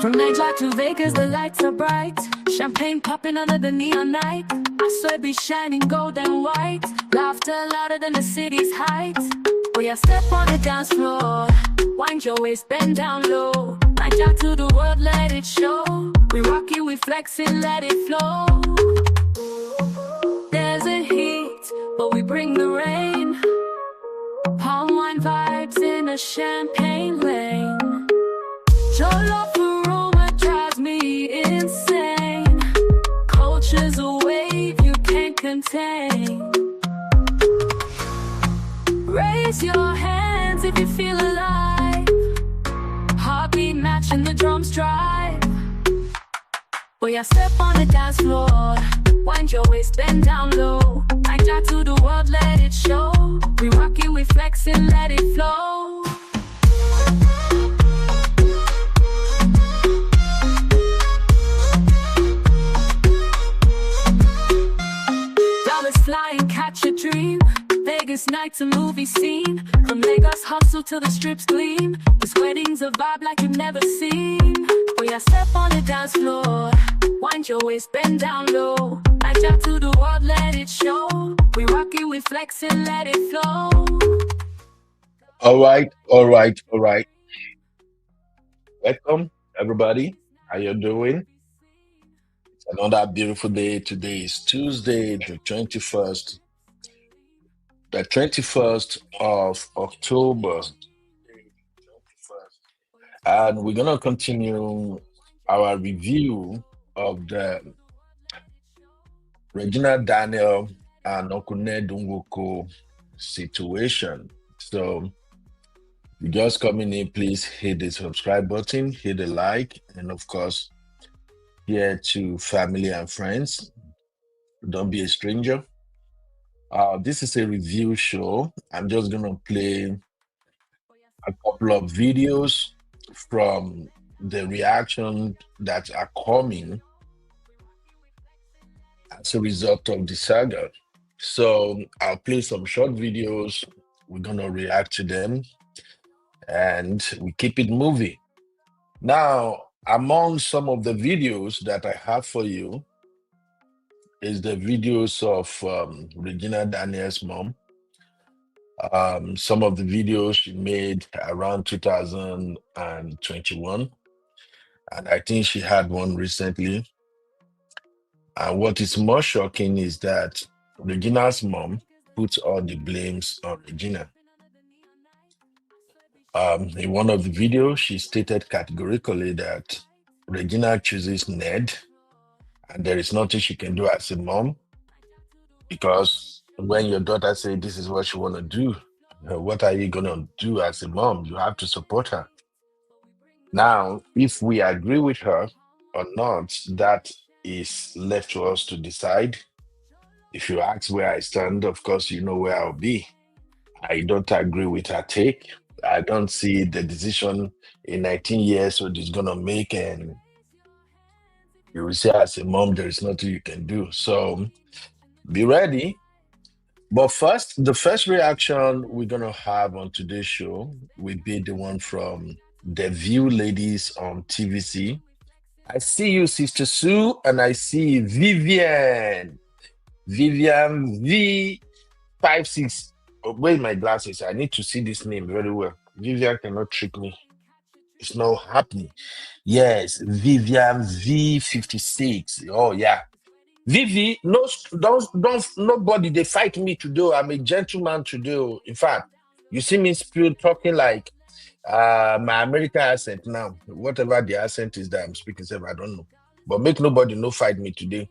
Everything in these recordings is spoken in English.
From Nigeria to Vegas, the lights are bright. Champagne popping under the neon night. I swear be shining gold and white. Laughter louder than the city's heights. We are step on the dance floor. Wind your waist, bend down low. Nigeria to the world, let it show. We rock it, we flex it, let it flow. There's a heat, but we bring the rain. Palm wine vibes in a champagne lane. Your love aroma drives me insane. Culture's a wave you can't contain. Raise your hands if you feel alive. Heartbeat matching the drums drive. We are step on the dance floor. Wind your waist, bend down low. Nigeria to the world, let it show. We rock it, we flex it, let it flow. Dollars flying, catch a dream. Vegas night's a movie scene. From Lagos hustle till the strips gleam. This wedding's a vibe like you've never seen. We are step on the dance floor. Wind your waist, bend down low. Nigeria to the world, let it show. We rock it, we flex it, let it flow. All right, all right, all right. Welcome, everybody. How you doing? It's another beautiful day. Today is Tuesday, the 21st of October, and we're gonna continue our review of the Regina Daniel and Okune Dungwoko situation. So, if you're just coming in, please hit the subscribe button, hit the like, and of course, here to family and friends. Don't be a stranger. This is a review show. I'm just gonna play a couple of videos from the reaction that are coming as a result of the saga. So I'll play some short videos. We're gonna react to them and we keep it moving. Now, among some of the videos that I have for you is the videos of Regina Daniel's mom. Some of the videos she made around 2021, and I think she had one recently. And what is more shocking is that Regina's mom puts all the blames on Regina. In one of the videos, she stated categorically that Regina chooses Ned, and there is nothing she can do as a mom, because when your daughter says this is what she want to do, what are you going to do as a mom? You have to support her. Now, if we agree with her or not, that is left to us to decide. If you ask where I stand, of course, you know where I'll be. I don't agree with her take. I don't see the decision in 19 years what is going to make, and you will say as a mom, there is nothing you can do. So be ready. But first, the first reaction we're going to have on today's show will be the one from the View ladies on TVC. I see you, Sister Sue, and I see Vivian V56. Oh, where's my glasses? I need to see this name very well. Vivian cannot trick me. It's not happening. Yes, Vivian V56. Oh yeah, Vivi. No, don't. Nobody they fight me today. I'm a gentleman today. In fact, you see me still talking like my American accent now. Whatever the accent is that I'm speaking, I don't know. But make nobody no fight me today.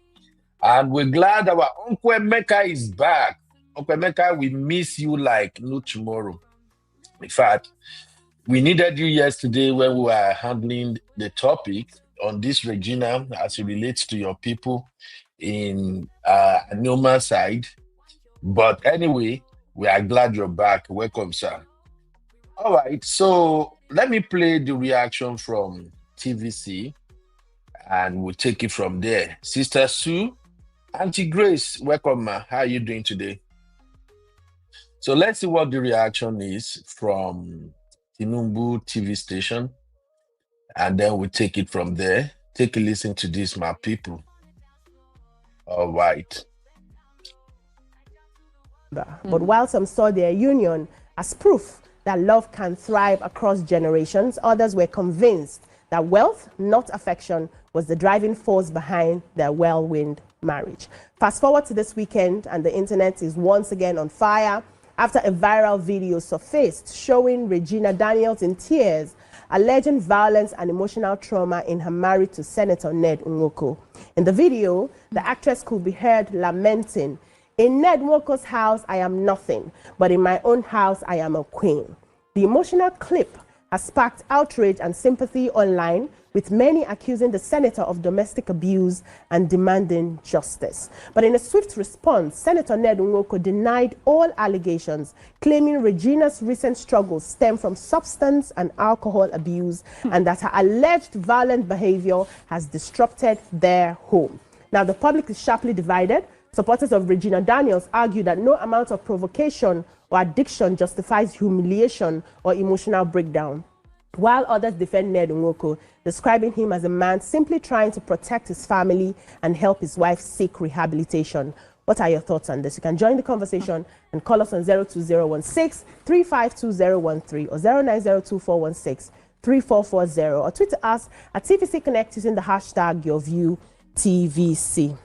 And we're glad our Uncle Emeka is back. Uncle Emeka, we miss you like no tomorrow. In fact, we needed you yesterday when we were handling the topic on this Regina as it relates to your people in Noma side. But anyway, we are glad you're back. Welcome, sir. All right, so let me play the reaction from TVC and we'll take it from there. Sister Sue, Auntie Grace, welcome, ma. How are you doing today? So let's see what the reaction is from Tinumbu TV station. and then we take it from there. Take a listen to this, my people. All right. But while some saw their union as proof that love can thrive across generations, others were convinced that wealth, not affection, was the driving force behind their whirlwind marriage. Fast forward to this weekend, and the internet is once again on fire after a viral video surfaced showing Regina Daniels in tears, alleging violence and emotional trauma in her marriage to Senator Ned Nwoko. In the video, the actress could be heard lamenting, "In Ned Nwoko's house, I am nothing, but in my own house, I am a queen." The emotional clip has sparked outrage and sympathy online, with many accusing the senator of domestic abuse and demanding justice. But in a swift response, Senator Ned Nwoko denied all allegations, claiming Regina's recent struggles stem from substance and alcohol abuse and that her alleged violent behavior has disrupted their home. Now, the public is sharply divided. Supporters of Regina Daniels argue that no amount of provocation or addiction justifies humiliation or emotional breakdown, while others defend Ned Nwoko, describing him as a man simply trying to protect his family and help his wife seek rehabilitation. What are your thoughts on this? You can join the conversation and call us on 02016 352013 or 0902416 3440, or tweet us at TVC Connect using the hashtag YourViewTVC.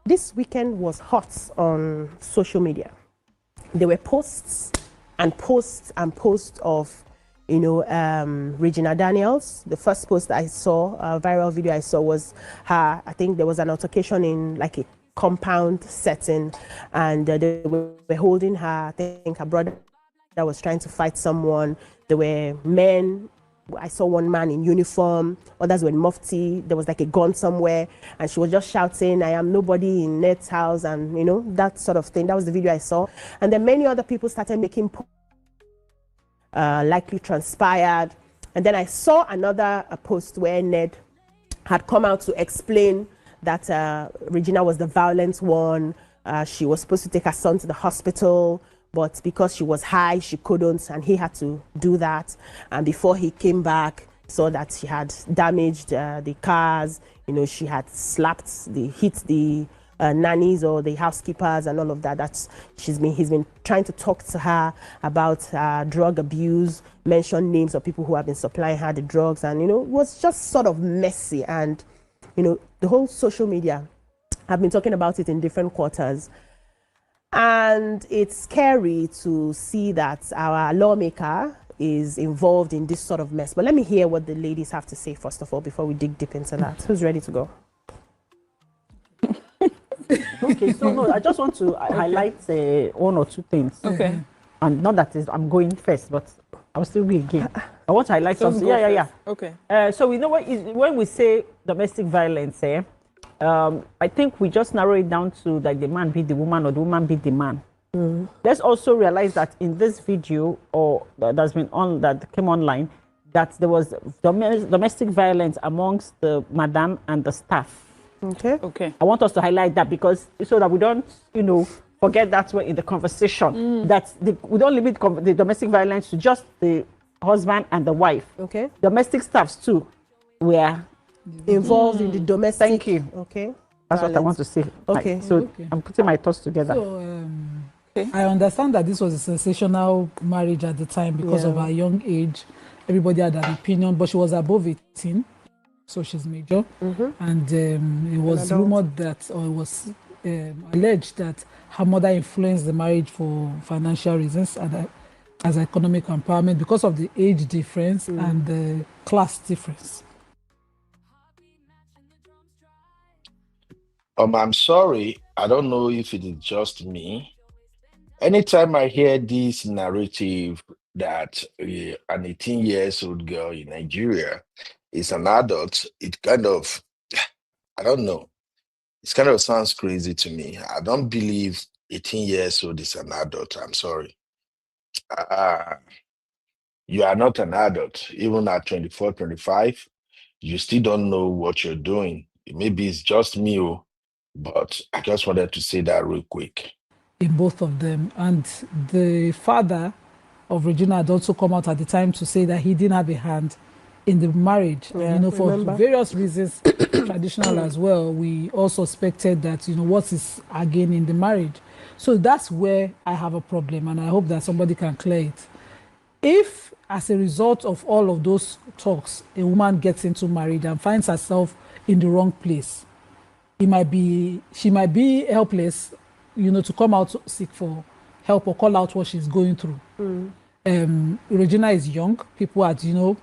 This weekend was hot on social media. There were posts and posts and posts of, Regina Daniels. The first post I saw, a viral video I saw, was her. I think there was an altercation in like a compound setting, and they were holding her. I think her brother that was trying to fight someone. There were men. I saw one man in uniform, others were in mufti. There was like a gun somewhere, and she was just shouting, "I am nobody in Ned's house," and that sort of thing. That was the video I saw. And then many other people started making likely transpired. And then I saw another post where Ned had come out to explain that Regina was the violent one. She was supposed to take her son to the hospital, but because she was high, she couldn't, and he had to do that. And before he came back, saw that she had damaged the cars. She had hit the nannies or the housekeepers and all of that. He's been trying to talk to her about drug abuse, mention names of people who have been supplying her the drugs, and it was just sort of messy. And the whole social media have been talking about it in different quarters. And it's scary to see that our lawmaker is involved in this sort of mess. But let me hear what the ladies have to say first of all before we dig deep into that. Who's ready to go? Okay, so no, I just want to highlight one or two things. Okay. And not that I'm going first, but I'll still be again. I want to highlight something. Yeah. Okay. So we know when we say domestic violence, I think we just narrow it down to like the man beat the woman or the woman beat the man. Let's also realize that in this video that came online, that there was domestic violence amongst the madam and the staff. Okay. I want us to highlight that because so that we don't, forget that way in the conversation. That we don't limit the domestic violence to just the husband and the wife. Okay. Domestic staffs too were involved in the domestic. Thank you. Okay. That's what I want to say. Okay. I'm putting my thoughts together. So, I understand that this was a sensational marriage at the time because of her young age. Everybody had an opinion, but she was above 18, so she's major. And it was rumored that, or it was alleged that her mother influenced the marriage for financial reasons and as economic empowerment because of the age difference and the class difference. I'm sorry. I don't know if it is just me. Anytime I hear this narrative that an 18 years old girl in Nigeria is an adult, it kind of, I don't know. It kind of sounds crazy to me. I don't believe 18 years old is an adult. I'm sorry. You are not an adult. Even at 24, 25, you still don't know what you're doing. Maybe it's just me, but I just wanted to say that real quick. In both of them. And the father of Regina had also come out at the time to say that he didn't have a hand in the marriage. Yeah, You know, for remember. various reasons, traditional as well, we all suspected that, you know, what is again in the marriage. So that's where I have a problem, and I hope that somebody can clear it. If, as a result of all of those talks, a woman gets into marriage and finds herself in the wrong place, she might be helpless, you know, to come out to seek for help or call out what she's going through. Regina is young. People are, you know,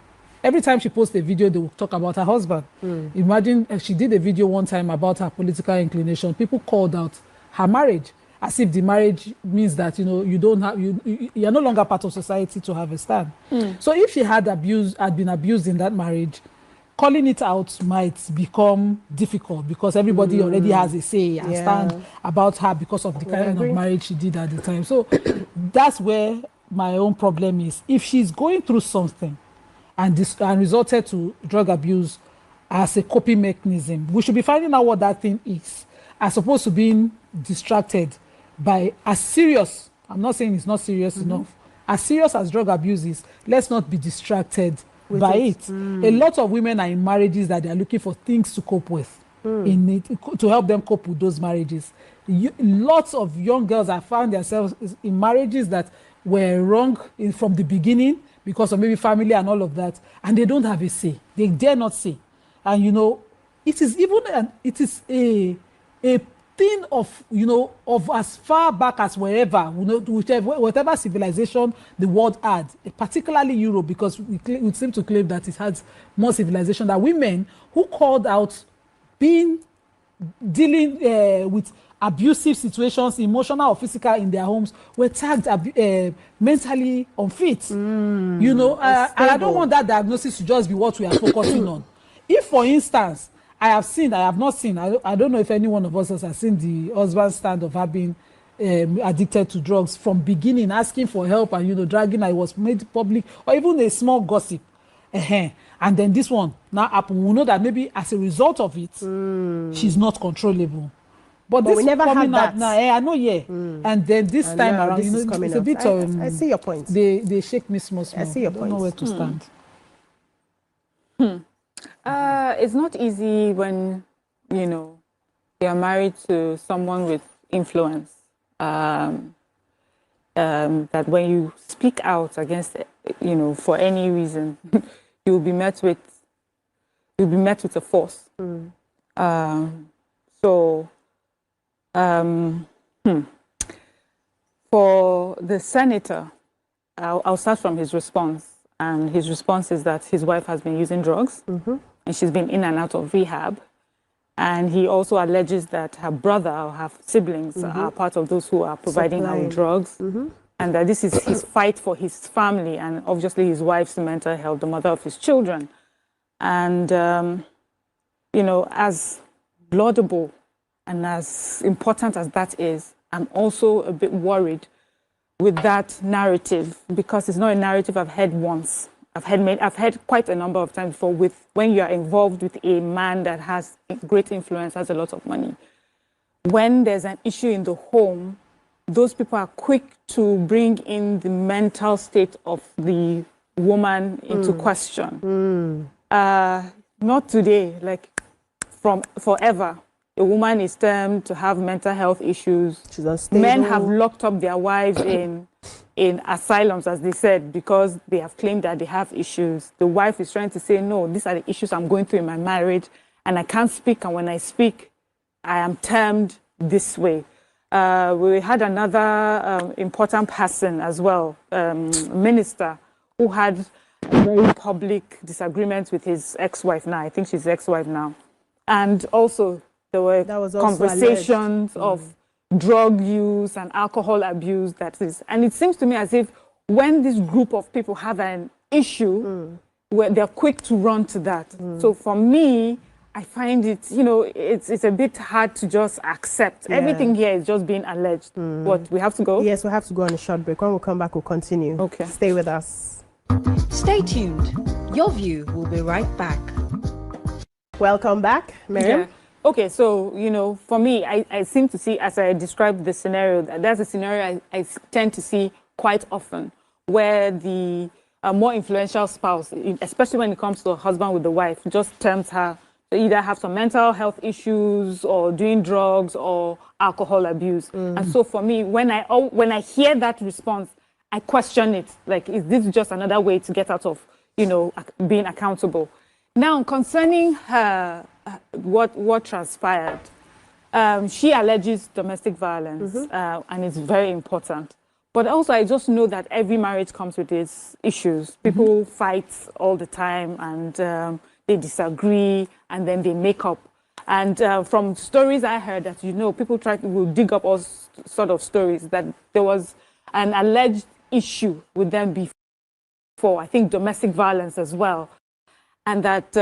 every time she posts a video, they will talk about her husband. Imagine if she did a video one time about her political inclination. People called out her marriage as if the marriage means that, you know, you're no longer part of society to have a stand. So if she had been abused in that marriage, calling it out might become difficult because everybody already has a say and stand about her because of the kind of marriage she did at the time. So that's where my own problem is. If she's going through something and resorted to drug abuse as a coping mechanism, we should be finding out what that thing is, as opposed to being distracted by as serious, I'm not saying it's not serious enough, as serious as drug abuse is, let's not be distracted by it. A lot of women are in marriages that they are looking for things to cope with, to help them cope with those marriages. Lots of young girls have found themselves in marriages that were wrong from the beginning because of maybe family and all of that, and they don't have a say. They dare not say. And, you know, it is a thing of, you know, of as far back as wherever, you know, whatever civilization the world had, particularly Europe, because we seem to claim that it has more civilization, that women who called out dealing with abusive situations, emotional or physical, in their homes, were tagged mentally unfit. You know, and I don't want that diagnosis to just be what we are focusing on. If, for instance, I have not seen, I don't know if any one of us has seen the husband's stand of her being addicted to drugs from beginning, asking for help and, you know, dragging, I was made public, or even a small gossip. And then this one now happened. We know that maybe as a result of it, she's not controllable. But this we never had that. Now, I know, and then this time around, you know, it's a bit I see your point. They shake me small. I see your point. I don't know where to stand. It's not easy when, you know, you're married to someone with influence. That when you speak out against it, you know, for any reason, you'll be met with a force. For the senator, I'll start from his response. And his response is that his wife has been using drugs, and she's been in and out of rehab. And he also alleges that her brother or her siblings are part of those who are providing her with drugs, and that this is his fight for his family and obviously his wife's mental health, the mother of his children. And, you know, as laudable and as important as that is, I'm also a bit worried with that narrative, because it's not a narrative I've heard once. I've heard quite a number of times before, with when you are involved with a man that has great influence, has a lot of money. When there's an issue in the home, those people are quick to bring in the mental state of the woman into question. Not today, like from forever. A woman is termed to have mental health issues. She's unstable. Men have locked up their wives in asylums, as they said, because they have claimed that they have issues. The wife is trying to say, no, these are the issues I'm going through in my marriage, and I can't speak, and when I speak, I am termed this way. We had another important person as well, minister, who had very public disagreements with his ex-wife now. I think she's ex-wife now. And also, there were conversations of drug use and alcohol abuse. And it seems to me as if when this group of people have an issue, where they're quick to run to that. So for me, I find it, you know, it's a bit hard to just accept. Everything here is just being alleged. What, we have to go? Yes, we have to go on a short break. When we come back, we'll continue. Okay. Stay with us. Stay tuned. Your View will be right back. Welcome back, Miriam. Yeah. Okay, so, you know, for me, I seem to see, as I described the scenario, that's a scenario I tend to see quite often, where the a more influential spouse, especially when it comes to a husband with the wife, just tempts her to either have some mental health issues or doing drugs or alcohol abuse. And so for me, when I hear that response, I question it. Like, is this just another way to get out of, being accountable? Now, concerning her, what transpired, she alleges domestic violence, and it's very important. But also, I just know that every marriage comes with its issues. People fight all the time, and they disagree, and then they make up. And from stories I heard that, people will dig up all sort of stories that there was an alleged issue with them before, I think domestic violence as well. And that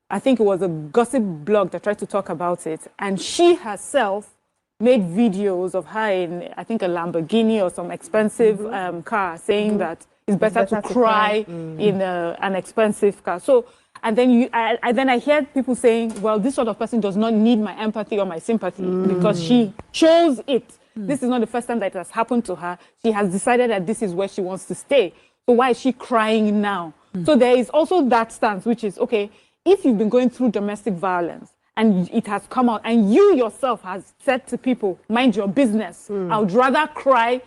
I think it was a gossip blog that tried to talk about it. And she herself made videos of her in, I think, a Lamborghini or some expensive car, saying that it's better to cry in an expensive car. So, and then I hear people saying, well, this sort of person does not need my empathy or my sympathy because she chose it. This is not the first time that it has happened to her. She has decided that this is where she wants to stay. So why is she crying now? So there is also that stance, which is, okay, if you've been going through domestic violence and it has come out and you yourself has said to people, mind your business, I would rather cry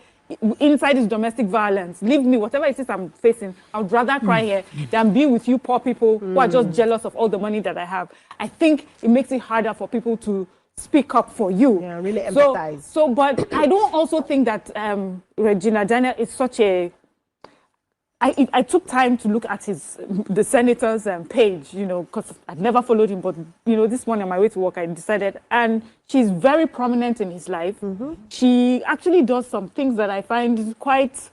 inside this domestic violence. Leave me, whatever it is I'm facing, I would rather cry here than be with you poor people who are just jealous of all the money that I have. I think it makes it harder for people to speak up for you. Yeah, really empathize. But I don't also think that Regina Daniel is such a... I took time to look at the senator's page, because I'd never followed him, but, this morning on my way to work, I decided, and she's very prominent in his life. She actually does some things that I find quite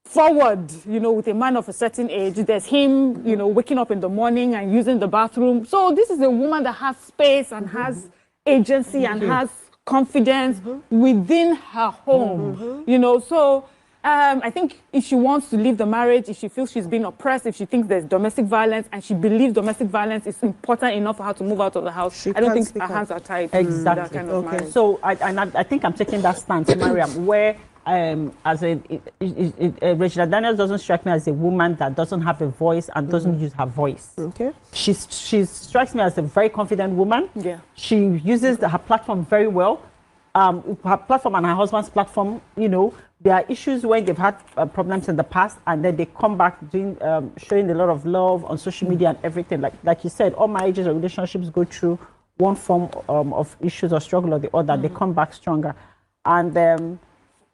forward, with a man of a certain age. There's him, waking up in the morning and using the bathroom. So this is a woman that has space and has agency and has confidence within her home, so... I think if she wants to leave the marriage, if she feels she's being oppressed, if she thinks there's domestic violence and she believes domestic violence is important enough for her to move out of the house, I don't think her hands are tied. Exactly. That kind of marriage. So I think I'm taking that stance, Mariam, where Regina Daniels doesn't strike me as a woman that doesn't have a voice and doesn't use her voice. Okay. She strikes me as a very confident woman. Yeah. She uses her platform very well. Her platform and her husband's platform, there are issues when they've had problems in the past, and then they come back doing showing a lot of love on social media and everything. Like you said, all marriages or relationships go through one form of issues or struggle or the other. They come back stronger. And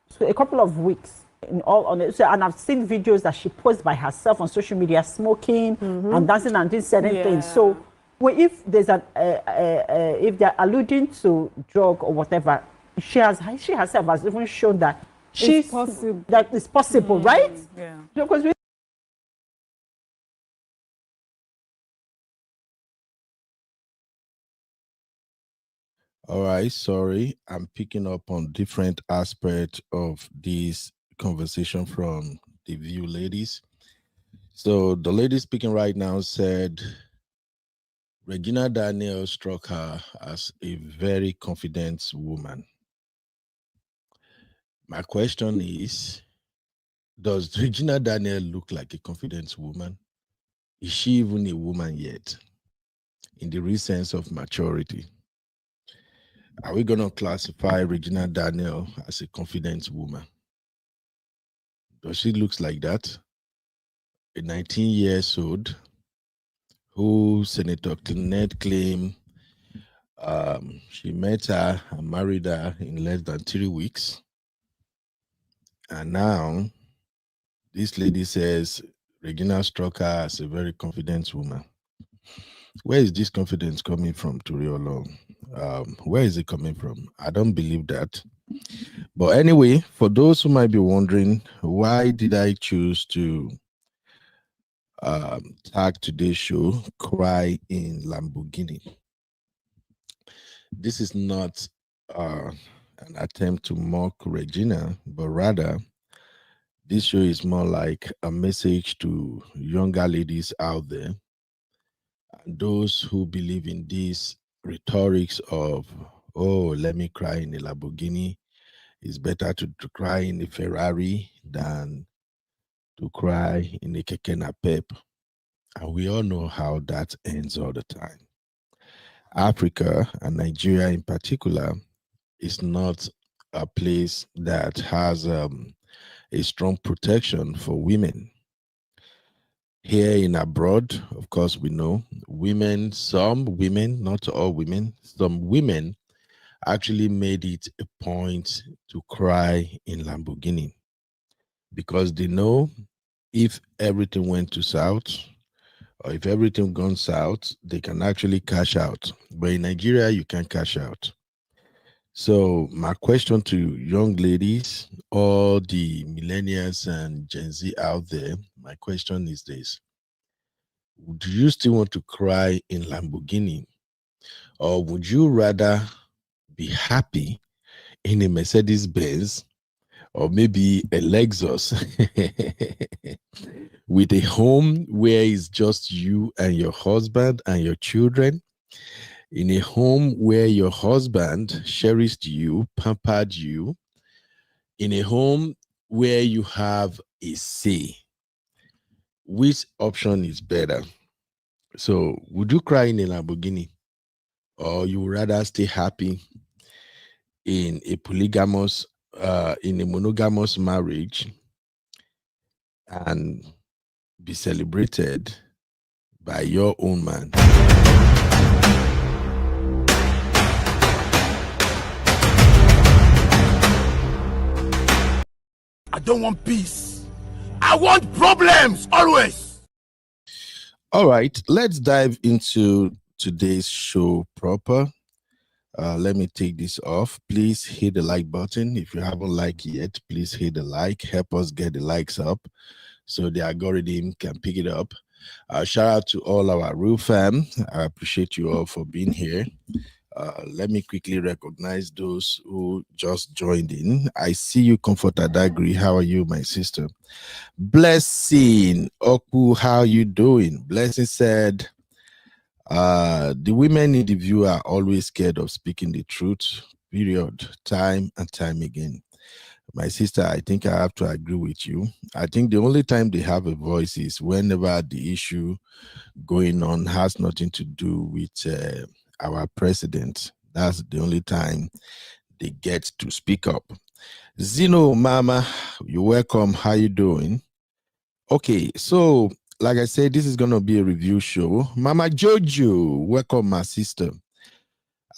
so a couple of weeks in all on it. So, and I've seen videos that she posts by herself on social media, smoking and dancing and doing certain things. So, well, if there's if they're alluding to drug or whatever, she herself has even shown that that it's possible, right? Yeah. Because All right, sorry, I'm picking up on different aspects of this conversation from the view ladies. So the lady speaking right now said Regina Daniel struck her as a very confident woman. My question is, does Regina Daniel look like a confident woman? Is she even a woman yet in the real sense of maturity? Are we going to classify Regina Daniel as a confident woman? Does she look like that? A 19 years old who Senator Clinton claimed she met her and married her in less than 3 weeks. And now this lady says Regina struck her as a very confident woman. Where is this confidence coming from, Turiolo? Where is it coming from? I don't believe that. But anyway, for those who might be wondering, why did I choose to tag today's show, Cry in Lamborghini? This is not an attempt to mock Regina, but rather this show is more like a message to younger ladies out there and those who believe in this rhetorics of, oh, let me cry in a Lamborghini. It's better to cry in a Ferrari than to cry in a keke napep. And we all know how that ends all the time. Africa, and Nigeria in particular, is not a place that has a strong protection for women. Here in abroad, of course, we know women, some women, not all women, some women actually made it a point to cry in Lamborghini because they know if everything went to south or if everything gone south, they can actually cash out. But in Nigeria, you can't cash out. So my question to young ladies, all the millennials and Gen Z out there, my question is this. Do you still want to cry in Lamborghini? Or would you rather be happy in a Mercedes Benz or maybe a Lexus with a home where it's just you and your husband and your children, in a home where your husband cherished you, pampered you, in a home where you have a say? Which option is better? So would you cry in a Lamborghini, or you would rather stay happy in a polygamous, in a monogamous marriage and be celebrated by your own man? I don't want peace. I want problems always. All right, let's dive into today's show proper. Let me take this off. Please hit the like button. If you haven't liked yet, please hit the like. Help us get the likes up so the algorithm can pick it up. Shout out to all our real fam. I appreciate you all for being here. Let me quickly recognize those who just joined in. I see you, Comfort Adagri. How are you, my sister? Blessing Oku, how you doing? Blessing said, the women in the view are always scared of speaking the truth, period, time and time again. My sister, I think I have to agree with you. I think the only time they have a voice is whenever the issue going on has nothing to do with our president. That's the only time they get to speak up. Zeno, Mama, you're welcome. How you doing? Okay, so like I said, this is going to be a review show. Mama Jojo, welcome, my sister.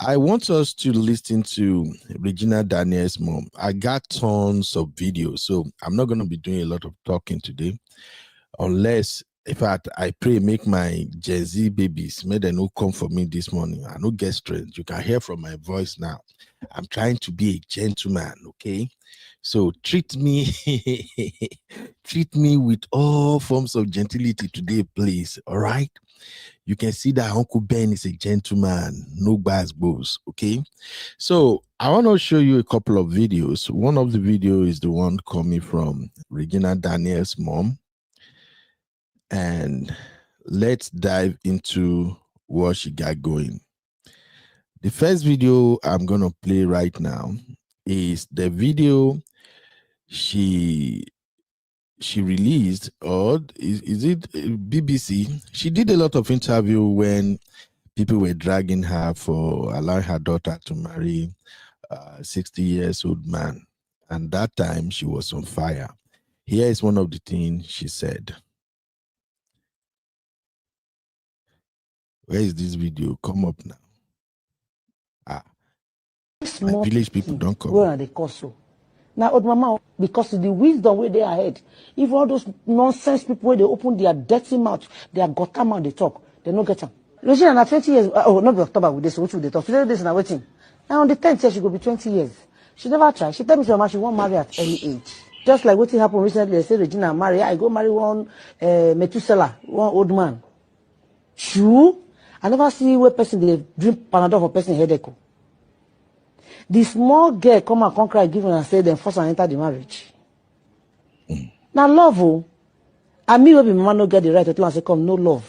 I want us to listen to Regina Daniel's mom. I got tons of videos, so I'm not going to be doing a lot of talking today, unless, in fact, I pray make my Gen Z babies, may they no come for me this morning. I no get strength. You can hear from my voice now. I'm trying to be a gentleman, okay? So treat me with all forms of gentility today, please. All right. You can see that Uncle Ben is a gentleman, no bad bows. Okay. So I want to show you a couple of videos. One of the videos is the one coming from Regina Daniel's mom. And let's dive into what she got going. The first video I'm going to play right now is the video she released, or is it BBC? She did a lot of interview when people were dragging her for allowing her daughter to marry a 60-year-old man. And that time she was on fire. Here is one of the things she said. Where is this video? Come up now. My village people don't come. Where are they so? Now, old mama, because of the wisdom where they ahead. If all those nonsense people where they open their dirty mouth, their gutter mouth, they talk, they no get them. Regina, now 20 years, oh, not be October with this, which will they talk? Today, this is now waiting. Now on the 10th year, she go be 20 years. She never try. She tell me she won't marry at any age. Just like what happened recently, they say Regina marry. I go marry one Methuselah, one old man. True. I never see where person they drink Panadol for person headache. The small girl come and cry, give her and say, then force and enter the marriage. Now love, oh, and me will be man no get the right to tell and say, come, no love.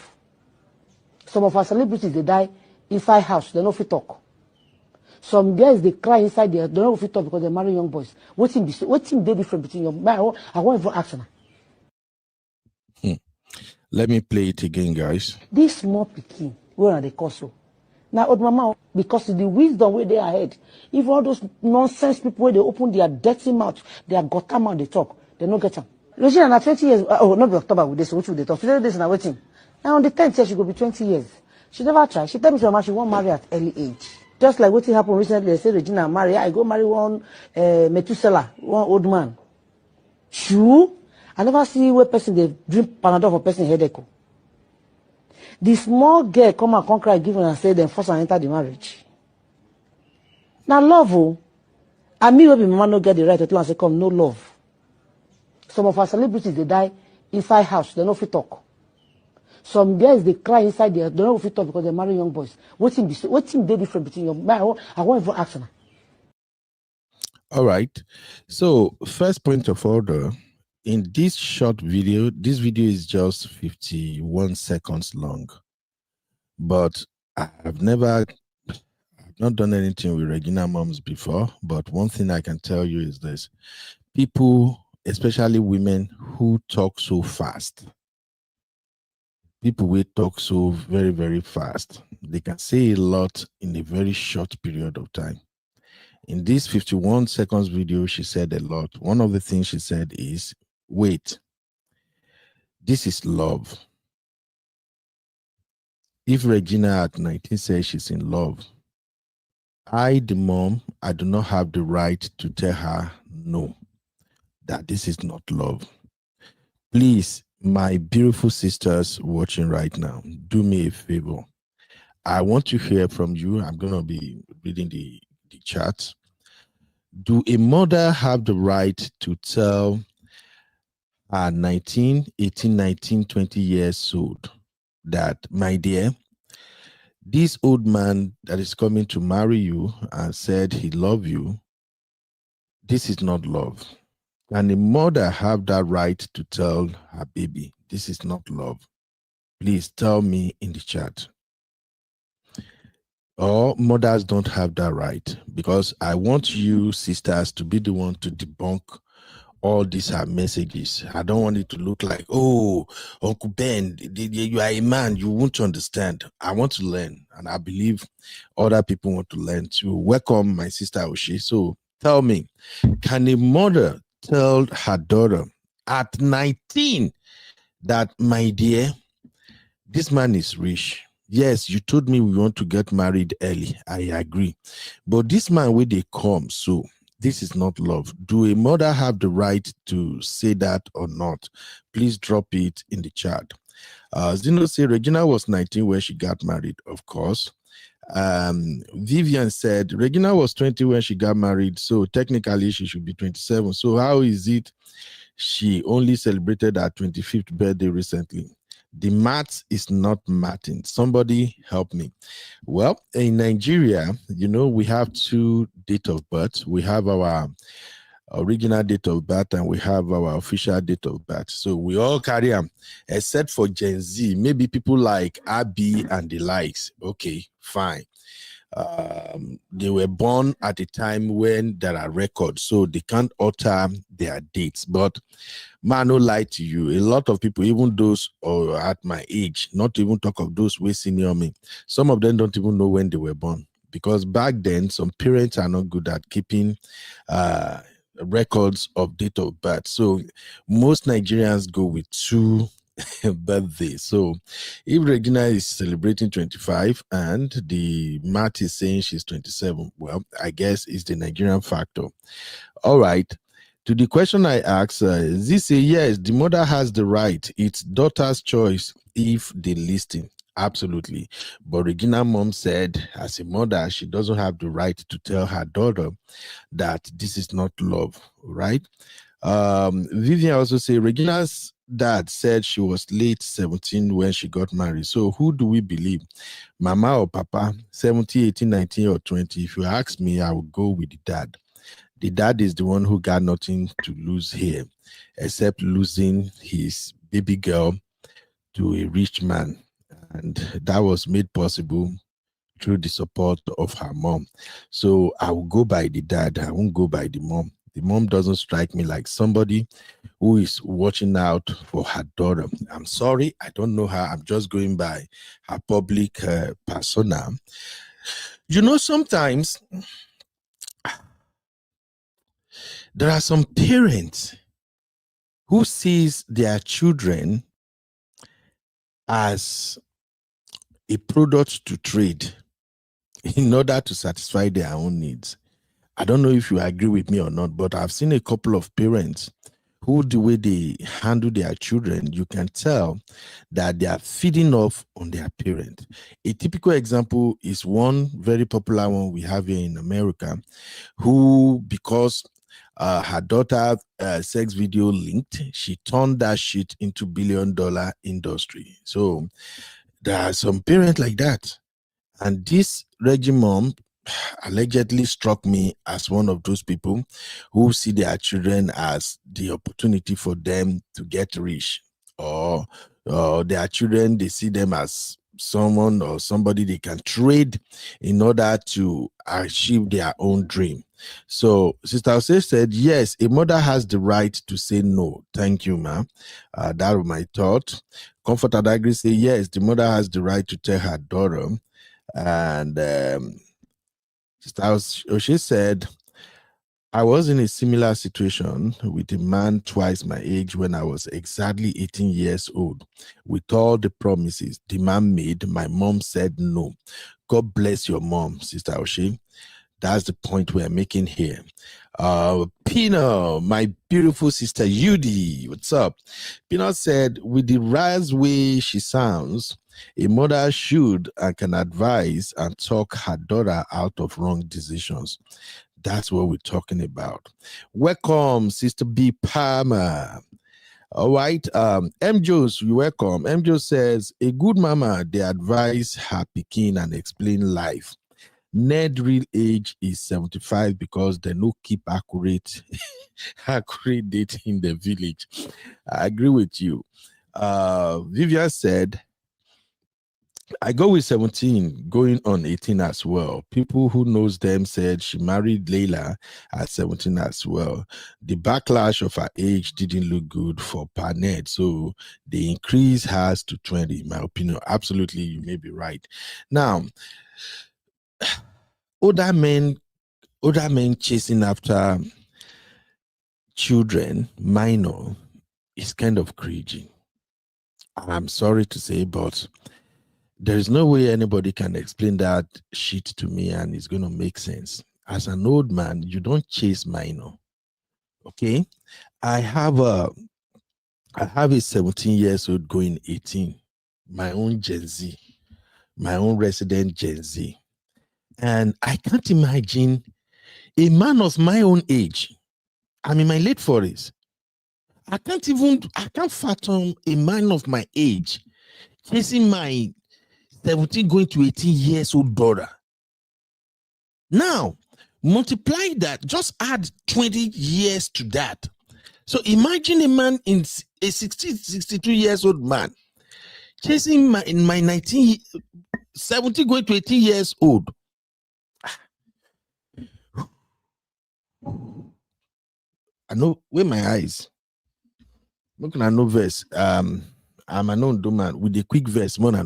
Some of our celebrities they die inside house, they no fit talk. Some girls they cry inside there, they don't fit talk because they marry young boys. What's they different between your man? I won't even ask her. Let me play it again, guys. This small pikin, where are they call so? Now, old mama, because of the wisdom where they ahead, if all those nonsense people where they open their dirty mouth, their gutter mouth, they talk, they no get them. Regina, na 20 years, oh, not be October with this, which will they talk? She said this now waiting. Now on the 10th year, she go be 20 years. She never try. She tell me she won't marry at early age. Just like what happened recently, they say Regina marry, I go marry one Methuselah, one old man. True. I never see where person they drink Panadol for person headache. The small girl come and cry, give her and say, then force and enter the marriage. Now love, oh, and me, baby, mama no get the right to tell and say, come, no love. Some of our celebrities, they die inside house, they no fit talk. Some girls, they cry inside there, they don't fit talk because they marry young boys. What's they different between young? I won't even ask her. All right. So first point of order, in this short video, this video is just 51 seconds long. But I've not done anything with Regina moms before. But one thing I can tell you is this. People, especially women who talk so fast, people will talk so very, very fast. They can say a lot in a very short period of time. In this 51 seconds video, she said a lot. One of the things she said is, wait, this is love. If Regina at 19 says she's in love, I, the mom, I do not have the right to tell her no, that this is not love. Please, my beautiful sisters watching right now, do me a favor. I want to hear from you. I'm going to be reading the chat. Do a mother have the right to tell her 19, 18, 19, 20 years old that, my dear, this old man that is coming to marry you and said he loves you, this is not love? Can a mother have that right to tell her baby, this is not love? Please tell me in the chat. Or mothers don't have that right, because I want you sisters to be the one to debunk all these are messages. I don't want it to look like, oh, Uncle Ben, you are a man, you won't understand. I want to learn, and I believe other people want to learn too. Welcome, my sister Oshi. So tell me, can a mother tell her daughter at 19 that, my dear, this man is rich? Yes, you told me we want to get married early. I agree. But this man, where they come, so this is not love. Do a mother have the right to say that or not? Please drop it in the chat. Zeno say Regina was 19 when she got married, of course. Vivian said Regina was 20 when she got married, so technically she should be 27. So how is it she only celebrated her 25th birthday recently? The math is not matching. Somebody help me. Well, in Nigeria, you know, we have two dates of birth. We have our original date of birth and we have our official date of birth. So we all carry them, except for Gen Z. Maybe people like Abby and the likes. Okay, fine. They were born at a time when there are records, so they can't alter their dates. But man, no lie to you, a lot of people, even those at my age, not even talk of those way senior me, some of them don't even know when they were born, because back then some parents are not good at keeping records of date of birth. So most Nigerians go with two birthday. So if Regina is celebrating 25 and the math is saying she's 27, well, I guess it's the Nigerian factor. All right. To the question I asked, this say yes, the mother has the right. It's daughter's choice if they listen. Absolutely. But Regina mom said, as a mother, she doesn't have the right to tell her daughter that this is not love, right? Vivian also say Regina's dad said she was late 17 when she got married. So who do we believe? Mama or papa? 17, 18, 19 or 20? If you ask me, I would go with the dad. The dad is the one who got nothing to lose here, except losing his baby girl to a rich man. And that was made possible through the support of her mom. So I will go by the dad. I won't go by the mom. The mom doesn't strike me like somebody who is watching out for her daughter. I'm sorry, I don't know her. I'm just going by her public persona. You know, sometimes there are some parents who sees their children as a product to trade in order to satisfy their own needs. I don't know if you agree with me or not, but I've seen a couple of parents who, the way they handle their children, you can tell that they are feeding off on their parent. A typical example is one very popular one we have here in America, who, because her daughter sex video linked, she turned that shit into $1 billion industry. So there are some parents like that. And this Reggie mom allegedly struck me as one of those people who see their children as the opportunity for them to get rich, or their children, they see them as someone or somebody they can trade in order to achieve their own dream. So Sister Ose said, yes, a mother has the right to say no. Thank you, ma'am. That was my thought. Comfort Adagri say, yes, the mother has the right to tell her daughter. And She said, I was in a similar situation with a man twice my age when I was exactly 18 years old. With all the promises the man made, my mom said no. God bless your mom, Sister Oshie. That's the point we're making here. Pino, my beautiful sister Yudi, what's up? Pino said, with the rise way she sounds, a mother should and can advise and talk her daughter out of wrong decisions. That's what we're talking about. Welcome, Sister B. Palmer. All right. M. Jones, you welcome. M. Jones says, a good mama, they advise her pikin and explain life. Ned real age is 75 because they no keep accurate date in the village. I agree with you. Vivian said, I go with 17, going on 18 as well. People who knows them said she married Layla at 17 as well. The backlash of her age didn't look good for Paned, so the increase has to 20, in my opinion. Absolutely, you may be right. Now, older men chasing after children, minor, is kind of cringy. I'm sorry to say, but there is no way anybody can explain that shit to me and it's going to make sense. As an old man, you don't chase minor. Okay? I have a 17 years old going 18, my own Gen Z, my own resident Gen Z. And I can't imagine a man of my own age. I'm in my late 40s. I can't fathom a man of my age chasing my 17 going to 18 years old daughter. Now, multiply that, just add 20 years to that. So imagine a man in a 62 years old man chasing my 17 going to 18 years old. I know with my eyes. Looking at no verse. I'm an old man with a quick verse. Even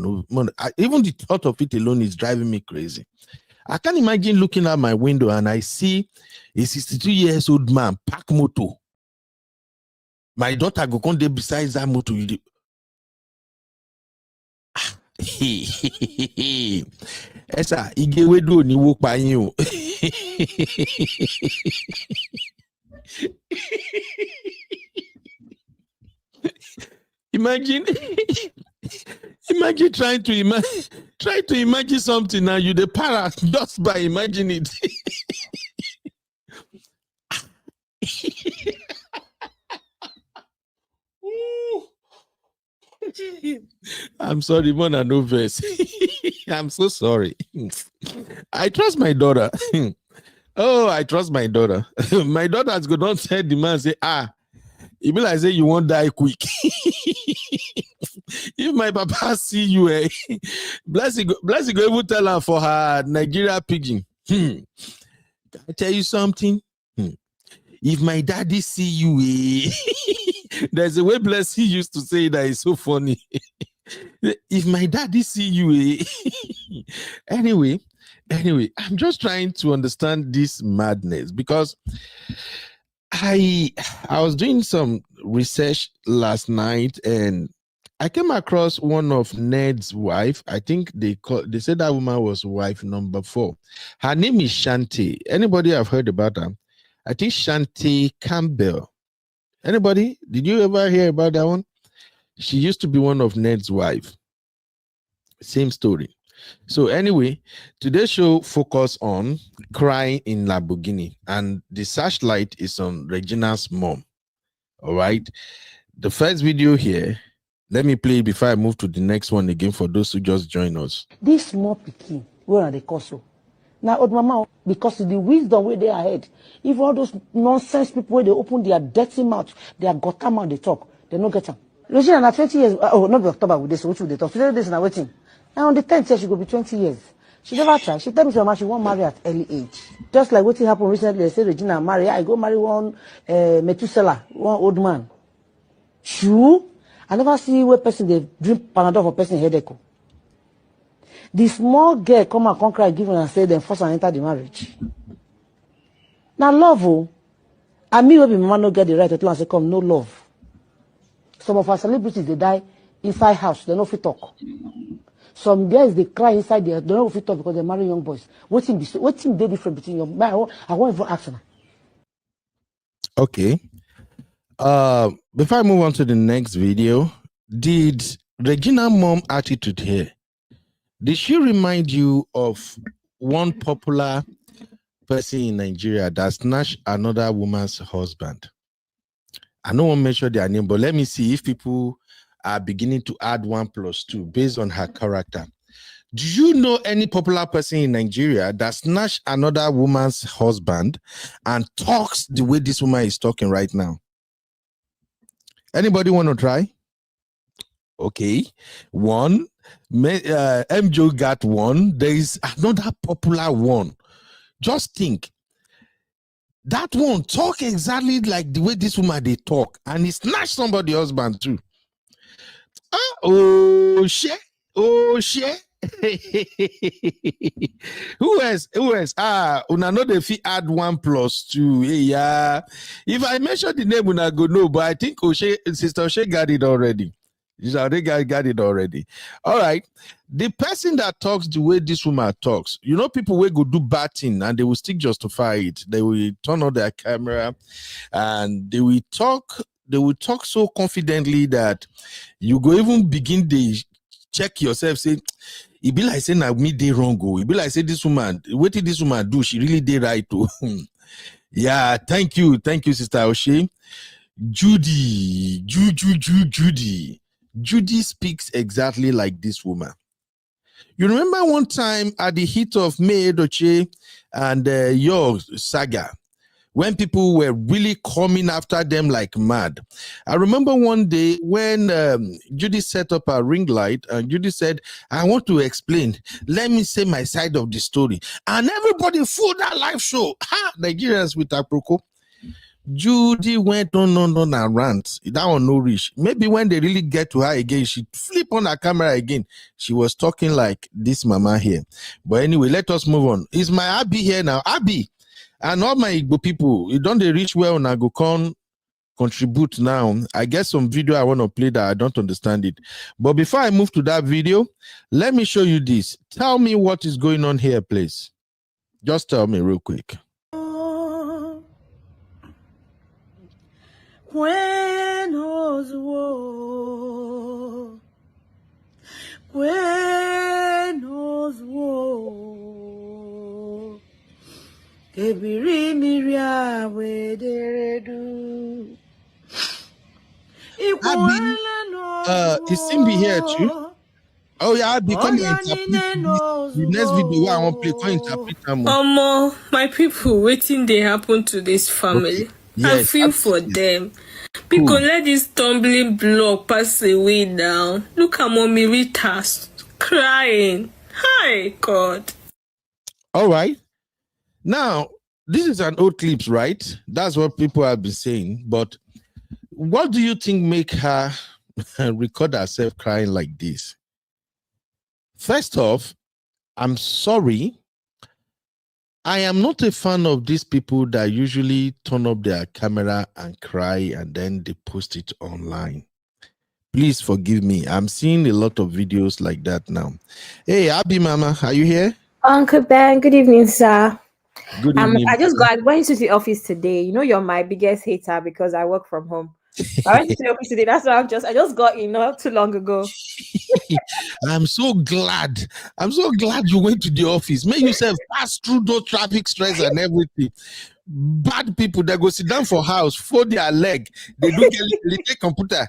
the thought of it alone is driving me crazy. I can't imagine looking out my window and I see a 62 years old man park motor. My daughter go come there besides that motor. Esa, igewe do ni wo pa yin o. Imagine trying to imagine something now. You the para just by imagining it. I'm sorry, Mona, no verse. I'm so sorry. I trust my daughter. Oh, I trust my daughter. My daughter's going to tell the man, say, it be like say you won't die quick. If my papa see you, Blessy go even tell her for her Nigeria pidgin. Can I tell you something? If my daddy see you, there's a way Blessing used to say that is so funny. If my daddy see you, anyway, I'm just trying to understand this madness because I was doing some research last night and I came across one of Ned's wife. I think they said that woman was wife number 4. Her name is Shanti. Anybody have heard about her? I think Shanti Campbell. Anybody? Did you ever hear about that one? She used to be one of Ned's wife. Same story. So anyway, today's show focus on crying in Lamborghini, and the searchlight is on Regina's mom. All right. The first video here, let me play it before I move to the next one again for those who just join us. This small pikin, where are they so? Now, old mama, because of the wisdom where they ahead, if all those nonsense people where they open their dirty mouth, their gutter mouth, they talk, they don't get them. Regina, na 20 years, not be October with this, which will they talk? Today, this is waiting. And on the 10th year, she will be 20 years. She never tried. She tell me she won't marry at early age. Just like what happened recently, they say Regina marry. I go marry one Methuselah, one old man. True. I never see where person they drink Panadol for person headache. The small girl come and cry, give and say then force and enter the marriage. Now love, oh, and me will be mama no get the right to tell and say come no love. Some of our celebrities they die inside house, they no fit talk. Some girls they cry inside there, they don't fit talk because they marry young boys. What's they different between your I won't even ask her. Okay. Before I move on to the next video, did Regina mom attitude here? Did she remind you of one popular person in Nigeria that snatched another woman's husband? I don't want to mention their name, but let me see if people are beginning to add 1 + 2 based on her character. Do you know any popular person in Nigeria that snatched another woman's husband and talks the way this woman is talking right now? Anybody want to try? Okay. One. MJ got one. There is another popular one. Just think. That one talk exactly like the way this woman they talk, and he snatched somebody's husband too. Oh shit! Oh shit! Who else? Una know the fee add 1 + 2. Yeah. If I mention the name, una go know, but I think Sister Oshe got it already. Got it already. All right. The person that talks the way this woman talks, you know, people will go do bad thing and they will still justify it. They will turn on their camera and they will talk so confidently that you go even begin to check yourself, say, it be like saying I me dey wrong. It be like say this woman, what did this woman do? She really did right. Yeah, thank you, Sister Oshe. Judy. Judy speaks exactly like this woman. You remember one time at the heat of May Edochie and your saga, when people were really coming after them like mad. I remember one day when Judy set up a ring light and Judy said, I want to explain. Let me say my side of the story. And everybody fooled that live show. Nigerians with Aproko. Judy went on and rant. That one no reach. Maybe when they really get to her again, she flip on her camera again. She was talking like this mama here. But anyway, let us move on. Is my Abby here now? Abby and all my Igbo people, you don't they reach well and I go contribute now. I get some video I want to play that I don't understand it. But before I move to that video, let me show you this. Tell me what is going on here, please. Just tell me real quick. Buenos wo, buenos wo, kebiri miria wederedu. Abby, is Simbi here too? Oh yeah, Abby, come and interpret the next video I want to play. Come interpret them. My people, waiting they happen to this family. Okay. Yes, I feel for them. Because let this stumbling block pass away now. Look at Mommy Rita crying. Hi, God. All right. Now, this is an old clips, right? That's what people have been saying. But what do you think make her record herself crying like this? First off, I'm sorry. I am not a fan of these people that usually turn up their camera and cry and then they post it online. Please forgive me. I'm seeing a lot of videos like that now. Hey, Abby Mama, are you here? Uncle Ben, good evening, sir. Good evening. I went to the office today. You know, you're my biggest hater because I work from home. I went to the office today. That's why I just got in not too long ago. I'm so glad you went to the office. Make yourself pass through those traffic stress and everything. Bad people that go sit down for house, fold their leg. They do get little computer.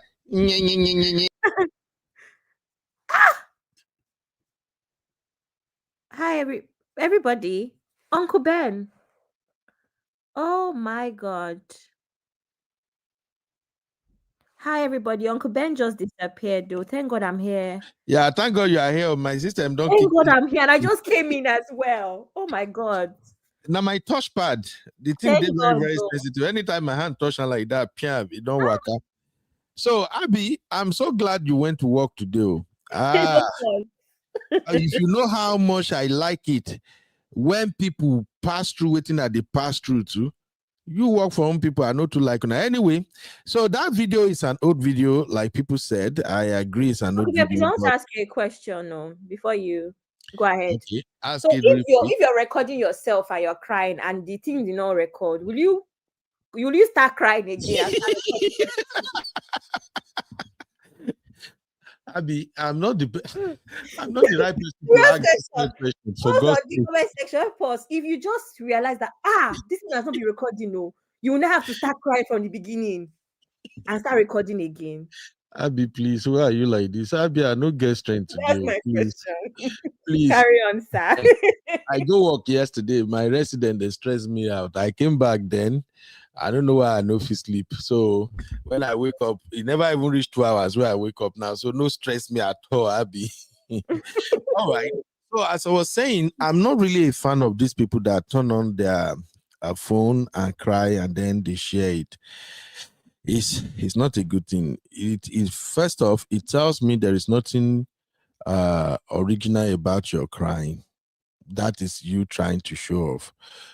Hi, everybody. Uncle Ben. Oh my God. Hi, everybody. Uncle Ben just disappeared, though. Thank God I'm here. Yeah, thank God you are here. My system don't Thank God I'm here. And I just came in as well. Oh my God. Now my touchpad, the thing is very, very sensitive. Anytime my hand touch like that, it don't work out. So Abby, I'm so glad you went to work today. If you know how much I like it when people pass through waiting that they pass through too. You work for home people are not too like anyway. So that video is an old video, like people said. I agree, it's an old video. Please, I want to ask you a question before you go ahead. Okay, ask so it if you're recording yourself and you're crying and the thing did not record, will you start crying again? Abby, I'm not the right person to ask this question. So God, the comment section, pause. If you just realize that this thing has not been recording, you will not have to start crying from the beginning and start recording again. Abby, please, why are you like this? Abby, I no get strength today. That's my question. Please carry on, sir. I go work yesterday. My resident they stressed me out. I came back then. I don't know why I no fit sleep. So when I wake up, it never even reached 2 hours where I wake up now. So no stress me at all, Abby. All right. So as I was saying, I'm not really a fan of these people that turn on their phone and cry and then they share it. It's not a good thing. It is first off, it tells me there is nothing original about your crying. That is you trying to show off.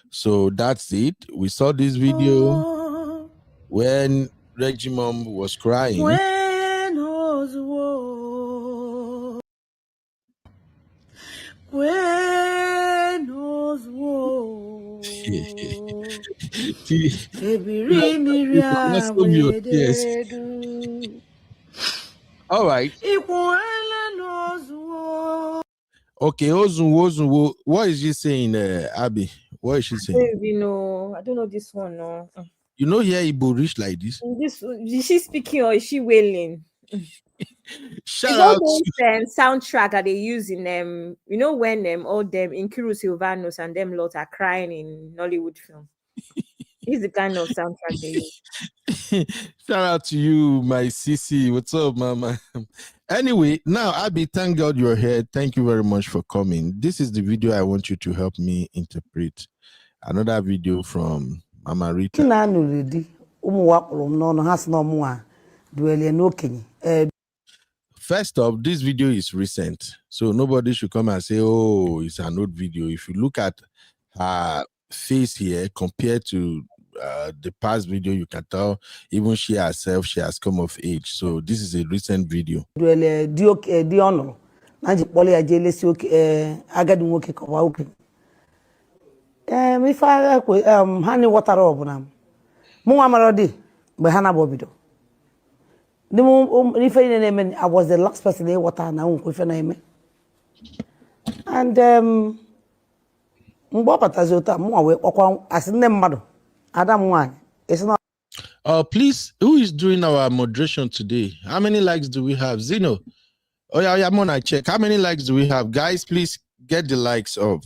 So that's it. We saw this video when Reggie mom was crying. All right. Okay, Ozun, what is she saying, Abby? What is she saying? I don't know this one. No. You know, here Igbo rich like this. Is she speaking or is she wailing? Shout out to soundtrack that they use in you know when all them Nkiru Silvanos and them lots are crying in Nollywood film. It's the kind of soundtrack they use. Shout out to you, my CC. What's up, mama? Anyway, now Abby, thank God you're here. Thank you very much for coming. This is the video I want you to help me interpret. Another video from Marital. First off, this video is recent, so nobody should come and say, oh, it's an old video. If you look at her face here compared to the past video, you can tell even she herself, she has come of age. So this is a recent video. I was the last person they water now. And please, who is doing our moderation today? How many likes do we have? Zeno. Oh yeah, I'm gonna check. How many likes do we have? Guys, please get the likes up.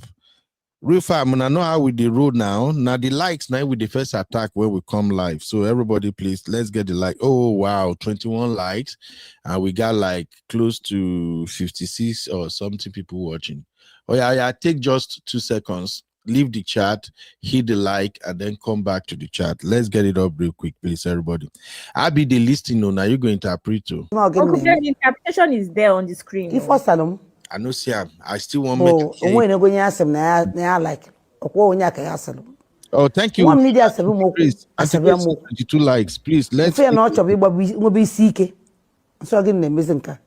Real fam, I know how we the road now. Now the likes now with the first attack where we come live. So everybody, please, let's get the like. Oh wow, 21 likes, and we got like close to 56 or something people watching. Oh yeah, take just 2 seconds. leave the chat, hit the like, and then come back to the chat. Let's get it up real quick, please, everybody. I'll be the listing on. Are you going to interpret to? Okay, the interpretation is there on the screen. If what's Salom? I know, Sam. I still want Oh, when you go near some, like, oh, thank you. One media seven Please, 22 likes, please. Let's. Fear not to be, but we will be seeking. So again, the missing car.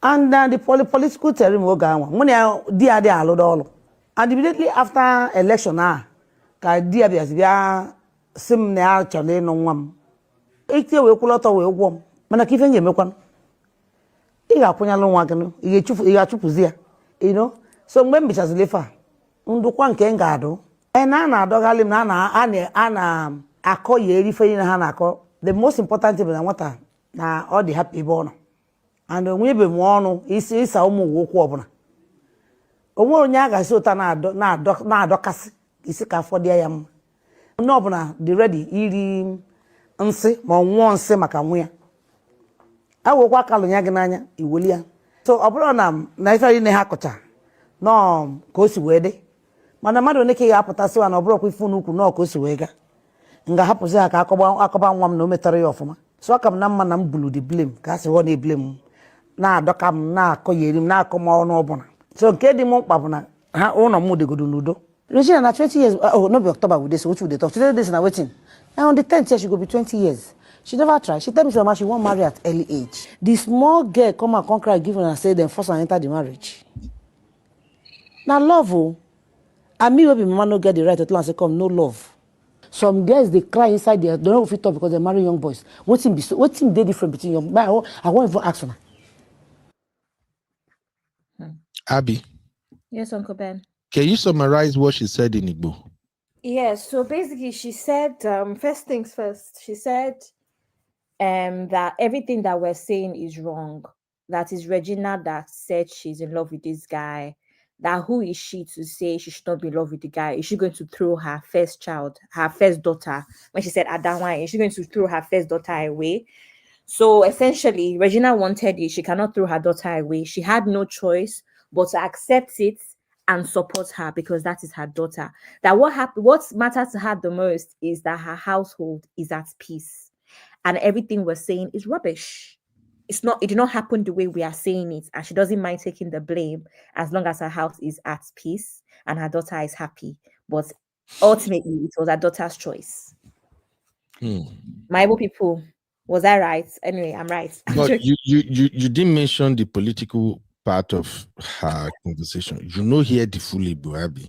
And the political term will go on. When you dear, they are all. And immediately after election, dear, there sim near Charlie no one. 8 years we could not away warm. Man, I keep in your one. You are putting along wagon, you are to you know. So when Mrs. Lefa, Unduquan can gado. And Anna, dog Alim Nana, Anna, I call ye referring Hanako. The most important thing I want now all the happy born. And we be one is a woman walk over. A woman yaga so na docas is a for the am. Nobna, the ready, eating, unse, one se macamwea. I will walk along Yagananya, Iwilia. So, Abronam, neither in a hakota. No, cozy wedding. Manamado Niki Apatasu and Obrock with Funuku no Kosiwega. Nga Haposa Akaban one no matter of me. So I come Namanam blue the blame, Cassie one blame. Na dokam na koyerim na koma ono obona. So kedi mo papuna ha ono mu de godunudo. Regina na 20 years oh no be October with this which we dey talk. Today this na waiting. Now on the 10th year she go be 20 years. She never try. She tell me she won't marry at early age. The small girl come and conquer give her and say then force and enter the marriage. Now love oh. And me will be mama no get the right to tell and say come no love. Some girls they cry inside there, don't know if it talk because they marry young boys. What's they different between young? I won't even ask her. Abby. Yes, Uncle Ben. Can you summarize what she said in Igbo? Yes, so basically she said, first things first, she said that everything that we're saying is wrong. That is Regina that said she's in love with this guy. That who is she to say she should not be in love with the guy? Is she going to throw her first child, her first daughter, when she said Adawan, is she going to throw her first daughter away? So essentially, Regina wanted it. She cannot throw her daughter away. She had no choice but to accept it and support her because that is her daughter. That what matters to her the most is that her household is at peace. And everything we're saying is rubbish. It did not happen the way we are saying it, and she doesn't mind taking the blame as long as her house is at peace and her daughter is happy. But ultimately, it was her daughter's choice. My Igbo people, was I right? Anyway, I'm right. But you didn't mention the political part of her conversation. You know here the full Igbo, Abby.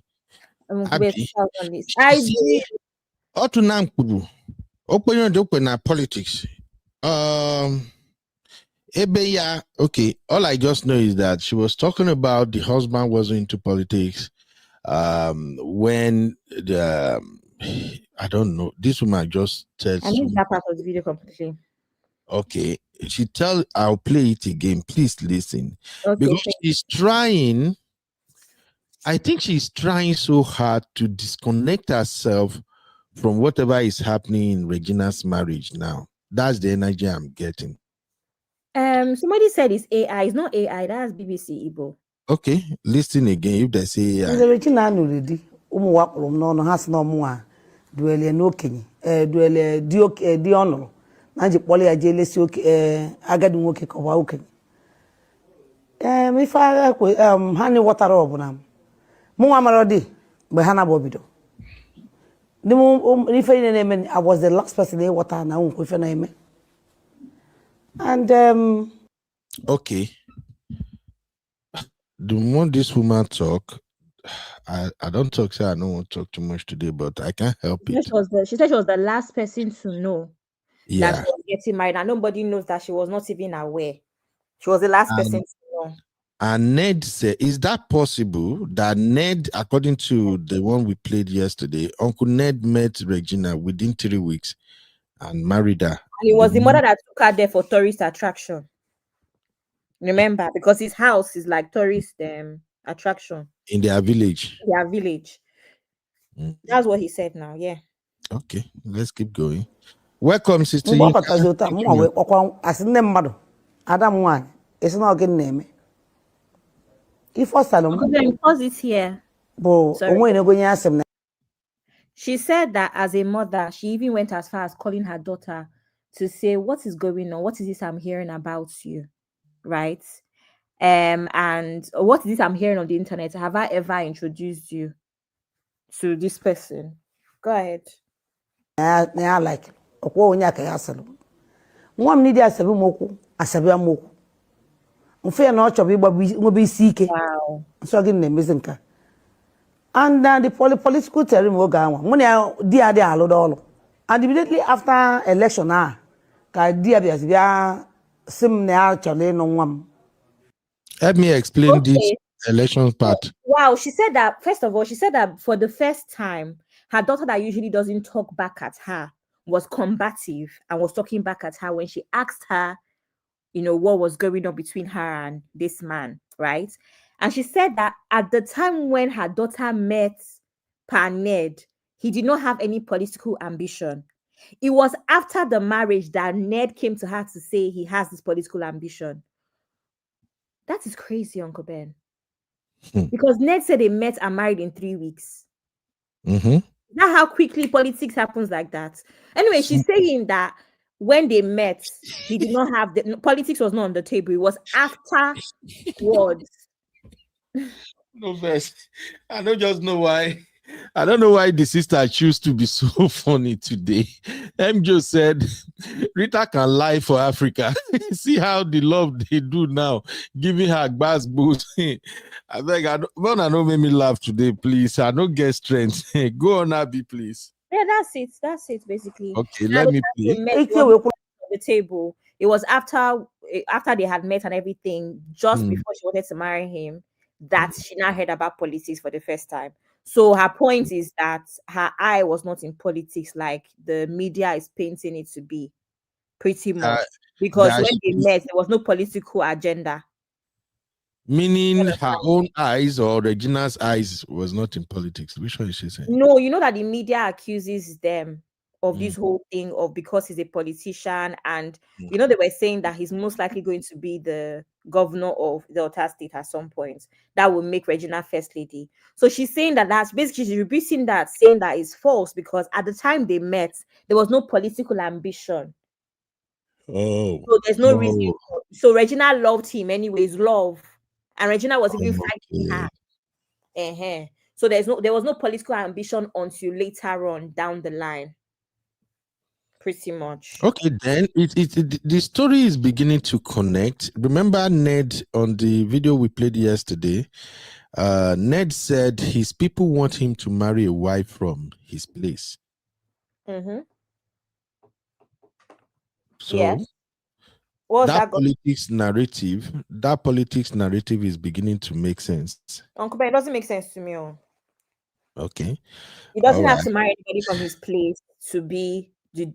I did. Open politics. Okay, all I just know is that she was talking about the husband wasn't into politics. When the I don't know, this woman just said. I missed that part of the video completely. Okay, I'll play it again. Please listen. Okay, because she's trying. I think she's trying so hard to disconnect herself from whatever is happening in Regina's marriage now. That's the energy I'm getting. Somebody said it's AI. It's not AI. That's BBC Igbo. Okay, listen again. If they say AI. The Regina already. No has no more. Duele no king. Duele di honor. Nanji poli ajele si agadi nwoke ko wa okenye. If I honey water obu na. Mu amarodi be hana bobido. If I was the last person they water na unko ife na eme. And okay. The more this woman talk, I don't talk, so I don't want to talk too much today, but I can't help it. She said she was the last person to know that she was getting married, and nobody knows that she was not even aware. She was the last person to know. And Ned said, is that possible that Ned, according to the one we played yesterday, Uncle Ned met Regina within 3 weeks and married her? And it was the mother that took her there for tourist attraction. Remember, because his house is like tourist attraction. In their village. Their village. That's what he said now, yeah. Okay, let's keep going. Welcome, Sister. Adam one. It's not getting name. If for Salom, pause it here. Sorry. She said that as a mother, she even went as far as calling her daughter to say, what is going on? What is this I'm hearing about you? Right? And what is this I'm hearing on the internet? Have I ever introduced you to this person? Go ahead. Yeah, like okwo onya ka yaselo. Nwam ni di asabi moku, asabi amoku. Mfe na ocho bi gba isi ike. Wow. So gị na-emezi nka. And the political term oge anwa. Mụ na di ade alụ dọlụ. And immediately after election ka di abịa sim na achọrọ ịnụ nwa m. Let me explain this election part. Wow, she said that, first of all, she said that for the first time, her daughter that usually doesn't talk back at her was combative and was talking back at her when she asked her, what was going on between her and this man, right? And she said that at the time when her daughter met Ned, he did not have any political ambition. It was after the marriage that Ned came to her to say he has this political ambition. That is crazy, Uncle Ben. Because Ned said they met and married in 3 weeks. Mm-hmm. Not how quickly politics happens like that. Anyway, she's saying that when they met, he did not have politics was not on the table. It was afterwards. No verse. I don't just know why. I don't know why the sister choose to be so funny today. MJ said, Rita can lie for Africa. See how the love they do now, giving her bass boost. I beg, I don't make me laugh today, please. I don't get strength. Go on, Abby, please. Yeah, that's it, basically. Okay, let me play. The table. It was after they had met and everything, just before she wanted to marry him, that she now heard about politics for the first time. So her point is that her eye was not in politics like the media is painting it to be, pretty much. Because when they met, there was no political agenda. Meaning her own eyes or Regina's eyes was not in politics. Which one is she saying? No, you know that the media accuses them of this whole thing of because he's a politician, and they were saying that he's most likely going to be the governor of Delta State at some point. That will make Regina first lady. So she's saying that's basically she's repeating that, saying that is false because at the time they met, there was no political ambition. Oh, so there's no reason. So Regina loved him anyways, love, and Regina was even fighting her. So there was no political ambition until later on down the line. Pretty much. Okay, then the story is beginning to connect. Remember Ned on the video we played yesterday? Ned said his people want him to marry a wife from his place. Mm-hmm. So yes. that politics narrative is beginning to make sense. Uncle Ben, it doesn't make sense to me. Okay. He doesn't have to marry anybody from his place to be the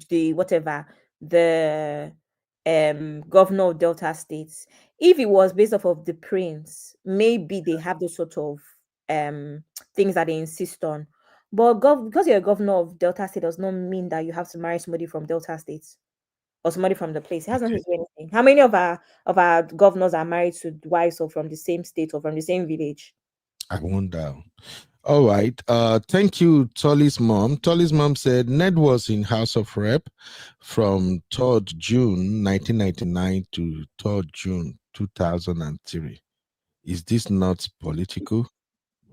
governor of Delta States. If it was based off of the prince, maybe they have those sort of things that they insist on. But because you're a governor of Delta State does not mean that you have to marry somebody from Delta State or somebody from the place. It has nothing to do with anything. How many of our governors are married to wives or from the same state or from the same village? I wonder. All right. Thank you, Tolly's mom. Tolly's mom said Ned was in House of Rep from 3rd June 1999 to 3rd June 2003. Is this not political?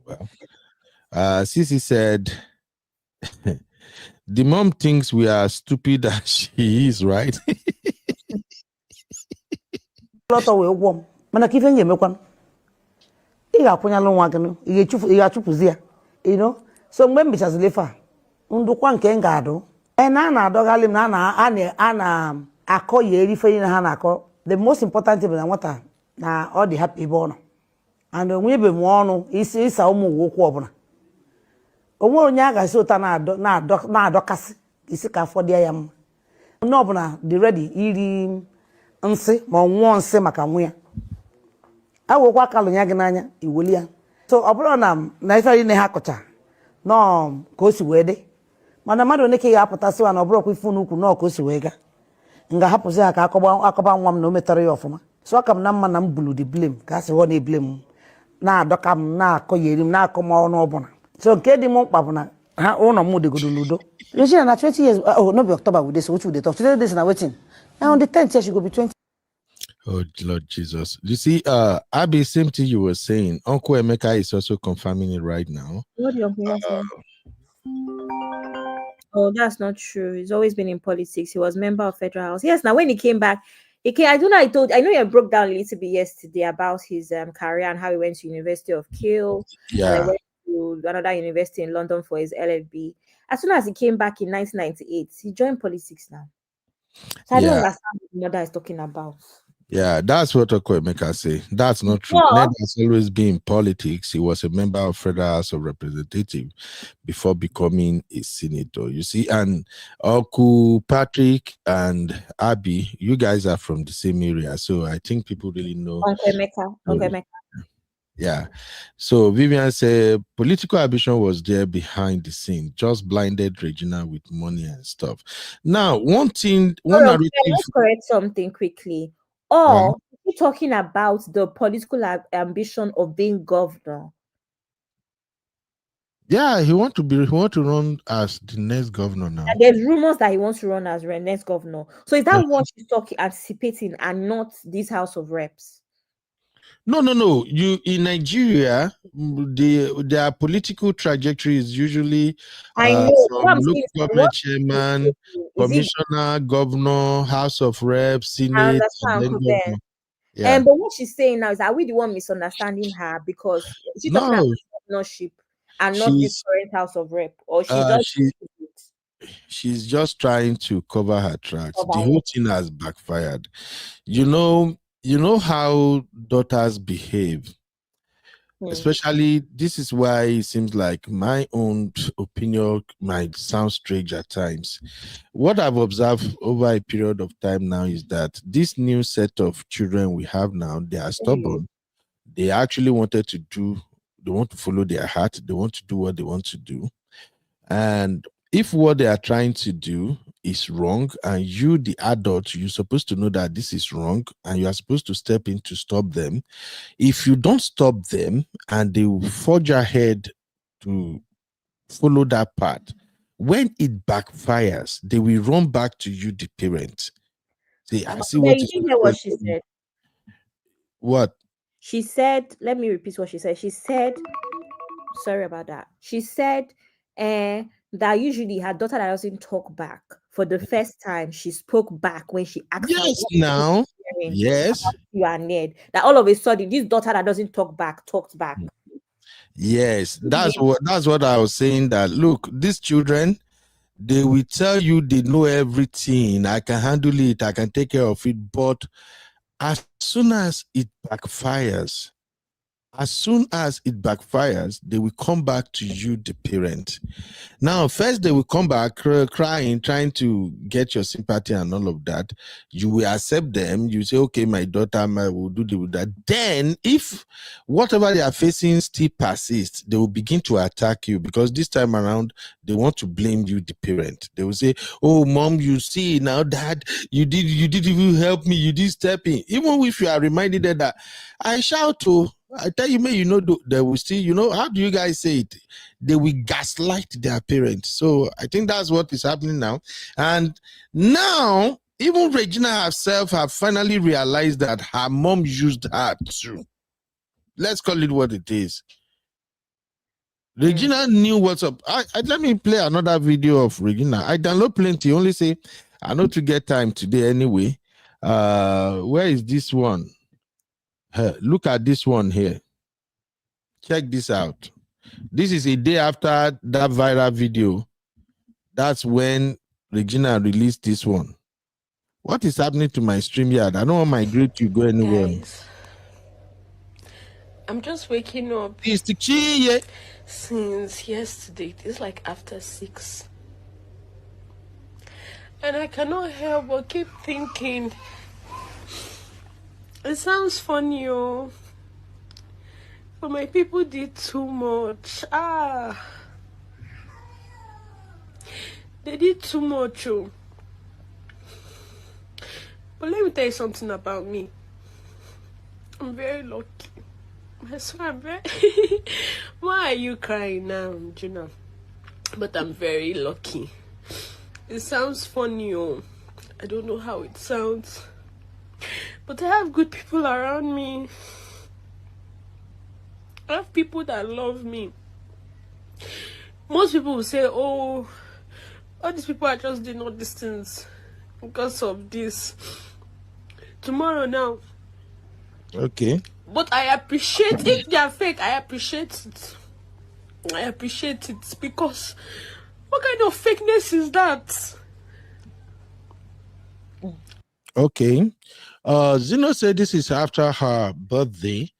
Well, Sisi said the mom thinks we are stupid as she is, right? So mgbe mbichazilifa ndukwa nke ngado na adogali na akọ ya erife ha na akọ. The most important thing na nwata na all the happy born and onwe be mu ọnụ isa ụmụ wokwu ọbụla onwe onye agasi ụta na adọkasị isi ka afọ dia ya mma onye ọbụla dị ready iri nsị ma nwụọ nsị maka nwa ya awokwa kalụ nya gị n'anya iweli ya. So ọ bụrụ na ife ne ha kọcha no ka o si wee dị mana mmadụ one ka ya apụtasịwa na ọ bụrụ kwa ifu n'ukwu no ka o si wee ga nga hapụzi ha ka akọba nwa m na o metara ya ọfụma. So aka m na mma na m bulu the blame ka asị ọ na blame na adoka m na akọ yeri m na akọ ma ọnụ ọbụla. So nke dị m mkpa bụ na ha ụlọ m degodo n'udo. Regina na 20 years no be October with this which we dey talk. Today this na wetin. Now on the 10th year she go be 20. Oh Lord Jesus. You see, Abby, same thing you were saying. Uncle Emeka is also confirming it right now. What do you say? Oh, that's not true. He's always been in politics. He was member of Federal House. Yes, now when he came back, I don't know, I know you broke down a little bit yesterday about his career and how he went to University of Kiel. Yeah. And then went to another university in London for his LLB. As soon as he came back in 1998, he joined politics now. So I don't understand what the mother is talking about. Yeah, that's what Okoemeka say. That's not true. Ned has always been in politics. He was a member of Federal House of Representatives before becoming a senator. You see, and Oku, Patrick, and Abby, you guys are from the same area, so I think people really know. Okoemeka. Yeah. So Vivian said political ambition was there behind the scene, just blinded Regina with money and stuff. Now, let's correct something quickly. Or you're talking about the political ambition of being governor? Yeah, he want to run as the next governor now. And there's rumors that he wants to run as the next governor. So is that what she's anticipating and not this House of Reps? No. You in Nigeria, their political trajectory is usually from local government chairman, commissioner, governor, House of Reps, Senate, and then governor. Yeah. But what she's saying now is, are we the one misunderstanding her because she's talking about governorship and not this current House of Rep, or she's just trying to cover her tracks. The whole thing has backfired. You know how daughters behave. Especially, this is why it seems like my own opinion might sound strange at times. What I've observed over a period of time now is that this new set of children we have now, they are stubborn. They actually want to follow their heart. They want to do what they want to do. And if what they are trying to do is wrong, and you, the adult, you're supposed to know that this is wrong, and you are supposed to step in to stop them. If you don't stop them and they will forge ahead to follow that path, when it backfires, they will run back to you, the parent. See, I see what you hear what she said. What? She said, let me repeat what she said. She said, sorry about that. She said that usually her daughter that doesn't talk back. For the first time, she spoke back when she asked her. Now. Yes. You are Ned. That all of a sudden, this daughter that doesn't talk back talks back. Yes, that's what I was saying. That look, these children, they will tell you they know everything. I can handle it. I can take care of it. But as soon as it backfires, they will come back to you, the parent. Now, first they will come back crying, trying to get your sympathy and all of that. You will accept them. You say, okay, my daughter will do that. Then, if whatever they are facing still persists, they will begin to attack you, because this time around, they want to blame you, the parent. They will say, oh, mom, you see, now, dad, you didn't even help me. You did step in. Even if you are reminded that I shout to, I tell you, they will still, how do you guys say it? They will gaslight their parents. So I think that's what is happening now. And now, even Regina herself have finally realized that her mom used her too. Let's call it what it is. Regina knew what's up. Let me play another video of Regina. I download plenty, only say I know to get time today anyway. Where is this one? Look at this one here. Check this out. This is a day after that viral video. That's when Regina released this one. What is happening to my StreamYard? I don't want my grid to go anywhere. Guys, I'm just waking up. It's the key, since yesterday. It's like after 6. And I cannot help but keep thinking, it sounds funny, but my people did too much. They did too much. But let me tell you something about me. I'm very lucky. So I'm very. Why are you crying now, Gina? But I'm very lucky. It sounds funny, oh. I don't know how it sounds. But I have good people around me. I have people that love me. Most people will say, oh, all these people are just doing all these things because of this. Tomorrow now. Okay. But I appreciate if they are fake, I appreciate it. I appreciate it because what kind of fakeness is that? Okay. Zeno said this is after her birthday.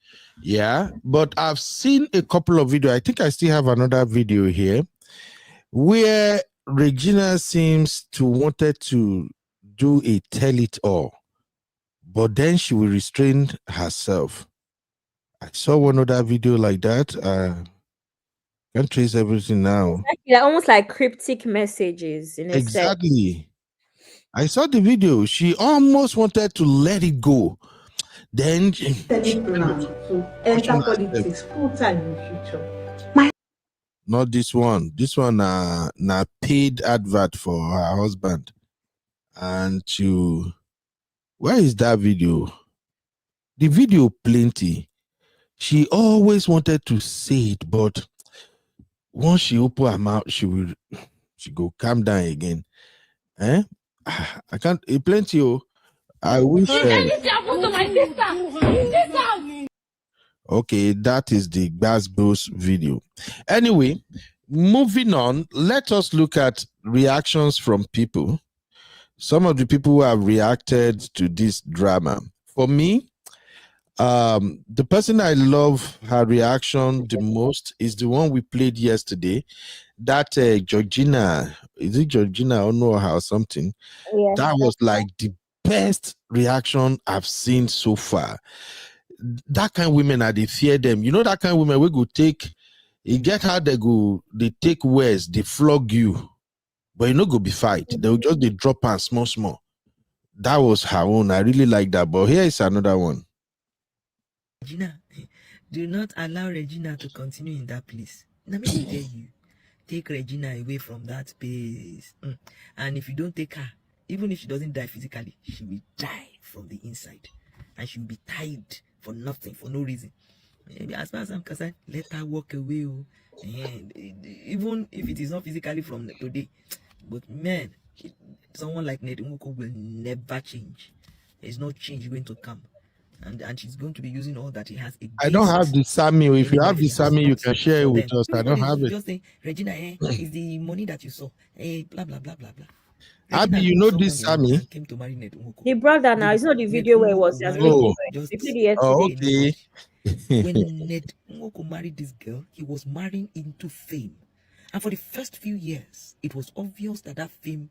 Yeah, but I've seen a couple of videos. I think I still have another video here where Regina seems to wanted to do a tell it all, but then she will restrain herself. I saw one other video like that. Can't trace everything now. They're almost like cryptic messages in a sense. Exactly. I saw the video. She almost wanted to let it go. Then enter politics full time in future. not this one. This one na paid advert for her husband. And to where is that video? The video plenty. She always wanted to say it, but once she open her mouth, she go calm down again. Eh? I can't plenty. Oh, I wish. Okay, that is the Gbasgbos video. Anyway, moving on, let us look at reactions from people. Some of the people who have reacted to this drama. For me, the person I love her reaction the most is the one we played yesterday. That Georgina, is it Georgina Onoha or something? Yes, that was like the best reaction I've seen so far. That kind of women, they fear them. You know, that kind of women we go take, you get how they take words, they flog you, but you know go be fight. They'll just they drop and small. That was her own. I really like that. But here is another one. Regina, do not allow Regina to continue in that place. Let me tell you, take Regina away from that space. And if you don't take her, even if she doesn't die physically, she will die from the inside. And she will be tied for nothing, for no reason. As far as I'm concerned, let her walk away. And even if it is not physically from today. But man, someone like Ned Nwoko will never change. There's no change going to come. And she's going to be using all that he has against. I don't have the Samuel. If you have the Samuel, you can share it with us. I don't have it. Just say, Regina, is the money that you saw, blah, blah, blah, blah, blah. Abby, you know this Sammy? Came to marry Ned Nwoko. the brother now, it's not the video where it was. Okay. When Ned Nwoko married this girl, he was marrying into fame. And for the first few years, it was obvious that that fame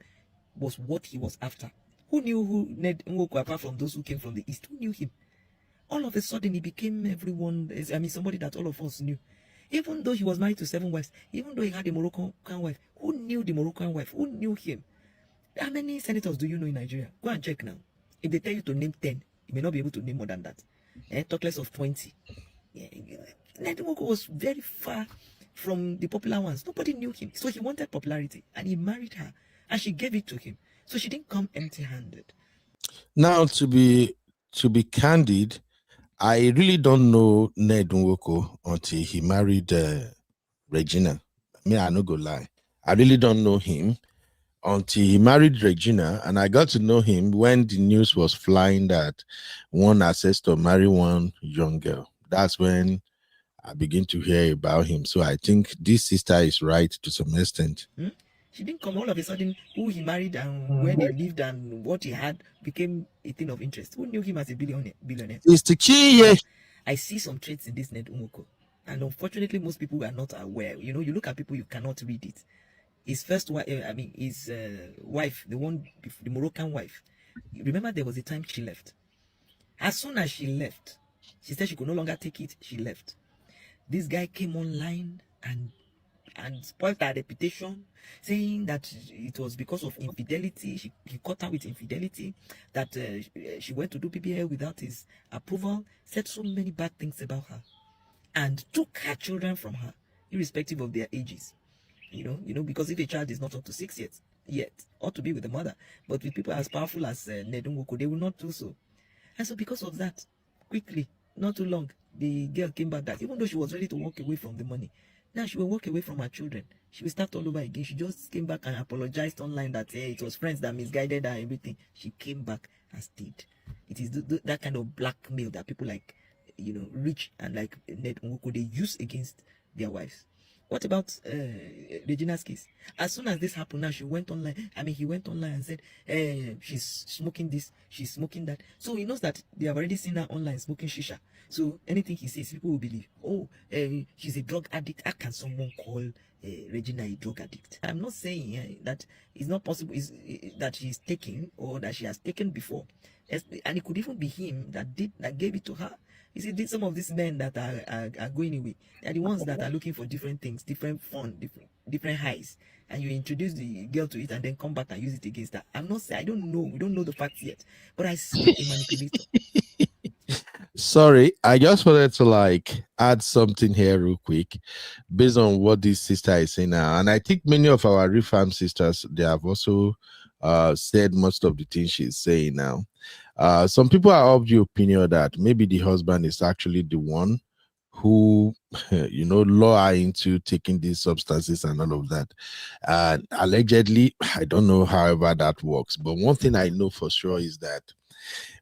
was what he was after. Who knew who Ned Nwoko, apart from those who came from the East? Who knew him? All of a sudden, he became somebody that all of us knew. Even though he was married to 7 wives, even though he had a Moroccan wife, who knew the Moroccan wife? Who knew him? How many senators do you know in Nigeria? Go and check now. If they tell you to name 10, you may not be able to name more than that. Talk less of 20. Ned Nwoko was very far from the popular ones. Nobody knew him. So he wanted popularity, and he married her, and she gave it to him. So she didn't come empty-handed. Now, to be candid, I really don't know Ned Nwoko until he married Regina. I no go lie. I really don't know him until he married Regina, and I got to know him when the news was flying that one ancestor married one young girl. That's when I begin to hear about him. So I think this sister is right to some extent. She didn't come all of a sudden. Who he married and where they lived and what he had became a thing of interest. Who knew him as a billionaire? It's the key. I see some traits in this Ned Nwoko, and unfortunately, most people are not aware. You know, you look at people, you cannot read it. His first wife, his wife, the Moroccan wife. Remember, there was a time she left. As soon as she left, she said she could no longer take it. She left. This guy came online and spoiled her reputation, saying that it was because of infidelity. He caught her with infidelity, that she went to do BBL without his approval, said so many bad things about her. and took her children from her, irrespective of their ages. Because if a child is not up to 6 years yet, ought to be with the mother. But with people as powerful as Nedungoku, they will not do so. And so because of that, quickly, not too long, the girl came back that even though she was ready to walk away from the money, now she will walk away from her children. She will start all over again. She just came back and apologized online that it was friends that misguided her and everything. She came back and stayed. It is that kind of blackmail that people like, rich and like Ned Nwoko, they use against their wives. What about Regina's case? As soon as this happened, now she went online. He went online and said, she's smoking this, she's smoking that. So he knows that they have already seen her online smoking shisha. So anything he says, people will believe. Oh, she's a drug addict. How can someone call Regina a drug addict? I'm not saying that it's not possible that she's taking or that she has taken before. And it could even be him that gave it to her. You see, some of these men that are going away, they're the ones that are looking for different things, different fun, different highs. And you introduce the girl to it and then come back and use it against her. I'm not saying, I don't know. We don't know the facts yet. But I see a manipulator. Sorry, I just wanted to add something here real quick based on what this sister is saying now. And I think many of our reform sisters, they have also said most of the things she's saying now. Some people are of the opinion that maybe the husband is actually the one who, lure her into taking these substances and all of that. And allegedly, I don't know however that works. But one thing I know for sure is that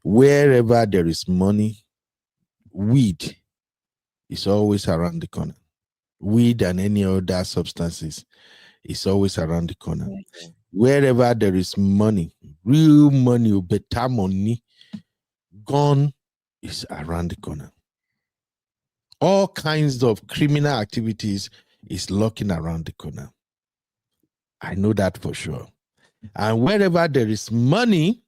wherever there is money, weed is always around the corner. Weed and any other substances is always around the corner. Okay. Wherever there is money, real money, better money, gun is around the corner. All kinds of criminal activities is lurking around the corner. I know that for sure. And wherever there is money,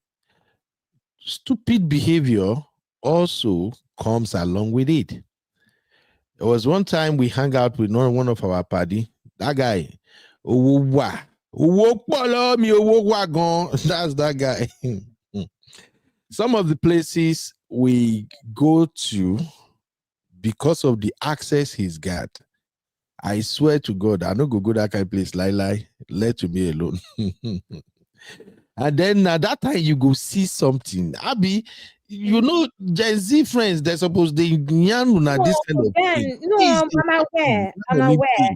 stupid behavior also comes along with it. There was one time we hung out with one of our party. That guy, that's that guy. Some of the places we go to, because of the access he's got, I swear to God, I don't go that kind of place. Lie, let me alone. And then at that time you go see something. Abby, Gen Z friends, they're supposed to yarn this kind of thing. No, I'm aware.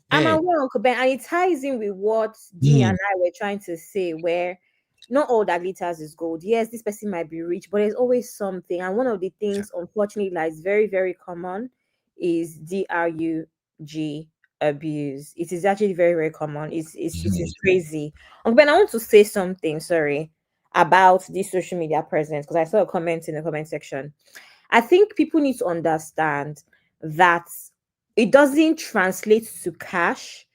I'm aware, Uncle Ben, and it ties in with what Dee and I were trying to say, where not all that glitters is gold. Yes, this person might be rich, but there's always something. And one of the things, unfortunately, that is very, very common is DRUG abuse. It is actually very, very common. It is crazy. Uncle Ben, I want to say something, sorry, about this social media presence, because I saw a comment in the comment section. I think people need to understand that it doesn't translate to cash,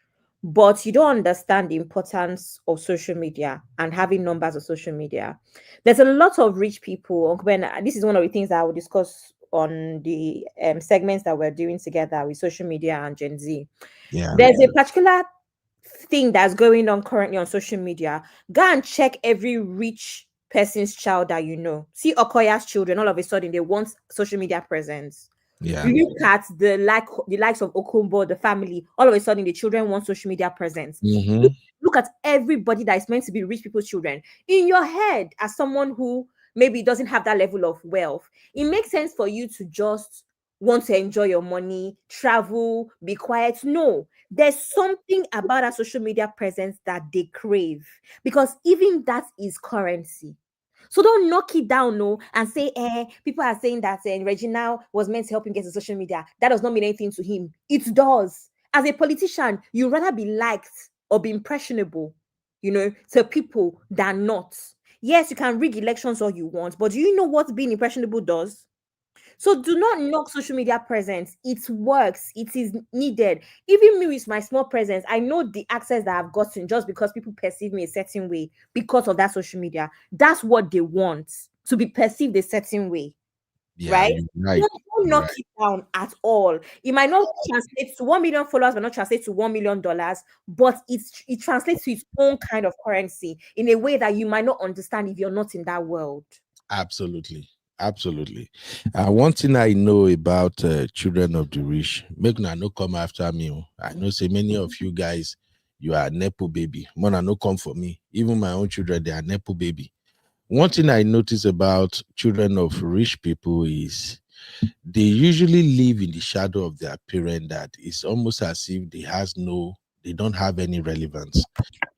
but you don't understand the importance of social media and having numbers of social media. There's a lot of rich people. When this is one of the things that I will discuss on the segments that we're doing together with social media and Gen Z. Yeah. There's a particular thing that's going on currently on social media. Go and check every rich person's child that you know. See Okoya's children, all of a sudden they want social media presence. Yeah. Look at the likes of Okumbo, the family. All of a sudden, the children want social media presence. Look at everybody that is meant to be rich people's children. In your head, as someone who maybe doesn't have that level of wealth, it makes sense for you to just want to enjoy your money, travel, be quiet. No, there's something about our social media presence that they crave, because even that is currency. So don't knock it down, no, and say, people are saying that Regina was meant to help him get to social media. That does not mean anything to him. It does. As a politician, you'd rather be liked or be impressionable, to people than not. Yes, you can rig elections all you want, but do you know what being impressionable does? So do not knock social media presence. It works. It is needed. Even me with my small presence, I know the access that I've gotten just because people perceive me a certain way because of that social media. That's what they want, to be perceived a certain way. Yeah, right? right. Don't knock it down at all. It might not translate to 1 million followers, might not translate to $1 million, but it translates to its own kind of currency in a way that you might not understand if you're not in that world. Absolutely. Absolutely. One thing I know about children of the rich, make no come after me. I know say many of you guys, you are nepo baby. Mona no come for me. Even my own children, they are nepo baby. One thing I notice about children of rich people is they usually live in the shadow of their parent. That it's almost as if they don't have any relevance,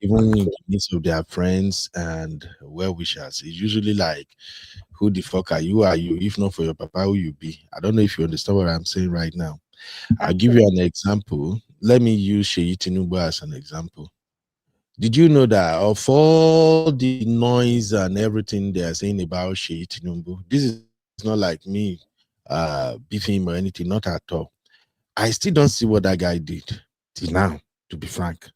even in the midst of their friends and well wishers. It's usually like, who the fuck are you? Are you? If not for your papa, who you be? I don't know if you understand what I'm saying right now. I'll give you an example. Let me use Sheyi Tinubu as an example. Did you know that of all the noise and everything they are saying about Sheyi Tinubu, this is not like me beefing him or anything, not at all. I still don't see what that guy did till now, to be frank.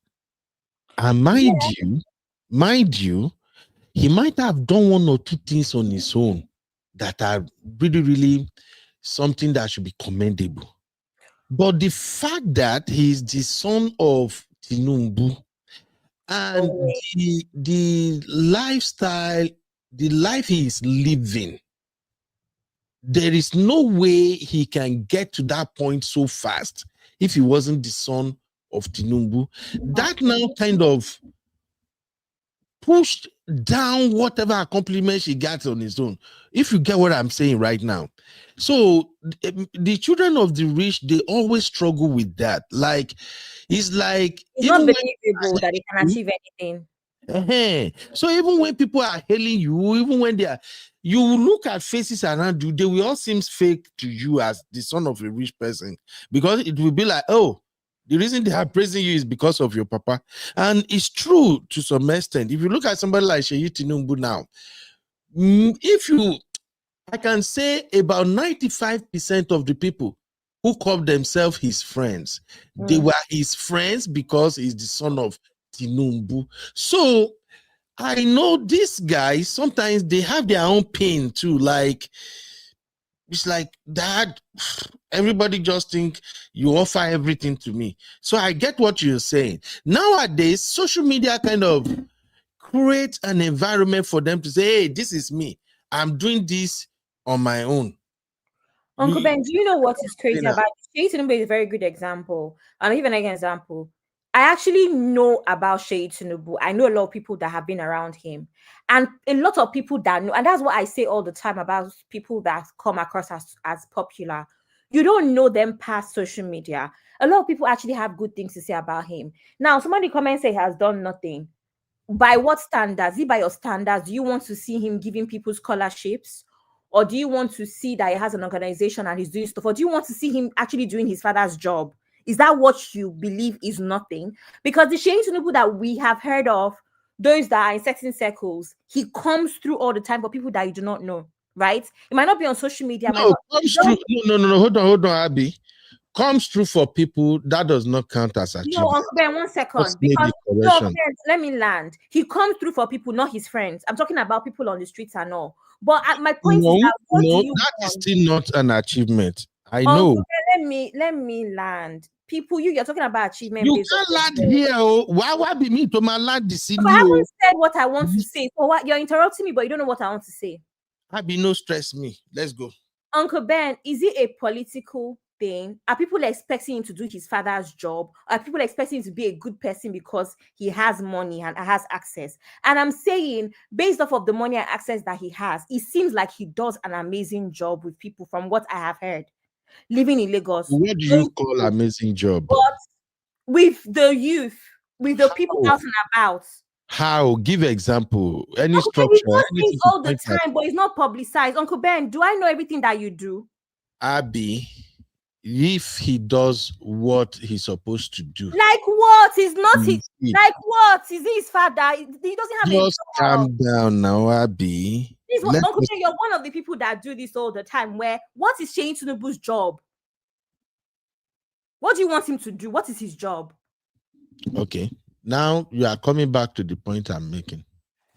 And mind you, he might have done one or two things on his own that are really, really something that should be commendable. But the fact that he's the son of Tinubu and the lifestyle, the life he is living, there is no way he can get to that point so fast if he wasn't the son of Tinubu. That now kind of pushed down whatever accomplishments he got on his own, if you get what I'm saying right now. So the children of the rich, they always struggle with that. Like, it's like, it's not believable that they can achieve anything. So even when people are hailing you, even when you look at faces around you, they will all seem fake to you as the son of a rich person, because it will be like, oh, the reason they are praising you is because of your papa. And it's true to some extent. If you look at somebody like Sheyi Tinubu now, I can say about 95% of the people who call themselves his friends, they were his friends because he's the son of Tinubu. So I know these guys, sometimes they have their own pain too. Like, it's like, Dad, everybody just think you offer everything to me. So I get what you're saying. Nowadays, social media kind of create an environment for them to say, hey, this is me. I'm doing this on my own. Uncle Ben, do you know what is crazy about Sheyi Tinubu? Is a very good example. I'm even an example. I actually know about Sheyi Tinubu. I know a lot of people that have been around him, and a lot of people that know. And that's what I say all the time about people that come across as popular. You don't know them past social media. A lot of people actually have good things to say about him. Now, somebody come and say he has done nothing. By what standards? Is it by your standards? Do you want to see him giving people scholarships? Or do you want to see that he has an organization and he's doing stuff? Or do you want to see him actually doing his father's job? Is that what you believe is nothing? Because the Sheyi Tinubu that we have heard of, those that are in certain circles, he comes through all the time for people that you do not know, right? It might not be on social media. No, hold on, Abby. Comes through for people, that does not count as achievement. No, Uncle Ben, 1 second. Because let me land. He comes through for people, not his friends. I'm talking about people on the streets and all. But my point is that that is still not an achievement. I know. Let me land. People, you're talking about achievement. You can't land here. Why be me to my land the city? I haven't said what I want to say. So what you're interrupting me, but you don't know what I want to say. I be no stress me. Let's go. Uncle Ben, is it a political thing? Are people expecting him to do his father's job? Are people expecting him to be a good person because he has money and has access? And I'm saying, based off of the money and access that he has, it seems like he does an amazing job with people from what I have heard. Living in Lagos. What do you call amazing job? But with the youth, with the people out and about. How? Give an example. Any structure. He does things all the time, but it's not publicized. Uncle Ben, do I know everything that you do? Abby, if he does what he's supposed to do. Like what? He's not like what? Is he his father? He doesn't have just calm down now, Abby. Uncle Ben, you're one of the people that do this all the time. Where what is Sheyi Tinubu's job? What do you want him to do? What is his job? Okay. Now you are coming back to the point I'm making.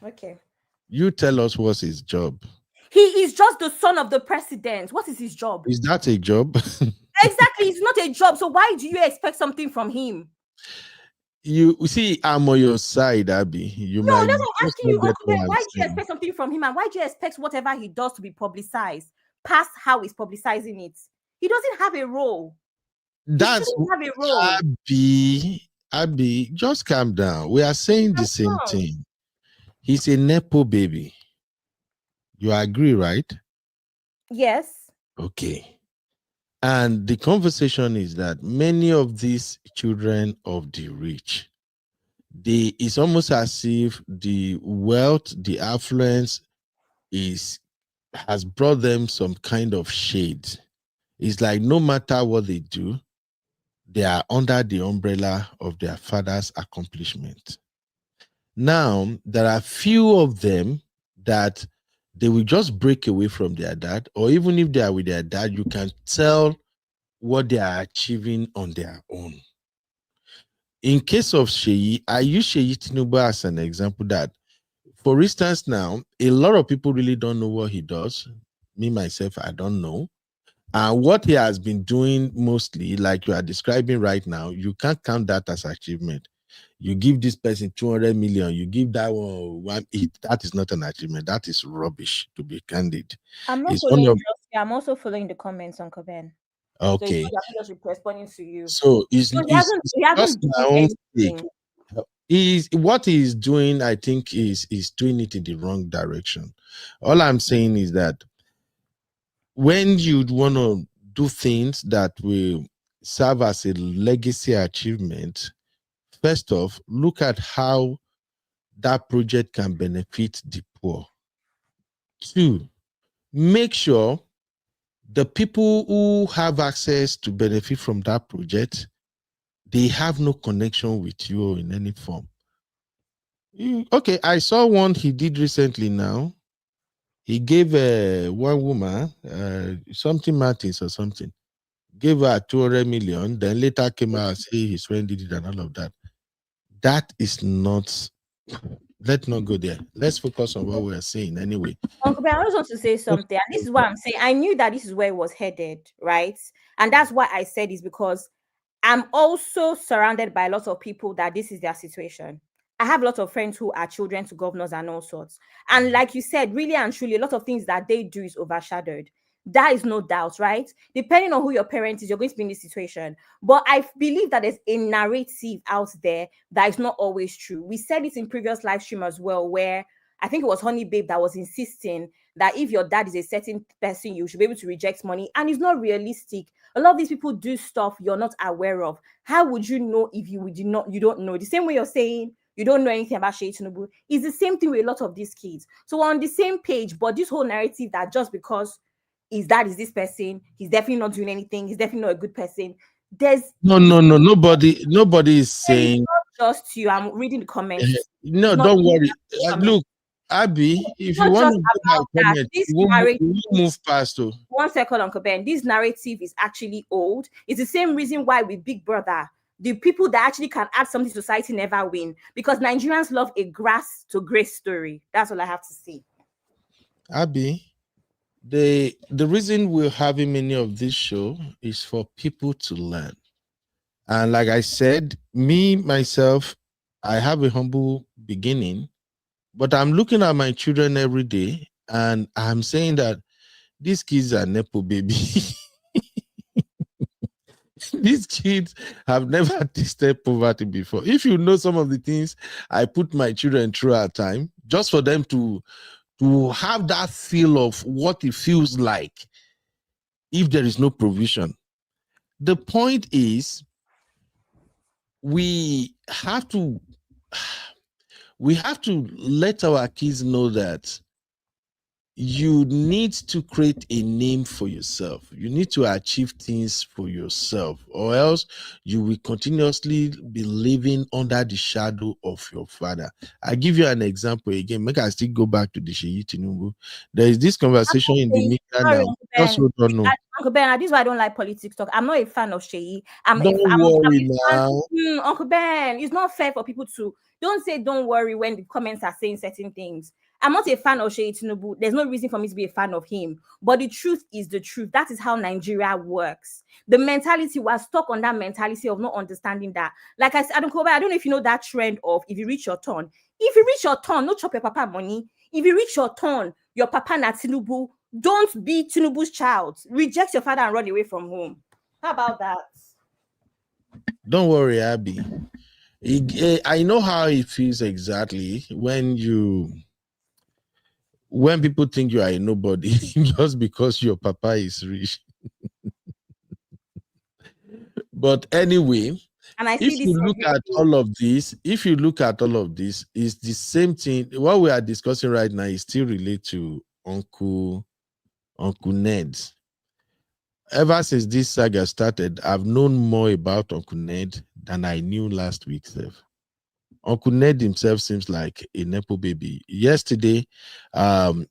Okay. You tell us what's his job. He is just the son of the president. What is his job? Is that a job? Exactly. It's not a job. So why do you expect something from him? You see, I'm on your side, Abby. You No, might that's what I'm just asking not you, get Uncle Ben. what I'm Why do you saying. expect something from him, and why do you expect whatever he does to be publicized past how he's publicizing it? He doesn't have a role. That's He shouldn't have a role. Abby, just calm down. We are saying the same thing. He's a Nepo baby. You agree, right? Yes. Okay. And the conversation is that many of these children of the rich, it's almost as if the wealth, the affluence has brought them some kind of shade. It's like no matter what they do, they are under the umbrella of their father's accomplishment. Now, there are few of them that they will just break away from their dad, or even if they are with their dad, you can tell what they are achieving on their own. In case of Sheyi, I use Sheyi Tinubu as an example that, for instance, now, a lot of people really don't know what he does. Me, myself, I don't know. And what he has been doing mostly, like you are describing right now, you can't count that as achievement. You give this person 200 million, you give that one, that is not an achievement. That is rubbish, to be candid. I'm not It's one following of, just here. I'm also following the comments, Uncle Ben. okay. So it's not that I'm just responding to you. So he it's just hasn't my done own anything. take. What he's doing, I think, is doing it in the wrong direction. All I'm saying is that when you want to do things that will serve as a legacy achievement, first off, look at how that project can benefit the poor. Two, make sure the people who have access to benefit from that project, they have no connection with you in any form. Okay, I saw one he did recently now. He gave one woman, something Martins or something, gave her 200 million, then later came out and said his friend did it and all of that. That is not, let's not go there. Let's focus on what we're saying anyway. Uncle Ben, I just want to say something, and this is what I'm saying. I knew that this is where it was headed, right? And that's why I said is because I'm also surrounded by a lot of people that this is their situation. I have a lot of friends who are children to governors and all sorts. And like you said, really and truly, a lot of things that they do is overshadowed. That is no doubt, right? Depending on who your parent is, you're going to be in this situation. But I believe that there's a narrative out there that is not always true. We said it in previous live stream as well, where I think it was Honey Babe that was insisting that if your dad is a certain person, you should be able to reject money. And it's not realistic. A lot of these people do stuff you're not aware of. How would you know if you don't know? The same way you're saying you don't know anything about Sheyi Tinubu is the same thing with a lot of these kids. So we're on the same page, but this whole narrative that just because his dad is this person, he's definitely not doing anything, he's definitely not a good person. Nobody is saying. Not just you. I'm reading the comments. No, don't worry. Look, Abby, if you want to go by comment, we won't move past. 1 second, Uncle Ben. This narrative is actually old. It's the same reason why with Big Brother, the people that actually can add something to society never win, because Nigerians love a grass to grace story. That's all I have to say. Abby, the reason we're having many of this show is for people to learn. And like I said, me, myself, I have a humble beginning, but I'm looking at my children every day and I'm saying that these kids are Nepo baby. These kids have never tasted poverty before. If you know some of the things I put my children through at time, just for them to have that feel of what it feels like if there is no provision. The point is, we have to let our kids know that you need to create a name for yourself. You need to achieve things for yourself, or else you will continuously be living under the shadow of your father. I give you an example again. Make I still go back to the Sheyi Tinubu. There is this conversation in the media now. Uncle Ben, this is why I don't like politics talk. I'm not a fan of Sheyi. Don't worry now. Uncle Ben, it's not fair for people to don't say don't worry when the comments are saying certain things. I'm not a fan of Sheyi Tinubu. There's no reason for me to be a fan of him. But the truth is the truth. That is how Nigeria works. The mentality, we're stuck on that mentality of not understanding that. Like I said, I don't know if you know that trend of if you reach your turn. If you reach your turn, no chop your papa money. If you reach your turn, your papa na Tinubu, don't be Tinubu's child. Reject your father and run away from home. How about that? Don't worry, Abby. I know how it feels exactly when people think you are a nobody just because your papa is rich. But anyway, and I if you look at all of this, it's the same thing. What we are discussing right now is still related to Uncle Ned. Ever since this saga started, I've known more about Uncle Ned than I knew last week, Steph. Uncle Ned himself seems like a Nepo baby. Yesterday,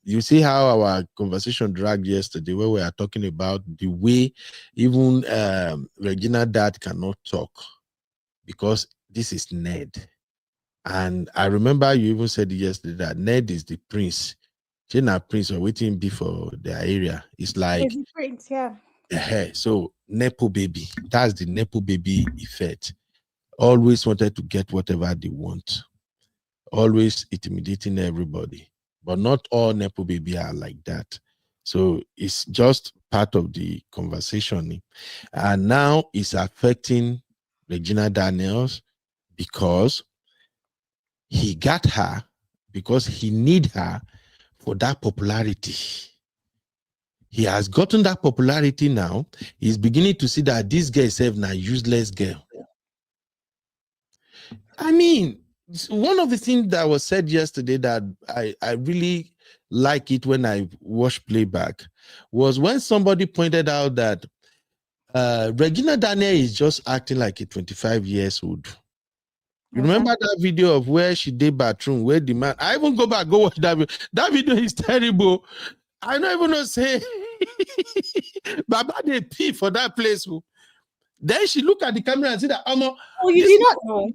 you see how our conversation dragged yesterday, where we are talking about the way even Regina dad cannot talk because this is Ned. And I remember you even said yesterday that Ned is the prince. Jenna Prince are waiting before their area. It's like prince, yeah. So Nepo baby, that's the Nepo baby effect. Always wanted to get whatever they want. Always intimidating everybody. But not all Nepo baby are like that. So it's just part of the conversation. And now it's affecting Regina Daniels because he got her, because he need her for that popularity. He has gotten that popularity now. He's beginning to see that this girl is a useless girl. I mean, one of the things that was said yesterday that I really like it when I watch playback was when somebody pointed out that Regina Daniel is just acting like a 25 years old. You remember that video of where she did bathroom, where the man, I even go watch that video. That video is terrible. I don't even know say Baba they pee for that place. Then she look at the camera and see that oh, you did not know.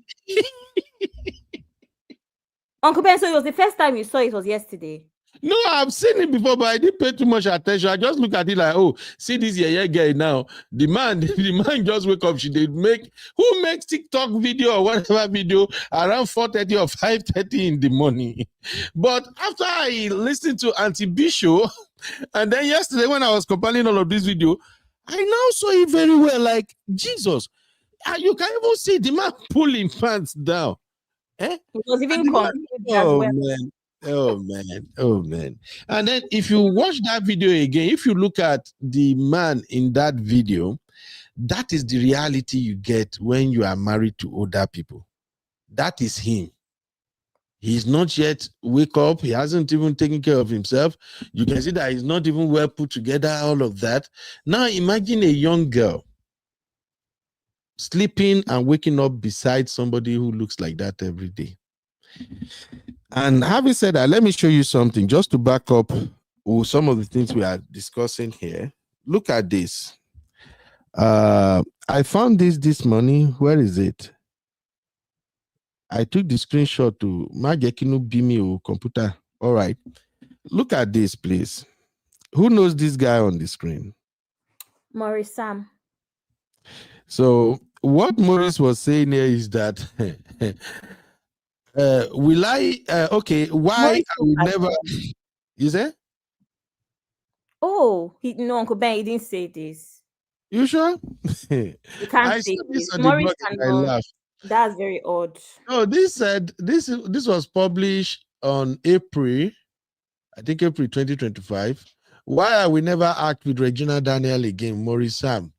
Uncle Ben, so it was the first time you saw it was yesterday. No, I've seen it before, but I didn't pay too much attention. I just look at it like, oh, see this guy now. The man just wake up. She did who makes TikTok video or whatever video around 4:30 or 5:30 in the morning. But after I listened to Auntie Bisho, and then yesterday when I was compiling all of this video, I now saw it very well. Like Jesus, you can even see the man pulling pants down. It was even confused as well. Man. Oh man. And then if you watch that video again, if you look at the man in that video, that is the reality you get when you are married to older people. That is him. He's not yet wake up. He hasn't even taken care of himself. You can see that he's not even well put together, all of that. Now imagine a young girl sleeping and waking up beside somebody who looks like that every day. And having said that, let me show you something just to back up some of the things we are discussing here. Look at this. I found this morning. Where is it? I took the screenshot to Magekinu Bimi computer. All right. Look at this, please. Who knows this guy on the screen? Maurice Sam. So what Maurice was saying here is that why I will never you say? Oh, no, Uncle Ben, he didn't say this. You sure? You can't say this. Maurice cannot. That's very odd. No, this was published on April 2025. Why I will never act with Regina Daniel again, Maurice Sam.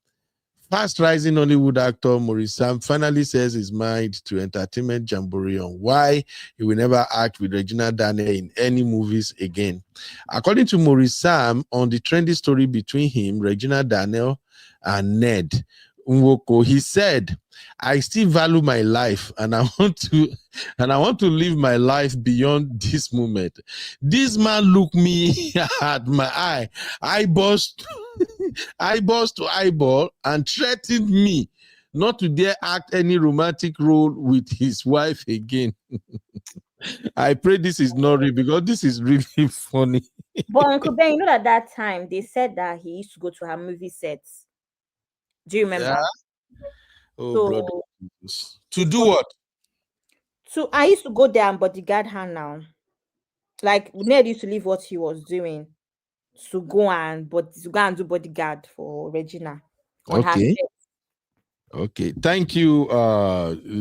Fast rising Hollywood actor Maurice Sam finally says his mind to Entertainment Jamboree on why he will never act with Regina Daniel in any movies again. According to Maurice Sam, on the trendy story between him, Regina Daniel, and Ned Nwoko, he said, I still value my life and I want to live my life beyond this moment. This man looked me at my eyeballs to eyeball and threatened me not to dare act any romantic role with his wife again. I pray this is not real because this is really funny. But Uncle Ben, you know that that time they said that he used to go to her movie sets. Do you remember? Yeah. Oh, So blood. To do what? So I used to go there and bodyguard her now. Like Ned used to leave what he was doing to go and do bodyguard for Regina on her Okay. set. Okay, thank you,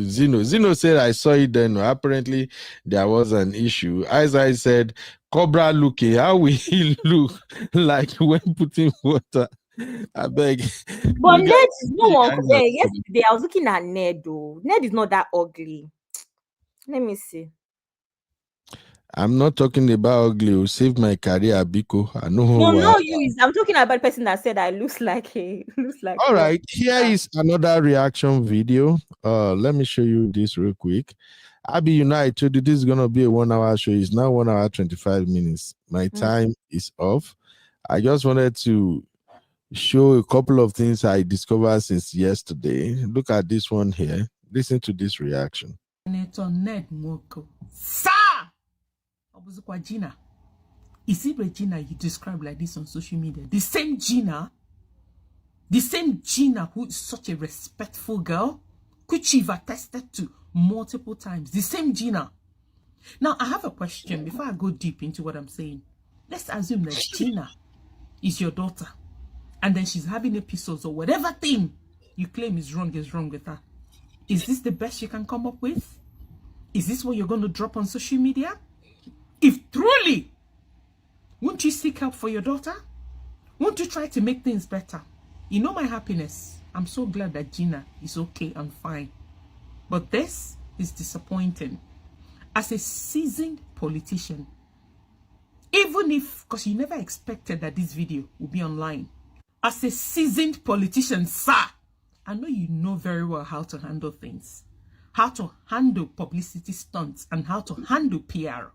Zeno. Zeno said I saw it then. Apparently, there was an issue. As I said, Cobra looking. How will he look like when putting water? I beg. But You Ned guys, is no you one. guys are funny. Yesterday I was looking at Ned though. Ned is not that ugly. Let me see. I'm not talking about ugly. Who saved my career, Biko. I know No, why. no, I'm talking about the person that said I looks like All right, here is another reaction video. Let me show you this real quick. Abby, you know, I told you this is gonna be a 1 hour show. It's now 1 hour 25 minutes. My time is off. I just wanted to show a couple of things I discovered since yesterday. Look at this one here. Listen to this reaction. Senator Ned Nwoko. Sir! Obuzukwa Gina. Is it Regina you describe like this on social media? The same Gina who is such a respectful girl, which you've attested to multiple times. The same Gina. Now, I have a question before I go deep into what I'm saying. Let's assume that Gina is your daughter, and then she's having episodes or whatever thing you claim is wrong with her. Is this the best you can come up with? Is this what you're going to drop on social media? If truly, won't you seek help for your daughter? Won't you try to make things better? You know my happiness. I'm so glad that Gina is okay and fine. But this is disappointing. As a seasoned politician, even if, because you never expected that this video would be online. As a seasoned politician, sir, I know you know very well how to handle things. How to handle publicity stunts and how to handle PR.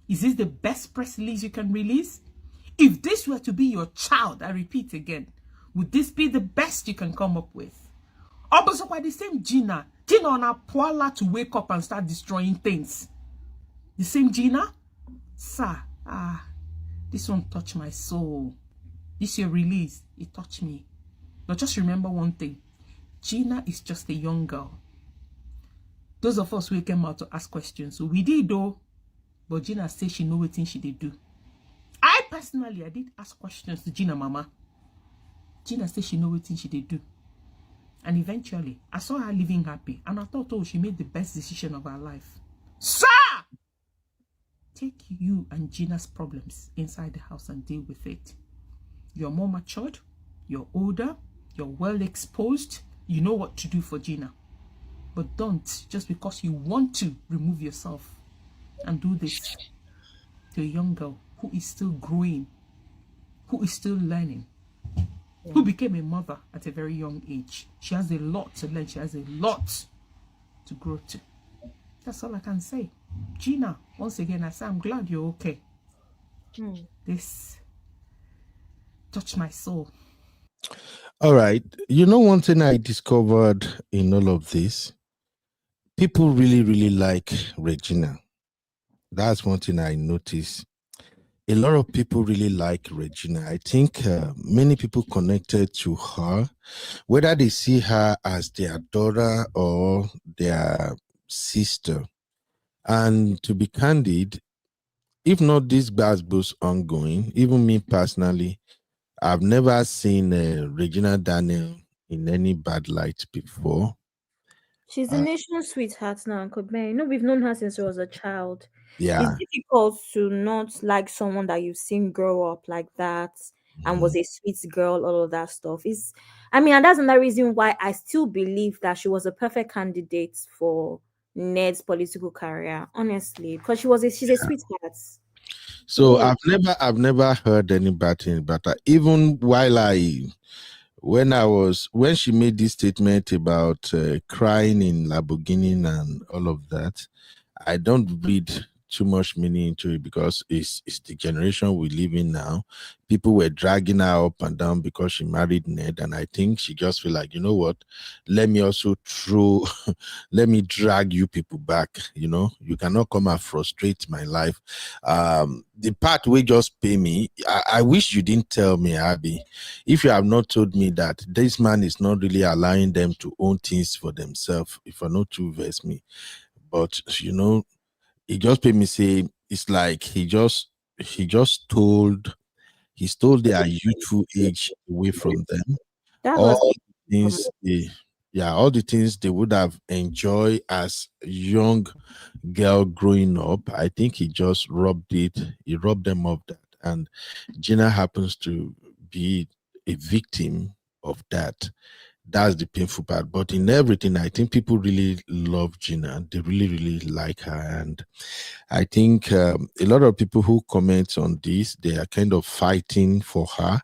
Is this the best press release you can release? If this were to be your child, I repeat again, would this be the best you can come up with? Also, by the same Gina on a poala to wake up and start destroying things. The same Gina? Sir, this one touched my soul. This your release, it touched me. But just remember one thing. Gina is just a young girl. Those of us who came out to ask questions, so we did though. But Gina said she know what thing she did do. I personally, I did ask questions to Gina mama. Gina said she know what thing she did do. And eventually, I saw her living happy. And I thought, oh, she made the best decision of her life. Sir! Take you and Gina's problems inside the house and deal with it. You're more matured. You're older. You're well exposed. You know what to do for Gina. But don't, just because you want to, remove yourself and do this to a young girl who is still growing, who is still learning, who became a mother at a very young age. She has a lot to learn. She has a lot to grow to. That's all I can say. Gina, once again, I say I'm glad you're okay. This touched my soul. All right. You know, one thing I discovered in all of this, people really, really like Regina. That's one thing I noticed. A lot of people really like Regina. I think many people connected to her, whether they see her as their daughter or their sister. And to be candid, if not this Gbasgbos ongoing, even me personally, I've never seen Regina Daniel in any bad light before. She's a nation's sweetheart now, Uncle Ben. You know, we've known her since she was a child. Yeah. It's difficult to not like someone that you've seen grow up like that and was a sweet girl, all of that stuff. And that's another reason why I still believe that she was a perfect candidate for Ned's political career, honestly, because she's a sweetheart. So I've never heard any bad thing about her. Even when she made this statement about crying in Lamborghini and all of that, I don't read too much meaning into it because it's the generation we live in now. People were dragging her up and down because she married Ned, and I think she just feel like, you know what, let me also throw let me drag you people back. You cannot come and frustrate my life. The part we just pay me, I wish you didn't tell me, Abby. If you have not told me that this man is not really allowing them to own things for themselves, if I not to verse me, but he just made me say it's like he stole their youthful age away from them. That's All what's all the things they would have enjoyed as young girl growing up. I think he just robbed them of that. And Gina happens to be a victim of that. That's the painful part. But in everything, I think people really love Gina. They really, really like her. And I think a lot of people who comment on this, they are kind of fighting for her.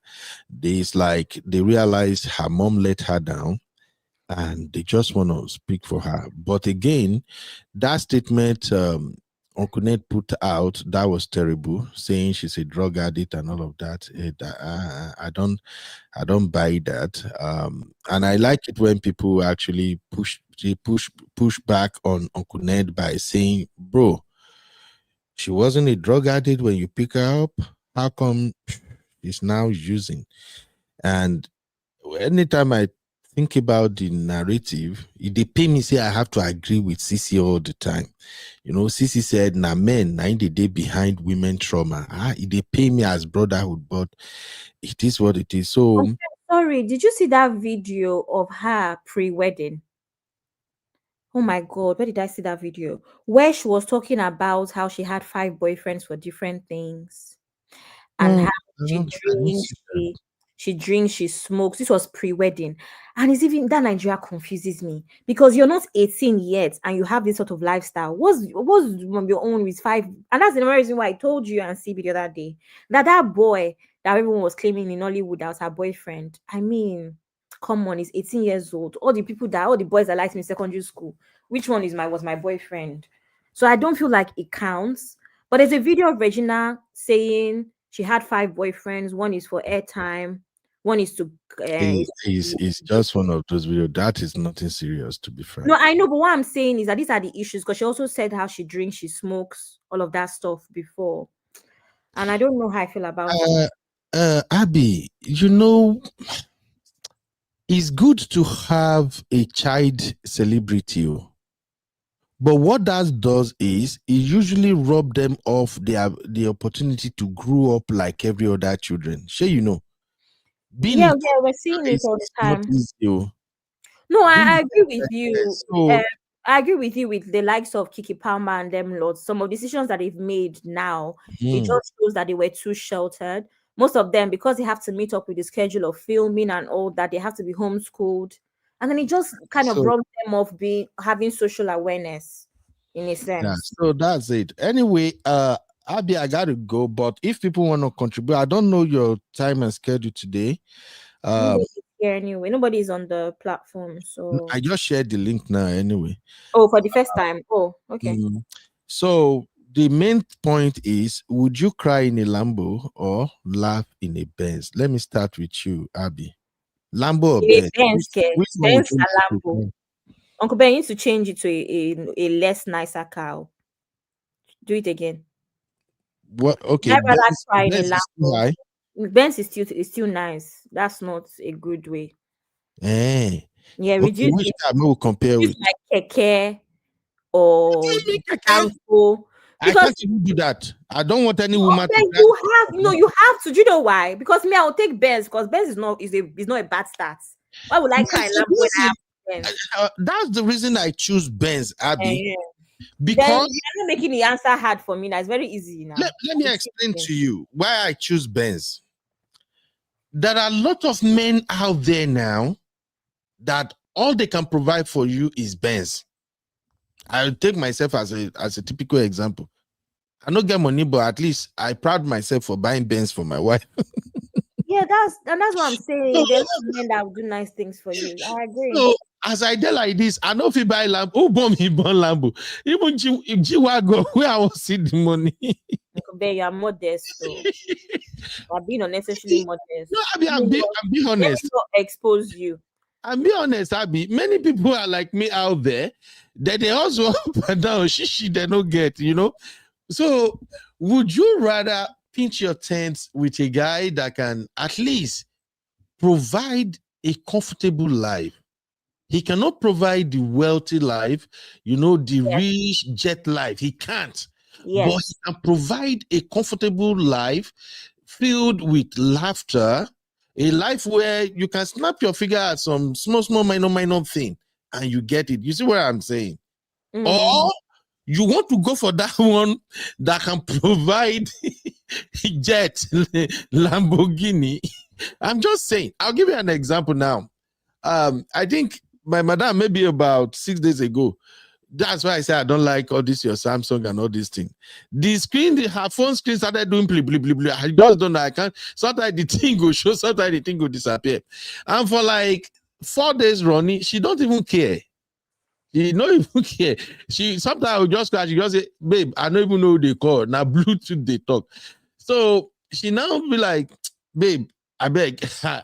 It's like they realize her mom let her down and they just want to speak for her. But again, that statement Uncle Ned put out, that was terrible, saying she's a drug addict and all of that. I don't buy that. And I like it when people actually push back on Uncle Ned by saying, bro, she wasn't a drug addict when you pick her up. How come she's now using? And anytime I think about the narrative, they pay me say I have to agree with Sisi all the time. Sisi said, "Na men 90 day behind women trauma." They pay me as brotherhood, but it is what it is. So, sorry, did you see that video of her pre-wedding? Oh my God, where did I see that video? Where she was talking about how she had 5 boyfriends for different things, and how she drinks, she smokes. This was pre-wedding. And it's even that Nigeria confuses me because you're not 18 yet and you have this sort of lifestyle. What's your own with 5? And that's the reason why I told you and CB the other day that boy that everyone was claiming in Hollywood that was her boyfriend. I mean, come on, he's 18 years old. All the boys that liked me in secondary school, which one was my boyfriend? So I don't feel like it counts. But there's a video of Regina saying she had 5 boyfriends. One is for airtime. One is to. It's just one of those videos. That is nothing serious, to be frank. No, I know, but what I'm saying is that these are the issues because she also said how she drinks, she smokes, all of that stuff before. And I don't know how I feel about it. Abby, it's good to have a child celebrity. But what that does is it usually rob them of the opportunity to grow up like every other children. Sure, Yeah, we're seeing it all the time. No, I agree with you. I agree with you with the likes of Kiki Palmer and them lots. Some of the decisions that they've made now, it just shows that they were too sheltered. Most of them, because they have to meet up with the schedule of filming and all that, they have to be homeschooled. And then it just kind of robs them of having social awareness in a sense. Yeah, so that's it. Anyway, Abby, I gotta go. But if people want to contribute, I don't know your time and schedule today. Nobody's here anyway. Nobody's on the platform, so I just shared the link now. Anyway. Oh, for the first time. Oh, okay. So the main point is: would you cry in a Lambo or laugh in a Benz? Let me start with you, Abby. Lambo or Benz? Benz and Lambo. Uncle Ben needs to change it to a less nicer car. Do it again. What? Okay. Benz is still nice. That's not a good way. Yeah, reduce which car will compare with like Keke or Tanko. I can't even do that. I don't want any woman to you have to. Do you know why? Because me, I will take Benz because Benz is not a bad start. Why would I cry Lambo when I have Benz? That's the reason I choose Benz, Abby. Because then you're not making the answer hard for me. Now it's very easy now. Let me explain to you why I choose Benz. There are a lot of men out there now that all they can provide for you is Benz. I'll take myself as a typical example. I don't get money, but at least I proud myself for buying Benz for my wife. Yeah, that's what I'm saying. There's no men that will do nice things for you. I agree. So as I did like this, I know if you buy Lambo, who bought me born Lambo? Even G-Wagon, where I was see the money. You are modest, though. You are being unnecessarily modest. No, I'm being honest. Let me not expose you. I'm being honest, Abby. Many people are like me out there that they also up and down, they don't get, you know. So, would you rather pinch your tent with a guy that can at least provide a comfortable life? He cannot provide the wealthy life, you know, the rich jet life. He can't. Yes. But he can provide a comfortable life filled with laughter, a life where you can snap your finger at some small, minor thing and you get it. You see what I'm saying? Or you want to go for that one that can provide jet, Lamborghini. I'm just saying. I'll give you an example now. I think my madam, maybe about 6 days ago, that's why I say I don't like all this, your Samsung and all these things. The screen, her phone screen started doing blah, blah, blah, blah. I just don't know. I can't. Sometimes the thing will show, sometimes the thing will disappear. And for like 4 days running, she don't even care. She don't even care. She sometimes I will just crash. She just say, babe, I don't even know who they call. Now Bluetooth they talk. So she now be like, babe, I beg. I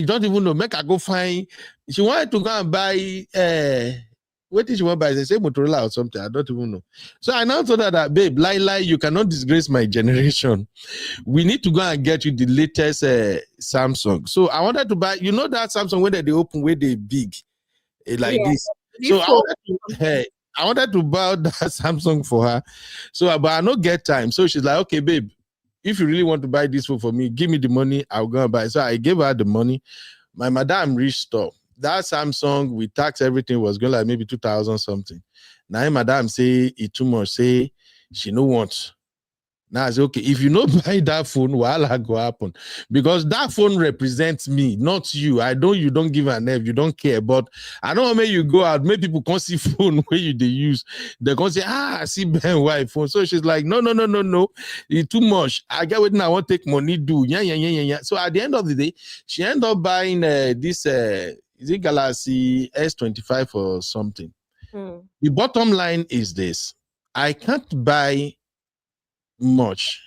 don't even know. Make her go find. She wanted to go and buy what did she want to buy? They say Motorola or something. I don't even know. So I now told her that, babe, lie, you cannot disgrace my generation. We need to go and get you the latest Samsung. So I wanted to buy, you know that Samsung where they open, where they big, like this. So I wanted to buy that Samsung for her. So, but I don't get time. So she's like, okay, babe, if you really want to buy this phone for me, give me the money. I'll go and buy it. So I gave her the money. My madam reached store. That Samsung with tax, everything was going like maybe 2,000 something. Now madam say it too much. Say she no wants. Now I say, okay, if you not buy that phone, what'll go happen? Because that phone represents me, not you. You don't give an F, you don't care. But I don't want you go out, make people can't see phone where they use. They can't say, I see Ben wife phone. So she's like, no. It's too much. I get what I want to take money, do. Yeah. So at the end of the day, she ended up buying this is it Galaxy S25 or something. The bottom line is this: I can't buy much.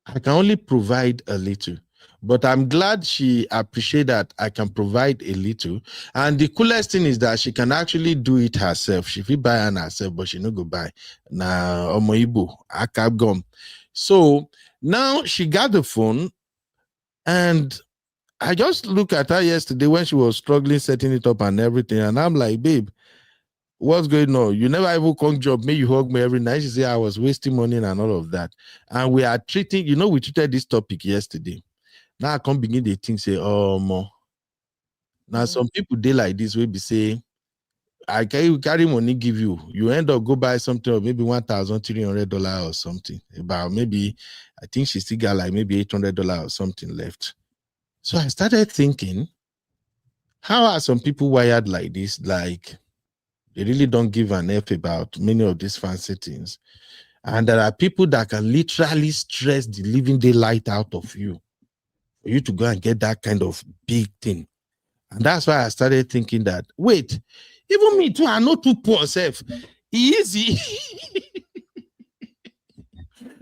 I can only provide a little. But I'm glad she appreciates that I can provide a little. And the coolest thing is that she can actually do it herself. She will buy it herself, but she no go buy. Now, Omoibo, Akab gum. So now she got the phone, and I just look at her yesterday when she was struggling setting it up and everything, and I'm like, babe, what's going on? You never even come job me, you hug me every night. She said I was wasting money and all of that. And we are treating, we treated this topic yesterday. Now I can't begin the thing say, oh more. Now some people they like this will be say, I carry money give you. You end up go buy something of maybe $1,300 or something. About maybe I think she still got like maybe $800 or something left. So I started thinking, how are some people wired like this? Like they really don't give an F about many of these fancy things. And there are people that can literally stress the living daylight out of you for you to go and get that kind of big thing. And that's why I started thinking that, wait, even me too, I'm not too poor self. Easy.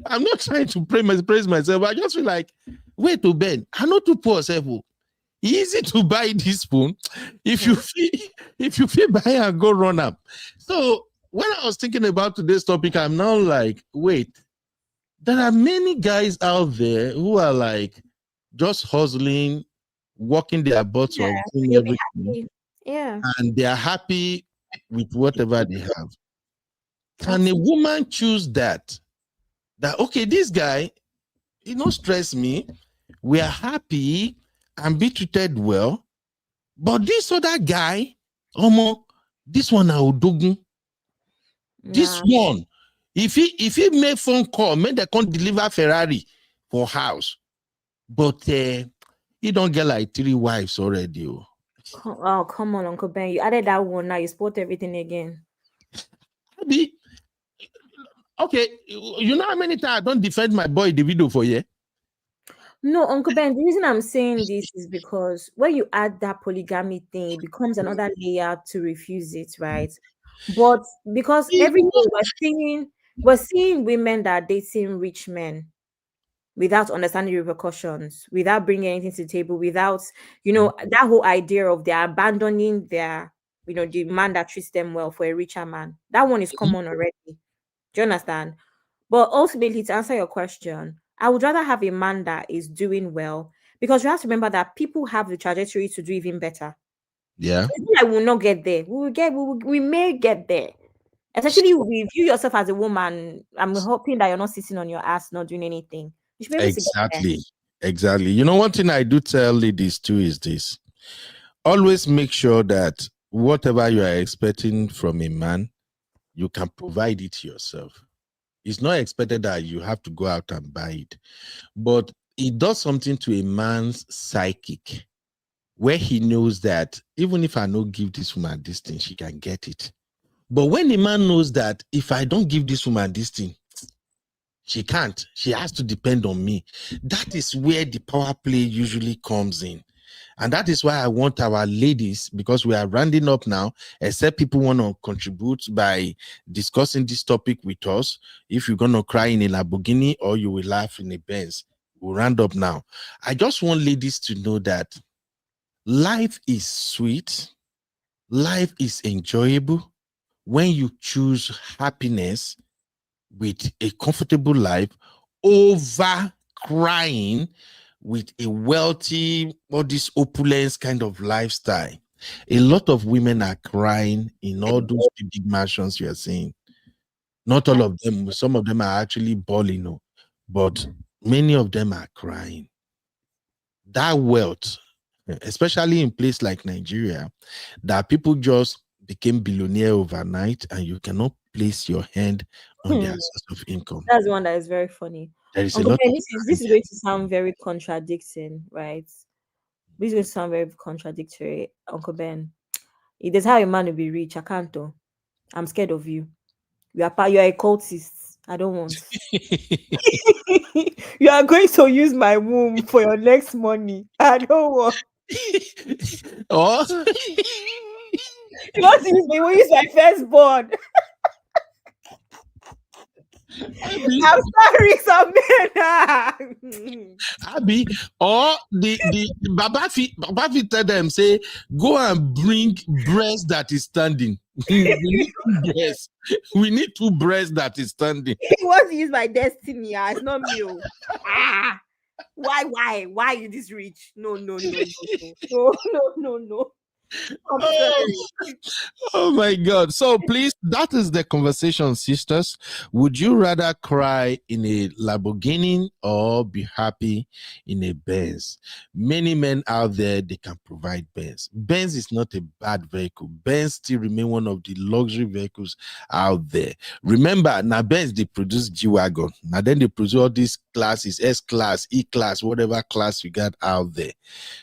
I'm not trying to praise myself. I just feel like, wait, Ben, I'm not too poor self. Easy to buy this phone if you feel buy and go run up. So when I was thinking about today's topic, I'm now like, wait, there are many guys out there who are like just hustling, working their butts off, doing everything, and they are happy with whatever they have. Can a woman choose that okay, this guy, he don't stress me, we are happy and be treated well, but this other guy, this one I would this one, if he make phone call, make they can't deliver Ferrari for house, but he don't get like 3 wives already. Oh, come on, Uncle Ben. You added that one now. You spot everything again. Okay, you know how many times I don't defend my boy the video for you? No, Uncle Ben, the reason I'm saying this is because when you add that polygamy thing, it becomes another layer to refuse it, right? But because every day we're seeing women that are dating rich men without understanding the repercussions, without bringing anything to the table, without, that whole idea of they're abandoning their, the man that treats them well for a richer man. That one is common already. Do you understand? But ultimately, to answer your question, I would rather have a man that is doing well because you have to remember that people have the trajectory to do even better. Yeah. It's not like we'll not get there. We may get there. Especially if you view yourself as a woman. I'm hoping that you're not sitting on your ass, not doing anything. You should be able to get there. Exactly. You know, one thing I do tell ladies too is this: always make sure that whatever you are expecting from a man, you can provide it yourself. It's not expected that you have to go out and buy it, but it does something to a man's psychic where he knows that even if I don't give this woman this thing, she can get it. But when a man knows that if I don't give this woman this thing, she can't, she has to depend on me, that is where the power play usually comes in. And that is why I want our ladies, because we are rounding up now, except people want to contribute by discussing this topic with us. If you're going to cry in a Lamborghini or you will laugh in a Benz, we'll round up now. I just want ladies to know that life is sweet, life is enjoyable when you choose happiness with a comfortable life over crying with a wealthy or this opulence kind of lifestyle. A lot of women are crying in all those big mansions you are seeing. Not all of them, some of them are actually bawling, but many of them are crying. That wealth, especially in place like Nigeria, that people just became billionaire overnight and you cannot place your hand on their source of income. That's the one that is very funny. There is Uncle a lot Ben, of this is going to sound very contradicting, right? This is going to sound very contradictory, Uncle Ben. It is how a man will be rich. I can't though. I'm scared of you. You are a cultist. I don't want. You are going to use my womb for your next money. I don't want. Oh. You want to use me? Will use my firstborn. I'm sorry, some men. Abby, or the Babafi tell them, say, go and bring breast that is standing. We need two breasts. We need two breasts that is standing. He wants to use my destiny. It's not me. Why you this rich? No. I'm sorry. Oh my God. So please, that is the conversation, sisters. Would you rather cry in a Lamborghini or be happy in a Benz? Many men out there, they can provide Benz. Benz is not a bad vehicle. Benz still remain one of the luxury vehicles out there. Remember, now Benz, they produce G-Wagon. Now then they produce all these classes, S-Class, E-Class, whatever class you got out there.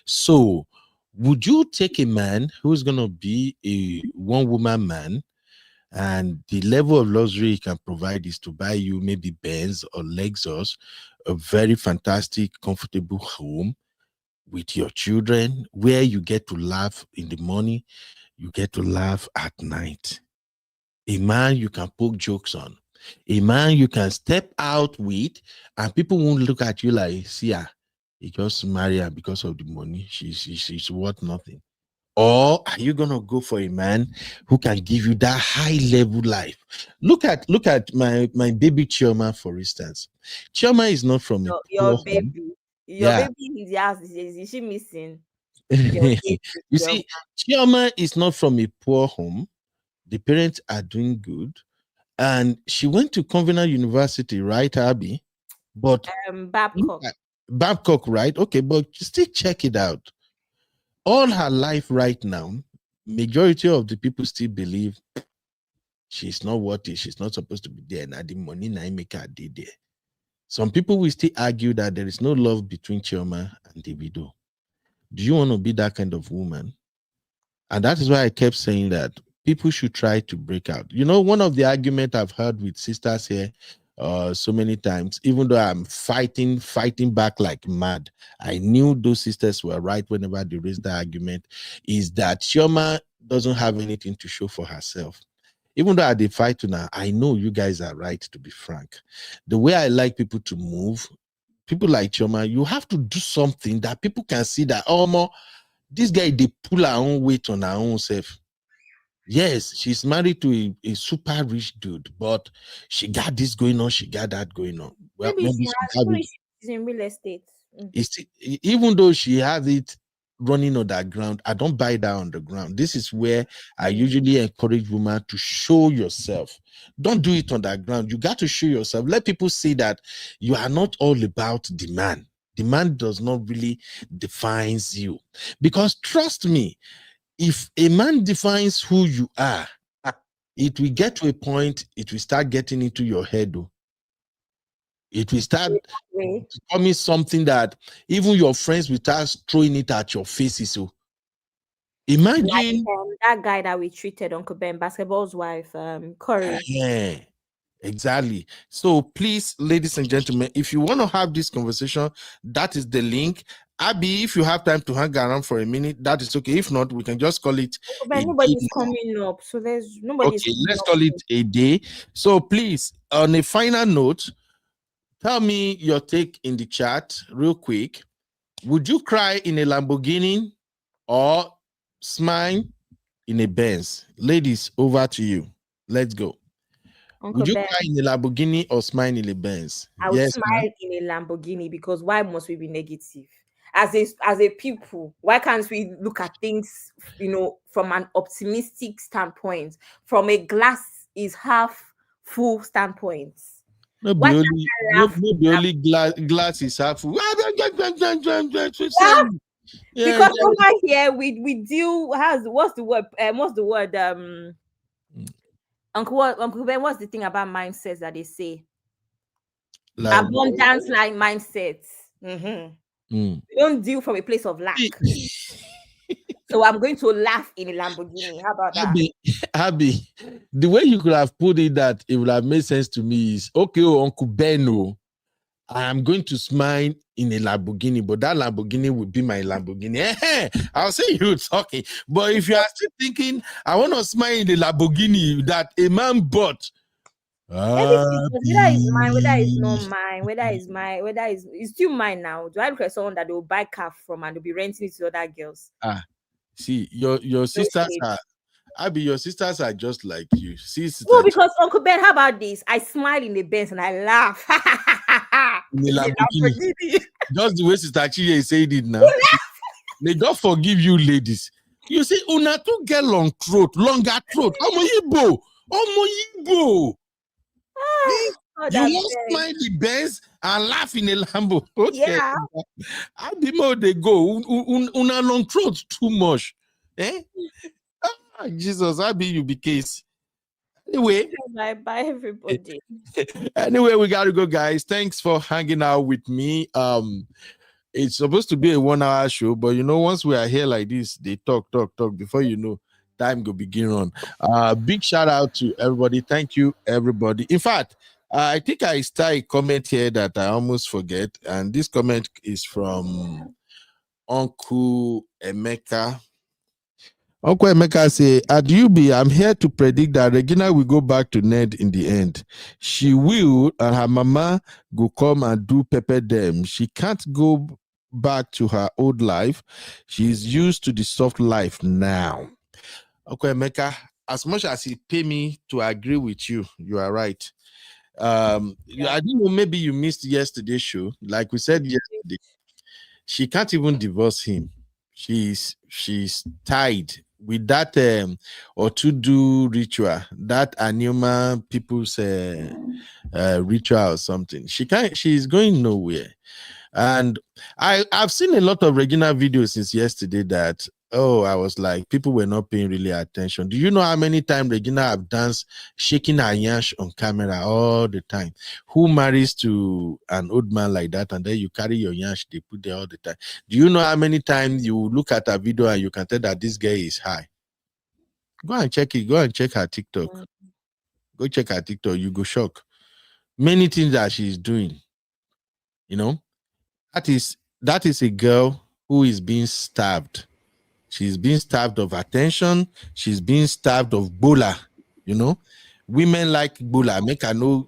So, would you take a man who's going to be a one-woman man and the level of luxury he can provide is to buy you maybe Benz or Lexus, a very fantastic, comfortable home with your children where you get to laugh in the morning, you get to laugh at night. A man you can poke jokes on. A man you can step out with and people won't look at you like, see her. You just marry her because of the money. She's worth nothing. Or are you gonna go for a man who can give you that high level life? Look at my baby Chioma, for instance. Chioma is not from a Your poor baby. home. Your baby is she missing? You see, Chioma is not from a poor home. The parents are doing good. And she went to Convenant University, right, Abby? But Babcock, right? Okay, but still check it out. All her life right now, majority of the people still believe she's not worth it. She's not supposed to be there. Now the money now make her did there. Some people will still argue that there is no love between Chioma and Davido. Do you want to be that kind of woman? And that is why I kept saying that people should try to break out. You know, one of the arguments I've heard with sisters here so many times, even though I'm fighting back like mad. I knew those sisters were right whenever they raised the argument, is that Chioma doesn't have anything to show for herself. Even though I did fight now, I know you guys are right, to be frank. The way I like people to move, people like Chioma, you have to do something that people can see that, oh, more, this guy, they pull her own weight on her own self. Yes, she's married to a super rich dude, but she got this going on, she got that going on. Well, Maybe maybe she she has, have maybe it. she's in real estate. It's, even though she has it running on the ground, I don't buy that on the ground. This is where I usually encourage women to show yourself. Don't do it on the ground. You got to show yourself. Let people see that you are not all about the man. The man does not really defines you. Because trust me, if a man defines who you are, it will get to a point, it will start getting into your head. Though. It will start becoming something that even your friends will start throwing it at your faces. So imagine like, that guy that we treated, Uncle Ben, basketball's wife, Corey. Yeah, exactly. So please, ladies and gentlemen, if you want to have this conversation, that is the link. Abby, if you have time to hang around for a minute, that is okay. If not, we can just call it But nobody's coming up, so there's nobody's. Okay, let's call it a day. So please, on a final note, tell me your take in the chat real quick. Would you cry in a Lamborghini or smile in a Benz? Ladies, over to you. Let's go. Uncle Would you Ben, cry in a Lamborghini or smile in a Benz? I would Yes, smile in a Lamborghini, because why must we be negative? As a people, why can't we look at things, from an optimistic standpoint, from a glass is half full standpoint? No be only glass is half full. Yeah, because over here we deal what's the word Uncle Ben, what's the thing about mindsets that they say? Abundance like mindsets. We don't deal from a place of lack. So I'm going to laugh in a Lamborghini. How about that? Abby, the way you could have put it that it would have made sense to me is, okay, Uncle Ben, I am going to smile in a Lamborghini, but that Lamborghini will be my Lamborghini. I'll say you talking. But if you are still thinking, I want to smile in a Lamborghini that a man bought. Everything, whether it's mine, whether it's not mine, whether it's mine, whether it's still mine now. Do I look at someone that they will buy car from and they'll be renting it to other girls? See, your sisters are, Abby, your sisters are just like you. See, no, because Uncle Ben, how about this? I smile in the Benz and I laugh. In the Lamborghini. Just the way Sister Chie is saying it now. May God forgive you, ladies. You see, una to get longer throat. Omo Yibo. You want smile the Benz and laugh in a Lambo. Okay. Yeah. How the more they go, una long throat too much. Jesus, how be you be case. Anyway. Bye everybody. Anyway, we gotta go, guys. Thanks for hanging out with me. It's supposed to be a 1 hour show, but once we are here like this, they talk before you know, time go begin on. Big shout out to everybody. Thank you, everybody. In fact, I think I start a comment here that I almost forget, and this comment is from Uncle Emeka. Uncle Emeka say, at UB, I'm here to predict that Regina will go back to Ned in the end. She will, and her mama go come and do pepper them. She can't go back to her old life. She's used to the soft life now. Uncle Emeka, as much as he pay me to agree with you, you are right. I didn't know, maybe you missed yesterday's show. Like we said yesterday, she can't even divorce him. She's tied with that or to do ritual, that Anima people's ritual or something. She's going nowhere. And I've seen a lot of Regina videos since yesterday that I was like, people were not paying really attention. Do you know how many times Regina have danced shaking her yash on camera all the time? Who marries to an old man like that and then you carry your yash, they put there all the time? Do you know how many times you look at a video and you can tell that this girl is high? Go and check it. Go and check her TikTok. Go check her TikTok. You go shock. many things that she's doing. You know, that is a girl who is being starved. She's being starved of attention. She's being starved of bola. You know, women like bola. Make I no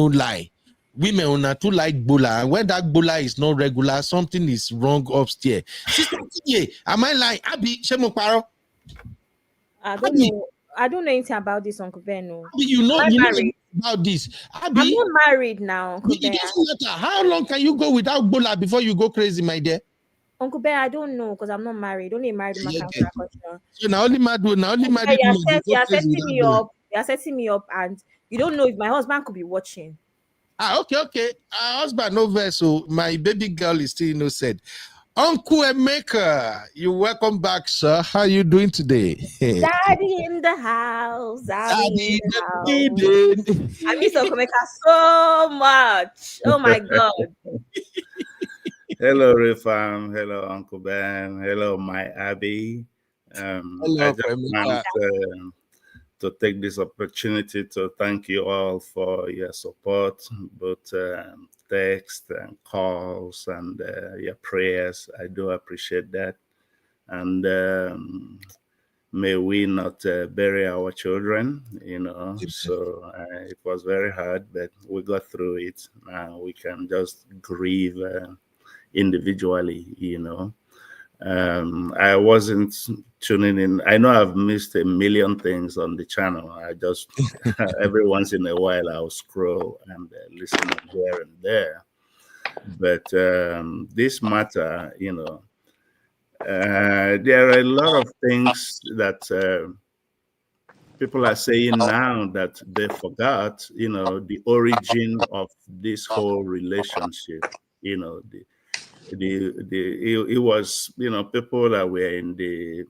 lie. Women una too like bola, and when that bola is not regular, something is wrong upstairs. Sister, am I lying? Abi, shemo paro. I don't know. I don't know anything about this, Uncle Ben. No. You know about this. Abi, I'm not married now, Uncle Ben. It doesn't matter. How long can you go without bola before you go crazy, my dear? Uncle Ben, I don't know because I'm not married. Only married in my country. So now only mad. You're setting me up. You're setting me up, and you don't know if my husband could be watching. Okay. Our husband no verse, so my baby girl is still innocent. Uncle Emeka, you welcome back, sir. How are you doing today? Daddy in the house. Daddy in the house. I miss Uncle Emeka so much. Oh my God. Hello, Rifam. Hello, Uncle Ben. Hello, my Abby. Hello, I just want to take this opportunity to thank you all for your support, both text and calls and your prayers. I do appreciate that. And may we not bury our children, So it was very hard, but we got through it. Now we can just grieve individually, I wasn't tuning in. I know I've missed a million things on the channel. I just every once in a while I'll scroll and listen here and there. But this matter, there are a lot of things that people are saying now that they forgot, the origin of this whole relationship. It was, people that were in the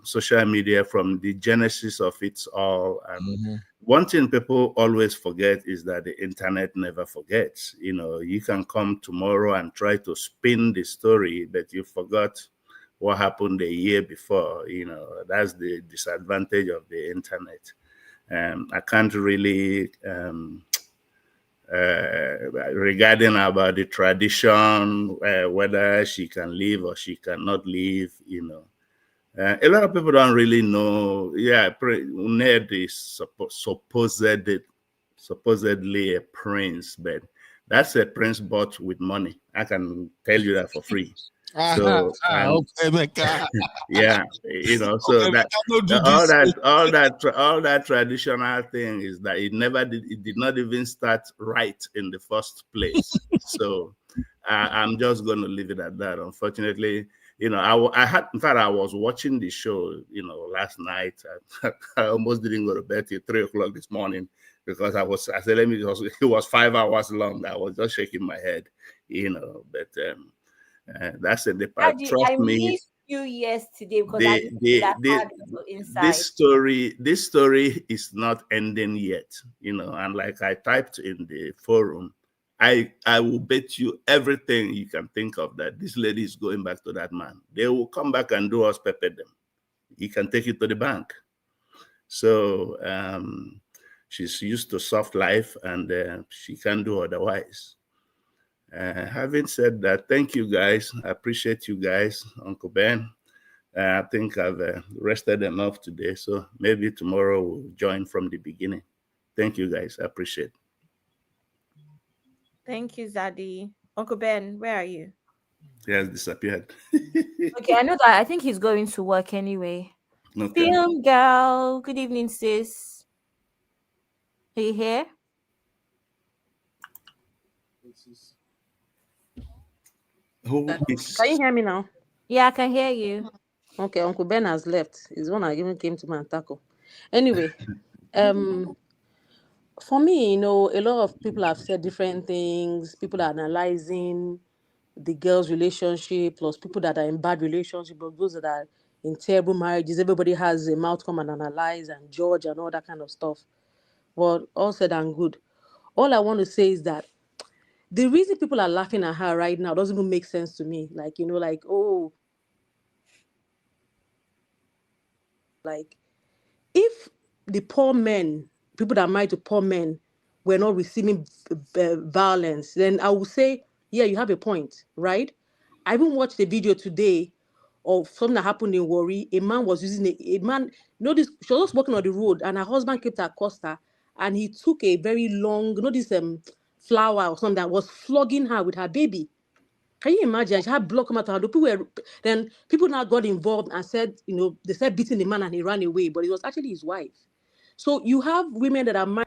social media from the genesis of it all. And one thing people always forget is that the internet never forgets. You can come tomorrow and try to spin the story, but you forgot what happened a year before. That's the disadvantage of the internet. I can't really regarding about the tradition, whether she can leave or she cannot leave, a lot of people don't really know. Yeah, Ned is supposedly a prince, but that's a prince bought with money. I can tell you that for free. So yeah, so all that traditional thing is that it did not even start right in the first place. So I'm just going to leave it at that. Unfortunately, I was watching the show, last night. I almost didn't go to bed till 3 o'clock this morning because I said, it was 5 hours long. I was just shaking my head, but that's it. Trust me. Missed you yesterday because this story is not ending yet, and like I typed in the forum, I will bet you everything you can think of that this lady is going back to that man. They will come back and do us pepper them. He can take it to the bank. So she's used to soft life and she can't do otherwise. Having said that, thank you guys. I appreciate you guys, Uncle Ben. I think I've rested enough today, so maybe tomorrow we'll join from the beginning. Thank you guys. I appreciate it. Thank you, Zaddy. Uncle Ben, where are you? He has disappeared. Okay, I know that. I think he's going to work anyway. Okay. Film girl, good evening, sis. Are you here? Can you hear me now? Yeah, I can hear you. Okay, Uncle Ben has left. He's one I even came to my tackle. Anyway, for me, a lot of people have said different things. People are analyzing the girl's relationship, plus people that are in bad relationship, but those that are in terrible marriages. Everybody has a mouth come and analyze and judge and all that kind of stuff. Well, all said and good. All I want to say is that the reason people are laughing at her right now doesn't even make sense to me. Like, if the poor men, people that are married to poor men, were not receiving violence, then I would say, yeah, you have a point, right? I even watched a video today of something that happened in Warri. A man was using a man, this, she was just walking on the road and her husband kept her accosted and he took a very long, this flower or something that was flogging her with her baby. Can you imagine? She had blood come out of her. Then people now got involved and said, they said beating the man and he ran away, but it was actually his wife. So you have women that are married.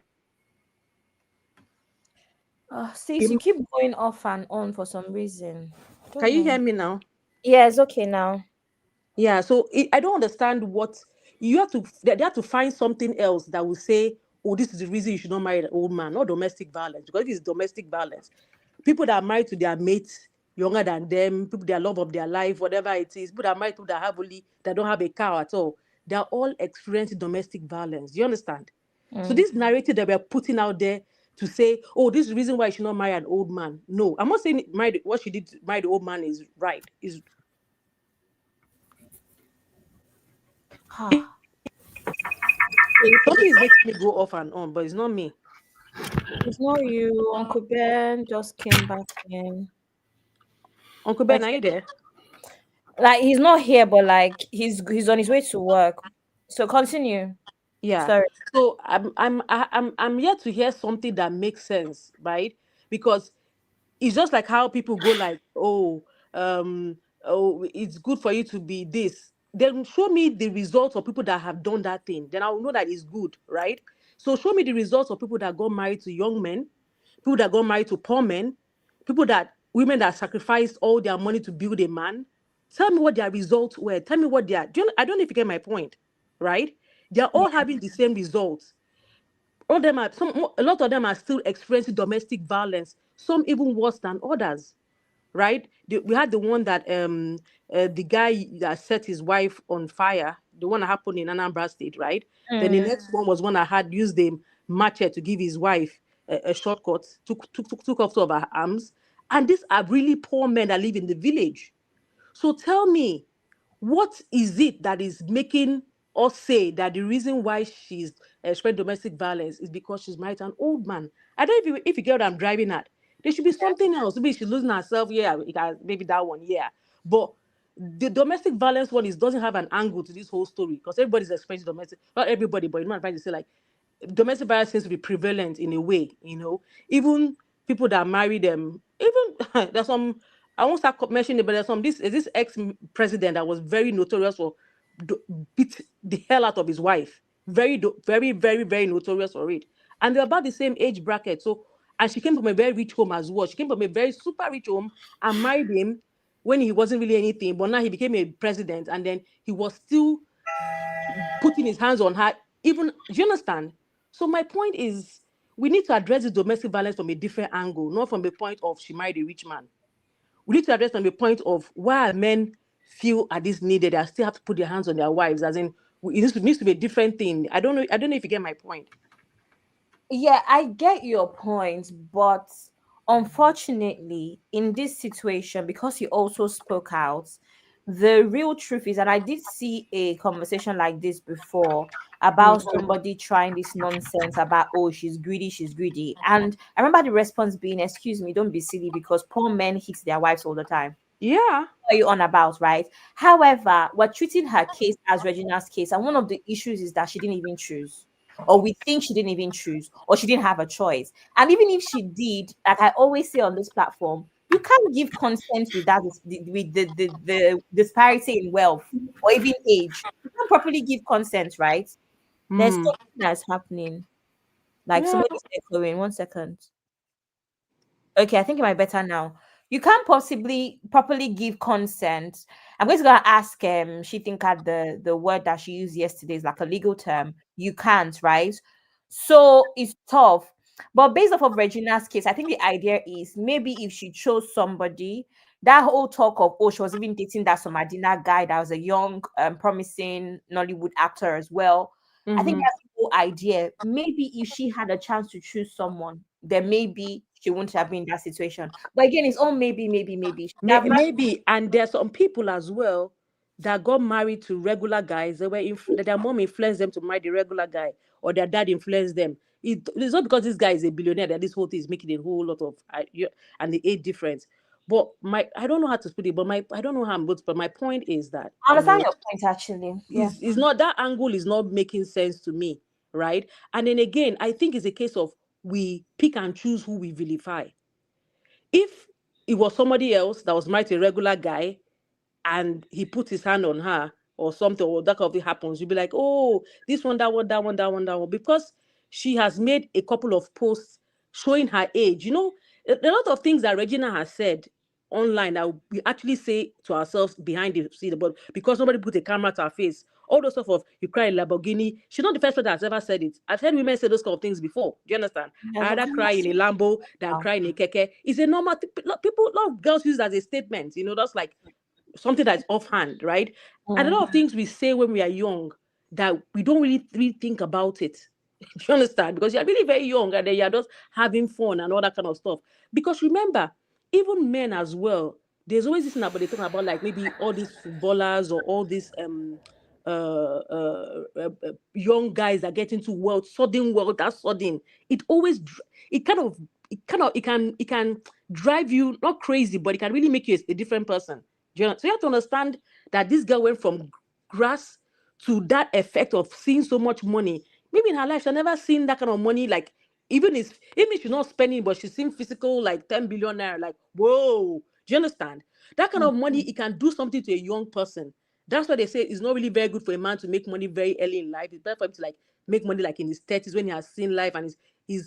Sis, you keep going off and on for some reason. Can you hear me now? Yes, okay now. Yeah, so I don't understand what you have to. They have to find something else that will say, "Oh, this is the reason you should not marry an old man," not domestic violence. Because if it's domestic violence, people that are married to their mates younger than them, people their love of their life, whatever it is, people that are married to that don't have a car at all, they are all experiencing domestic violence. Do you understand? So this narrative that we're putting out there to say, "Oh, this is the reason why you should not marry an old man." No, I'm not saying what she did to marry the old man is right. Is something is making me go off and on, but it's not me. It's not you. Uncle Ben just came back in. Uncle Ben, are you there? Like he's not here, but like he's on his way to work. So continue. Yeah. Sorry. So I'm yet to hear something that makes sense, right? Because it's just like how people go like, oh, it's good for you to be this. Then show me the results of people that have done that thing. Then I will know that it's good, right? So show me the results of people that got married to young men, people that got married to poor men, women that sacrificed all their money to build a man. Tell me what their results were. Tell me what they are. I don't know if you get my point, right? They're all having the same results. All them are a lot of them are still experiencing domestic violence, some even worse than others, right? We had the one that the guy that set his wife on fire, the one that happened in Anambra State, right? Then the next one was one that had used the machete to give his wife a shortcut, took off two of her arms. And these are really poor men that live in the village. So tell me, what is it that is making us say that the reason why she's spread domestic violence is because she's married to an old man? I don't know if you get what I'm driving at. There should be something else. Maybe she's losing herself. Yeah, maybe that one. Yeah, but the domestic violence one doesn't have an angle to this whole story because everybody's experiencing domestic. Not everybody, but I'm trying to say like domestic violence seems to be prevalent in a way. Even people that marry them. Even there's some. I won't start mentioning it, but there's this ex-president that was very notorious for beat the hell out of his wife. Very, very, very, very notorious for it. And they're about the same age bracket. So, and she came from a very rich home as well. She came from a very super rich home and married him when he wasn't really anything. But now he became a president, and then he was still putting his hands on her. Even, do you understand? So my point is, we need to address the domestic violence from a different angle, not from the point of she married a rich man. We need to address from the point of why men feel at this needed. They still have to put their hands on their wives, as in it needs to be a different thing. I don't know if you get my point. Yeah, I get your point, but unfortunately, in this situation, because he also spoke out, the real truth is, and I did see a conversation like this before about somebody trying this nonsense about, oh, she's greedy. And I remember the response being, excuse me, don't be silly, because poor men hit their wives all the time. Yeah. What are you on about, right? However, we're treating her case as Regina's case, and one of the issues is that she didn't even choose, or we think she didn't even choose, or she didn't have a choice. And even if she did, like I always say on this platform, you can't give consent with that, with the disparity in wealth or even age. You can't properly give consent, right? There's something that's happening. Like somebody's echoing. 1 second. Okay, I think it might be better now. You can't possibly properly give consent. I'm going to go and ask she think at the word that she used yesterday is like a legal term. You can't, right? So it's tough. But based off of Regina's case, I think the idea is maybe if she chose somebody, that whole talk of, oh, she was even dating that Somadina guy that was a young, promising Nollywood actor as well. I think that's the whole idea. Maybe if she had a chance to choose someone, then maybe she wouldn't have been in that situation. But again, it's all maybe. Maybe. And there's some people as well that got married to regular guys, that their mom influenced them to marry the regular guy, or their dad influenced them. It's not because this guy is a billionaire that this whole thing is making a whole lot of and the age difference. But I don't know how to put it, but I don't know how I'm but my point is that I understand your point actually. Yeah. is not that angle is not making sense to me, right? And then again, I think it's a case of we pick and choose who we vilify. If it was somebody else that was married to a regular guy and he put his hand on her or something, or that kind of thing happens, you'll be like, oh, this one, that one, that one, that one, that one, because she has made a couple of posts showing her age. A lot of things that Regina has said online that we actually say to ourselves behind the scene, but because somebody put a camera to her face, all those stuff of you cry in Lamborghini, she's not the first person that's ever said it. I've heard women say those kind of things before. Do you understand? I rather cry in a Lambo than cry in a keke. It's a normal people, a lot of girls use it as a statement, that's like something that's offhand, right? And a lot of things we say when we are young that we don't really think about it. Do you understand? Because you're really very young and then you're just having fun and all that kind of stuff. Because remember, even men as well, there's always this thing about they talk about like maybe all these footballers or all these young guys that get into sudden wealth, that sudden. It always it can drive you not crazy, but it can really make you a different person. So you have to understand that this girl went from grass to that effect of seeing so much money. Maybe in her life, she's never seen that kind of money. Like even if she's not spending, but she's seen physical like 10 billion naira. Like, whoa, do you understand? That kind of money, it can do something to a young person. That's why they say it's not really very good for a man to make money very early in life. It's better for him to like make money like in his 30s when he has seen life and he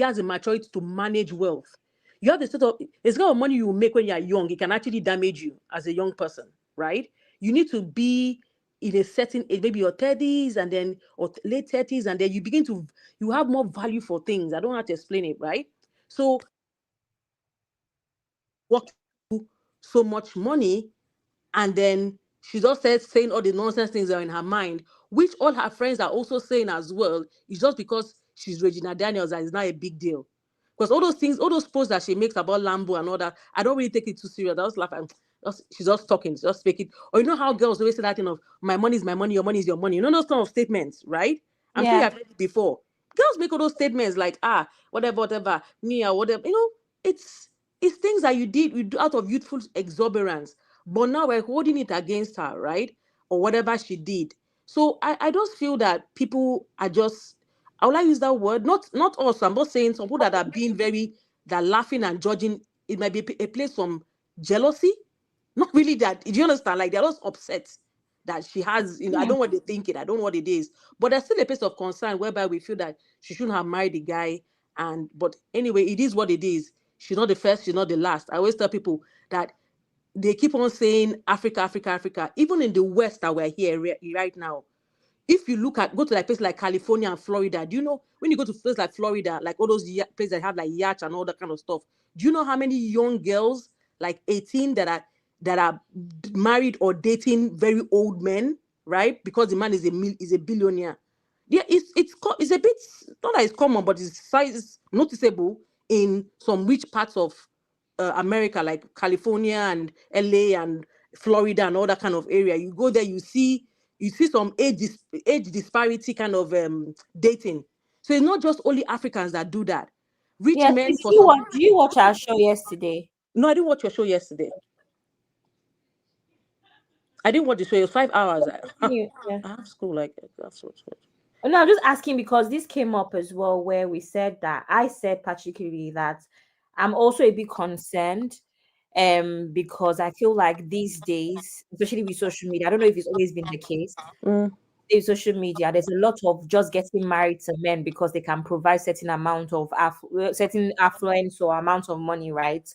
has a maturity to manage wealth. You have the sort of it's kind of money you make when you're young. It can actually damage you as a young person, right? You need to be in a certain age, maybe your 30s and then or late 30s, and then you have more value for things. I don't have to explain it, right? So work so much money, and then she just said saying all the nonsense things that are in her mind, which all her friends are also saying as well. It's just because she's Regina Daniels that is not a big deal. Because all those things, all those posts that she makes about Lambo and all that, I don't really take it too serious. I just laugh and she's just talking, she's just speaking. Or you know how girls always say that thing of my money is my money, your money is your money. You know those kind of statements, right? I'm sure you've heard it before. Girls make all those statements like whatever, me or whatever. It's things that you do out of youthful exuberance. But now we're holding it against her, right? Or whatever she did. So I just feel that people are just, I would like to use that word, not us. I'm not saying some people that are being that laughing and judging. It might be a place from jealousy. Not really that. Do you understand? Like they're just upset that she has, I don't know what they're thinking. I don't know what it is. But there's still a place of concern whereby we feel that she shouldn't have married the guy. But anyway, it is what it is. She's not the first, she's not the last. I always tell people that they keep on saying Africa, Africa, Africa. Even in the West that we're here right now, if you go to like places like California and Florida, do you know when you go to places like Florida, like all those places that have like yachts and all that kind of stuff, do you know how many young girls like 18 that are married or dating very old men, right? Because the man is a billionaire. Yeah, it's a bit, not that it's common, but it's noticeable in some rich parts of America, like California and LA and Florida and all that kind of area. You go there, you see some age disparity kind of dating. So it's not just only Africans that do that. Rich men. Did you watch our show yesterday? No, I didn't watch your show yesterday. I didn't watch the show. It was 5 hours. I have school like that's what. No, I'm just asking because this came up as well, where I said particularly that I'm also a bit concerned, because I feel like these days, especially with social media, I don't know if it's always been the case. In social media, there's a lot of just getting married to men because they can provide certain amount of certain affluence or amount of money, right?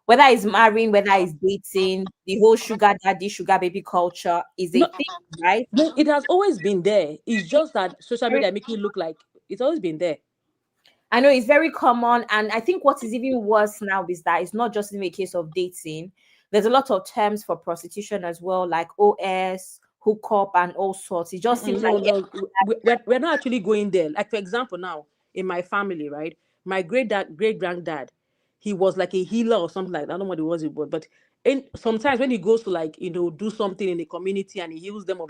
Whether it's marrying, whether it's dating, the whole sugar daddy, sugar baby culture is a thing, right? It has always been there. It's just that social media make it look like it's always been there. I know it's very common, and I think what is even worse now is that it's not just in a case of dating. There's a lot of terms for prostitution as well, like OS, hookup, and all sorts. It just seems we're not actually going there. Like for example, now in my family, right? My great granddad, he was like a healer or something like that. I don't know what it was, but And sometimes when he goes to like, do something in the community and he heals them of,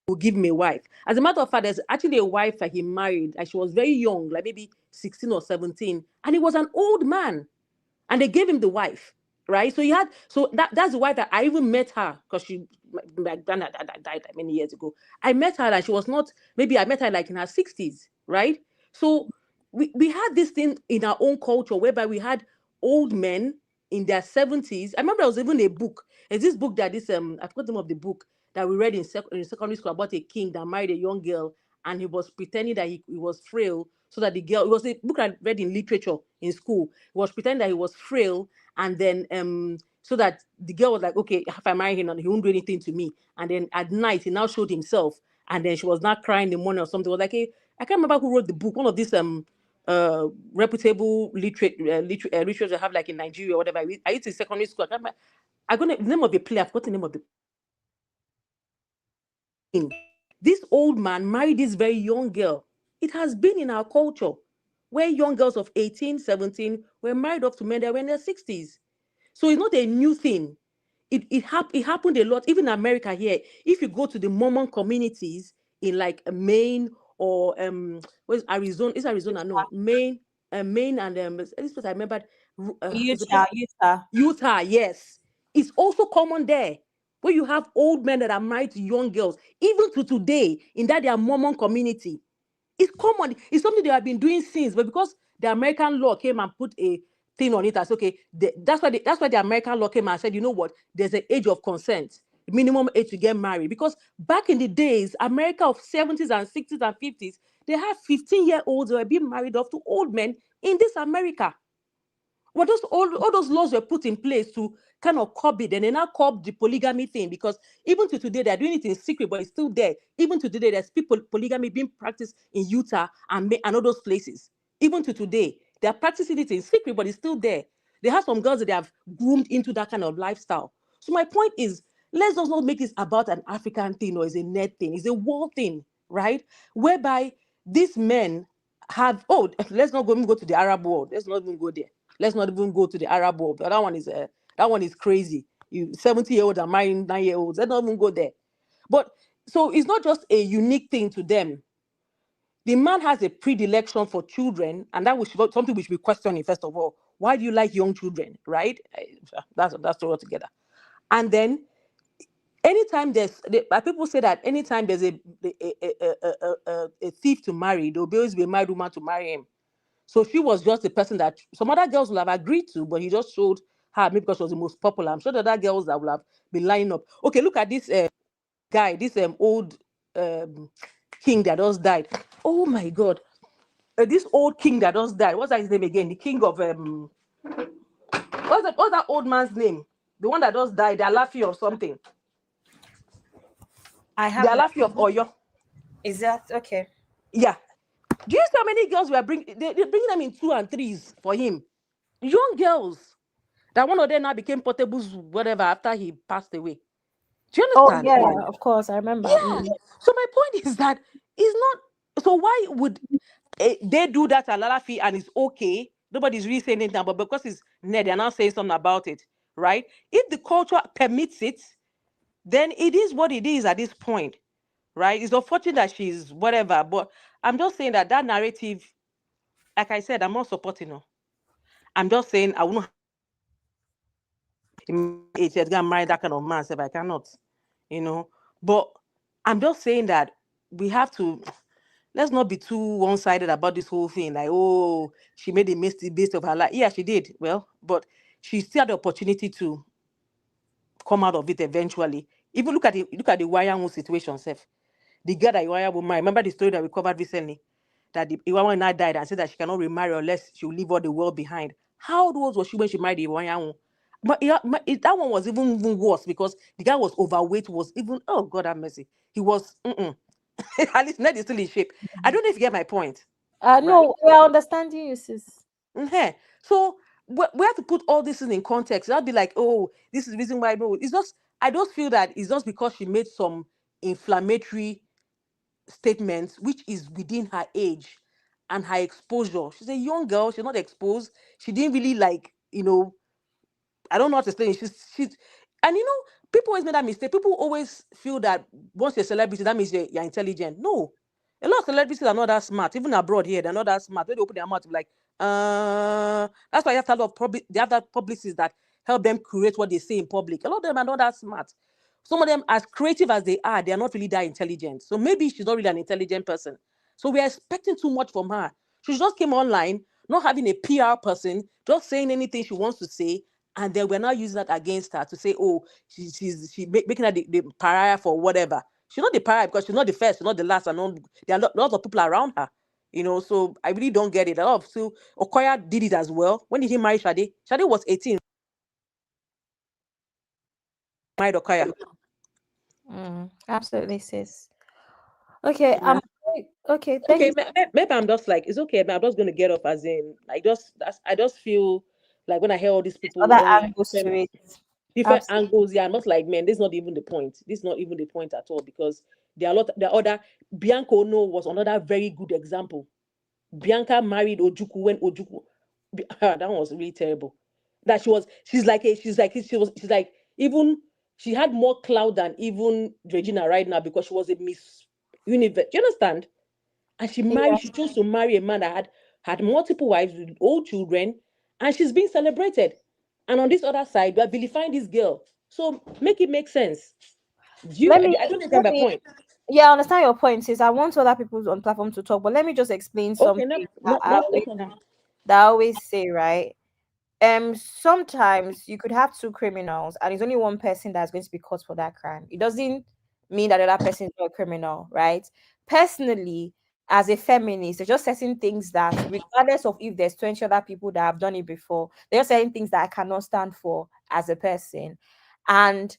will give him a wife. As a matter of fact, there's actually a wife that he married, and she was very young, like maybe 16 or 17, and he was an old man, and they gave him the wife, right? So that's the wife that I even met her, because my granddad died like many years ago. I met her and she was not, maybe I met her like in her 60s, right? So we had this thing in our own culture whereby we had old men in their 70s. I remember there was even a book. It's this book that I forgot the name of the book that we read in secondary school about a king that married a young girl, and he was pretending that he was frail, so that the girl, it was a book I read in literature in school. He was pretending that he was frail, and then so that the girl was like, okay, if I marry him, and he won't do anything to me. And then at night he now showed himself, and then she was not crying in the morning or something. It was like, hey, I can't remember who wrote the book. One of these reputable literature have like in Nigeria or whatever. I used to in secondary school. I got the name of the play. I've got the name of the. This old man married this very young girl. It has been in our culture where young girls of 18, 17 were married off to men that were in their 60s. So it's not a new thing. It happened a lot, even in America here. If you go to the Mormon communities in like Maine or where's Arizona? Is Arizona? No, Maine, Maine and this place I remembered. Utah, yes. It's also common there, where you have old men that are married to young girls, even to today, in that their Mormon community. It's common. It's something they have been doing since, but because the American law came and put a thing on it, as okay, that's why the American law came and said, you know what, there's an age of consent, minimum age to get married. Because back in the days, America of 70s and 60s and 50s, they had 15-year-olds who were being married off to old men in this America. Well, all those laws were put in place to kind of curb it, and they now curb the polygamy thing, because even to today they're doing it in secret, but it's still there. Even to today, there's people polygamy being practiced in Utah and all those places. Even to today, they're practicing it in secret, but it's still there. They have some girls that they have groomed into that kind of lifestyle. So my point is, let's just not make this about an African thing or it's a net thing. It's a world thing, right? Whereby these men have, let's not even go to the Arab world. Let's not even go there. Let's not even go to the Arab world. That one is crazy. You 70-year-olds are marrying 9-year-olds. Let's not even go there. But so it's not just a unique thing to them. The man has a predilection for children, and that was something we should be questioning first of all. Why do you like young children, right? That's all together. And then anytime people say that anytime there's a thief to marry, there will always be a married woman to marry him. So she was just the person that some other girls will have agreed to, but he just showed her, maybe because she was the most popular. I'm sure the other girls that will have been lining up. Okay, look at this guy, this old king that just died. Oh my God. This old king that just died. What's that his name again? The king of what's that old man's name? The one that just died, the Alafi or something. I have the Alafi of Oyo. Is that okay? Yeah. Do you see how many girls were bringing? They're bringing them in 2 and 3s for him. Young girls. That one of them now became Portable's whatever after he passed away. Do you understand? Oh yeah, of course, I remember. Yeah. So my point is that it's not. So why would they do that at Lalafi and it's okay? Nobody's really saying anything, but because it's Ned, they're not saying something about it, right? If the culture permits it, then it is what it is at this point, right? It's unfortunate that she's whatever, but I'm just saying that narrative, like I said, I'm not supporting her. I'm just saying I wouldn't age gonna marry that kind of man, if I cannot, But I'm just saying that we have to, let's not be too one-sided about this whole thing. Like, oh, she made a mistake based of her life. Yeah, she did. Well, but she still had the opportunity to come out of it eventually. Even look at the Iwayanwu situation, Seth. The girl that Iwaya will marry. Remember the story that we covered recently? That the Iwaya now died and said that she cannot remarry unless she will leave all the world behind. How old was she when she married Iwayanwu? But that one was even worse because the guy was overweight, was even, oh God have mercy. He was, at least Ned is still in shape. I don't know if you get my point. No, we are understanding you, sis. Mm-hmm. So we have to put all this in context. That'd be like, oh, this is the reason why. No, it's just, I just feel that it's just because she made some inflammatory statements, which is within her age and her exposure. She's a young girl. She's not exposed. She didn't really I don't know how to explain it. She's, and you know, people always make that mistake. People always feel that once you're a celebrity, that means you're intelligent. No. A lot of celebrities are not that smart. Even abroad here, they're not that smart. When they open their mouth, like, that's why you have to have they have that publicists that help them create what they say in public. A lot of them are not that smart. Some of them, as creative as they are not really that intelligent. So maybe she's not really an intelligent person. So we are expecting too much from her. She just came online, not having a PR person, just saying anything she wants to say, and then we're now using that against her to say, oh, she's making her the pariah for whatever. She's not the pariah because she's not the first, she's not the last, and there are lots of people around her. You know, so I really don't get it. A lot of so Okoya did it as well. When did he marry Shade? Shade was 18. Married Okoya. Absolutely, sis. Okay, okay. Thank Okay, you. maybe I'm just like, it's okay, but I'm just gonna get off as in I just feel like when I hear all these people Other online, angles to it. different angles, yeah, I'm not like, man, this is not even the point. This is not even the point at all, because there are other Bianca Ono was another very good example. Bianca married Ojuku when Ojuku that one was really terrible. That she's like even she had more clout than even Regina right now, because she was a Miss Universe. Do you understand? And she chose to marry a man that had multiple wives with old children, and she's being celebrated. And on this other side, we are vilifying this girl. So make it make sense. I don't understand my point. Yeah, I understand your point, sis. I want other people on platform to talk, but let me just explain something that I always say, right? Sometimes you could have two criminals and it's only one person that's going to be caught for that crime. It doesn't mean that the other person is not a criminal, right? Personally, as a feminist, there's just certain things that, regardless of if there's 20 other people that have done it before, there's certain things that I cannot stand for as a person. And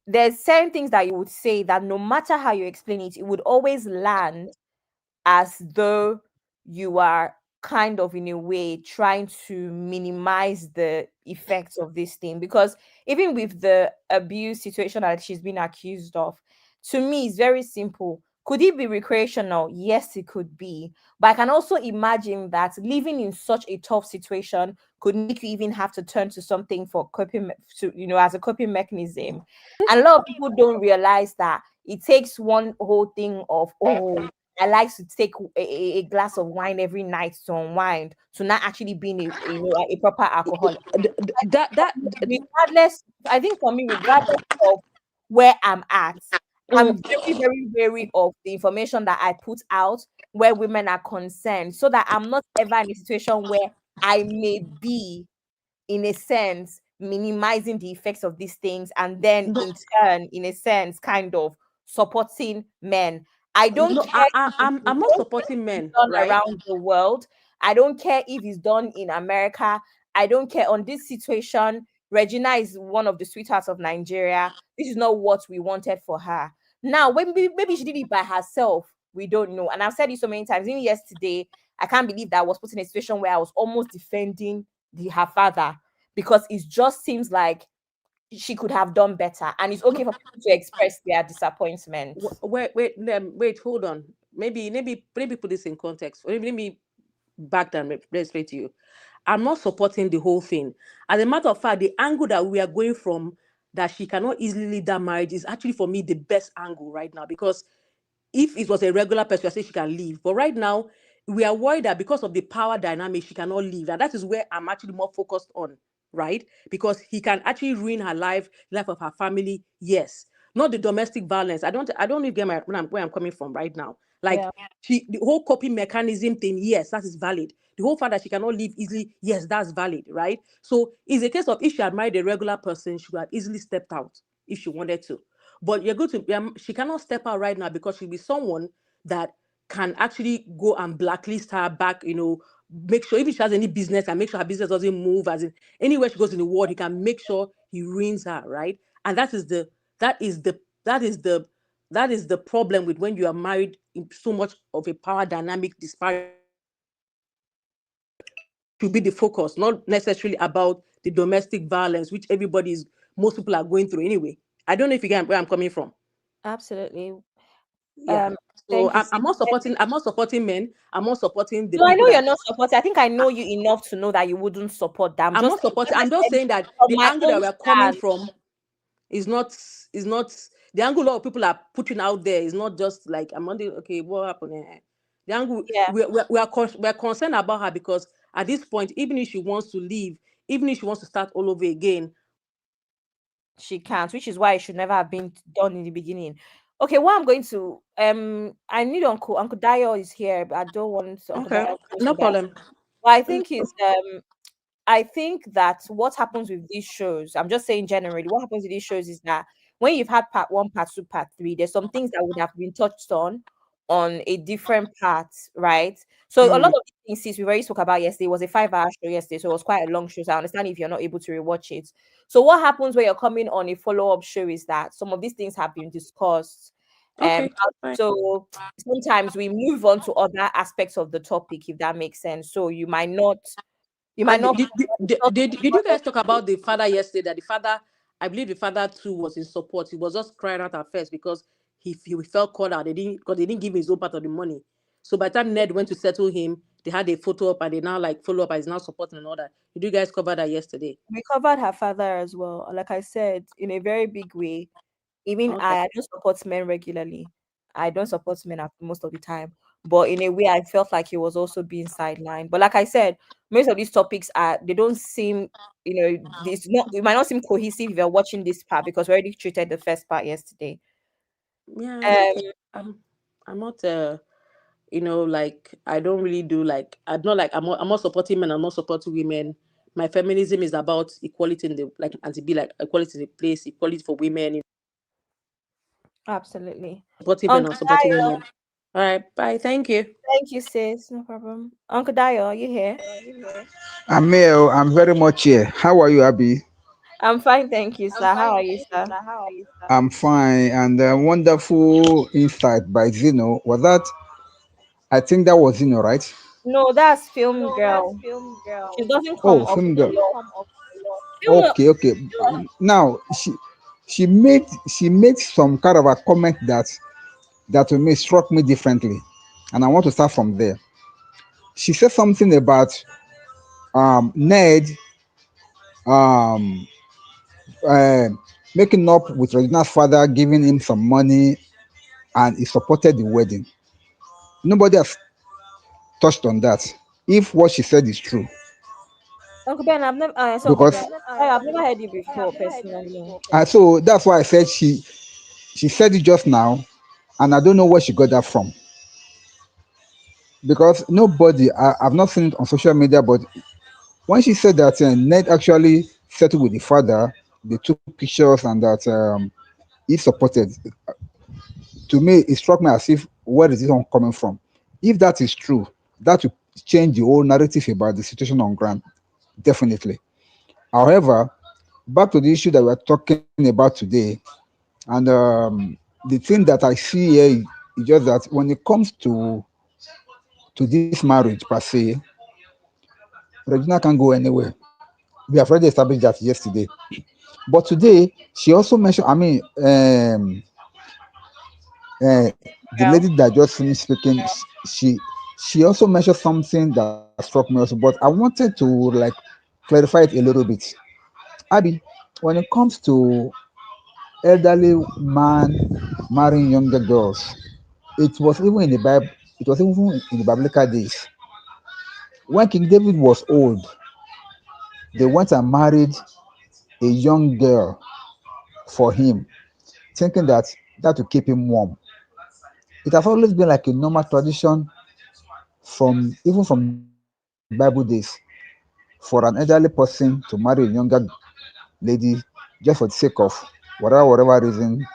there's certain things that you would say that no matter how you explain it, it would always land as though you are kind of in a way trying to minimize the effects of this thing. Because even with the abuse situation that she's been accused of, to me it's very simple. Could it be recreational? Yes, it could be. But I can also imagine that living in such a tough situation could make you even have to turn to something for coping, as a coping mechanism. And a lot of people don't realize that it takes one whole thing of, oh, I like to take a glass of wine every night to unwind, to not actually being a proper alcoholic. Regardless, I think for me, regardless of where I'm at, I'm very, very wary of the information that I put out where women are concerned, so that I'm not ever in a situation where I may be, in a sense, minimizing the effects of these things, and then in turn, in a sense, kind of supporting men. I don't care. I'm not supporting men, right? Around the world. I don't care if it's done in America. I don't care on this situation. Regina is one of the sweethearts of Nigeria. This is not what we wanted for her. Now, maybe she did it by herself. We don't know. And I've said it so many times. Even yesterday, I can't believe that I was put in a situation where I was almost defending her father, because it just seems like she could have done better, and it's okay for people to express their disappointment. Wait, hold on. Maybe put this in context. Let me back down. Let's explain to you. I'm not supporting the whole thing. As a matter of fact, the angle that we are going from, that she cannot easily leave that marriage, is actually for me the best angle right now. Because if it was a regular person, I say she can leave. But right now, we are worried that because of the power dynamic, she cannot leave. And that is where I'm actually more focused on, right? Because he can actually ruin her life of her family. Yes. Not the domestic violence. I don't even get where I'm coming from right now. Like, the whole coping mechanism thing, yes, that is valid. The whole fact that she cannot leave easily, yes, that's valid, right? So it's a case of, if she had married a regular person, she would have easily stepped out if she wanted to. But you're going to, she cannot step out right now, because she'll be someone that can actually go and blacklist her back, make sure, if she has any business, and make sure her business doesn't move, as in anywhere she goes in the world, he can make sure he ruins her, right? And that is the problem with when you are married in so much of a power dynamic disparity. To be the focus, not necessarily about the domestic violence, which most people are going through anyway. I don't know if you get where I'm coming from. Absolutely. Yeah. So Thank you. I'm not supporting. I'm not supporting men. I'm not supporting the No, I people know you're that. not supporting. I think I know you enough to know that you wouldn't support that. I'm not supporting. I'm just saying that From the my angle own that we're coming stand. from is not the angle a lot of people are putting out there is not just like I'm wondering, okay, what happened? The angle Yeah. we're concerned about her because at this point, even if she wants to leave, even if she wants to start all over again, She can't, which is why it should never have been done in the beginning. Okay, what I'm going to I need Uncle Dio is here, but I don't want Uncle okay, Dio to no that. problem. But I think that what happens with these shows, I'm just saying generally, what happens with these shows is that when you've had part one, part two, part three, there's some things that would have been touched on a different part, right? So a lot Mm. of these things we already spoke about yesterday. It was a 5 hour show yesterday, so it was quite a long show. So I understand if you're not able to rewatch it. So what happens when you're coming on a follow-up show is that some of these things have been discussed. Um, Okay, fine. so sometimes we move on to other aspects of the topic, if that makes sense. So you might And not did you guys talk about the father yesterday? That the father, I believe the father too was in support. He was just crying out at first because he felt called out. They didn't give him his own part of the money. So by the time Ned went to settle him, they had a photo up and they now like follow up and he's now supporting and all that. Did you guys cover that yesterday? we covered her father as well. Like I said, in a very big way. Even Okay. I don't support men regularly. I don't support men most of the time. But in a way, I felt like he was also being sidelined. But like I said, most of these topics they don't seem, this not it might not seem cohesive if you're watching this part because we already treated the first part yesterday. Yeah, Um, I'm not like I don't really do like I'm not like I'm not supporting men, I'm not supporting women. My feminism is about equality in the like and to be like equality in the place, equality for women, absolutely. supporting men Uncle and supporting Dio, women. All right, bye. Thank you. thank you, sis. No problem. Uncle Dio, are you here? Amel, I'm very much here. How are you, Abby? I'm fine, thank you, sir. How are you, sir? I'm fine. And wonderful insight by Zeno. Was that? I think that was Zeno, right? No, that's film girl. She doesn't come Oh, up film a girl. lot. Film Okay. Now she made some kind of a comment that to me struck me differently, and I want to start from there. She said something about Ned um uh, making up with Regina's father, giving him some money, and he supported the wedding. Nobody has touched on that. If what she said is true, Uncle Ben, I've never so Uncle because Ben. I've never heard you before personally. so that's why I said she said it just now, and I don't know where she got that from. Because nobody, I've not seen it on social media, but when she said that Ned actually settled with the father, they took pictures and that he supported. To me, it struck me as if where is this one coming from? If that is true, that will change the whole narrative about the situation on ground, definitely. However, back to the issue that we're talking about today, and the thing that I see here is just that when it comes to this marriage per se, Regina can't go anywhere. We have already established that yesterday. But today, she also mentioned, I mean, the lady that just finished speaking, she also mentioned something that struck me also. But I wanted to like clarify it a little bit. Abby, when it comes to elderly man marrying younger girls, it was even in the Bible. It was even in the biblical days. When King David was old, they went and married a young girl for him, thinking that that would keep him warm. It has always been like a normal tradition from even from the Bible days for an elderly person to marry a younger lady just for the sake of whatever reason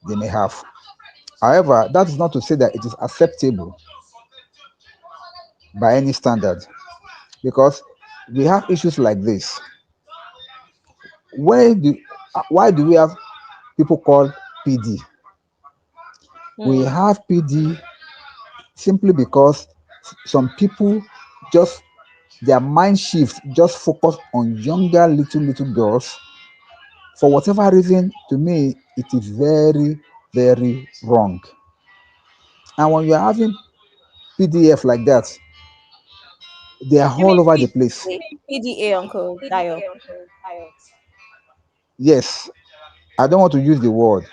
they may have. However, that is not to say that it is acceptable by any standard because we have issues like this. Why do we have people called PD? We have PD simply because some people just their mind shift just focus on younger little girls for whatever reason. To me, it is very wrong. And when you're having PDF like that, they are You all mean over the place. PDA, Uncle Dio? Yes, I don't want to use the word.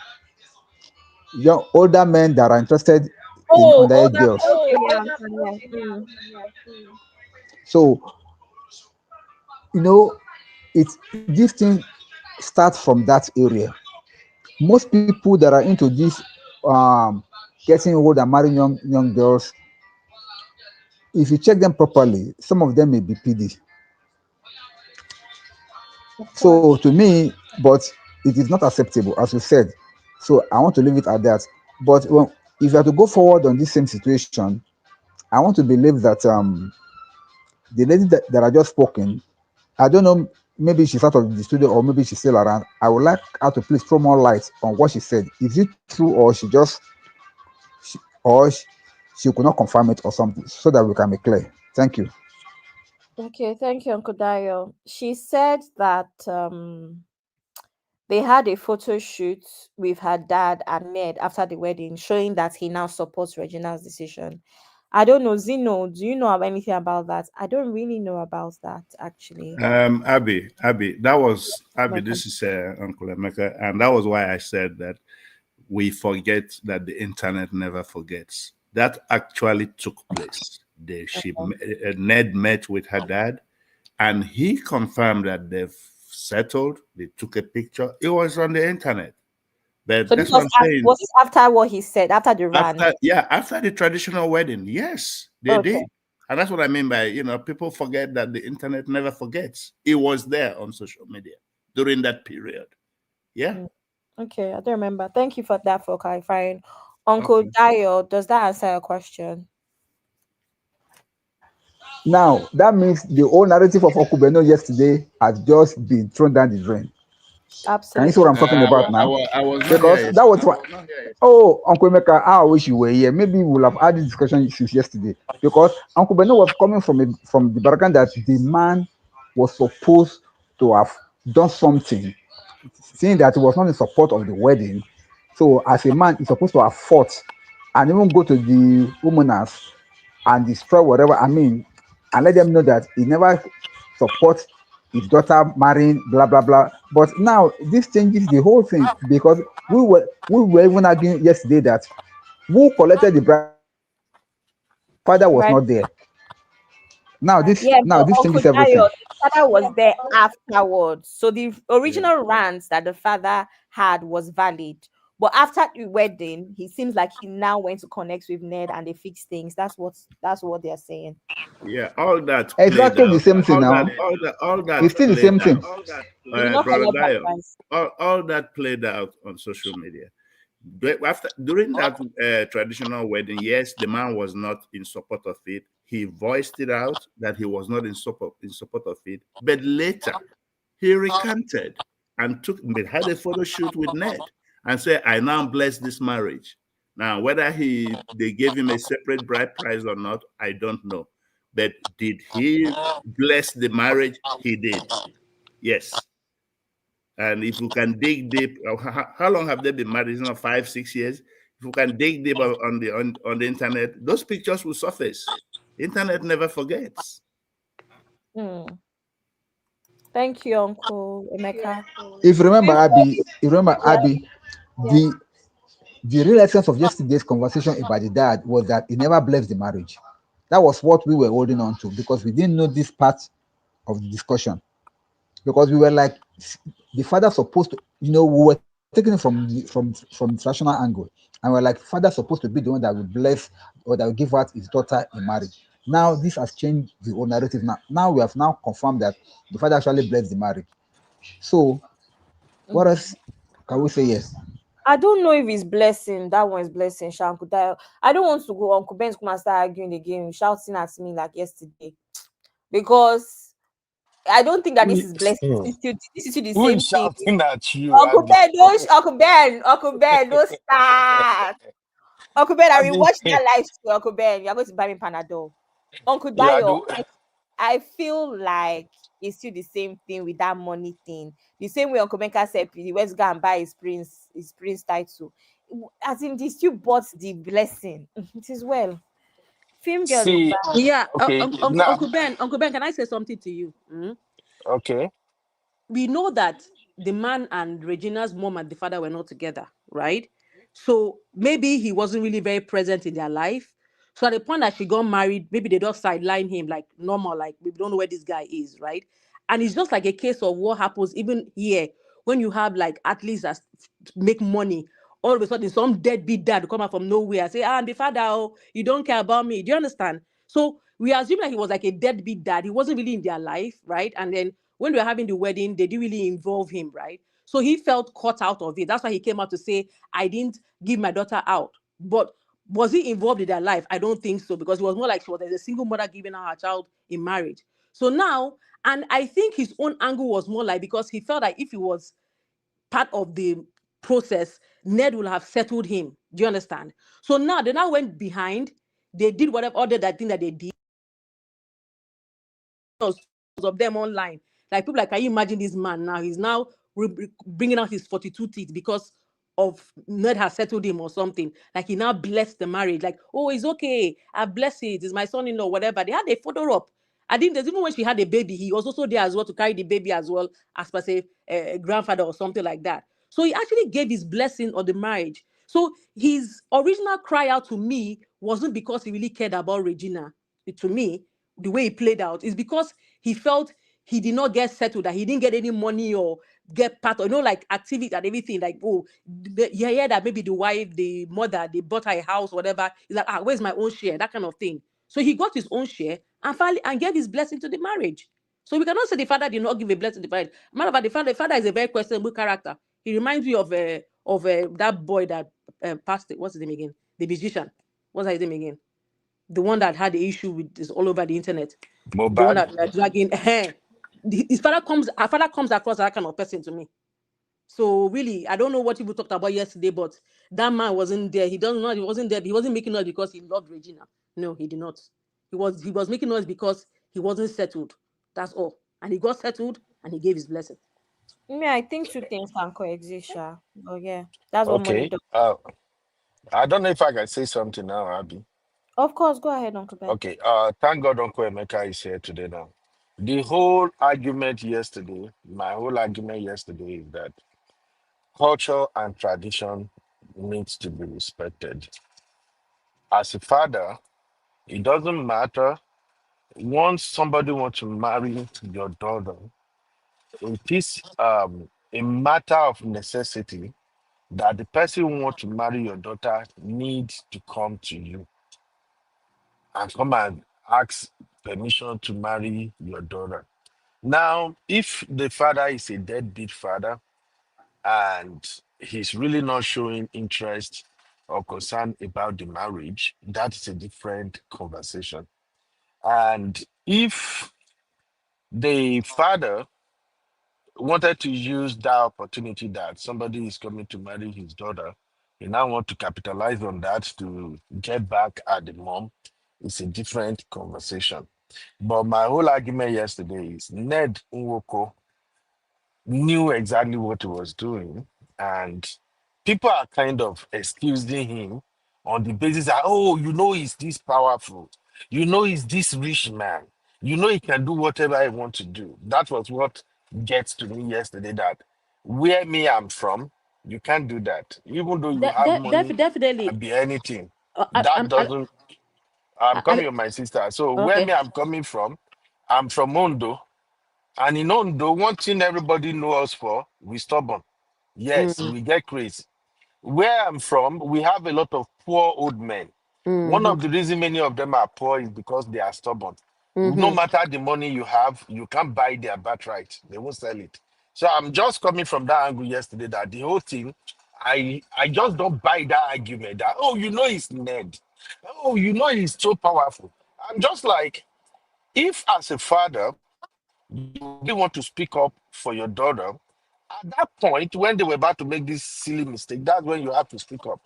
Young older men that are interested in Oh, underage older. girls. Okay, yeah, yeah. So it this thing starts from that area. Most people that are into this getting old and marrying young girls, if you check them properly, some of them may be PD. Of So course. to me, but it is not acceptable, as you said. So I want to leave it at that. But if you are to go forward on this same situation, I want to believe that the lady that I just spoken, I don't know, maybe she's out of the studio or maybe she's still around. I would like her to please throw more light on what she said. Is it true or or she could not confirm it or something so that we can be clear. Thank you. Okay, thank you, Uncle Dio. She said that they had a photo shoot with her dad and Ned after the wedding, showing that he now supports Regina's decision. I don't know, Zeno, do you know anything about that? I don't really know about that actually. Abby, that was Abby. Like, This is Uncle Emeka, and that was why I said that we forget that the internet never forgets. That actually took place. Ned met with her dad, and he confirmed that they've settled. They took a picture. It was on the internet. But so this that's what I'm saying. was this after what he said, after the rant? After the traditional wedding, yes, they Okay. did. And that's what I mean by, people forget that the internet never forgets. It was there on social media during that period. Yeah. Okay, I don't remember. Thank you for that for clarifying. Uncle Okay. Dio, does that answer your question? Now that means the whole narrative of Okubeno yesterday has just been thrown down the drain. Can you see what Absolutely. I'm talking about now? I was not Because here. that was what. Oh, Uncle Emeka, I wish you were here. Maybe we would have had this discussion since yesterday. Because Uncle Beno was coming from the background that the man was supposed to have done something, seeing that he was not in support of the wedding. So as a man, he's supposed to have fought and even go to the womaners and destroy whatever. I mean, and let them know that he never supports his daughter marrying, blah blah blah. But now this changes the whole thing because we were even arguing yesterday that who collected the bride father was Right. not there. Now this Yeah, now but this Uncle changes everything. Dayo, the father was there afterwards. So the original rant that the father had was valid. But after the wedding, he seems like he now went to connect with Ned and they fix things. That's what they're saying. Yeah, all that played Exactly the out. same thing now. All It's that still the played same thing. out. He did not Brother collect bride Dio, price. all that played out on social media. During that traditional wedding, yes, the man was not in support of it. He voiced it out that he was not in support of it. But later, he recanted and had a photo shoot with Ned and said, "I now bless this marriage." Now, whether they gave him a separate bride price or not, I don't know. But did he bless the marriage? He did. Yes. And if you can dig deep, how long have they been married? It's not 5, 6 years. If you can dig deep on the internet, those pictures will surface. The internet never forgets. Hmm. Thank you, Uncle Emeka. If you remember Before, Abby, yeah, the the real essence of yesterday's conversation about the dad was that he never blessed the marriage. That was what we were holding on to because we didn't know this part of the discussion. Because we were like, the father supposed to, we were taking it from the traditional angle, and we're like, father supposed to be the one that will bless or that will give out his daughter in marriage. Now this has changed the whole narrative. Now we have now confirmed that the father actually blessed the marriage. So what else can we say? Yes. I don't know if it's blessing. That one is blessing, Sha, Uncle Dayo. I don't want to go Uncle Ben's come and start arguing again, shouting at me like yesterday. Because I don't think that this is blessing. This is still the Who is same thing. shouting at you, Uncle Abby? Ben, don't Uncle Ben, don't start. Uncle Ben, I will Abby, watch that live stream, Uncle Ben. You're going to buy me Panadol. Uncle yeah, Dayo, I feel like it's still the same thing with that money thing. The same way Uncle Menka said he went to go and buy his prince title. as in this, you bought the blessing. It is well. Film girl, look See, back. Yeah, okay, now, Uncle Ben, can I say something to you? okay, We know that the man and Regina's mom and the father were not together, right? So maybe he wasn't really very present in their life. So at the point that she got married, maybe they just sideline him like normal, like we don't know where this guy is, right? And it's just like a case of what happens even here when you have like athletes that make money. All of a sudden, some deadbeat dad come out from nowhere and say, "Ah, I'm the father. Oh, you don't care about me." Do you understand? So we assume that he was like a deadbeat dad. He wasn't really in their life, right? And then when they were having the wedding, they didn't really involve him, right? So he felt caught out of it. That's why he came out to say, I didn't give my daughter out. But was he involved in their life? I don't think so, because it was more like she was as a single mother giving out her child in marriage. So now, and I think his own angle was more like because he felt like if he was part of the process, Ned will have settled him. Do you understand? So now they now went behind, they did whatever other that thing that they did of them online. Like people like, can you imagine this man now? He's now bringing out his 42 teeth because of Ned has settled him or something. Like he now blessed the marriage. Like, oh, it's okay. I bless it. It's my son-in-law, whatever. They had a photo up. I think there's even when she had a baby, he was also there as well to carry the baby as well as per say a grandfather or something like that. So he actually gave his blessing on the marriage. So his original cry out to me wasn't because he really cared about Regina. To me, the way it played out is because he felt he did not get settled, that he didn't get any money or get part of, like activity and everything. Like, oh, yeah, that maybe the wife, the mother, they bought her a house, whatever. He's like, where's my own share? That kind of thing. So he got his own share and finally and gave his blessing to the marriage. So we cannot say the father did not give a blessing to the marriage. Matter of fact, the father is a very questionable character. He reminds me of that boy that passed it. What's his name again? The musician. What's his name again? The one that had the issue with this all over the internet, the one Mobad. that they're dragging. His father comes, our father comes across that kind of person to me. So really, I don't know what people talked about yesterday, but that man wasn't there. He doesn't know he wasn't there. He wasn't making noise because he loved Regina. No, he did not. He was making noise because he wasn't settled. That's all. And he got settled and he gave his blessing. I think two things can coexist, Sha. Oh yeah, that's what money Okay. does. I don't know if I can say something now, Abby. Of course, go ahead, Uncle Ben. Okay. Thank God Uncle Emeka is here today now. The whole argument yesterday, my whole argument yesterday is that culture and tradition needs to be respected. As a father, it doesn't matter. Once somebody wants to marry your daughter, it is a matter of necessity that the person who wants to marry your daughter needs to come to you and come and ask permission to marry your daughter. Now, if the father is a deadbeat father and he's really not showing interest or concern about the marriage, that is a different conversation. And if the father wanted to use that opportunity that somebody is coming to marry his daughter, he now want to capitalize on that to get back at the mom, it's a different conversation. But my whole argument yesterday is Ned Nwoko knew exactly what he was doing, and people are kind of excusing him on the basis that, oh, he's this powerful, he's this rich man, he can do whatever he wants to do. That was what gets to me yesterday, that where me I'm from, you can't do that. Even though you have money Definitely. and be anything, I, that I'm, I, doesn't. I'm I, coming with my sister. So where okay. me I'm coming from, I'm from Ondo. And in Ondo, one thing everybody know us for, we stubborn. Yes, Mm, we get crazy. Where I'm from, we have a lot of poor old men. One mm-hmm, of the reason many of them are poor is because they are stubborn. No mm-hmm. matter the money you have, you can't buy their birthright. They won't sell it. So I'm just coming from that angle yesterday that the whole thing, I just don't buy that argument that, oh, it's Ned. Oh, he's so powerful. I'm just like, if as a father, you really want to speak up for your daughter, at that point, when they were about to make this silly mistake, that's when you have to speak up.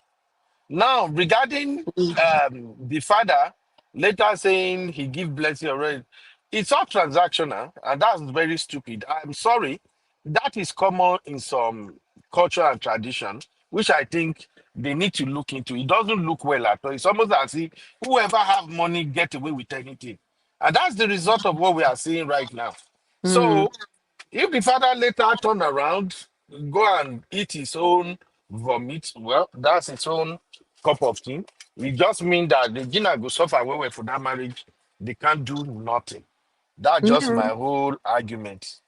Now, regarding the father later saying he give blessing already, it's all transactional, and that's very stupid. I'm sorry, that is common in some culture and tradition. which I think they need to look into. It doesn't look well at all. It's almost as if whoever have money get away with anything. And that's the result of what we are seeing right now. Mm. So if the father later turn around, go and eat his own vomit, well, that's his own cup of tea. It just means that the Gina go suffer well for that marriage. They can't do nothing. That's just Yeah. my whole argument.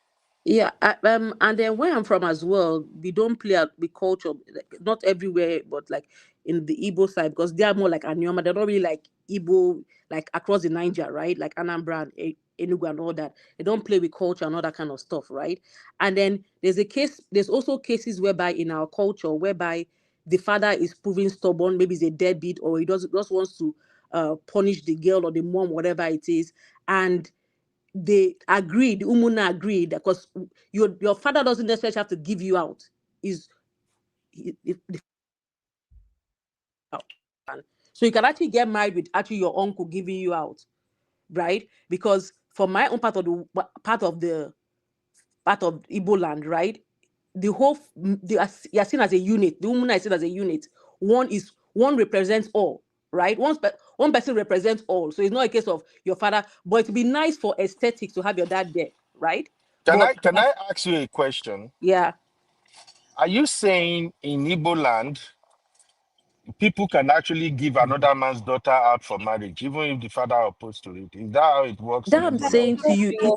Yeah, and then where I'm from as well, we don't play out the culture, like, not everywhere, but like in the Igbo side, because they are more like Anyoma. They're not really like Igbo, like across the Niger, right? Like Anambra and Enugu and all that. They don't play with culture and all that kind of stuff, right? And then there's also cases whereby in our culture, whereby the father is proving stubborn, maybe he's a deadbeat, or he just wants to punish the girl or the mom, whatever it is, and they agreed, Umuna agreed, because your father doesn't necessarily have to give you out. Is so you can actually get married with actually your uncle giving you out, right? Because for my own part of Igbo land, right? The whole they are seen as a unit. The woman is seen as a unit. One represents all, right? One person represents all. So it's not a case of your father, but it'd be nice for aesthetics to have your dad there, right? Can But I can I ask you a question? yeah, Are you saying in Igbo land, people can actually give another man's daughter out for marriage, even if the father opposed to it? Is that how it works that in I'm Igbo land? saying to you,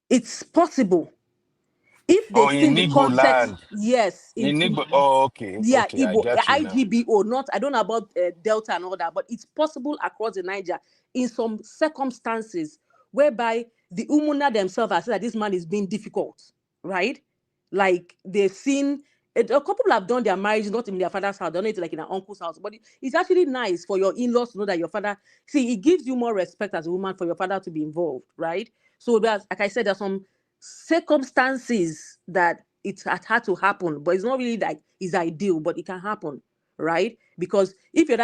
it's possible if they Oh, see in the Igbo context. land. Yes, In Igbo. Oh, okay, yeah, okay, I Igbo, get you now. IGBO, not, I don't know about Delta and all that, but it's possible across the Niger in some circumstances whereby the Umuna themselves have said that this man is being difficult, right? Like they've seen, a couple have done their marriage, not in their father's house, done it like in their uncle's house, but it's actually nice for your in-laws to know that your father, see, it gives you more respect as a woman for your father to be involved, right? So there's, like I said, there's some circumstances that it had to happen, but it's not really like it's ideal, but it can happen, right? Because if your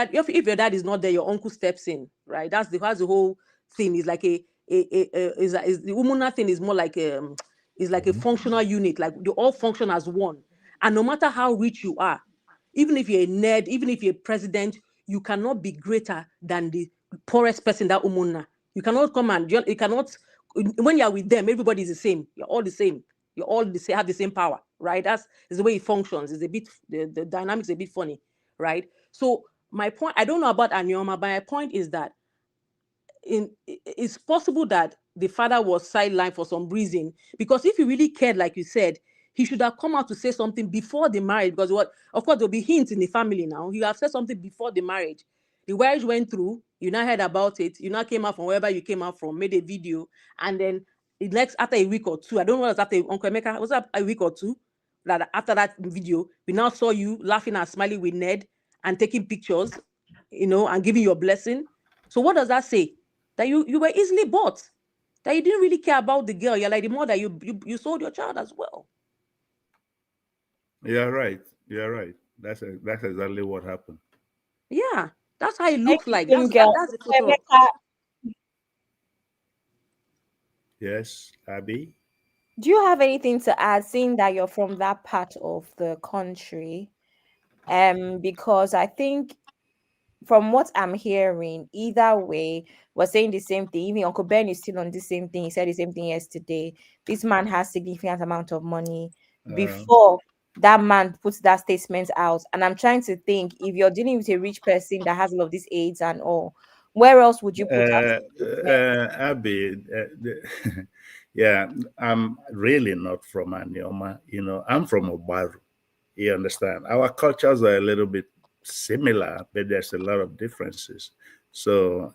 dad is not there, your uncle steps in, right? That's the whole thing. Is like is the woman thing is more like is like a functional unit, like they all function as one. And no matter how rich you are, even if you're a nerd, even if you're a president, you cannot be greater than the poorest person that umuna. You cannot come and you cannot, when you're with them, everybody is the same. You're all the same. You all the same, have the same power, right? Is the way it functions. It's a bit the dynamics a bit funny, right? So my point, I don't know about Anyoma, but my point is that it's possible that the father was sidelined for some reason, because if he really cared, like you said, he should have come out to say something before the marriage. Because what, of course, there'll be hints in the family now. You have said something before the marriage. The marriage went through. You now heard about it. You now came out from wherever you came out from, made a video, and then the next after a week or two, I don't know what was after Uncle Emeka, was that a week or two? That after that video, we now saw you laughing and smiling with Ned and taking pictures, and giving your blessing. So what does that say? That you were easily bought, that you didn't really care about the girl. You're like the mother, you sold your child as well. You're right. You're right. That's exactly what happened. Yeah, that's how it looks like. Same girl. That's the photo. Emeka, Yes, Abby. do you have anything to add, seeing that you're from that part of the country? Because I think from what I'm hearing, either way, we're saying the same thing. Even Uncle Ben is still on the same thing. He said the same thing yesterday. This man has significant amount of money. Before that man puts that statement out, and I'm trying to think, if you're dealing with a rich person that has all of these aids and all, where else would you put out a statement? Abby, yeah, I'm really not from Anioma. I'm from Obaru. You understand? Our cultures are a little bit similar, but there's a lot of differences. So,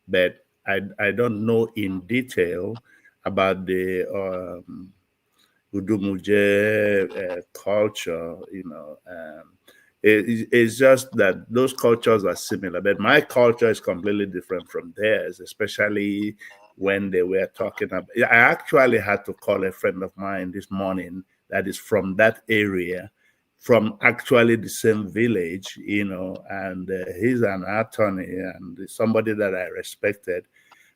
but I don't know in detail about the Udumuje culture. It's just that those cultures are similar, but my culture is completely different from theirs, especially when they were talking about. I actually had to call a friend of mine this morning that is from that area, from actually the same village, and he's an attorney and somebody that I respected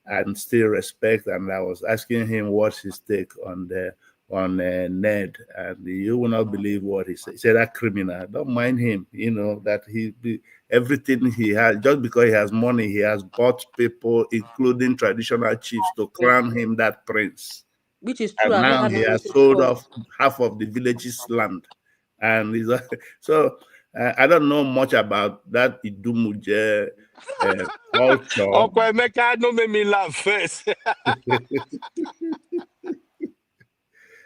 and still respect. And I was asking him what's his take on the on Ned, and you will not believe what he said. He said that criminal, don't mind him. You know that everything he has, just because he has money, he has bought people, including traditional chiefs, to crown him that prince. Which is true. And I've not now had he money has to sold fall. off half of the village's land, and he's so. I don't know much about that Idumuje culture. Uncle Emeka, don't make me laugh first.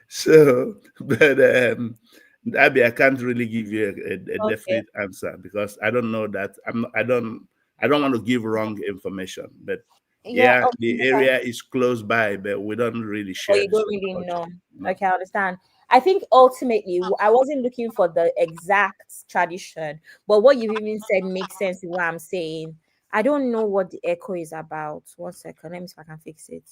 So, but Abby, I can't really give you a definite answer because I don't know that. I don't want to give wrong information. But yeah, the area is close by, but we don't really Or share you the don't same really culture. know. No. Okay, I understand. I think ultimately, I wasn't looking for the exact tradition, but what you even said makes sense in what I'm saying. I don't know what the echo is about. 1 second, let me see if I can fix it.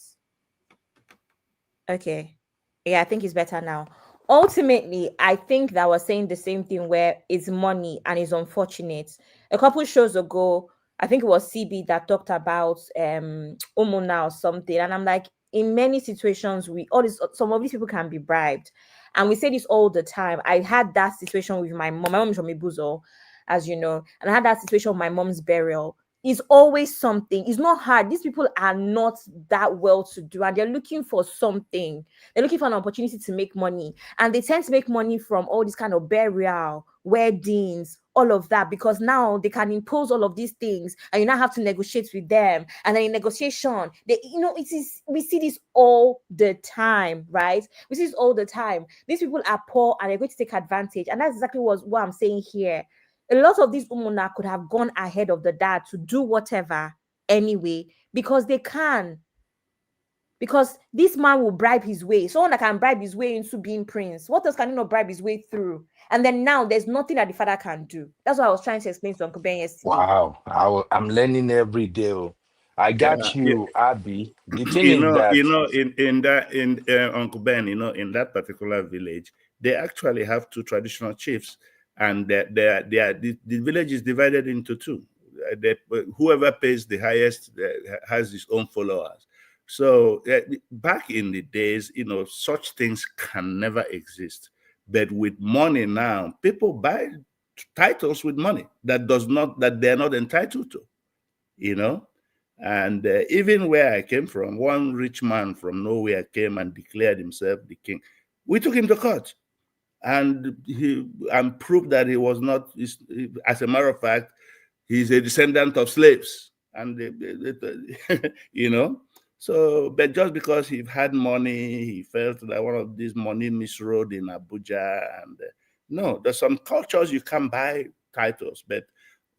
Okay. Yeah, I think it's better now. Ultimately, I think that we're saying the same thing where it's money and it's unfortunate. A couple shows ago, I think it was CB that talked about Umuna or something. And I'm like, in many situations, some of these people can be bribed. And we say this all the time. I had that situation with my mom. My mom is from Ibuzo, as you know, and I had that situation with my mom's burial. It's always something. It's not hard. These people are not that well to do, and they're looking for something. They're looking for an opportunity to make money, and they tend to make money from all this kind of burial, weddings, all of that, because now they can impose all of these things, and you now have to negotiate with them. And then in negotiation, we see this all the time, right? We see this all the time. These people are poor, and they're going to take advantage, and that's exactly what I'm saying here. A lot of these umuna could have gone ahead of the dad to do whatever anyway because they can. Because this man will bribe his way. Someone that can bribe his way into being prince. What else can he not bribe his way through? And then now there's nothing that the father can do. That's what I was trying to explain to Uncle Ben yesterday. Wow, I'm learning every day. Oh. I got Yeah. you, Abby. The thing is that In Uncle Ben, in that particular village, they actually have two traditional chiefs, and the village is divided into two. Whoever pays the highest has his own followers. So back in the days, such things can never exist. But with money now, people buy titles with money that they're not entitled to. And even where I came from, one rich man from nowhere came and declared himself the king. We took him to court and proved that he was not, as a matter of fact, he's a descendant of slaves. And, so, but just because he had money, he felt that one of these money misrode in Abuja. And no, there's some cultures you can buy titles, but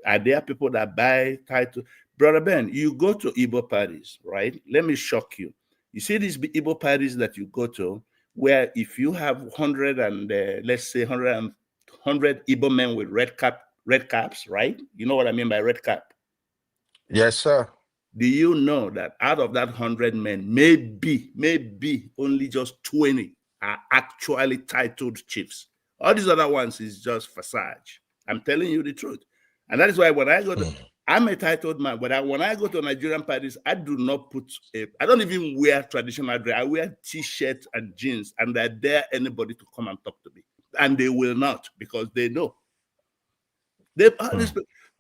are there people that buy titles? Brother Ben, you go to Igbo parties, right? Let me shock you. You see these Igbo parties that you go to, where if you have 100 and let's say 100 Igbo men with red caps, right? You know what I mean by red cap? Yes, sir. Do you know that out of that 100 men, maybe only just 20 are actually titled chiefs? All these other ones is just facade. I'm telling you the truth. And that is why when I go to, I'm a titled man, but when I go to Nigerian parties, I do not I don't even wear traditional dress. I wear t-shirts and jeans, and I dare anybody to come and talk to me. And they will not, because they know.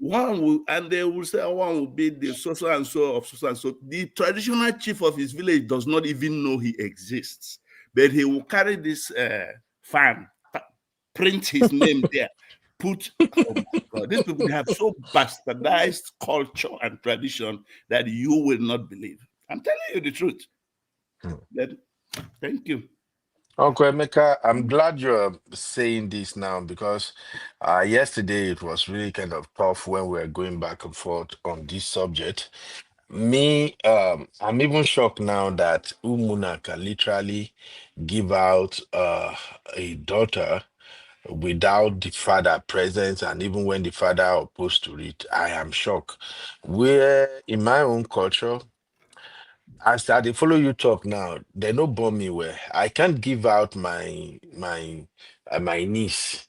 One will, and they will say one will be the so and so of so and so. The traditional chief of his village does not even know he exists, but he will carry this fan, print his name there, put. Oh my God, these people, they have so bastardized culture and tradition that you will not believe. I'm telling you the truth. Thank you. Uncle Emeka, I'm glad you're saying this now because yesterday it was really kind of tough when we were going back and forth on this subject. I'm even shocked now that Umuna can literally give out a daughter without the father present, and even when the father opposed to it. I am shocked. Where in my own culture, as I dey follow you talk now, they no born me well. I can't give out my niece.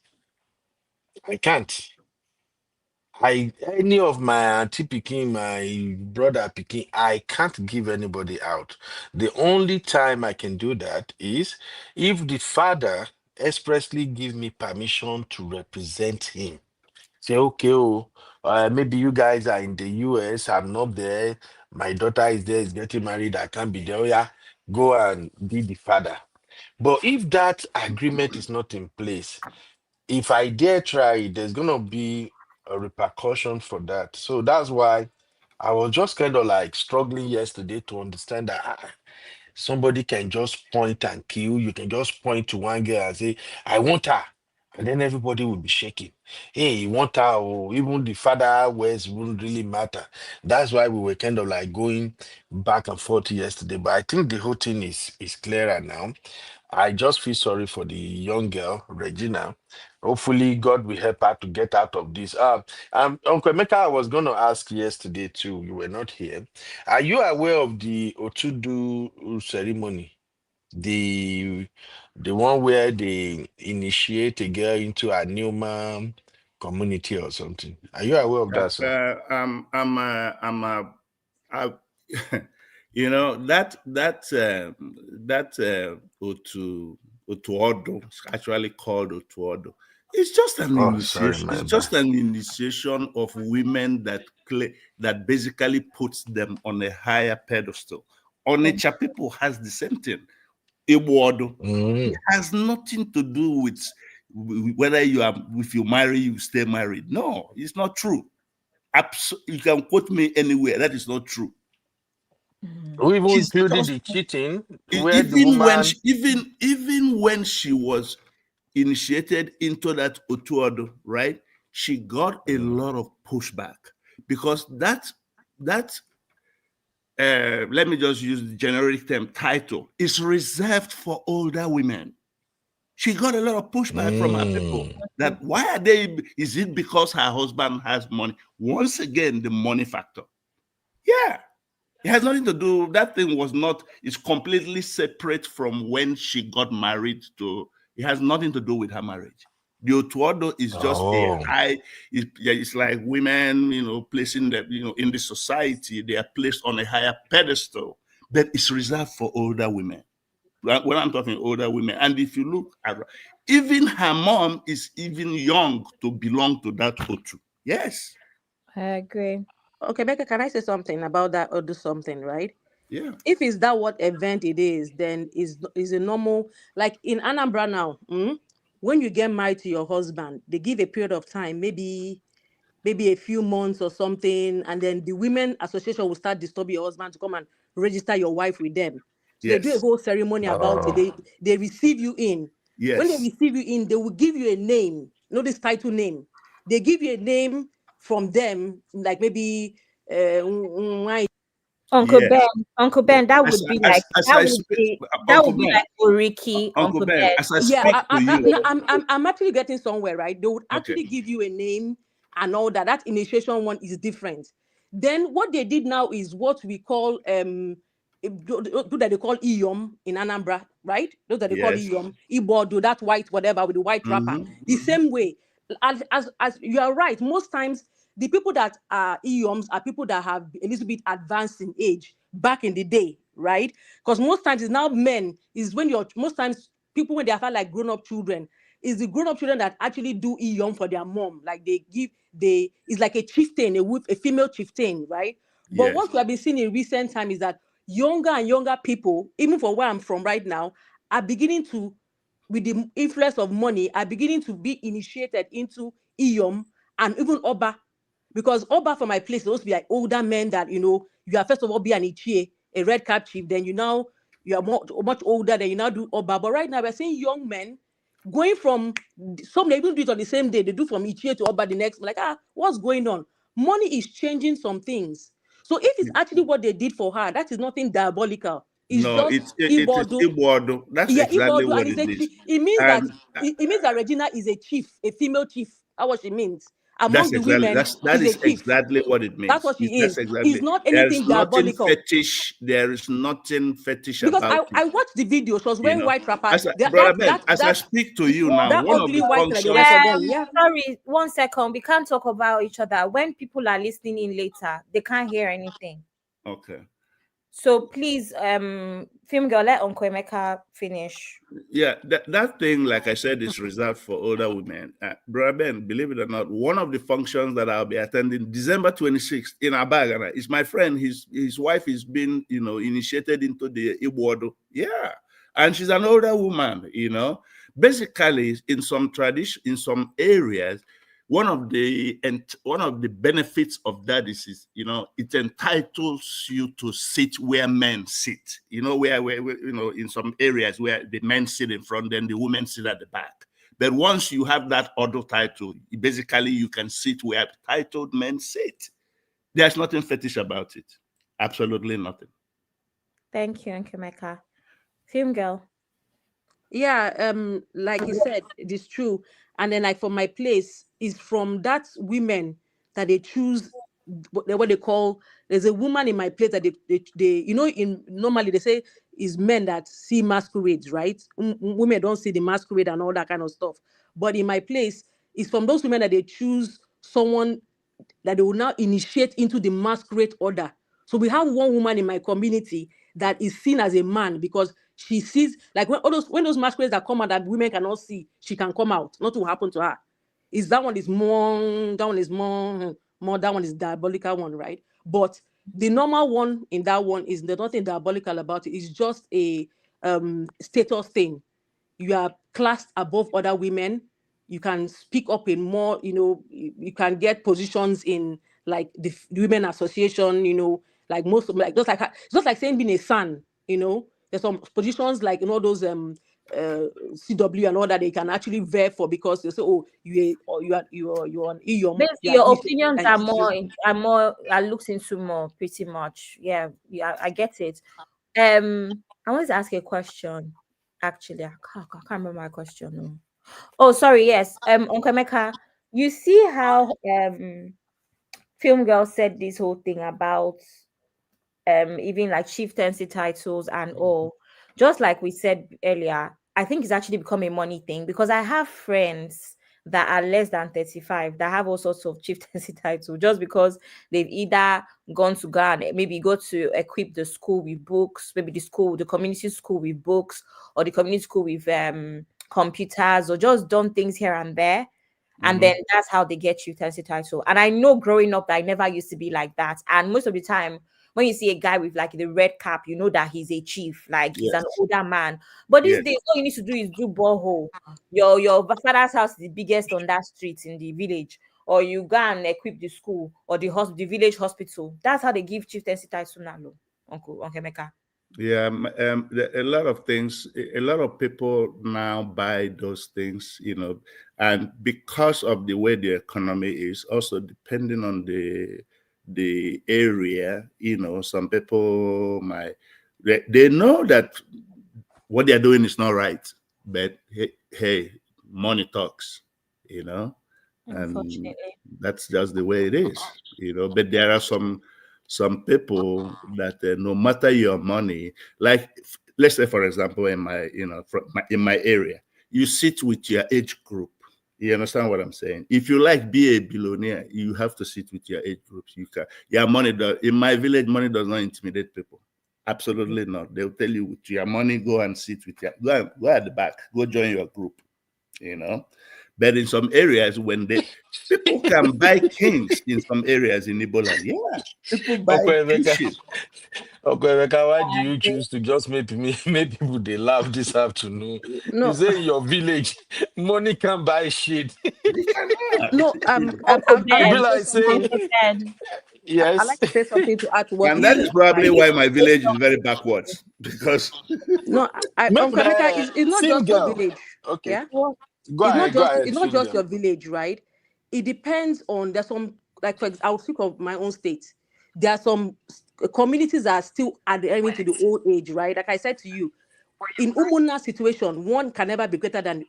I can't. Any of my auntie picking, my brother picking, I can't give anybody out. The only time I can do that is if the father expressly give me permission to represent him. Say, okay, maybe you guys are in the US, I'm not there, my daughter is there, is getting married, I can't be there. Oh, yeah, go and be the father. But if that agreement is not in place, if I dare try it, there's gonna be a repercussion for that. So that's why I was just kind of like struggling yesterday to understand that somebody can just point and kill. You can just point to one girl and say, I want her. And then everybody will be shaking. Hey, you want her, or even the father words wouldn't really matter. That's why we were kind of like going back and forth yesterday. But I think the whole thing is clearer now. I just feel sorry for the young girl, Regina. Hopefully, God will help her to get out of this. Uncle Emeka, I was going to ask yesterday too. You were not here. Are you aware of the Otudu ceremony? The one where they initiate a girl into a Newman community or something. Are you aware of that, sir? I, you know that Otuodo, it's actually called Otuodo. It's just an Oh, sorry, initiation. my It's bad. just an initiation of women that basically puts them on a higher pedestal. Onitsha people has the same thing. Iwodo. It has nothing to do with whether if you marry, you stay married. No, it's not true. You can quote me anywhere. That is not true. We even She's included just, the cheating, where the woman. even when she was initiated into that Otuodo, right? She got a lot of pushback because that let me just use the generic term title is reserved for older women. She got a lot of pushback from her people that why are they? Is it because her husband has money? Once again, the money factor. Yeah. It has nothing to do, that thing was not, it's completely separate from when she got married to, it has nothing to do with her marriage. The Otuodo is just a high, it's like women, placing them, in the society, they are placed on a higher pedestal, but it's reserved for older women. When I'm talking older women, and if you look at, even her mom is even young to belong to that Otu. Yes. I agree. Okay, Becca, can I say something about that or do something, right? Yeah. If it's that what event it is, then is a normal, like in Anambra now, when you get married to your husband, they give a period of time, maybe a few months or something, and then the women association will start disturbing your husband to come and register your wife with them. So they do a whole ceremony about it. They receive you in. Yes. When they receive you in, they will give you a name, this title name. They give you a name from them, like maybe Uncle Ben, that would be like Oriki, Uncle Ben. As I speak to you, I'm actually getting somewhere, right? They would actually give you a name and all that. That initiation one is different. Then what they did now is what we call that they call Iyom in Anambra, right? Those that they call Iyom, Ibodo, that white whatever with the white wrapper. The same way, as you are right, most times the people that are Iyoms are people that have a little bit advanced in age back in the day, right? Because most times it's now men, is when most times people when they are like grown-up children, is the grown-up children that actually do Iyom for their mom. Like it's like a chieftain, a female chieftain, right? But what we have been seeing in recent time is that younger and younger people, even for where I'm from right now, are beginning to, with the influence of money, are beginning to be initiated into Iyom and even Oba. Because Oba for my place, those be like older men that, you are first of all be an Ichie, a red cap chief, then you are much older, then you now do Oba. But right now we're seeing young men going from, some they even do it on the same day, they do from Ichie to Oba the next, like, what's going on? Money is changing some things. So if it's actually what they did for her, that is nothing diabolical. It's just it is Ibodo. That's exactly Ibodo, what and it is. it means that Regina is a chief, a female chief. That's what she means. among the women, that she's is a chief. exactly what it means. That's what she That's is. exactly. It's not There is anything nothing diabolical. fetish. There is nothing fetish Because about I watched the video. She was wearing white wrapper. Brother Ben, as I speak to you now, that one of ugly the white that they wear functions. for them. Yeah. Sorry, 1 second. We can't talk about each other. When people are listening in later, they can't hear anything. Okay. So please, film girl, let Uncle Emeka finish. Yeah, that thing, like I said, is reserved for older women. Brother Ben, believe it or not, one of the functions that I'll be attending December 26th in Abagana is my friend. His wife is being, initiated into the Iwodo. Yeah. And she's an older woman, Basically, in some areas, one of the benefits of that is it entitles you to sit where men sit. Where in some areas where the men sit in front, then the women sit at the back. But once you have that other title, basically you can sit where titled men sit. There's nothing fetish about it. Absolutely nothing. Thank you, Nkemeka. Film girl. Yeah, like you said, it is true. And then, like, for my place, is from that women that they choose what they call. There's a woman in my place that they in normally they say is men that see masquerades, right? Women don't see the masquerade and all that kind of stuff. But in my place, it's from those women that they choose someone that they will now initiate into the masquerade order. So we have one woman in my community that is seen as a man because she sees, like when those masquerades that come out that women cannot see, she can come out. Nothing will happen to her. That one is diabolical one, right? But the normal one in that one is there's nothing diabolical about it. It's just a status thing. You are classed above other women. You can speak up in more, you can get positions in like the women association, like most of just like saying being a son, there's some positions like those CW and all that they can actually vie for because they say, oh, you're an EYOM. Basically, your opinions are looked into more, pretty much. Yeah, I get it. I wanted to ask a question. Actually, I can't remember my question. No. Oh, sorry. Yes. Uncle Emeka, you see how Film Girl said this whole thing about even like chieftaincy titles and all. Just like we said earlier, I think it's actually become a money thing because I have friends that are less than 35 that have all sorts of chieftaincy titles just because they've either gone to Ghana, maybe go to equip the school with books, maybe the community school with books, or the community school with computers, or just done things here and there. And then that's how they get chieftaincy title. And I know growing up, I never used to be like that. And most of the time, when you see a guy with like the red cap, you know that he's a chief, like he's an older man. But these days, all you need to do is do borehole. Your father's house is the biggest on that street in the village, or you go and equip the school or the village hospital. That's how they give chieftaincy title now, Uncle Emeka. Yeah, a lot of things. A lot of people now buy those things, and because of the way the economy is, also depending on the area, some people they know that what they're doing is not right, but hey, money talks, and that's just the way it is, But there are some people that no matter your money, like let's say for example in my area, you sit with your age group. You understand what I'm saying? If you like be a billionaire, you have to sit with your age groups. In my village, money does not intimidate people. Absolutely not. They'll tell you with your money, go and sit with go at the back, go join your group. But in some areas, people can buy kings in some areas in Igbo land. Yeah, people buy kings. Okay, why do you choose to just make people they laugh this afternoon? No. You say in your village, money can buy shit. No, yes. I like to say something to add to what and that is probably why my village is very backwards because no, Uncle Emeka, it's not just your village. Okay. Yeah. Go ahead. It's not just your village, right? It depends on there's some like I'll speak of my own state. There are some communities that are still adhering to the old age, right? Like I said to you, in Umuna situation, one can never be greater than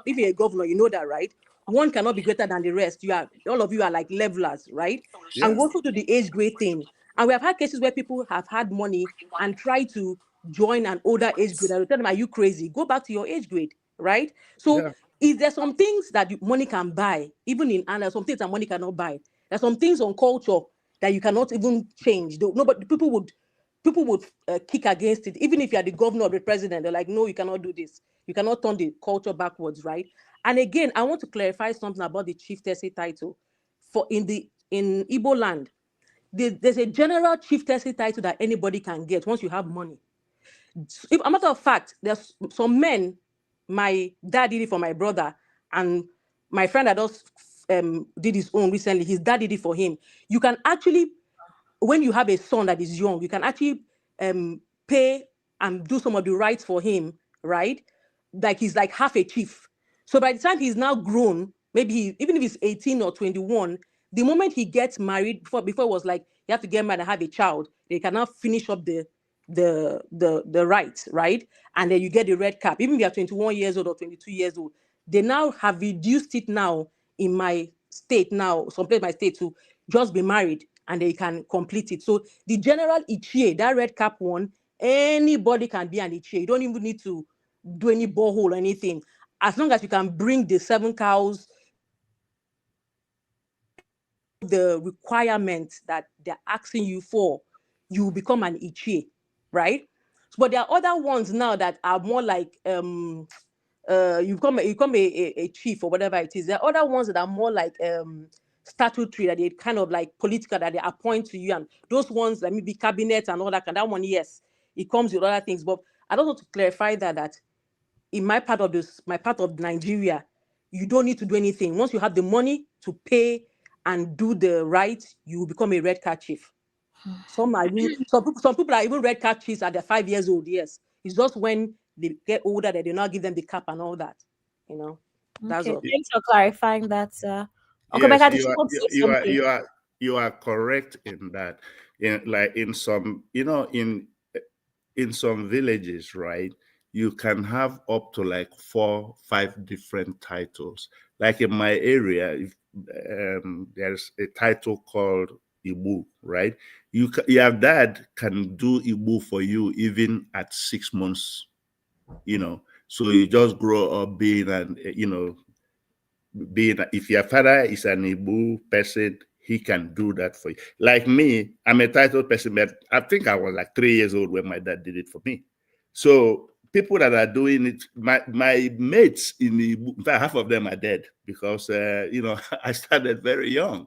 even a governor. You know that, right? one cannot be greater than the rest. All of you are like levelers, right? Yeah. And also to the age grade thing. And we have had cases where people have had money and try to join an older age grade. I will tell them, are you crazy? Go back to your age grade, right? So is there some things that money can buy, even in Anna, some things that money cannot buy. There's some things on culture that you cannot even change. Nobody, people would kick against it. Even if you are the governor or the president, they're like, no, you cannot do this. You cannot turn the culture backwards, right? And again, I want to clarify something about the chieftaincy title. In Igbo land, there's a general chieftaincy title that anybody can get once you have money. If a matter of fact, there's some men, my dad did it for my brother, and my friend that just did his own recently, his dad did it for him. You can actually, when you have a son that is young, you can actually pay and do some of the rights for him, right? Like he's like half a chief. So by the time he's now grown, maybe even if he's 18 or 21, the moment he gets married, before it was like you have to get married and have a child, they can now finish up the rights, right? And then you get the red cap. Even if you're 21 years old or 22 years old, they now have reduced it now in my state now, some place in my state, to just be married and they can complete it. So the general Ichie, that red cap one, anybody can be an Ichie. You don't even need to do any borehole or anything. As long as you can bring the 7 cows, the requirements that they're asking you for, you become an Ichie, right? But there are other ones now that are more like you become a chief or whatever it is. There are other ones that are more like statutory, that they kind of like political, that they appoint to you, and those ones that maybe cabinet and all that. And that one, yes, it comes with other things. But I don't want to clarify that in my part of Nigeria, you don't need to do anything. Once you have the money to pay and do the right, you will become a red card chief. Some people are even red card chiefs at they're 5 years old. Yes, it's just when they get older that they not give them the cap and all that. That's Okay, all. thanks for clarifying that, sir. Uncle Yes, Becca, did you want to say something? you are correct in that. Like in some, in some villages, right? You can have up to like 4, 5 different titles. Like in my area, there's a title called Ibu, right? Your dad can do Ibu for you even at 6 months, So you just grow up being if your father is an Ibu person, he can do that for you. Like me, I'm a titled person, but I think I was like 3 years old when my dad did it for me. So people that are doing it, my mates in the Ibu, in fact, half of them are dead because I started very young.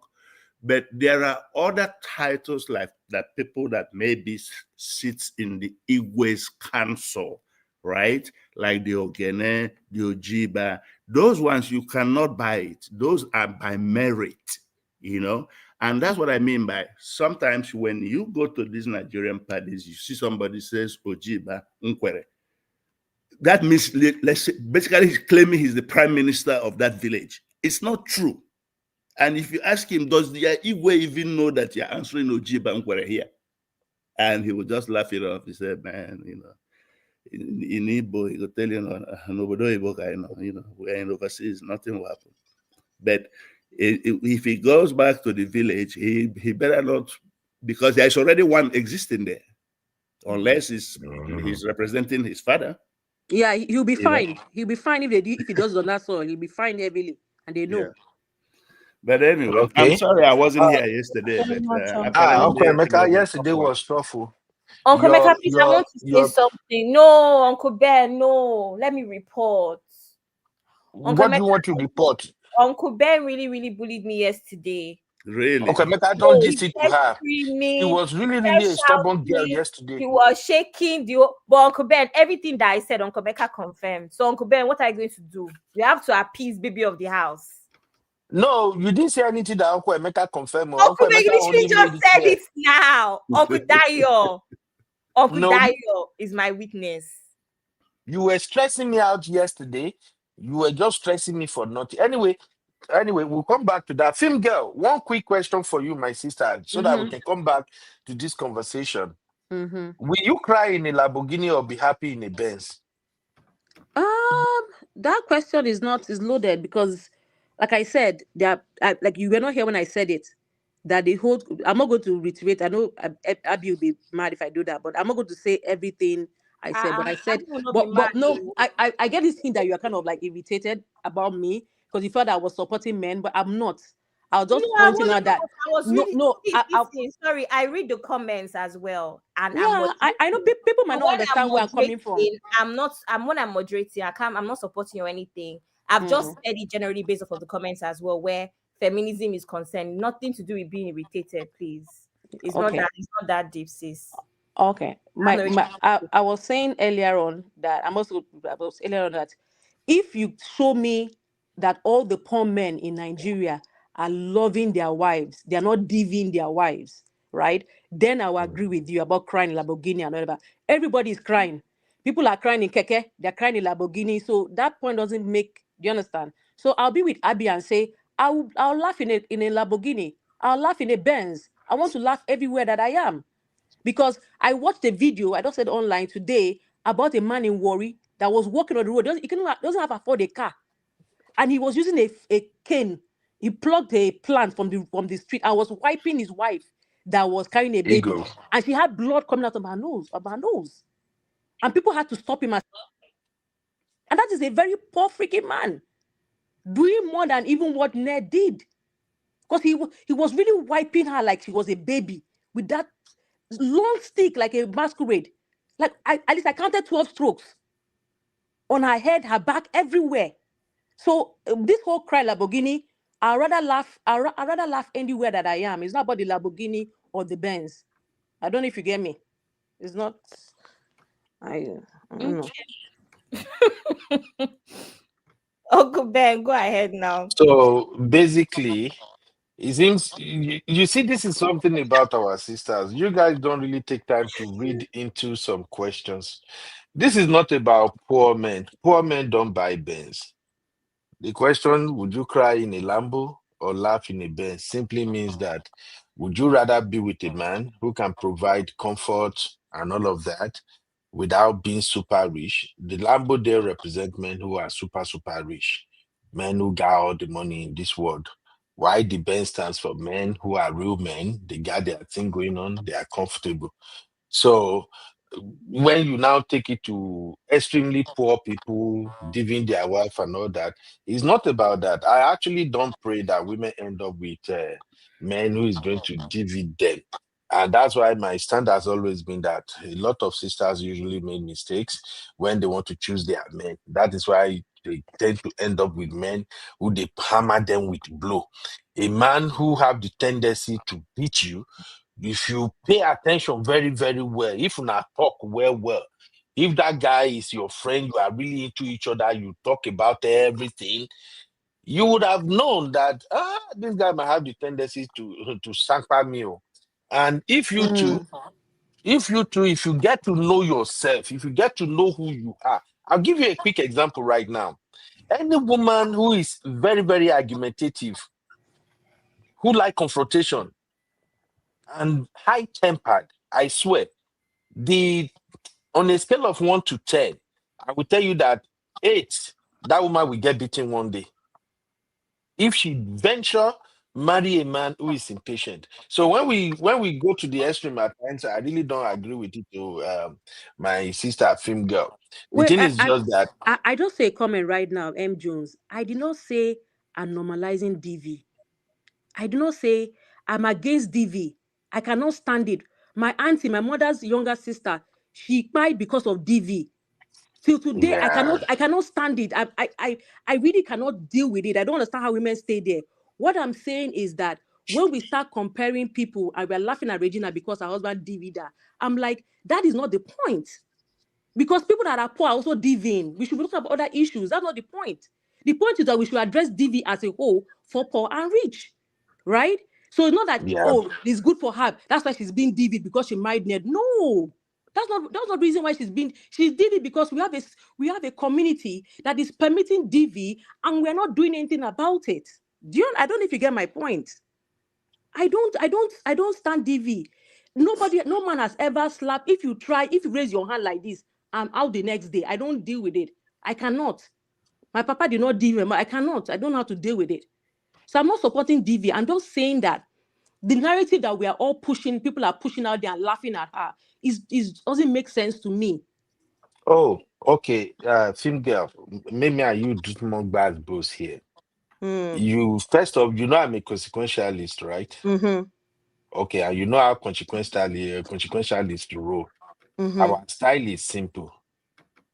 But there are other titles like that, people that maybe sits in the Igwe's council, right? Like the Ogene, the Ojiba. Those ones you cannot buy it. Those are by merit, And that's what I mean by sometimes when you go to these Nigerian parties, you see somebody says Ojiba Nkwere. That means, let's say, basically he's claiming he's the prime minister of that village. It's not true. And if you ask him, does the Igwe even know that you're answering Ojiba Nkwere here? And he would just laugh it off. He said, man, in Igbo, he will tell you, we're in overseas, nothing will happen. But if he goes back to the village, he better not, because there's already one existing there, unless he's representing his father. Yeah, he'll be fine. He'll be fine if he does the last one. He'll be fine heavily, and they know. Yeah. But anyway, Okay. I'm sorry I wasn't here yesterday. Uncle Emeka, yesterday was awful. Uncle Emeka, please, I want to say something. No, Uncle Ben, no. Let me report. What do you want to report? Uncle Ben really, really bullied me yesterday. Really? Uncle Emeka, don't listen to her. He was really, really a stubborn girl yesterday. He was shaking but Uncle Ben, everything that I said, Uncle Becca confirmed. So Uncle Ben, what are you going to do? You have to appease baby of the house. No, you didn't say anything that Uncle Emeka confirmed. Uncle Ben literally just said it now. Uncle Dayo. Uncle Dayo is my witness. You were stressing me out yesterday. You were just stressing me for nothing. Anyway, we'll come back to that. Film girl, one quick question for you, my sister, so that we can come back to this conversation. Will you cry in a Lamborghini or be happy in a Benz? That question is loaded because like I said, like you were not here when I said it. That the whole, I'm not going to reiterate. I know Abby will be mad if I do that, but I'm not going to say everything I said. But I said, will not be mad. but no, I get this hint that you are kind of like irritated about me because you thought I was supporting men, but I'm not. I was just pointing out that I was no, really no, sorry. I read the comments as well, and yeah, I know people might so not when understand where I'm coming from. I'm when I'm moderating. I'm not supporting or anything. I've just said it generally based off of the comments as well, where feminism is concerned. Nothing to do with being irritated, please. It's not that deep, sis. Okay. I was saying earlier on that if you show me that all the poor men in Nigeria are loving their wives, they are not divvying their wives, right? Then I will agree with you about crying in Lamborghini and whatever. Everybody is crying. People are crying in Keke, they're crying in Lamborghini. So that point doesn't make, do you understand? So I'll be with Abby and say, I'll laugh in a Lamborghini. I'll laugh in a Benz. I want to laugh everywhere that I am. Because I watched a video, I just said online today, about a man in Warri that was walking on the road. He doesn't have afford a car. And he was using a cane. He plucked a plant from the street and was wiping his wife that was carrying a baby. Ego. And she had blood coming out of her nose. And people had to stop him. And that is a very poor freaking man. Doing more than even what Ned did. Because he was really wiping her like she was a baby with that long stick like a masquerade. Like at least I counted 12 strokes on her head, her back, everywhere. So this whole cry Lamborghini, I'd rather laugh anywhere that I am. It's not about the Lamborghini or the Benz. I don't know if you get me. It's not. I don't know. Uncle Ben, go ahead now. So basically, it seems you see, this is something about our sisters. You guys don't really take time to read into some questions. This is not about poor men. Poor men don't buy Benz. The question, would you cry in a Lambo or laugh in a Benz, simply means that would you rather be with a man who can provide comfort and all of that without being super rich? The Lambo there represent men who are super, super rich, men who got all the money in this world. Why the Benz stands for men who are real men, they got their thing going on, they are comfortable. So when you now take it to extremely poor people divvying their wife and all that, it's not about that. I actually don't pray that women end up with men who is going to divvy them. And that's why my stand has always been that a lot of sisters usually make mistakes when they want to choose their men. That is why they tend to end up with men who they hammer them with blow. A man who have the tendency to beat you, if you pay attention very, very well, if you not talk well, if that guy is your friend, you are really into each other, you talk about everything, you would have known that this guy might have the tendency to sample me. And if you get to know yourself, if you get to know who you are, I'll give you a quick example right now. Any woman who is very, very argumentative, who like confrontation and high-tempered, I swear, on a scale of 1 to 10, I will tell you that 8, that woman will get beaten one day. If she venture marry a man who is impatient. So when we go to the extreme at times, I really don't agree with it to my sister, film girl. The thing is just that I just say a comment right now, M. Jones. I did not say I'm normalizing DV. I do not say I'm against DV. I cannot stand it. My auntie, my mother's younger sister, she cried because of DV. Till today, yeah. I cannot stand it. I really cannot deal with it. I don't understand how women stay there. What I'm saying is that when we start comparing people and we're laughing at Regina because her husband DV'd her, I'm like, that is not the point. Because people that are poor are also DVing. We should be looking at other issues. That's not the point. The point is that we should address DV as a whole for poor and rich. Right? So it's not that, it's good for her. That's why she's being DV because she married Ned. No. That's not the reason why she's DV because we have a community that is permitting DV and we're not doing anything about it. I don't know if you get my point. I don't stand DV. No man has ever slapped. If you raise your hand like this, I'm out the next day. I don't deal with it. I cannot. My papa did not DV. I cannot. I don't know how to deal with it. So I'm not supporting DV. I'm just saying that the narrative that we are all pushing, people are pushing out there and laughing at her, is doesn't make sense to me. Oh, okay. Film girl, maybe you do more bad bros here. You first off, you know I'm a consequentialist, right? Mm-hmm. Okay, and you know how consequentialist roll. Our style is simple.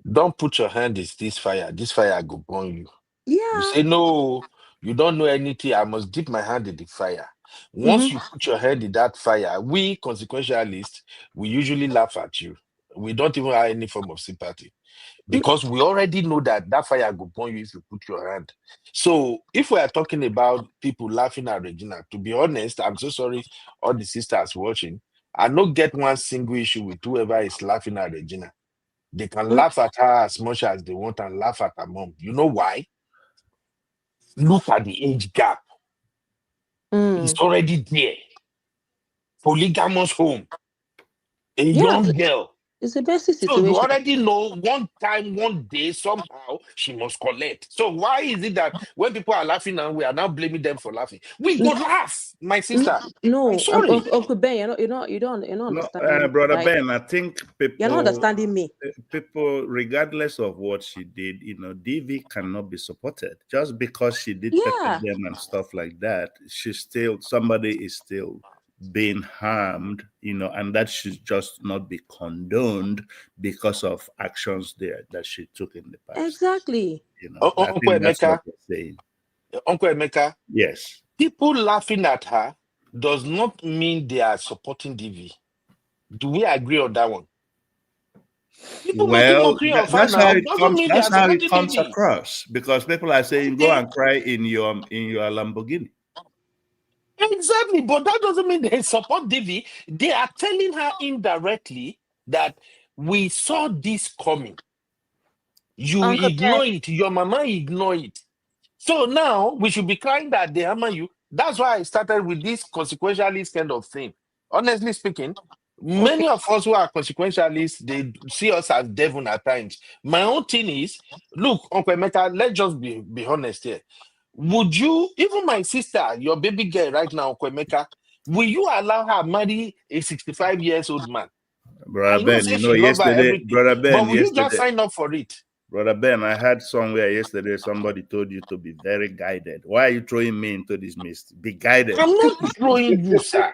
Don't put your hand in this fire. This fire go burn you. You Yeah. say no, you don't know anything. I must dip my hand in the fire. Once you put your hand in that fire, we consequentialists, we usually laugh at you. We don't even have any form of sympathy because we already know that that fire go burn you if you put your hand. So if we are talking about people laughing at Regina, to be honest, I'm so sorry, all the sisters watching. I don't get one single issue with whoever is laughing at Regina. They can laugh at her as much as they want and laugh at her mom. You know why? Look at the age gap. It's already there. Polygamous home. A young girl. It's a messy So you situation. already know one time, one day, somehow she must collect. So why is it that when people are laughing now, we are now blaming them for laughing? We go laugh, my sister. No, I'm sorry. Uncle Ben, you don't No, understand me, Brother right? Ben, I think You're not understanding me. people, regardless of what she did, DV cannot be supported just because she did pepper them and stuff like that. Somebody is still being harmed, and that should just not be condoned because of actions that she took in the past. Exactly. I think that's what they're saying. Uncle Emeka. Yes. People laughing at her does not mean they are supporting DV. Do we agree on that one? People making mockery of her now doesn't mean they are supporting DV. Across, because people are saying go and cry in your Lamborghini. Exactly, but that doesn't mean they support DV. They are telling her indirectly that we saw this coming. You Uncle ignore it. Your mama ignore it. So now we should be crying that they hammer you. That's why I started with this consequentialist kind of thing. Honestly speaking, many of us who are consequentialists, they see us as devil at times. My own thing is, look, Uncle Emeka, let's just be honest here. Would you, even my sister, your baby girl right now, Uncle Emeka, will you allow her marry a 65 years old man? Brother I know, Ben, say she love her everything, but will you just sign up for it? Brother Ben, I heard somewhere yesterday somebody told you to be very guided. Why are you throwing me into this mist? Be guided. I'm not throwing you, sir.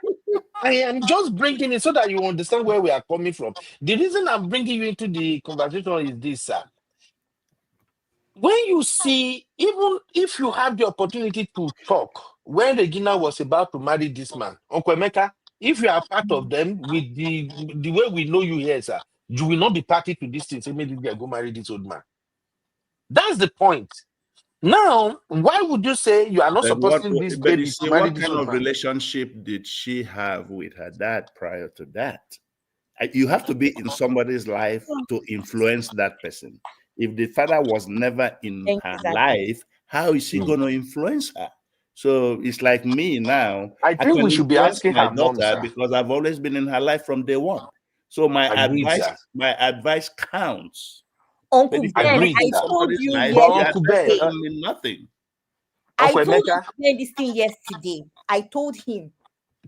I am just bringing it so that you understand where we are coming from. The reason I'm bringing you into the conversation is this, sir. When you see, even if you have the opportunity to talk, when Regina was about to marry this man, Uncle Emeka, if you are part of them with the way we know you here, sir, you will not be party to this thing. Say, maybe we go marry this old man. That's the point. Now, why would you say you are not supporting this baby to marry what this kind old of man? relationship did she have with her dad prior to that? You have to be in somebody's life to influence that person. If the father was never in her life, how is she going to influence her? So it's like me now. I think we should be asking my her mom, daughter sir. because I've always been in her life from day one. So my advice counts. Uncle Ben, Agreed, I sir. told you But yesterday. Uncle Ben, doesn't mean nothing. I told Ben this thing yesterday. I told him.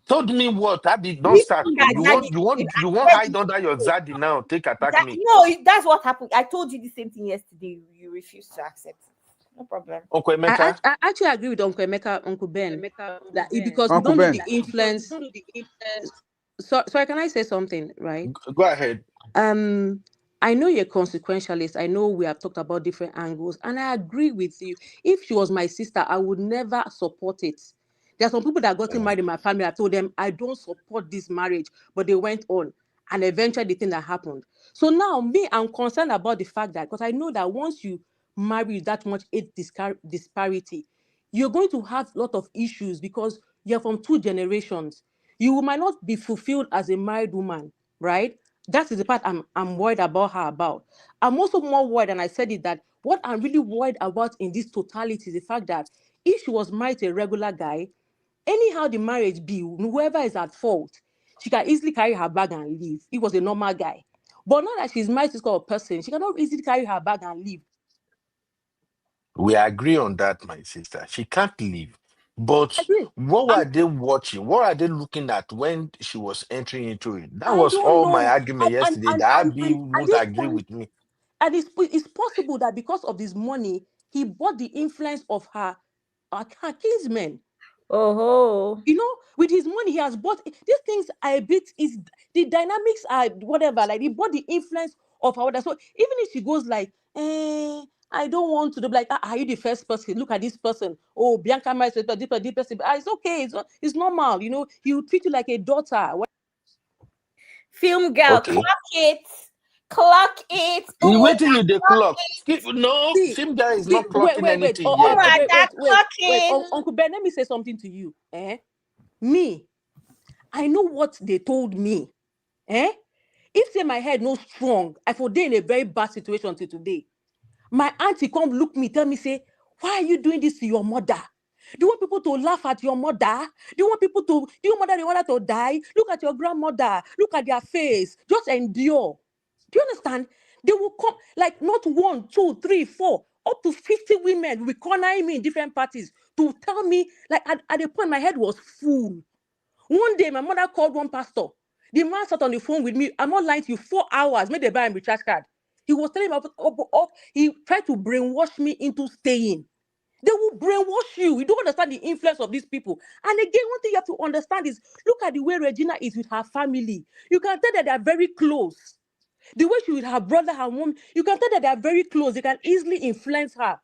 Told me what? I did not start. You want hide under your zaddy now? Take attack me. No, that's what happened. I told you the same thing yesterday. You refused to accept it. No problem. Uncle Emeka. I actually agree with Uncle Emeka, Uncle Ben, that because Uncle we don't Ben. do the influence. Sorry, can I say something? Right. Go ahead. I know you're consequentialist. I know we have talked about different angles, and I agree with you. If she was my sister, I would never support it. There are some people that got married in my family. I told them I don't support this marriage, but they went on, and eventually the thing that happened. So now, me, I'm concerned about the fact that because I know that once you marry that much age disparity, you're going to have a lot of issues because you're from two generations. You might not be fulfilled as a married woman, right? That is the part I'm worried about her about. I'm also more worried, and I said it, that what I'm really worried about in this totality is the fact that if she was married to a regular guy, anyhow the marriage be, whoever is at fault, she can easily carry her bag and leave. It was a normal guy. But now that she's married to this kind of person, she cannot easily carry her bag and leave. We agree on that, my sister. She can't leave. But Agree. what were they watching? What are they looking at when she was entering into it? That I was don't all my know. argument yesterday. That Abby At won't this agree point, with me. and it's possible that because of this money, he bought the influence of her kinsmen. Oh, You know, with his money, he has bought these things are a bit is the dynamics are whatever. Like he bought the influence of her other. So even if she goes like, I don't want to do like, are you the first person? Look at this person. Oh, Bianca might say this person. It's okay. It's normal. You know, he will treat you like a daughter. film girl, Okay. clock it. Clock it. Oh, Waiting you the clock clock. it. No, See, film guy is see, not wait, clocking wait, wait. anything Oh, Oh, yet. clocking. Uncle Ben, let me say something to you. Me, I know what they told me. If say my head no strong, I for dey in a very bad situation till today. My auntie come look me, tell me, say, why are you doing this to your mother? Do you want people to laugh at your mother? Do you want your mother to die? Look at your grandmother. Look at their face. Just endure. Do you understand? They will come, like not one, two, three, four, up to 50 women will corner me in different parties to tell me, like at the point my head was full. One day, my mother called one pastor. The man sat on the phone with me. I'm not lying to you, 4 hours, made they buy a recharge card. He was telling me, he tried to brainwash me into staying. They will brainwash you. You don't understand the influence of these people. And again, one thing you have to understand is, look at the way Regina is with her family. You can tell that they are very close. The way she with her brother, her mom, you can tell that they are very close. They can easily influence her.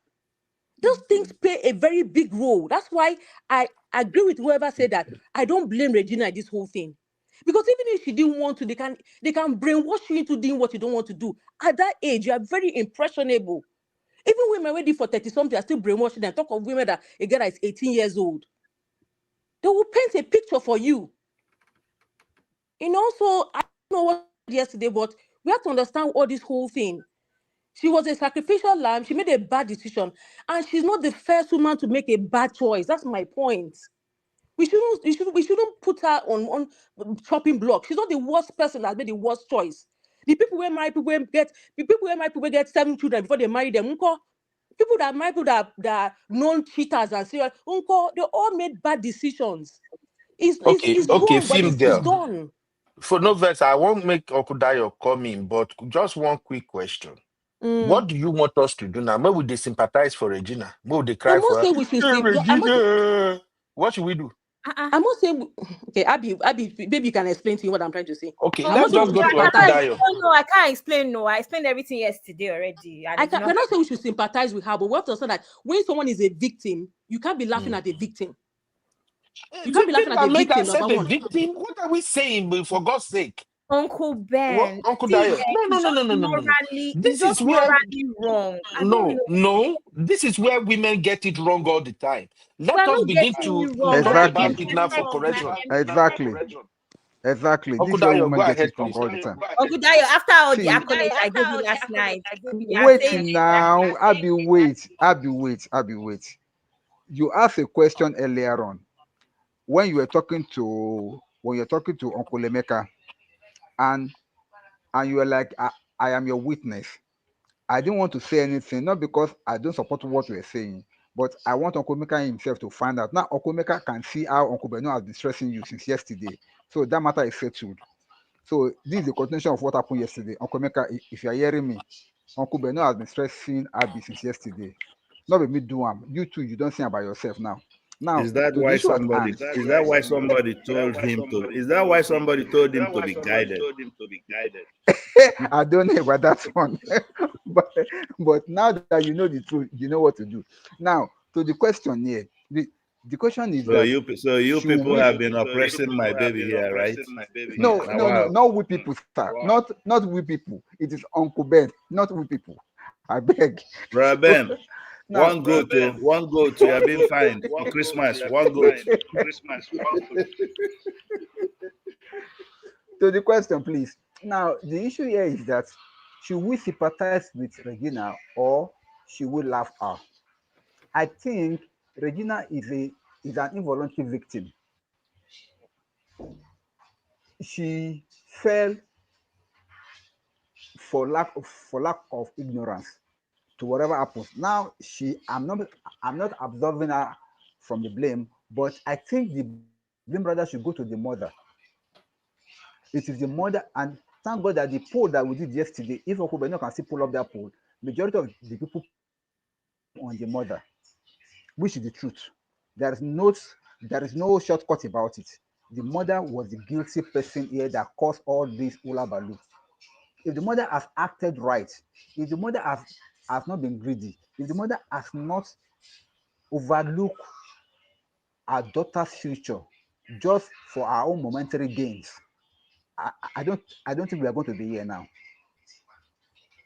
Those things play a very big role. That's why I agree with whoever said that. I don't blame Regina in this whole thing. Because even if she didn't want to, they can brainwash you into doing what you don't want to do. At that age, you are very impressionable. Even women ready for 30 something are still brainwashing them. Talk of women that a girl that is 18 years old. They will paint a picture for you. So I don't know what yesterday, but we have to understand all this whole thing. She was a sacrificial lamb. She made a bad decision. And she's not the first woman to make a bad choice. That's my point. We shouldn't put her on chopping block. She's not the worst person that made the worst choice. The people who marry people get 7 children before they marry them. People that marry people that known cheaters and serial, they all made bad decisions. It's Okay, wrong, but film it's girl. done. For no verse, I won't make Uncle Dayo come in, but just one quick question. What do you want us to do now? Maybe they sympathize for Regina. Maybe they cry I'm not for her. saying we should Hey, see. Regina. What should we do? I'm not saying. Okay, Abby, maybe you can explain to me what I'm trying to say. Okay, I'm not let's saying just we go should to Uncle sympathize. Dayo. No, I can't explain. No, I explained everything yesterday already, and it did not. We're not saying we should sympathize with her, but we have to understand that when someone is a victim, you can't be laughing at the victim. You can't be Victim laughing at the can make victim, herself number a one. victim. What are we saying, for God's sake? Uncle What, Ben, Uncle see, Dayo? No, no, it's no, just no, no, no, no, no. it's This just is where morally wrong. I don't no, know. no. This is where women get it wrong all the time. We're Let us not begin getting to you wrong. We're talk not about Exactly. it getting now you for wrong. correction. Exactly. Exactly. This Uncle is where Dayo, go women get ahead, it wrong please. all the time. Uncle Dayo, after all the See, accolades I gave you last night, you're wait saying now. Wait. You asked a question earlier on when you were talking to Uncle Emeka, and you were like, I am your witness. I didn't want to say anything, not because I don't support what you were saying, but I want Uncle Emeka himself to find out. Now Uncle Emeka can see how Uncle Beno has been stressing you since yesterday. So that matter is settled. So this is the continuation of what happened yesterday. Uncle Emeka, if you are hearing me, Uncle Beno has been stressing Abby since yesterday. Not with me do you too, you don't think about yourself now. Now Is that to the why issue at somebody? hand. Is that why somebody told him to? Is that why somebody told him to be guided? I don't know about that one. but now that you know the truth, you know what to do. Now, to the question here, the question is that So you should people we have been oppressing my baby here, right? no, Now, wow. not we people, sir. Not we people. It is Uncle Ben, not we people. I beg. Brother So Ben, now one goat, you have been fined for Christmas. One goat. to the question, please. Now, the issue here is that should we sympathize with Regina or should we laugh her? I think Regina is an involuntary victim. She fell for lack of ignorance to whatever happens. Now I'm not absolving her from the blame, but I think the blame rather should go to the mother. It is the mother, and thank God that the poll that we did yesterday, if Uncle Beno can still pull up that poll, majority of the people put the blame on the mother, which is the truth. There is no shortcut about it. The mother was the guilty person here that caused all this hula baloo. If the mother has acted right, if the mother has not been greedy, if the mother has not overlooked our daughter's future just for our own momentary gains, I don't think we are going to be here now.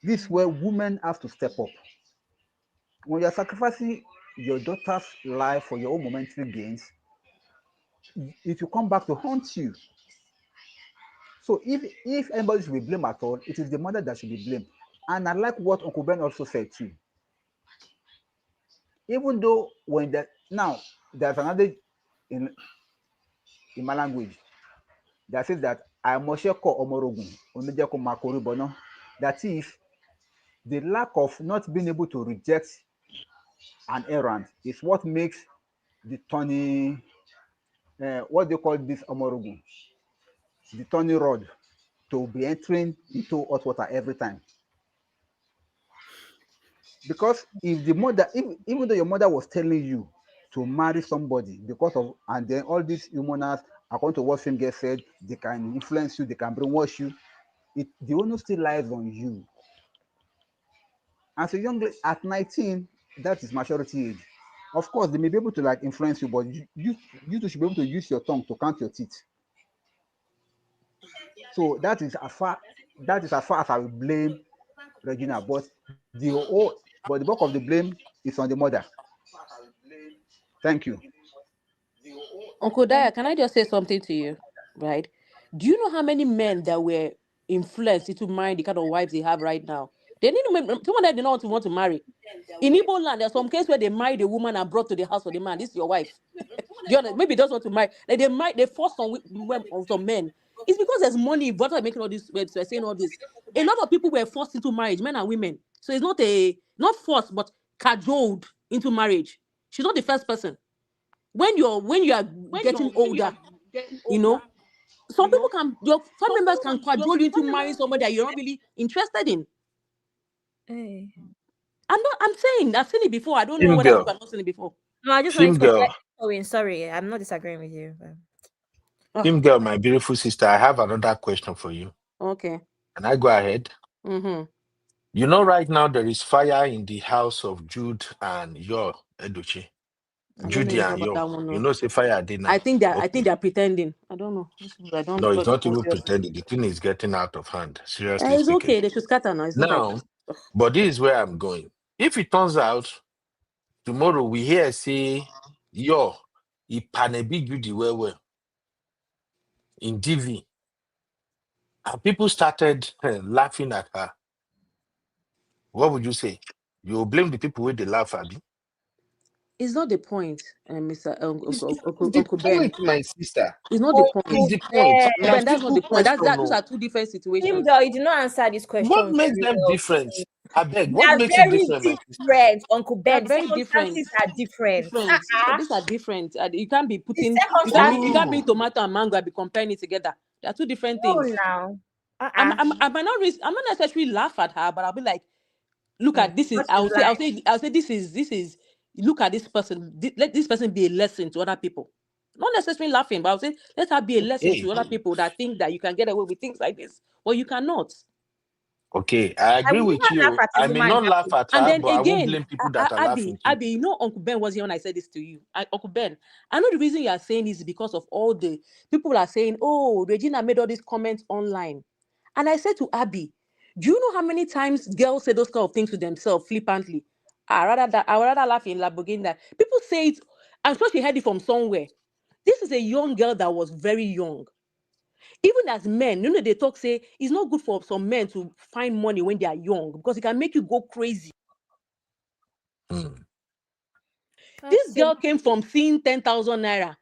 This is where women have to step up. When you are sacrificing your daughter's life for your own momentary gains, it will come back to haunt you. So if anybody should be blamed at all, it is the mother that should be blamed. And I like what Uncle Ben also said too. Even though when that now there's another in my language that says that I mosheko omorogun onijeko makori bono. That is the lack of not being able to reject an errand is what makes the Tony what they call this omorogun, the Tony rod, to be entering into hot water every time. Because if the mother, even though your mother was telling you to marry somebody because of, and then all these humaners, according to what Film Girl said, they can influence you, they can brainwash you, the onus still lies on you. As a young lady at 19, that is maturity age. Of course, they may be able to like influence you, but you should be able to use your tongue to count your teeth. So that is as far as I will blame Regina. But the bulk of the blame is on the mother. Thank you. Uncle Daya, can I just say something to you? Right? Do you know how many men that were influenced into marrying the kind of wives they have right now? They need someone that they don't want to marry. In Igbo land, there's some case where they married a woman and brought to the house for the man. This is your wife. Do you understand? Maybe doesn't want to marry. Like they force on some men. It's because there's money. But I'm making all this. We're saying all this. A lot of people were forced into marriage, men and women. So it's not forced, but cajoled into marriage. She's not the first person. When you are getting older, some people your family members can cajole you into marrying somebody that you're not really interested in. Hey. I'm saying I've seen it before. I don't know Film whether girl. people have not seen it before. No, I just wanted Film to girl. sorry, I'm not disagreeing with you. Film girl, my beautiful sister, I have another question for you. Okay. Can I go ahead? Mm-hmm. You know, right now there is fire in the house of Jude and your Edoche. I don't Judy know and about your. that one. You No. know, say fire did now. I think Okay. they're pretending. I don't know. I No, don't it's not take them even seriously. pretending. The thing is getting out of hand, seriously It's speaking. okay. They should scatter now. It's not like Now, but this is where I'm going. If it turns out tomorrow we hear say, yo, Ipanebi Judy well in DV, and people started laughing at her, what would you say? You blame the people with the laugh, Abby? it's not the point, Mr. It's the Uncle Ben. point, my sister. It's not the It's point. the point. I'm Ben, that's not simple the point. question. Those No. are two different Film situations. girl, you did not answer this What question makes very them well. different? I beg. They What are makes it very different, my sister? different, Uncle They are Ben. The very different. circumstances are different. These are different. You can't be The putting. You can't be circumstances. tomato and mango and be comparing it together. They are two different No, things. now. I might I'm not necessarily laugh at her, but I'll be like, look at this is. What is life? I'll say this is. Look at this person. Let this person be a lesson to other people. Not necessarily laughing, but I'll say let her be a lesson Hey. to other people that think that you can get away with things like this, but you cannot. Okay, I I agree will with never laugh you. at a I may woman not that laugh way. at And her, then but I won't again, blame people that are laughing too. Abby, Uncle Ben was here when I said this to you. Uncle Ben, I know the reason you are saying this is because of all the people are saying, oh, Regina made all these comments online. And I said to Abby, do you know how many times girls say those kind of things to themselves flippantly? I would rather laugh in Lamborghini. That people say it. I'm sure she heard it from somewhere. This is a young girl that was very young. Even as men, they talk say it's not good for some men to find money when they are young because it can make you go crazy. This girl came from seeing 10,000 naira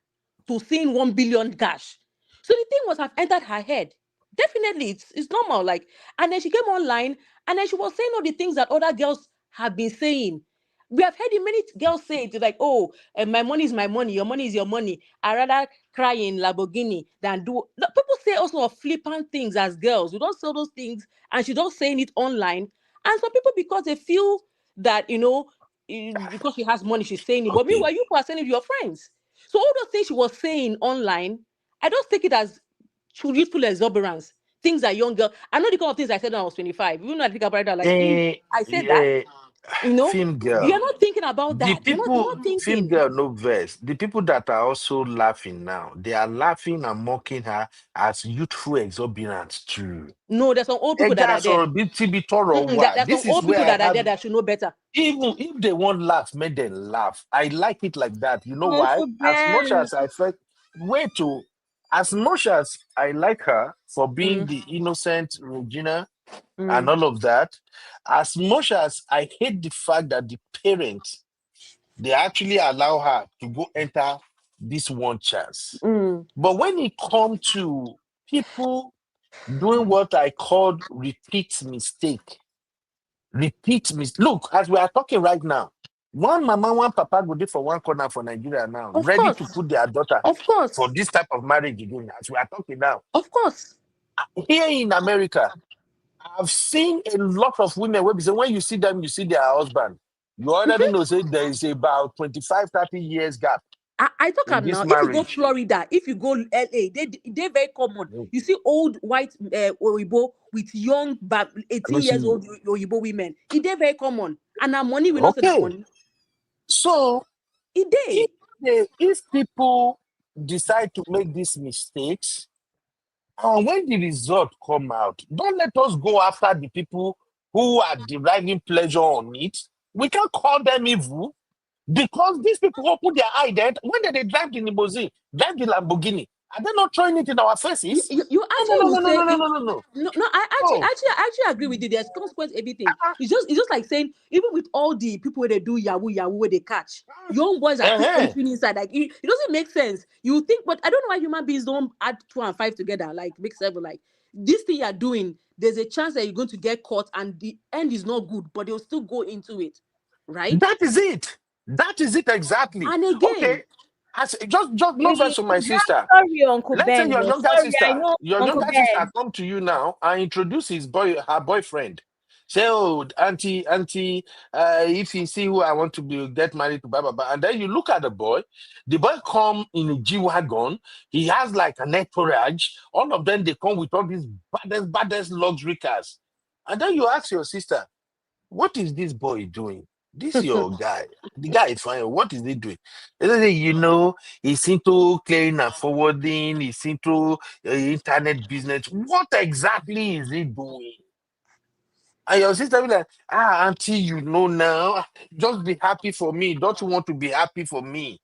to seeing 1 billion cash. So the thing must have entered her head. Definitely, it's normal. Like, and then she came online and then she was saying all the things that other girls have been saying. We have heard many girls say it like, oh, my money is my money, your money is your money. I rather cry in Lamborghini than do. People say also flippant things as girls. We don't say those things, and she don't saying it online. And some people, because they feel that, because she has money, she's saying it. But meanwhile, you are saying it to your friends. So all those things she was saying online, I don't take it as truthful exuberance. Things that young girl. I know the kind of things I said when I was 25. Even though I think about it, like, I said that. Film girl. You're not thinking about The that. You're people, not film thinking. girl, no verse. The people that are also laughing now, they are laughing and mocking her as youthful exuberance too. No, there's some old people that are there. There's This some is old where people I that are there have. that should know better. Even if they won't laugh, make them laugh. I like it like that. You know why? Uncle As much Ben. as I felt, as much as I like her for being the innocent Regina and all of that, as much as I hate the fact that the parents, they actually allow her to go enter this one chance. But when it comes to people doing what I called repeat mistake, look, as we are talking right now, one mama, one papa go there for one corner for Nigeria now, Of ready course. to put their daughter Of course. for this type of marriage again. As we are talking now, of course, here in America, I've seen a lot of women where when you see them, you see their husband. You already know say there is about 25, 30 years gap. I talk in am this now. If you go marriage. Florida, if you go LA, they very common. You see old white Oyibo with young 18 years old Oyibo women. It they very common. And our money will not say that money. So it if people decide to make these mistakes, and when the result come out, don't let us go after the people who are deriving pleasure on it. We can't call them evil because these people open their eye then when they drive the limousine, drive the Lamborghini. Are they not throwing it in our faces? You actually will say No. No, I actually agree with you. There's consequence everything. It's just like saying even with all the people where they do yahoo where they catch young boys are still entering inside. Like it doesn't make sense. You think, but I don't know why human beings don't add 2 and 5 together, like make 7. Like this thing you're doing, there's a chance that you're going to get caught and the end is not good, but they'll still go into it, right? That is it. That is it exactly. And again, okay. Just no verse to my sister. Sorry, Uncle Let's Ben. say your younger Sorry, sister, I know Uncle Ben. come to you now and introduce her boyfriend. Say, oh, auntie, if you see who I want to get married to, blah, blah, blah. And then you look at the boy come in a G-Wagon, he has like an entourage, all of them, they come with all these baddest luxury cars. And then you ask your sister, what is this boy doing? This your guy. The guy is fine. What is he doing? They say, he's into clearing and forwarding. He's into internet business. What exactly is he doing? And your sister be like, auntie, now. Just be happy for me. Don't you want to be happy for me?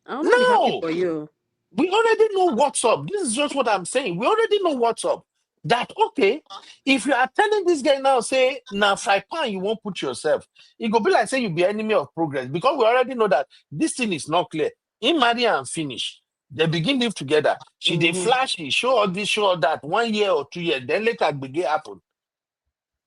I want to be happy for you. We already know what's up. This is just what I'm saying. We already know what's up. That, okay, if you are telling this guy now, say, now, fry pan, you won't put yourself. It go be like, say, you be enemy of progress. Because we already know that this thing is not clear. In marry and finish. They begin live together. She they flash, he show all this, show all that. 1 year or 2 years. Then later, begin happen.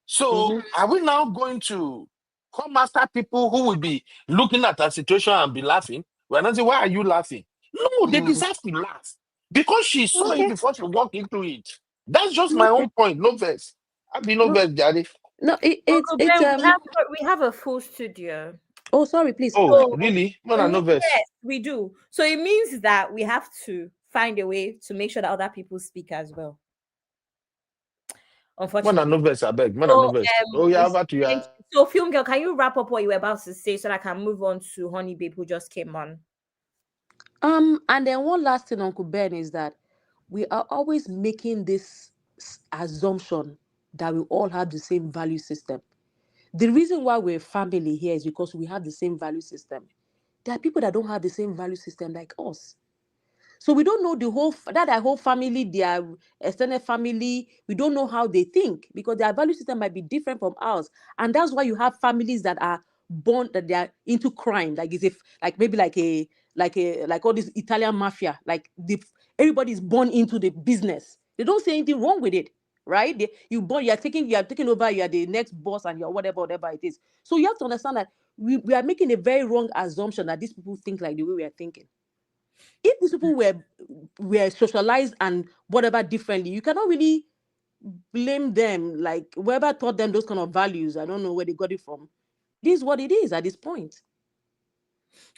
So, are we now going to come after people who will be looking at our situation and be laughing? We're not saying, why are you laughing? No, they deserve to laugh because she saw it before she walked into it. That's just my own point. No verse. I be no verse, Daddy. No, we have a full studio. Oh, sorry, please. Oh, really? No verse. Yes, we do. So it means that we have to find a way to make sure that other people speak as well. Unfortunately, no verse, I beg. No verse. Over to you. So, Film Girl, can you wrap up what you were about to say so that I can move on to Honey Babe, who just came on? And then one last thing, Uncle Ben, is that we are always making this assumption that we all have the same value system. The reason why we're family here is because we have the same value system. There are people that don't have the same value system like us. So we don't know the whole family, their extended family. We don't know how they think because their value system might be different from ours. And that's why you have families that are born, that they are into crime. Like like all this Italian mafia. Like everybody's born into the business. They don't say anything wrong with it, right? You are taking over, you are the next boss, and you're whatever it is. So you have to understand that we are making a very wrong assumption that these people think like the way we are thinking. If these people were socialized and whatever differently, you cannot really blame them. Like whoever taught them those kind of values, I don't know where they got it from. It is what it is at this point.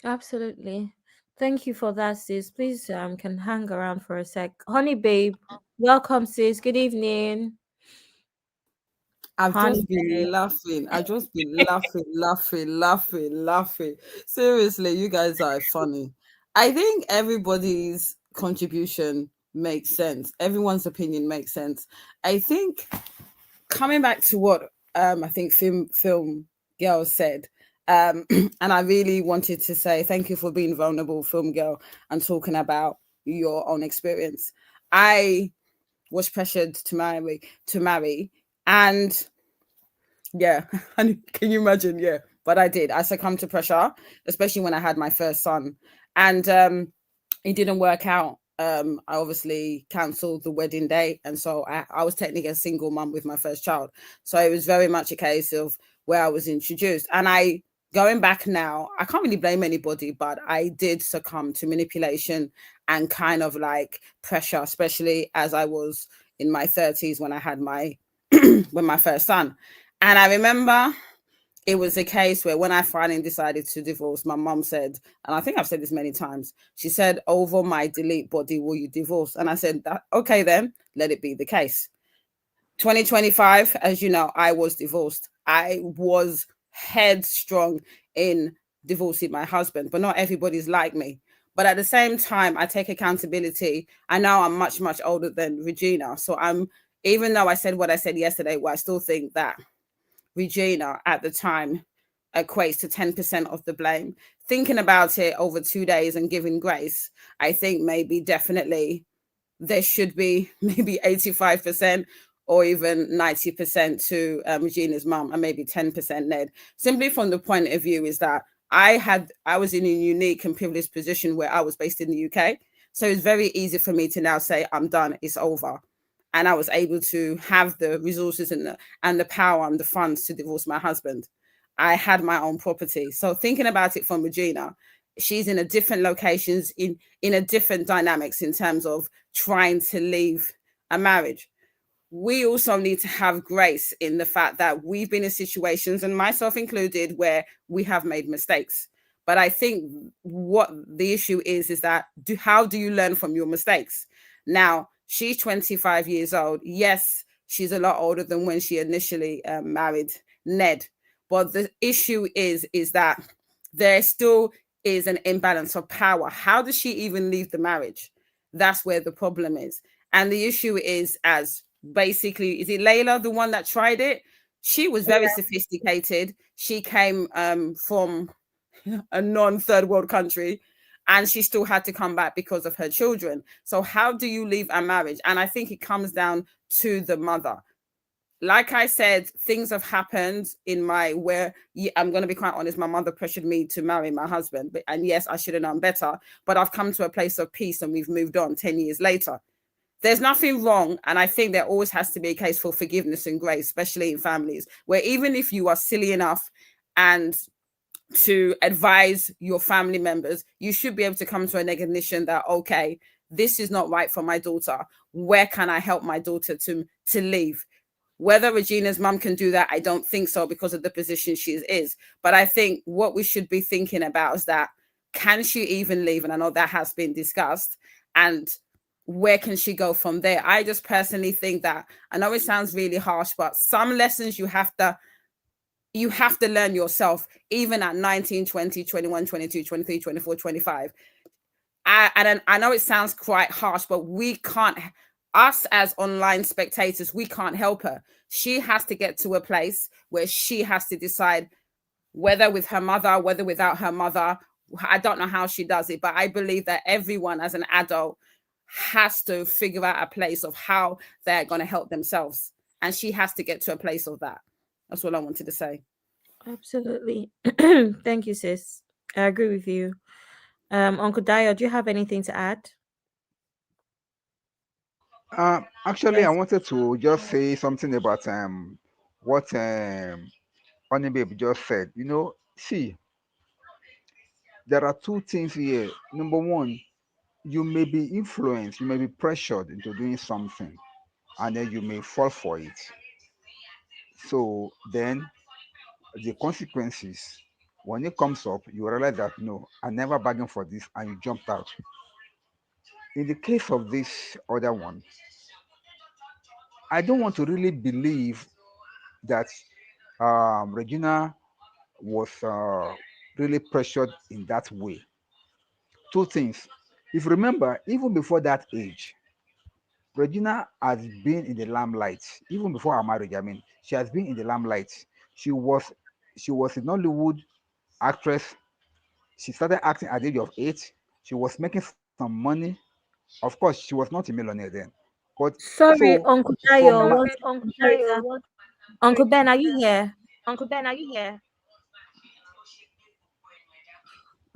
Absolutely. Thank you for that, sis. Please can hang around for a sec. Honey babe, welcome, sis. Good evening. I've Honey just been babe. laughing. I just been laughing. Seriously, you guys are funny. I think everybody's contribution makes sense. Everyone's opinion makes sense. I think coming back to what I think film girl said, and I really wanted to say thank you for being vulnerable, film girl, and talking about your own experience. I was pressured to marry, and yeah, and can you imagine? Yeah, but I did. I succumbed to pressure, especially when I had my first son, and it didn't work out. I obviously cancelled the wedding day, and so I was technically a single mum with my first child. So it was very much a case of where I was introduced, and going back now, I can't really blame anybody, but I did succumb to manipulation and kind of like pressure, especially as I was in my 30s when I had my when my first son. And I remember it was a case where when I finally decided to divorce, my mom said, and I think I've said this many times, she said, over my delete body, will you divorce? And I said, okay, then let it be the case. 2025, as you know, I was divorced. I was headstrong in divorcing my husband, but not everybody's like me. But at the same time, I take accountability. I know I'm much, much older than Regina. So even though I said what I said yesterday, well, I still think that Regina at the time equates to 10% of the blame. Thinking about it over 2 days and giving grace, I think maybe definitely there should be maybe 85% or even 90% to Regina's mum and maybe 10% Ned. Simply from the point of view is that I was in a unique and privileged position where I was based in the UK. So it's very easy for me to now say, I'm done, it's over. And I was able to have the resources and the power and the funds to divorce my husband. I had my own property. So thinking about it from Regina, she's in a different locations, in a different dynamics in terms of trying to leave a marriage. We also need to have grace in the fact that we've been in situations, and myself included, where we have made mistakes. But I think what the issue is that how do you learn from your mistakes? Now, she's 25 years old. Yes, she's a lot older than when she initially married Ned. But the issue is that there still is an imbalance of power. How does she even leave the marriage? That's where the problem is. And the issue is, as basically, is it Layla, the one that tried it? She was very sophisticated. She came from a non-third world country, and she still had to come back because of her children. So how do you leave a marriage? And I think it comes down to the mother. Like I said, things have happened where I'm going to be quite honest, my mother pressured me to marry my husband. And yes, I should have known better, but I've come to a place of peace and we've moved on 10 years later. There's nothing wrong. And I think there always has to be a case for forgiveness and grace, especially in families, where even if you are silly enough and to advise your family members, you should be able to come to an recognition that, okay, this is not right for my daughter. Where can I help my daughter to leave? Whether Regina's mum can do that, I don't think so because of the position she is. But I think what we should be thinking about is that, can she even leave? And I know that has been discussed. And where can she go from there? I just personally think that, I know it sounds really harsh, but some lessons you have to learn yourself, even at 19, 20, 21, 22, 23, 24, 25. I know it sounds quite harsh, but we can't, us as online spectators, we can't help her. She has to get to a place where she has to decide whether with her mother, whether without her mother. I don't know how she does it, but I believe that everyone as an adult has to figure out a place of how they're going to help themselves. And she has to get to a place of that. That's what I wanted to say. Absolutely. Thank you, sis. I agree with you. Uncle Dio, do you have anything to add? Actually, I wanted to just say something about what Honey Babe just said. See, there are two things here. Number one, you may be influenced, you may be pressured into doing something, and then you may fall for it. So then the consequences, when it comes up, you realize that no, I never bargained for this, and you jumped out. In the case of this other one, I don't want to really believe that Regina was really pressured in that way. Two things. If you remember, even before that age, Regina has been in the limelight. Even before her marriage, I mean, she has been in the limelight. She was she was a Nollywood actress. She started acting at the age of 8. She was making some money. Of course, she was not a millionaire then. But Sorry, so Uncle from Dayo. my, One sorry, sir. Uncle Ben, are you here?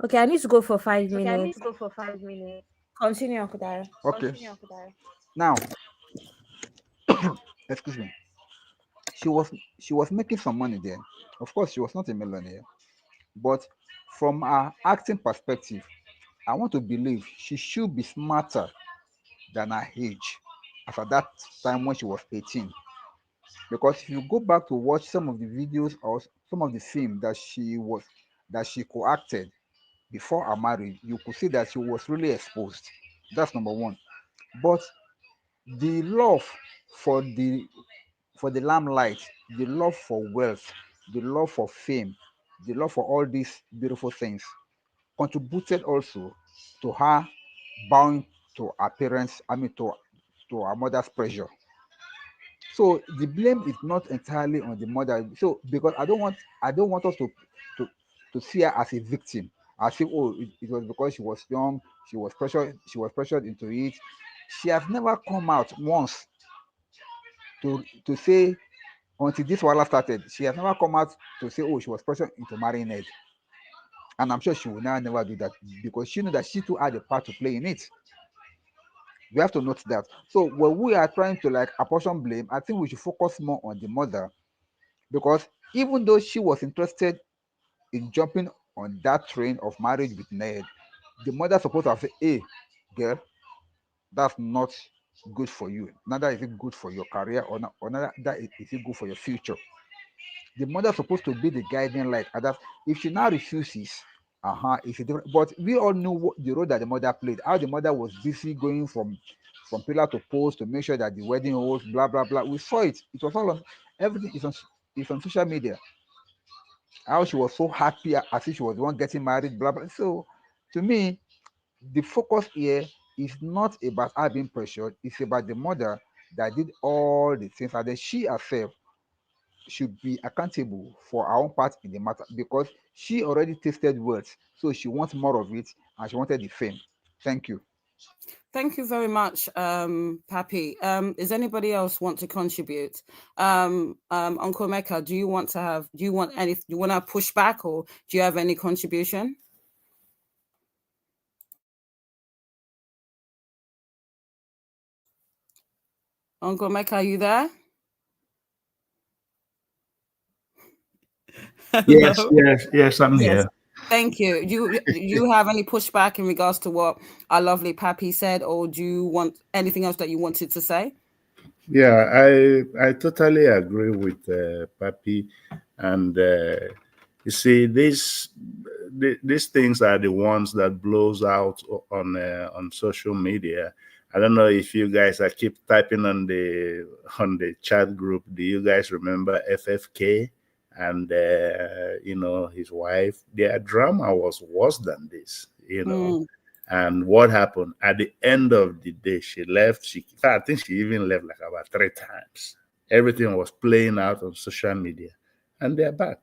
Okay, I need to go for 5 minutes. Continue, Uncle Dayo. okay, now excuse me, she was she was making some money then. Of course, she was not a millionaire, but from her acting perspective, I want to believe she should be smarter than her age as at that time when she was 18. Because if you go back to watch some of the videos or some of the film that she co-acted before her marriage, you could see that she was really exposed. That's number one. But the love for the limelight, the love for wealth, the love for fame, the love for all these beautiful things contributed also to her bowing to her parents, I mean to her mother's pressure. So the blame is not entirely on the mother. So because I don't want us to to see her as a victim. I say, oh, it was because she was young, she was pressured into it. She has never come out once to say until this wala started. She has never come out to say, oh, she was pressured into marrying Ed. And I'm sure she will now never do that because she knows that she too had a part to play in it. We have to note that. So when we are trying to like apportion blame, I think we should focus more on the mother because even though she was interested in jumping on that train of marriage with Ned, the mother supposed to have said, "Hey, girl, that's not good for you. Neither is it good for your career, or neither that is it good for your future." The mother supposed to be the guiding light. And that if she now refuses, it's a different. But we all knew the role that the mother played. How the mother was busy going from pillar to post to make sure that the wedding holds, blah blah blah. We saw it. It was all on everything. Is on social media. How she was so happy as if she was the one getting married, blah blah. So, to me, the focus here is not about her being pressured. It's about the mother that did all the things, and then she herself should be accountable for her own part in the matter because she already tasted words, so she wants more of it and she wanted the fame. Thank you. Thank you very much, Pappy. Does anybody else want to contribute? Uncle Mecca, do you want to push back or do you have any contribution? Uncle Mecca, are you there? Yes, Hello? yes, I'm Yes. here. Thank you. Do you have any pushback in regards to what our lovely Pappy said, or do you want anything else that you wanted to say? Yeah, I totally agree with Papi, and you see, these things are the ones that blows out on social media. I don't know if you guys are keep typing on the chat group. Do you guys remember FFK and his wife? Their drama was worse than this. And what happened at the end of the day? She left. In fact, I think she even left like about 3 times. Everything was playing out on social media, and they're back.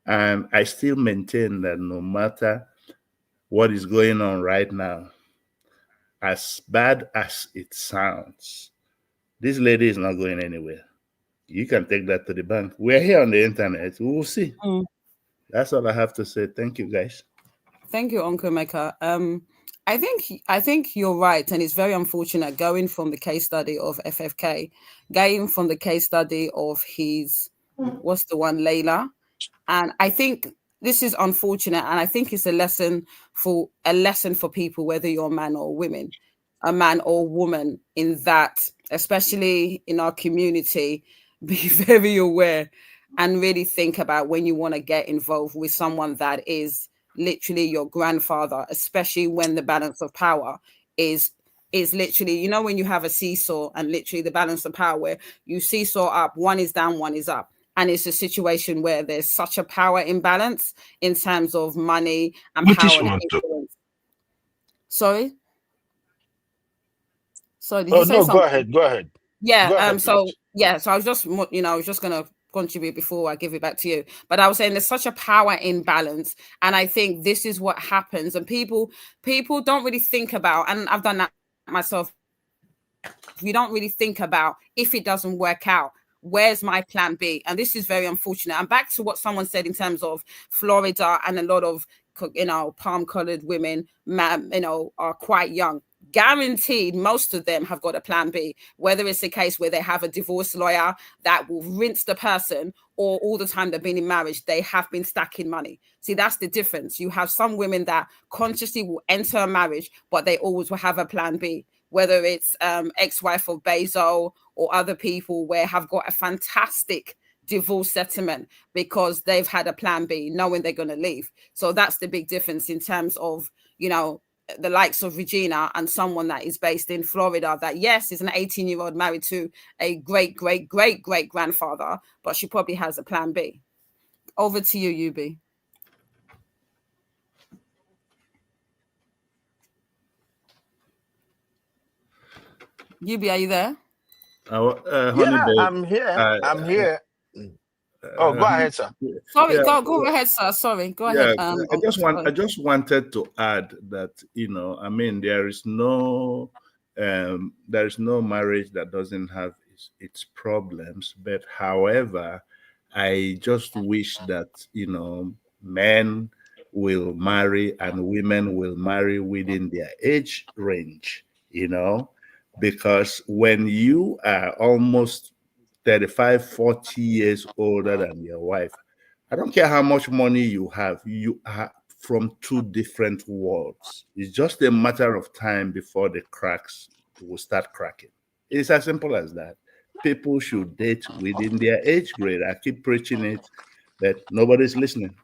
And I still maintain that no matter what is going on right now, as bad as it sounds, this lady is not going anywhere. You can take that to the bank. We're here on the internet. We will see. That's all I have to say. Thank you, guys. Thank you, Uncle Mecca. I think you're right, and it's very unfortunate going from the case study of FFK, going from the case study of his what's the one, Layla, and I think this is unfortunate, and I think it's a lesson for people, whether you're a man or women, a man or woman, in that, especially in our community, be very aware and really think about when you want to get involved with someone that is literally your grandfather, especially when the balance of power is literally, when you have a seesaw and literally the balance of power where you seesaw up, one is down, one is up. And it's a situation where there's such a power imbalance in terms of money and British power and one too. influence. Sorry? Sorry, did Oh you say no, go something? ahead. Go ahead. Yeah, Go ahead, please. so I was just, I was just gonna contribute before I give it back to you. But I was saying there's such a power imbalance, and I think this is what happens, and people don't really think about, and I've done that myself. We don't really think about, if it doesn't work out, where's my plan B? And this is very unfortunate. And back to what someone said in terms of Florida, and a lot of palm colored women, are quite young. Guaranteed, most of them have got a plan B, whether it's a case where they have a divorce lawyer that will rinse the person, or all the time they've been in marriage, they have been stacking money. See, that's the difference. You have some women that consciously will enter a marriage, but they always will have a plan B, whether it's ex-wife of Bezos or other people where have got a fantastic divorce settlement because they've had a plan B, knowing they're going to leave. So that's the big difference in terms of, the likes of Regina and someone that is based in Florida that, yes, is an 18-year-old married to a great, great, great, great grandfather, but she probably has a plan B. Over to you, UB. UB, are you there? Honey Yeah, babe, I'm here. uh, I'm here. Oh, go honey, ahead, sir. Sorry, yeah, go ahead, sir. Sorry, go ahead. yeah. I just wanted to add that, I mean, there is no marriage that doesn't have its problems, but however, I just wish that, men will marry and women will marry within their age range, because when you are almost 35, 40 years older than your wife, I don't care how much money you are from two different worlds. It's just a matter of time before the cracks will start cracking. It's as simple as that. People should date within their age grade. I keep preaching it, but nobody's listening.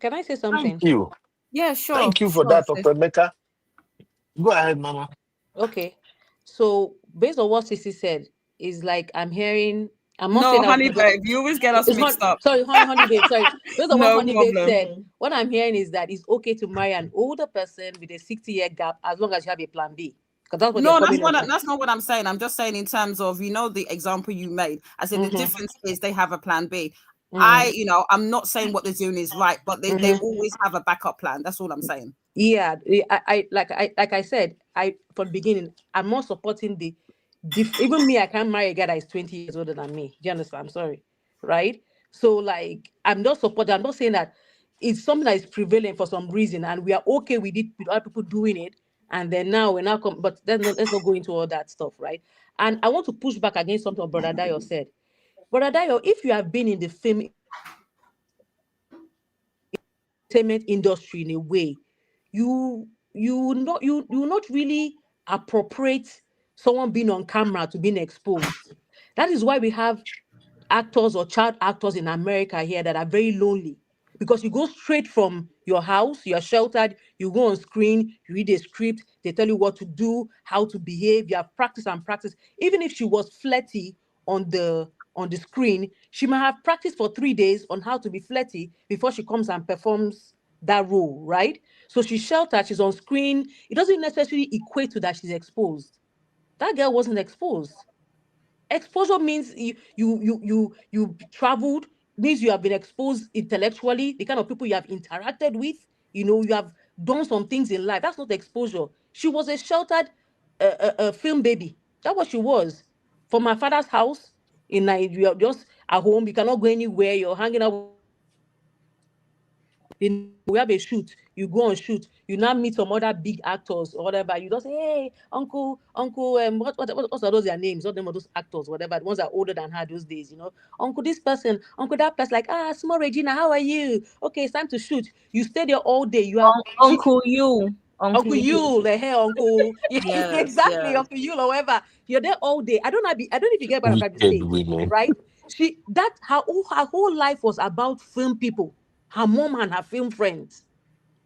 Can I say Thank something? you. Yeah, sure. Thank you for Sure. that, Opemeka. Go ahead, Mama. Okay. So based on what Sissy said, is like I'm hearing. I'm not saying No, that honey babe, you always get us mixed up. sorry, honey babe. Sorry. Based on what No honey babe problem. said, what I'm hearing is that it's okay to marry an older person with a 60-year gap as long as you have a plan B. Because that's what they're No, coming up. that's not what I'm saying. I'm just saying in terms of, the example you made. I said the difference is they have a plan B. I'm not saying what they're doing is right, but they always have a backup plan. That's all I'm saying. Yeah, like I said, from the beginning, I'm not supporting even me, I can't marry a guy that is 20 years older than me. Do you understand? I'm sorry. Right? So like I'm not supporting, I'm not saying that it's something that is prevalent for some reason and we are okay with it, with other people doing it, and then now we're now but let's not go into all that stuff, right? And I want to push back against something Brother Dayo said. Brother Dayo, if you have been in the film entertainment industry in a way, you not really appropriate someone being on camera to being exposed. That is why we have actors or child actors in America here that are very lonely, because you go straight from your house, you're sheltered, you go on screen, you read a script, they tell you what to do, how to behave, you have practice and practice. Even if she was flirty on the screen, she might have practiced for 3 days on how to be flirty before she comes and performs that role, right? So she's sheltered, she's on screen. It doesn't necessarily equate to that she's exposed. That girl wasn't exposed. Exposure means you traveled, means you have been exposed intellectually, the kind of people you have interacted with, you have done some things in life. That's not exposure. She was a sheltered film baby. That's what she was. From my father's house in Nigeria, just at home, you cannot go anywhere, you're hanging out we have a shoot, you go on shoot, you now meet some other big actors or whatever, you just say, hey, uncle, what's are those their names? What name of those actors, whatever, the ones that are older than her those days, uncle this person, uncle that person, like, small Regina, how are you? Okay, it's time to shoot. You stay there all day. You are Uncle you. Uncle Yule, the hair uncle. Yes, Exactly, yes. Uncle Yule or whatever. You're there all day. I don't know if you get what I'm trying to Wicked say, women. right? Her whole life was about film people, her mom and her film friends.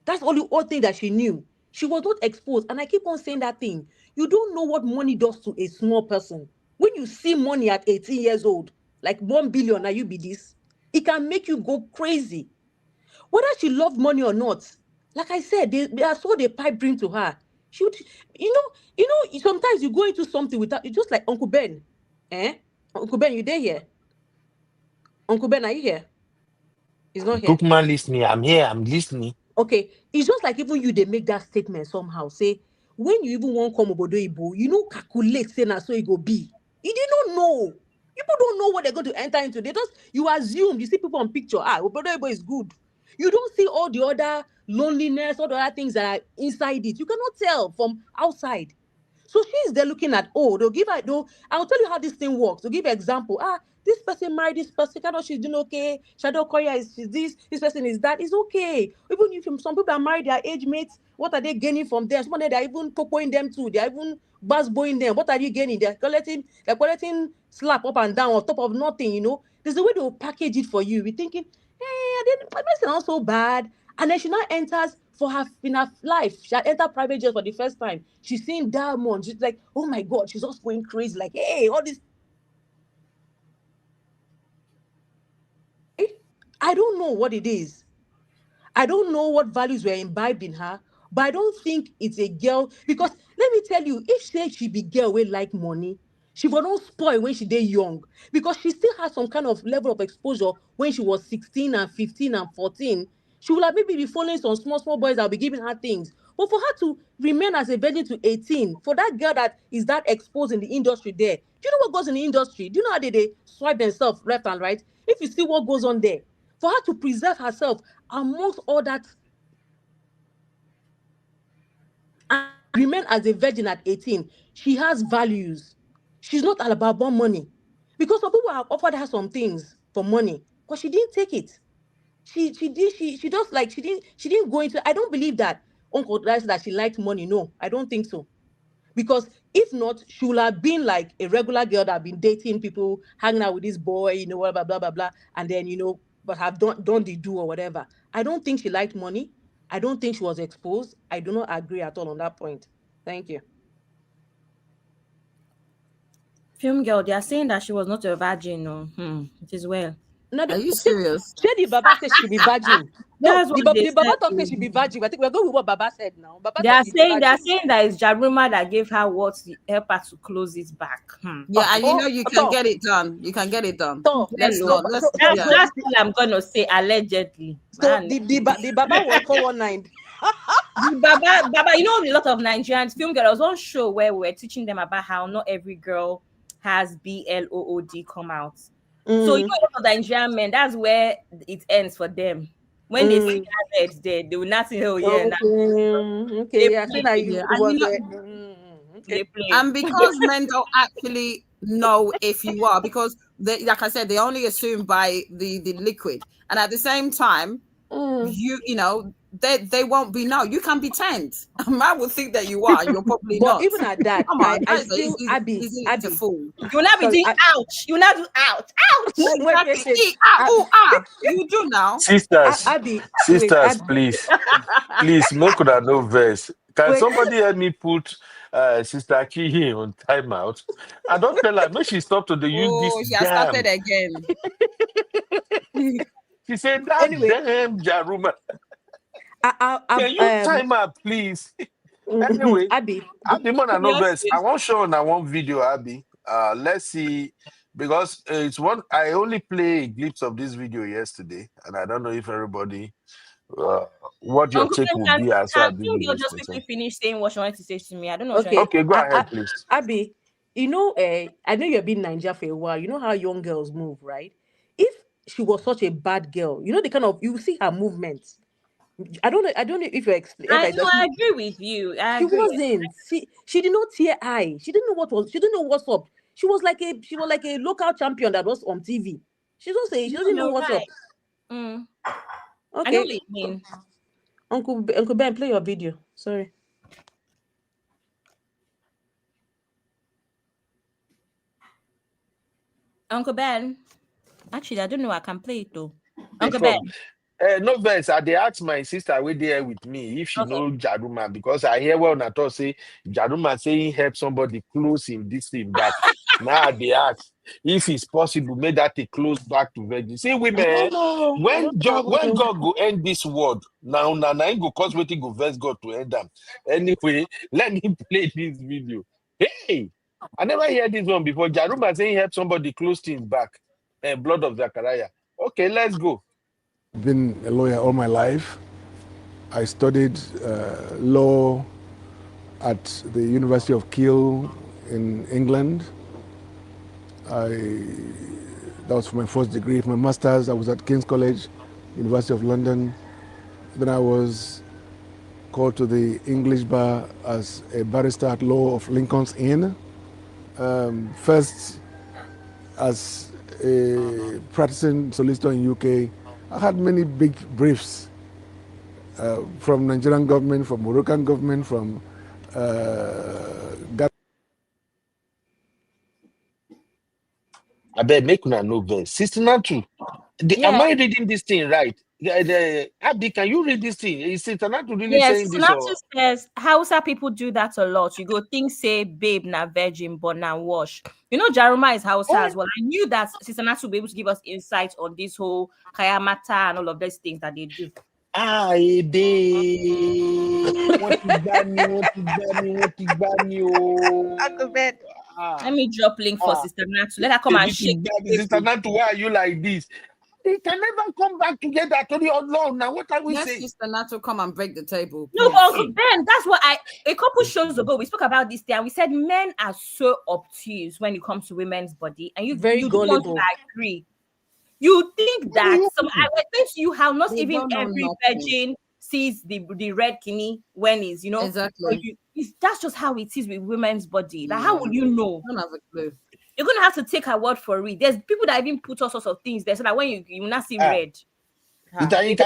That's the only odd thing that she knew. She was not exposed. And I keep on saying that thing. You don't know what money does to a small person. When you see money at 18 years old, like 1 billion, now you be this, it can make you go crazy. Whether she loved money or not, like I said, they are so the pipe dream to her. She would, sometimes you go into something without, it's just like Uncle Ben. Uncle Ben, you there here? Uncle Ben, are you here? He's not here. Cookman listening. I'm here. I'm listening. Okay, it's just like even you, they make that statement somehow. Say, when you even want come obodo Igbo, calculate, say na so it go be. You did not know. People don't know what they're going to enter into. You assume, you see people on picture, obodo Igbo is good. You don't see all the other loneliness, all the other things that are inside it. You cannot tell from outside. So she's there looking at, they'll give her, I'll tell you how this thing works. To give an example, this person married this person, kind of she's doing okay. Shadow Koya is this person is that. It's okay. Even if some people are married, their age mates, what are they gaining from them? Some of them, they're even popoing them too. They're even busboying them. What are you gaining? They're collecting slap up and down on top of nothing, There's a way they'll package it for you. We're thinking, my person not so bad. And then she now enters in her life. She had entered private jet for the first time. She's seeing diamonds. She's like, oh my God, she's just going crazy. Like, hey, all this. I don't know what it is. I don't know what values were imbibed in her, but I don't think it's a girl. Because let me tell you, if say she be girl will like money, she will not spoil when she day young. Because she still has some kind of level of exposure when she was 16 and 15 and 14. She will have maybe be following some small boys that will be giving her things. But for her to remain as a virgin to 18, for that girl that is that exposed in the industry there, do you know what goes in the industry? Do you know how they swipe themselves left and right? If you see what goes on there, for her to preserve herself amongst all that and remain as a virgin at 18, she has values. She's not all about money. Because some people have offered her some things for money, but she didn't take it. She just like she didn't go into. I don't believe that Uncle Rice that she liked money. No, I don't think so. Because if not, she would have been like a regular girl that have been dating people, hanging out with this boy, blah blah blah blah, and then but have done the do or whatever. I don't think she liked money. I don't think she was exposed. I do not agree at all on that point. Thank you. Film girl, they are saying that she was not a virgin. No, it is well. Are you serious? Said the Baba said she be virgin. No, That's what the Baba talk said she be virgin. I think we're going with what Baba said now. Baba They are saying that it's Jaruma that gave her what help her to close it back. Yeah, and you can get it done. You can get it done. That's all I'm gonna say. Allegedly. So the Baba was 419. The Baba, a lot of Nigerians film girls on show where we're teaching them about how not every girl has BLOOD come out. So a lot of Nigerian men, that's where it ends for them. When they see that red there, they will not say, oh yeah. And because men don't actually know if you are, because like I said, they only assume by the liquid, and at the same time, they won't be. No, you can pretend. A man will think that you are. You're probably but not. Even at that, I still Abby. You will not be doing ouch. You will not do ouch. You do now. Sisters, Abby, please make that no verse. Can somebody help me put Sister Kihi on timeout? I don't tell her. Make she stop to use this. She has started again. She said that damn Jaruma. Can you time her, please? Anyway, Abby, more than no verse. I won't show on one video, Abby. Let's see, because it's one. I only play a glimpse of this video yesterday, and I don't know if everybody. What your take will be as well. You'll just quickly finish saying what you wanted to say to me. I don't know. Okay, go ahead, please. Abby, I know you've been in Nigeria for a while. You know how young girls move, right? If she was such a bad girl, the kind of, you see her movements. I don't know. I don't know if you explain. I no, I agree with you. I She agree. wasn't. She did not tear eye. She didn't know what was. She didn't know what's up. She was like a local champion that was on TV. She don't say. She doesn't know No, what's up. right. I know Okay. what you mean. Uncle Ben, play your video. Sorry. Uncle Ben. Actually, I don't know. I can play it though. Uncle Ben. No vex, I dey ask my sister wey there with me if she know Jaruma, because I hear well na talk say Jaruma say he help somebody close him this thing back. Now I dey ask if it's possible make that thing close back to virgin. See women, when God go end this world, now him go cause wetin go vex God to end them. Anyway, let me play this video. Hey, I never hear this one before. Jaruma say he help somebody close things back. Blood of Zachariah. Okay, let's go. Been a lawyer all my life. I studied law at the University of Kiel in England. That was for my first degree. For my master's, I was at King's College, University of London. Then I was called to the English bar as a barrister at law of Lincoln's Inn. First, as a practicing solicitor in UK, I had many big briefs from Nigerian government, from Moroccan government, from I bet make una no verse. Sister Natu, am I reading this thing right? Abby, can you read this thing? Is Sister Natu really saying this? Sinatra says Hausa people do that a lot. You go things say babe na virgin but na wash. You know Jaruma is Hausa as well. I knew that Sister Natu will be able to give us insight on this whole Kayamata and all of these things that they do. Babe. What ti gbá mi o. Let me drop link for Sister Natu. Let her come and shake. Sister Natu, why are you like this? They can never come back together to the alone. Now, what are we saying? Sister Natu, come and break the table. No, but Uncle Ben, that's what a couple shows ago we spoke about this day, and we said men are so obtuse when it comes to women's body, and you don't want to agree. You think that I explained to you how not even every virgin sees the red kidney when is exactly. That's just how it is with women's body. Like, how would you know? I don't have a clue. You're gonna have to take her word for it. There's people that even put all sorts of things there so that when you not see red. Sorry,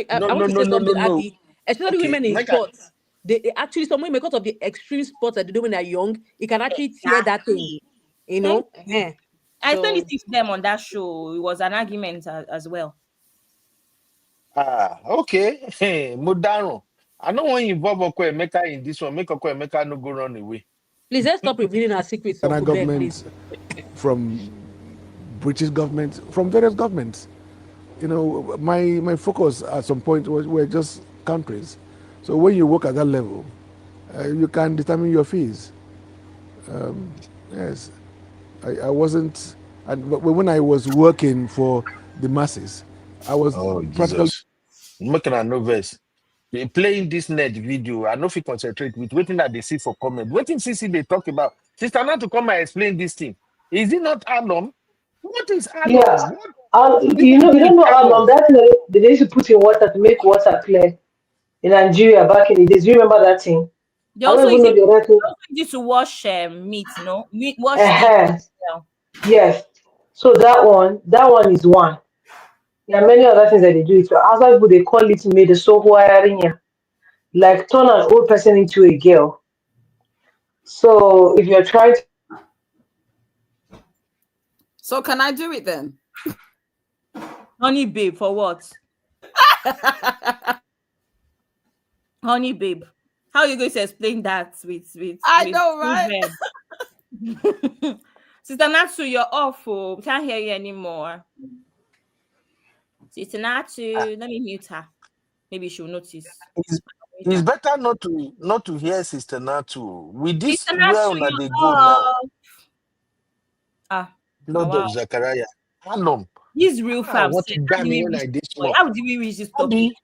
I want to say something, Abby. Especially women in sports. They actually, some women, because of the extreme sports that they do when they're young, it can actually tear that thing. You know? Yeah. I spent listening to them on that show. It was an argument as well. Okay. Hey, Modano. I don't want to involve Okwemeka in this one. Make Okwemeka no go run away. Please, let's stop revealing our secrets. Government, from British government, from various governments. You know, my focus at some point were just countries. So when you work at that level, you can determine your fees. Yes, I wasn't, but when I was working for the masses, I was practically making a novice. Playing this net video, I know if you concentrate with waiting that they see for comment. Waiting CC they talk about. Sister Nat to come and explain this thing. Is it not alum? What is alum? Yes. You don't know alum. That's they used to put in water to make water clear in Nigeria back in the days. Do you remember that thing? They also used to wash meat, no? Wash Yes. So that one is one. There are many other things that they do. So outside people they call it made the so like turn an old person into a girl. So if you're trying to can I do it then? Honey babe, for what? Honey babe. How are you going to explain that with I know, right? Sister Natsu, you're awful. We can't hear you anymore. Sister Natsu, let me mute her. Maybe she'll notice. It's better not to hear Sister Natu. With this where they go now. Lord of Zachariah. Alum. This real fam. What How do we reach this topic now?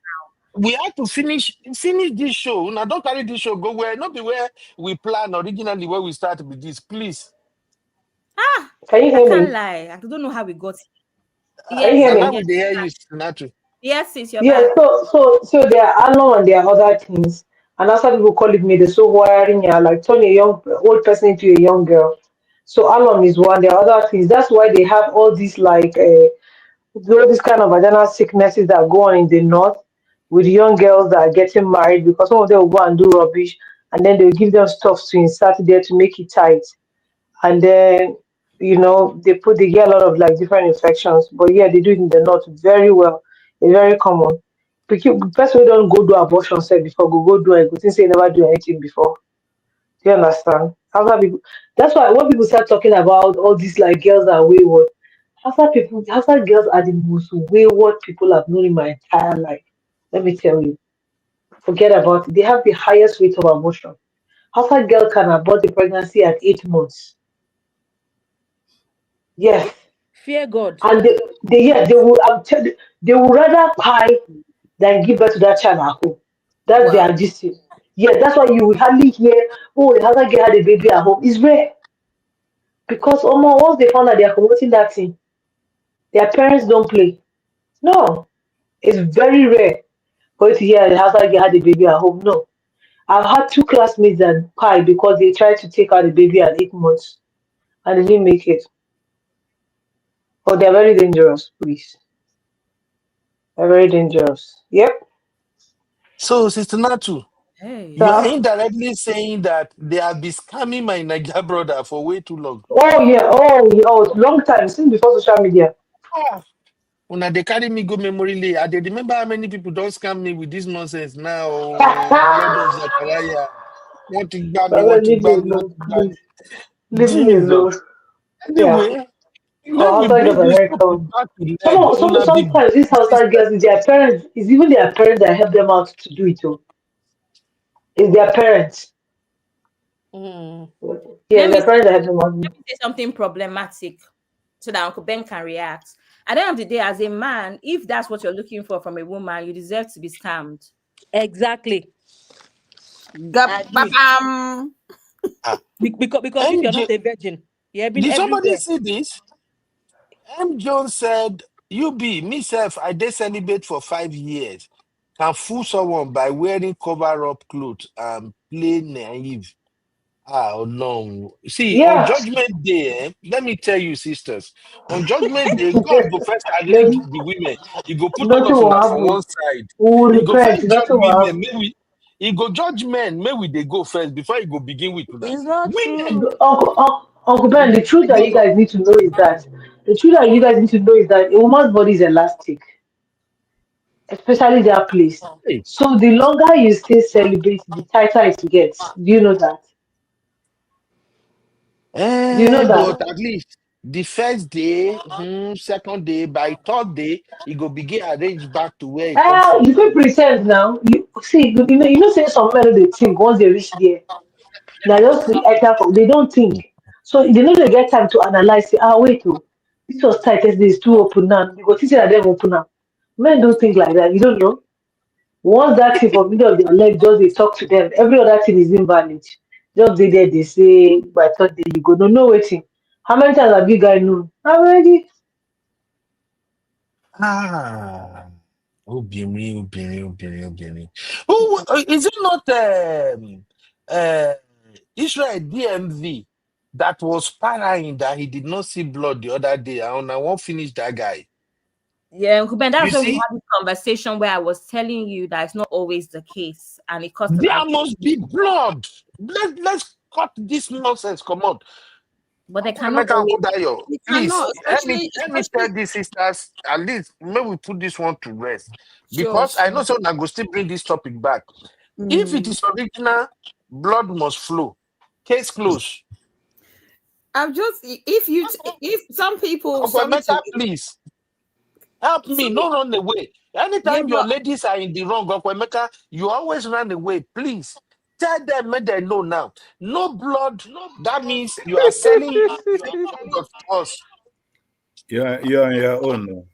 We have to finish this show. Now don't carry this show. Go where not be where we plan originally where we start with this, please. Can you hear me? I can't lie. I don't know how we got here. Can you hear me? Now we hear you, Natu. Yes, sis, you're Yeah, back. so there are alum and there are other things. And that's why people call it me the so wiring, yeah, like turn a young old person into a young girl. So alum is one, there are other things. That's why they have all these like all these kind of vaginal sicknesses that go on in the north with young girls that are getting married because some of them will go and do rubbish and then they'll give them stuff to insert there to make it tight. And then they get a lot of like different infections. But yeah, they do it in the north very well. It's very common. Person wey don't go do abortion sef before go do it. Go think say you never do anything before. Do you understand? That's why when people start talking about all these like girls that are wayward, Hausa girls are the most wayward people I've known in my entire life. Let me tell you. Forget about it. They have the highest rate of abortion. Hausa girl can abort a pregnancy at 8 months. Yes. Fear God. And they will I'm telling you, they will rather pie than give birth to that child at home. That's Wow. their gist. Yeah, that's why you will hardly hear, oh, the other girl had a baby at home. It's rare. Because almost once they found out they are promoting that thing, their parents don't play. No, it's very rare for you to hear the other girl had a baby at home. No. I've had two classmates that pie because they tried to take out the baby at 8 months and they didn't make it. But they're very dangerous, please. They're very dangerous. Yep. So, Sister Natu, Hey. you are So, indirectly saying that they have been scamming my Niger brother for way too long. oh yeah, oh yeah, oh long time since before social media. Ah, when they carry me go memory lane, I dey remember how many people don't scam me with this nonsense now. Blood of Zachariah. Want to grab me, Baba, want to leave me grab me, want alone, to grab please. me. Leave me alone. Jesus. Yeah. Anyway, let Oh, me outside girls bring are this very topic common. back to leg. Una be Sometimes these outside sister. girls, it's their parents, it's even their parents that help them out to do it. Oh. It's their parents. Mm. Yeah, it's their parents that help them out. Let me say something problematic so that Uncle Ben can react. At the end of the day, as a man, if that's what you're looking for from a woman, you deserve to be scammed. Exactly. I agree. Bam. Ah, Because if you're MJ, not a virgin, you have been did somebody everywhere. see this? M. Jones said, "You be myself, I did celebrate for 5 years. Can fool someone by wearing cover-up clothes and play naive." Ah, oh no. See, on Yeah. Judgment Day, let me tell you, sisters, on Judgment Day, God go first arrange No- the women. He go put all Nothing of will una for happen. one side. We will He go repent. first judge Nothing will women. happen. He go judge men. May we they go first before he go begin with una. It's not Women, true. Uncle he Ben, go the truth first that judge you guys need to know is that a woman's body is elastic, especially that place. hey, So the longer you stay celibate, the tighter it gets. Do you know that? Do you know But that? at least the first day, second day, by third day, he go begin arrange back to where he come from. You can pretend now. You see, say some men they think once they reach there. Now just the enter they don't think. So they know they get time to analyze. Say, wait, oh, this was tight. Yesterday is too open now. You go teach that them open now. Men don't think like that. You don't know. Once that thing for middle of their leg, just they talk to them. Every other thing is invalid. Just they there, they say, by third day you go. No waiting. How many times have you guys known? I'm ready. Ah, Obìnrin. Oh, is it not uh, Israel DMV that was parrying that he did not see blood the other day? And I won't finish that guy. Yeah, Uncle Ben, You that's when we see, had this conversation where I was telling you that it's not always the case and it caused an there argument. must be blood. Let's cut this nonsense. Come on. But they Uncle cannot Emeka, always. Uncle Dayo, You please cannot, let me tell especially. these sisters, at least maybe we put this one to rest. Sure, Because I sure. know so I go still bring this topic back. If it Mm. is original, blood must flow. Case closed. I'm just if some people Uncle sorry to Emeka, please help me. sorry No run away. yeah, Anytime your but ladies are in the wrong, Uncle Emeka, you always run away. Please tell them, make them know now. No blood. That means you are selling your product to us. You're on your own. No?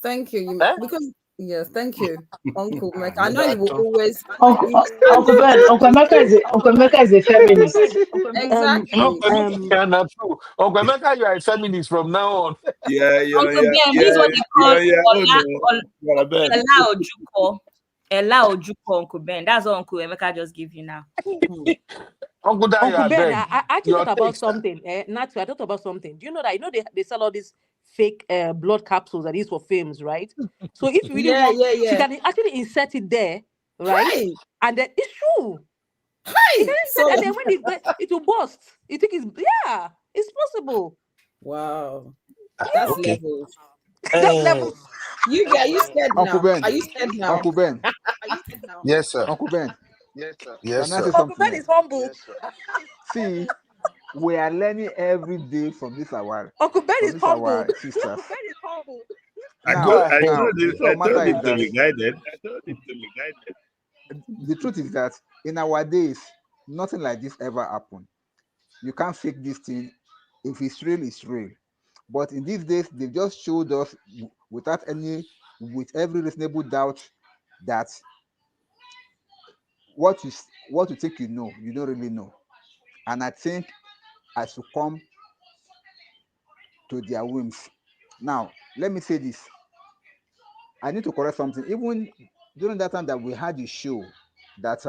thank you. Eh? Because Yes, thank you, Uncle Mek. I know you will always. Uncle Emeka is a feminist. Exactly. Uncle Emeka, you are a feminist from now on. Yeah. Uncle Ben, this is what they call Ella Ojuko, Uncle Ben. That's what Uncle Emeka just give you now. Uncle Dayo, Uncle Ben, beg. I actually Your thought about takes, something. Not I thought about something. Do you know that they sell all these fake blood capsules that is for films, right? So if you really want, she can actually insert it there, right? Hey. And then it's true. Hey. And then when it will burst. You think it's possible. Wow. That's okay. levels. That's levels. Are you scared Uncle now? Ben. Are you scared now? Uncle Ben. Yes, sir. Uncle Ben. Yes, Can I sir. say Uncle Ben something? is humble. See, we are learning every day from Uncle Ben is humble. our sisters. I Now, told the truth of the matter him is to be guided. the truth is that in our days, nothing like this ever happened. You can't fake this thing. If it's real, it's real. But in these days, they just showed us with every reasonable doubt that what you think you know, you don't really know. And I think I succumb to their whims. Now, let me say this. I need to correct something. Even during that time that we had the show that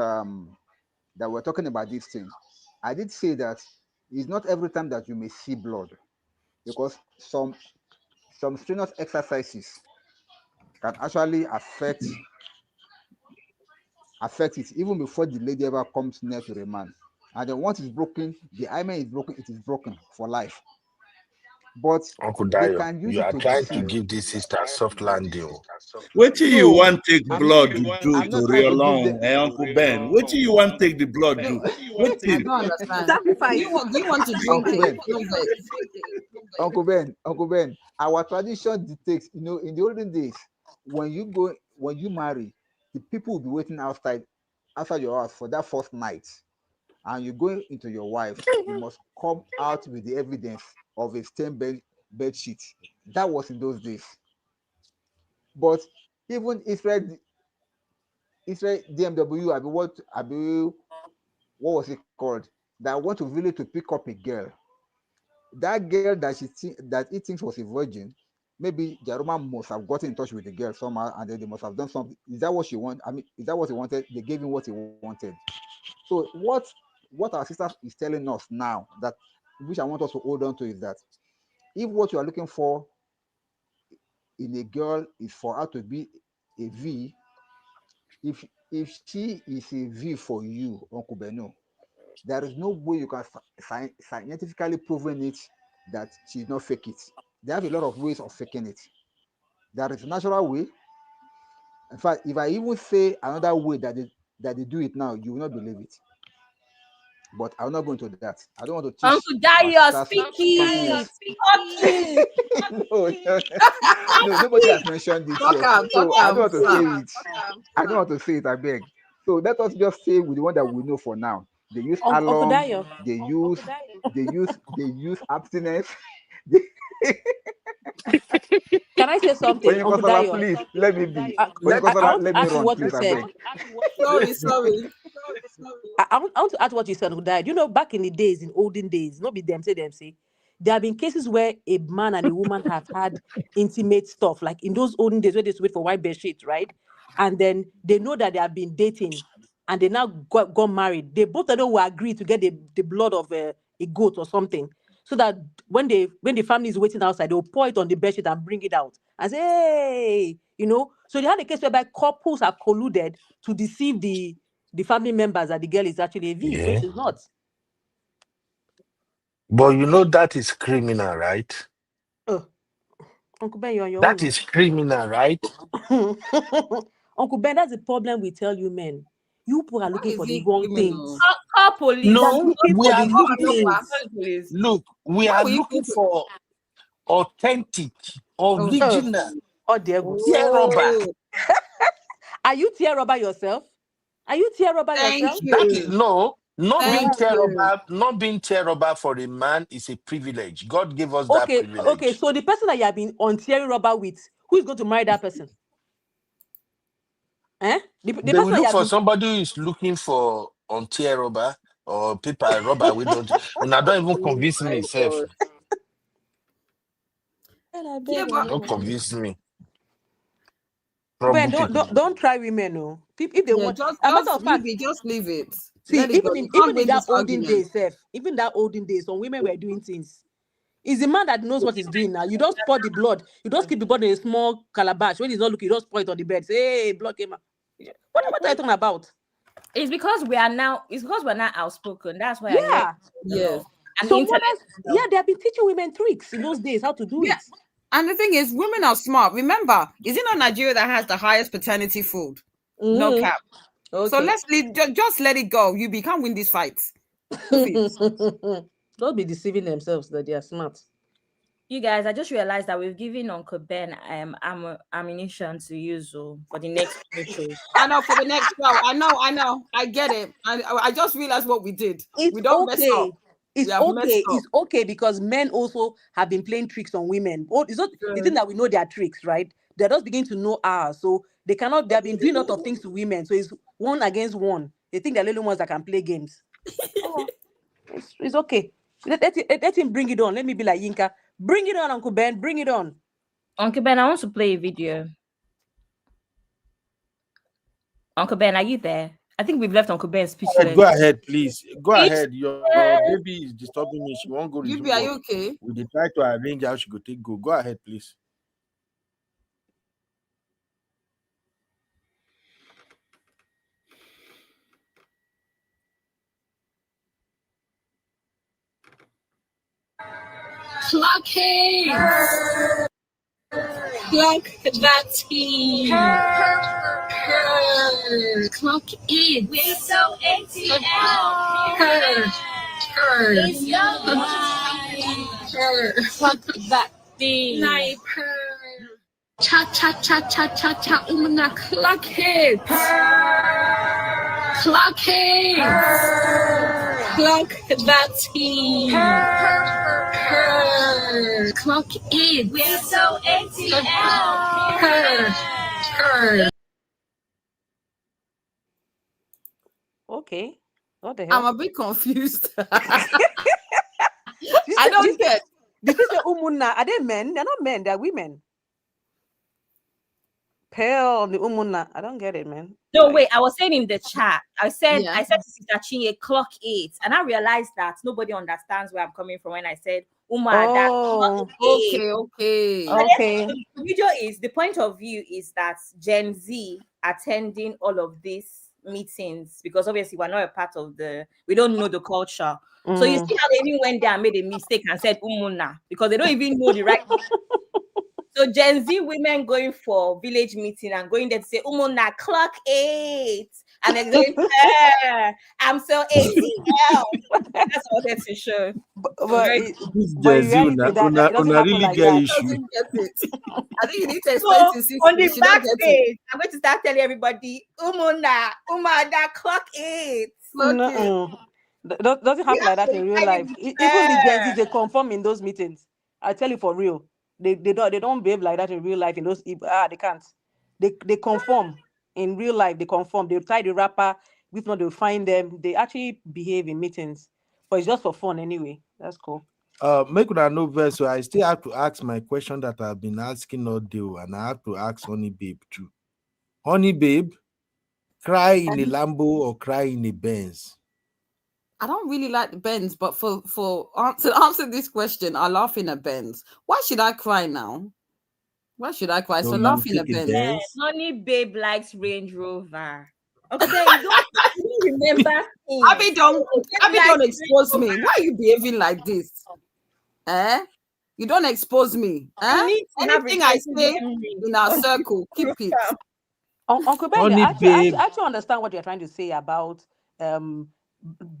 we're talking about this thing, I did say that it's not every time that you may see blood, because some strenuous exercises can actually affect it even before the lady ever comes near to the man. And then once it's broken, the hymen is broken, it is broken for life. But Uncle they Dayo, can use you it are to trying to deceive. give this sister a soft landing. What do you No, want take I'm blood not. to do I'm to not trying to real give long, them. Uncle Ben? What do you want take the blood No, do? What I thing? don't understand. Sacrifice. Do you want to drink Uncle Ben. it? No vex. Uncle Ben, our tradition dictates, in the olden days, when you marry, the people will be waiting outside your house for that first night, and you go into your wife, you must come out with the evidence of a stained bed sheet. That was in those days. But even Israel DMW, what was it called? That want to really to pick up a girl. That girl that he thinks was a virgin, maybe Jaruma must have gotten in touch with the girl somehow, and then they must have done something. Is that what she wanted? I mean, is that what he wanted? They gave him what he wanted. So what our sister is telling us now, that which I want us to hold on to, is that if what you are looking for in a girl is for her to be a V, if she is a V for you, Uncle Beno, there is no way you can scientifically proven it that she's not fake it. They have a lot of ways of faking it. There is a natural way. In fact, if I even say another way that they do it now, you will not believe it. But I will not go into that. I don't want to teach Uncle Dayo, something else. speaking. No, nobody has mentioned this yet. So I don't want to say it. I don't want to say it, I beg. So let us just say with the one that we know for now. They use Uncle alum, Dayo. they use abstinence. Can I say something, Uncle Dayo? Please let me be. I want Let to me add to run, what you please, I said. beg. Sorry. I want to add what you said, Uncle Dayo. You know, back in the days, in olden days, not be them say, there have been cases where a man and a woman have had intimate stuff, like in those olden days where they used to wait for white bed sheets, right? And then they know that they have been dating, and they now got married. They both of them will agree to get the blood of a goat or something, so that when the family is waiting outside, they'll pour it on the bed sheet and bring it out and say, hey, So they had a case whereby couples are colluded to deceive the family members that the girl is actually a V, when she's not. But that is criminal, right? Uncle Ben, you're on your That own. is criminal, right? Uncle Ben, that's the problem we tell you men. You people are looking for the wrong things. Call police. No, we are looking. Police. Look, we are looking for authentic, original, tear rubber. Are you tear rubber yourself? Are you tear rubber yourself? That is not being tear rubber for a man is a privilege. God gave us that privilege. Okay. So the person that you have been on tearing rubber with, who is going to marry that person? Eh? The They will person look you have for been somebody who is looking for on tear rubber or paper rubber. We don't. And I don't even Oh convince my me, self. God. Yeah, but Don't convince me. Ben, Trouble people. don't try women, no. If they yeah, want, a matter just of fact, just leave it. see, Let it go. You can't even in win that this olden argument. days, even that olden days, when women were doing things, it's the man that knows what he's doing now. You don't pour the blood. You don't keep the blood in a small calabash. When he's not looking, you just pour it on the bed. Say, hey, blood came out. What are you talking about? It's because we're now outspoken. That's why I hear Yeah. a lot. And So internet. mothers, yeah, they have been teaching women tricks in those days how to do Yeah. it. And the thing is, women are smart. Remember, is it not Nigeria that has the highest paternity food? No cap. So Okay. let's leave, just let it go. You can't win this fight. Don't be deceiving themselves that they are smart. You guys, I just realized that we've given Uncle Ben ammunition to use for the next show. I know, for the next show. I know. I get it. I just realized what we did. It's We don't mess up. okay. It's We have messed up. It's okay because men also have been playing tricks on women. It's not the thing that we know their tricks, right? They're just beginning to know ours. So they have been doing a lot of things to women. So it's one against one. They think they're the only ones that can play games. It's okay. Let him bring it on. Let me be like Yinka. Bring it on, Uncle Ben. Bring it on. Uncle Ben, I want to play a video. Uncle Ben, are you there? I think we've left Uncle Ben speechless. Go ahead, please. Go ahead. Your baby is disturbing me. She won't go. Are you okay? We try to arrange how she go take go. Go ahead, please. Clock him! Clock that team! Clock it! We're so ATL! It's your clock that thing! Sniper! Cha cha cha cha cha cha umana clock it! Clock it! Clock that team! Clock it! We're so ATL! Okay. What the hell? I'm a bit confused. I don't get. Did you say Umunna? Are they men? They're not men. They're women. Pale the Umunna. I don't get it, man. No, wait. I was saying in the chat. I said Yeah. to Sister Chinye, clock 8, and I realized that nobody understands where I'm coming from when I said that clock 8. Okay. The video is the point of view is that Gen Z attending all of these meetings because obviously we're not a part of we don't know the culture. So you see how they even went there and made a mistake and said Umuna because they don't even know the right. So Gen Z women going for village meeting and going there to say Umuna clock 8 and then going I'm so ATL. That's what that's to show. But really get issue. I think you need to explain to see on the backstage. I'm going to start telling everybody Umuna that clock 8. Doesn't happen like that in real life. Even the Gen Z, they conform in those meetings. I tell you for real. They don't behave like that in real life. In those they can't. They conform in real life. They conform. They tie the wrapper. If not, they'll find them. They actually behave in meetings, but it's just for fun anyway. That's cool. Make una know verse. So I still have to ask my question that I've been asking all day, and I have to ask Honey Babe too. Honey Babe, cry in a Lambo or cry in a Benz? I don't really like the Benz, but to answer this question, I laugh in a Benz. Why should I cry now? Why should I cry? So laugh in a Benz. Yeah, Honey Babe likes Range Rover. Okay, you don't remember. Abby, don't expose me. Why are you behaving like this? You don't expose me. Anything I say in our circle, keep it. Uncle Ben, I actually understand what you're trying to say about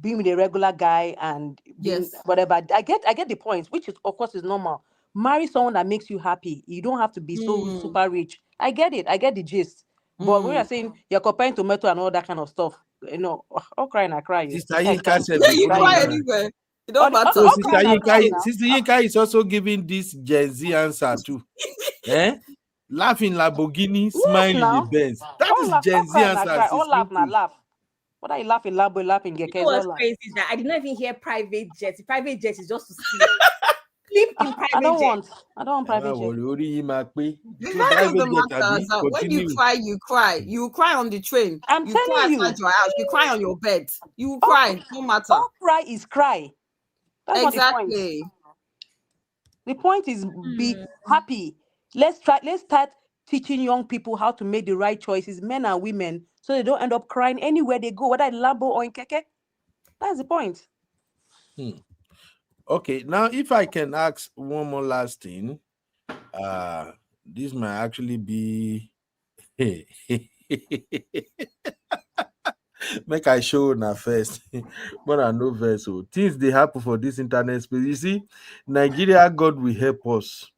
being with a regular guy and being whatever. I get the point, which is of course is normal. Marry someone that makes you happy. You don't have to be so super rich. I get it. I get the gist. But when you're saying you're comparing tomato and all that kind of stuff, all crying, I cry. Sister Yinka said you cry anyway. It don't matter. So Sister Yinka is also giving this Gen Z answer too. Laugh in Lamborghini, Yes, smile in a now. Benz. That All is laugh, all Gen Z cry, now answer. cry. All It's laugh, now simple. laugh. Whether you laugh in Lambo, laugh in You Gekes, know all what's laugh. crazy is that I did not even hear private jets. The private jet is just to sleep. Sleep in private I don't jet. want. I don't want private jet. The So fact of private the jet, matter Abi, is that when you continue. cry, you cry. You cry on the train. I'm You cry telling you. outside your house. You cry on your bed. You will cry. No matter. All cry is cry. That's not the point. Exactly. The point is be happy. Let's start teaching young people how to make the right choices, men and women, so they don't end up crying anywhere they go, whether in Lambo or in Keke. That's the point. Okay, now if I can ask one more last thing, this might actually be make I show now first. But I know first. So things they happen for this internet space. You see, Nigeria, God will help us.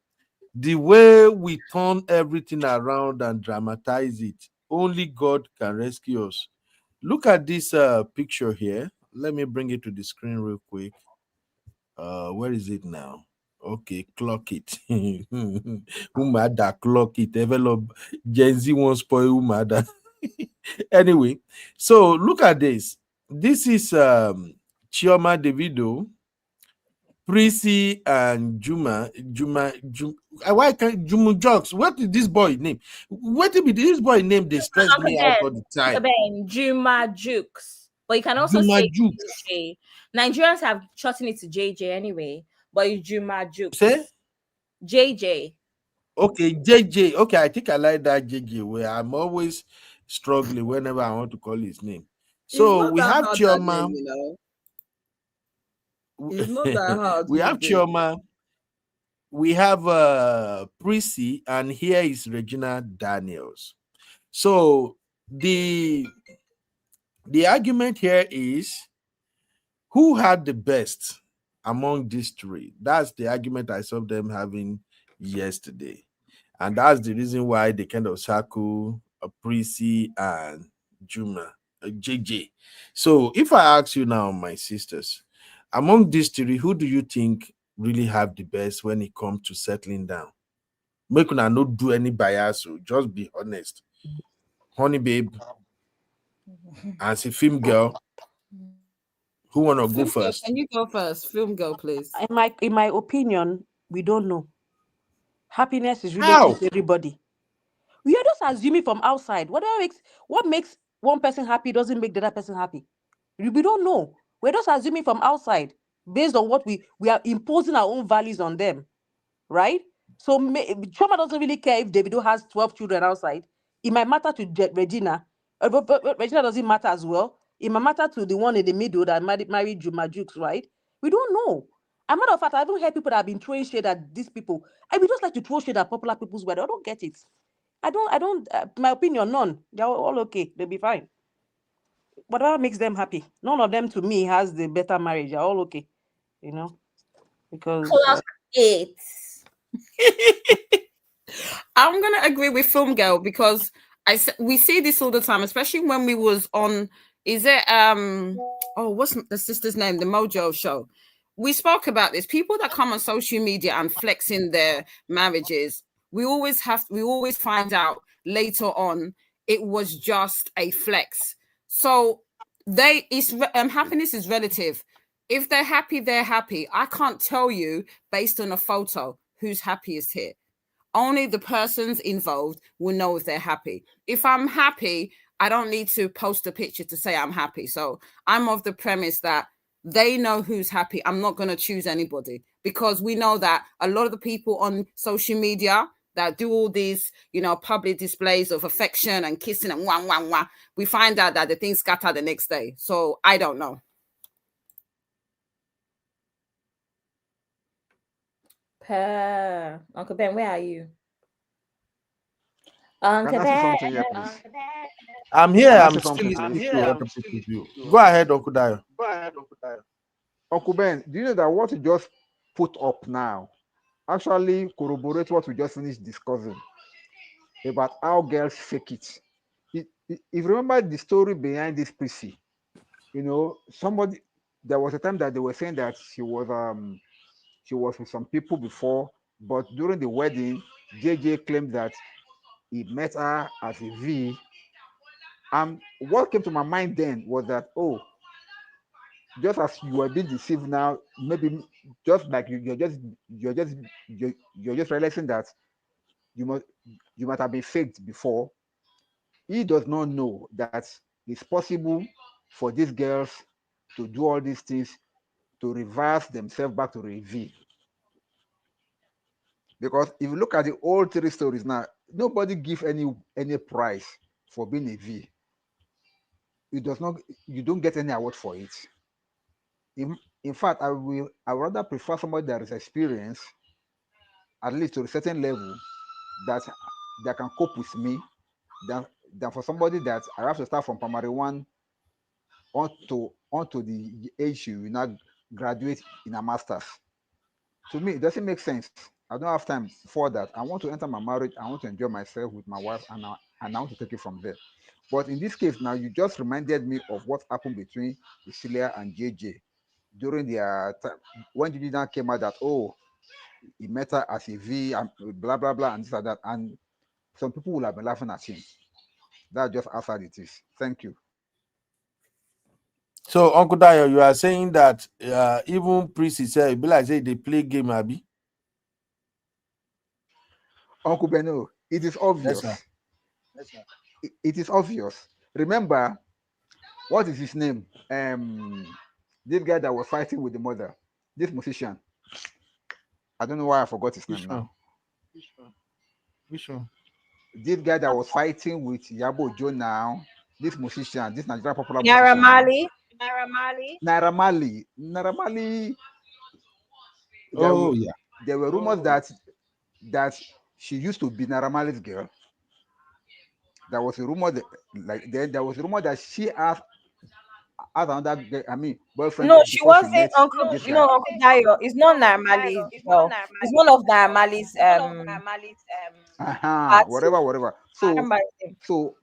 The way we turn everything around and dramatize it, only God can rescue us. Look at this picture here. Let me bring it to the screen real quick. Where is it now? Okay, clock it. Umada, clock it. Develop Gen Z won't spoil Umada. Anyway, so look at this. This is Chioma Davido, Prissy, and why can't Jumu Jokes? What is this boy name? What be this boy name? They stress Uncle me out Ben, all the Uncle time. Ben, Juma Jukes. But you can also Juma say Jukes. JJ. Nigerians have shortened it to JJ anyway, but it's Juma Jukes. Say? JJ. Okay, JJ. Okay, I think I like that JJ where I'm always struggling whenever I want to call his name. It's So not we that have hard, that Chioma. name, you know. It's not that hard. We have Chioma. We have Prissy, and here is Regina Daniels. So the argument here is who had the best among these three. That's the argument I saw them having yesterday. And that's the reason why they kind of circle Prissy and Juma, JJ. So if I ask you now, my sisters, among these three, who do you think really have the best when it comes to settling down? Make una not do any bias, so just be honest. Honey babe, as a film girl, who wanna go Film girl, first? can you go first? Film girl, please. In my opinion, we don't know. Happiness is relative How? to everybody. We are just assuming from outside. What makes one person happy doesn't make the other person happy. We don't know. We're just assuming from outside based on what we are imposing our own values on them, right? So Choma doesn't really care if Davido has 12 children outside. It might matter to Regina. But Regina doesn't matter as well. It might matter to the one in the middle that married Juma Jukes, right? We don't know. As a matter of fact, I haven't heard people that have been throwing shade at these people. I would just like to throw shade at popular people's wedding. I don't get it. I don't, my opinion, none. They're all okay. They'll be fine. Whatever makes them happy. None of them, to me, has the better marriage. They're all okay. You know? Because. Clock it. I'm gonna agree with Film Girl because we see this all the time, especially when we was on. Is it what's the sister's name? The Mojo Show. We spoke about this. People that come on social media and flexing their marriages, we always find out later on it was just a flex. So happiness is relative. If they're happy, they're happy. I can't tell you based on a photo who's happiest here. Only the persons involved will know if they're happy. If I'm happy, I don't need to post a picture to say I'm happy. So I'm of the premise that they know who's happy. I'm not going to choose anybody because we know that a lot of the people on social media that do all these, public displays of affection and kissing and wah, wah, wah, we find out that the things scatter the next day. So I don't know. Uncle Ben, where are you? Uncle Ben. I'm here. I'm still listening to what the people do. Go ahead, Uncle Dayo. Uncle Ben, do you know that what you just put up now actually corroborates what we just finished discussing about how girls fake it? If you remember the story behind this PC, there was a time that they were saying that she was with some people before, but during the wedding, JJ claimed that he met her as a V. And what came to my mind then was that, oh, just as you are being deceived now, maybe just like you're just realizing that you must you might have been faked before. He does not know that it's possible for these girls to do all these things to reverse themselves back to a V. Because if you look at the old three stories now, nobody give any prize for being a V. You does not you don't get any award for it. In fact, I would rather prefer somebody that is experienced, at least to a certain level, that that can cope with me, than than for somebody that I have to start from primary one onto the age you will now graduate in a master's. To me, it doesn't make sense. I don't have time for that. I want to enter my marriage. I want to enjoy myself with my wife, and I want to take it from there. But in this case, now you just reminded me of what happened between Cecilia and JJ during their time when JJ came out that, oh, he met her as a V and blah blah blah and this and that, and some people will have been laughing at him. That's just how sad it is. Thank you. So, Uncle Dayo, you are saying that even priest itself, it be like say they play game, Abi? Uncle Beno, it is Yes, obvious. sir. It is obvious. Remember, what is his name? This guy that was fighting with the mother, this musician. I don't know why I forgot his Which name one? now. Which one? This guy that was fighting with Yabo Joe now, this musician, this Nigerian popular Naira musician now. Marley. Naira Marley. Oh, yeah. There were rumors that she used to be Naira Marley's girl. There was a rumor that, like, then there was a rumor that she had another girl, boyfriend No, she before she wasn't met Uncle. this No, guy. Uncle Dayo. It's not Normally. Well, it's one of Normali's Whatever, artists. whatever. I So, remember him. so,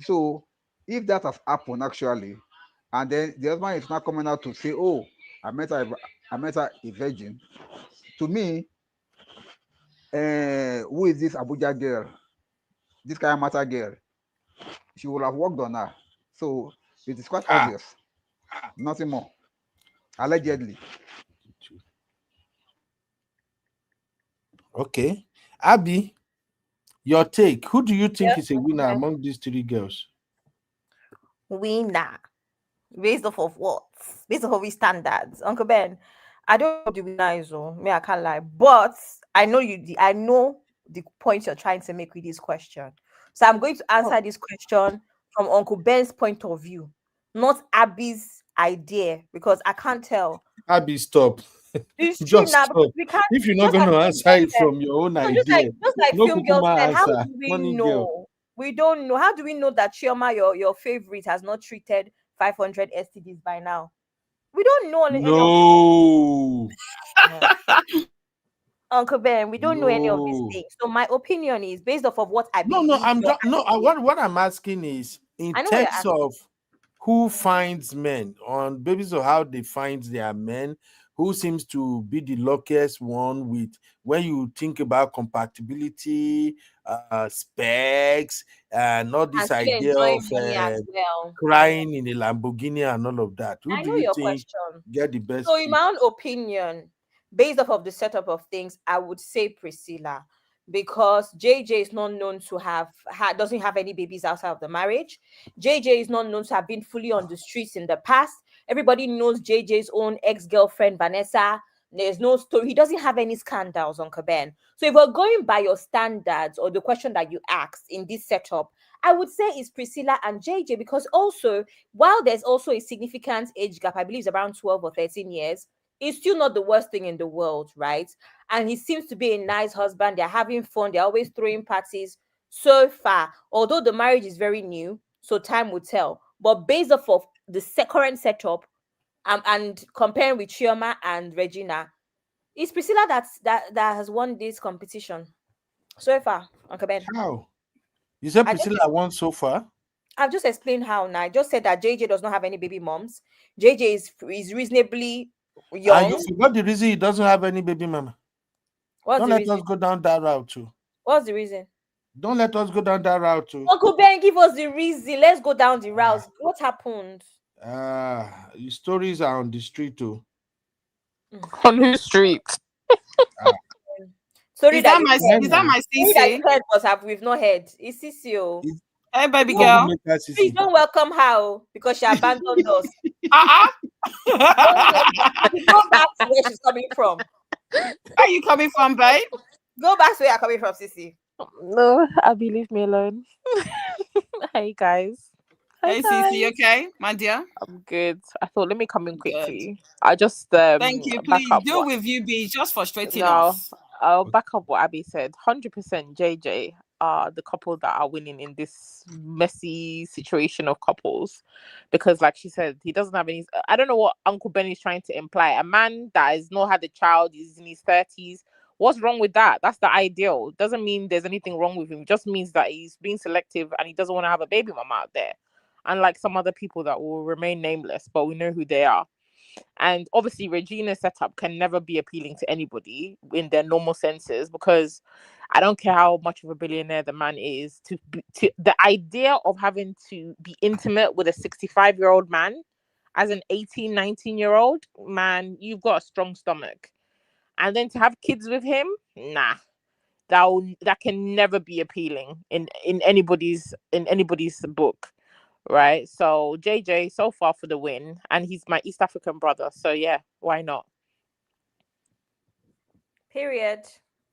so, if that has happened actually, and then the husband is not coming out to say, "Oh, I met her a virgin." To me, who is this Abuja girl? This kind of matter girl? She would have worked on her. So it is quite obvious. Nothing more. Allegedly. Okay. Abby, your take. Who do you think Yes, is a winner among these three girls? winner. Based off of what? Based off of his standards. Uncle Ben, I don't know the winner is, oh, me, I can't lie. But I know I know the point you're trying to make with this question. So I'm going to answer this question from Uncle Ben's point of view, not Abby's idea, because I can't tell. Abby, stop. It's true Just now because stop. we can't, If you're not just like going to Film answer Girl it said. from your own No, idea, just like no Film Girl kukuma said, how answer. do we Money girl. know? We don't know. How do we know that Chioma, your favorite, has not treated 500 STDs by now? We don't know any of these No. things. Uncle Ben, we don't know any of these No. things. So my opinion is based off of what I No, believe. I'm just no. What I'm asking is in I know what you're terms asking. of who finds men on basis of how they find their men, who seems to be the luckiest one with when you think about compatibility, specs, and all And this still idea of enjoying money as well. crying in a Lamborghini and all of that. Who I do know you your think question. get the best So, in fit? my own opinion, based off of the setup of things, I would say Priscilla, because JJ is not known to doesn't have any babies outside of the marriage. JJ is not known to have been fully on the streets in the past. Everybody knows JJ's own ex-girlfriend Vanessa. There's no story. He doesn't have any scandals on Caben. So if we're going by your standards or the question that you asked in this setup, I would say it's Priscilla and JJ, because also, while there's also a significant age gap, I believe it's around 12 or 13 years, it's still not the worst thing in the world, right? And he seems to be a nice husband. They're having fun. They're always throwing parties. So far, although the marriage is very new, so time will tell. But based off of the current setup, and comparing with Chioma and Regina, it's Priscilla that has won this competition so far. Uncle Ben. How? You said I just Priscilla won so far? I've just explained how now. I just said that JJ does not have any baby moms. JJ is reasonably And you young. forgot the reason he doesn't have any baby mama. What's Don't the let reason? us go down that route too. What's the reason? Don't let us go down that route too. Uncle Ben, give us the reason. Let's go down the route. What happened? Stories are on the street too. On whose street? Sorry Is that you my heard. is that my Sorry that you CC? heard, but we've not heard. It's CCO. Hey baby What girl. will make that Please CC? don't welcome her because she abandoned us. Don't go back to where she's coming from. Where are you coming from, babe? Go back to where you're coming from, Sissy. No, Abby, leave me alone. Hey guys. Hey CC, okay, my dear? I'm good. I thought let me come in Good. quickly. I just Thank you. back Please up deal what with you be just frustrating no, us. I'll back up what Abby said. 100% JJ are the couple that are winning in this messy situation of couples, because like she said, he doesn't have any. I don't know what Uncle Ben is trying to imply. A man that has not had a child, is in his 30s. What's wrong with that? That's the ideal. Doesn't mean there's anything wrong with him. Just means that he's being selective and he doesn't want to have a baby mama out there. Unlike some other people that will remain nameless, but we know who they are. And obviously, Regina's setup can never be appealing to anybody in their normal senses, because I don't care how much of a billionaire the man is. To the idea of having to be intimate with a 65-year-old man as an 18, 19-year-old man, you've got a strong stomach. And then to have kids with him, nah. That can never be appealing in anybody's book. Right, so JJ so far for the win, and he's my East African brother, so yeah, why not? Period.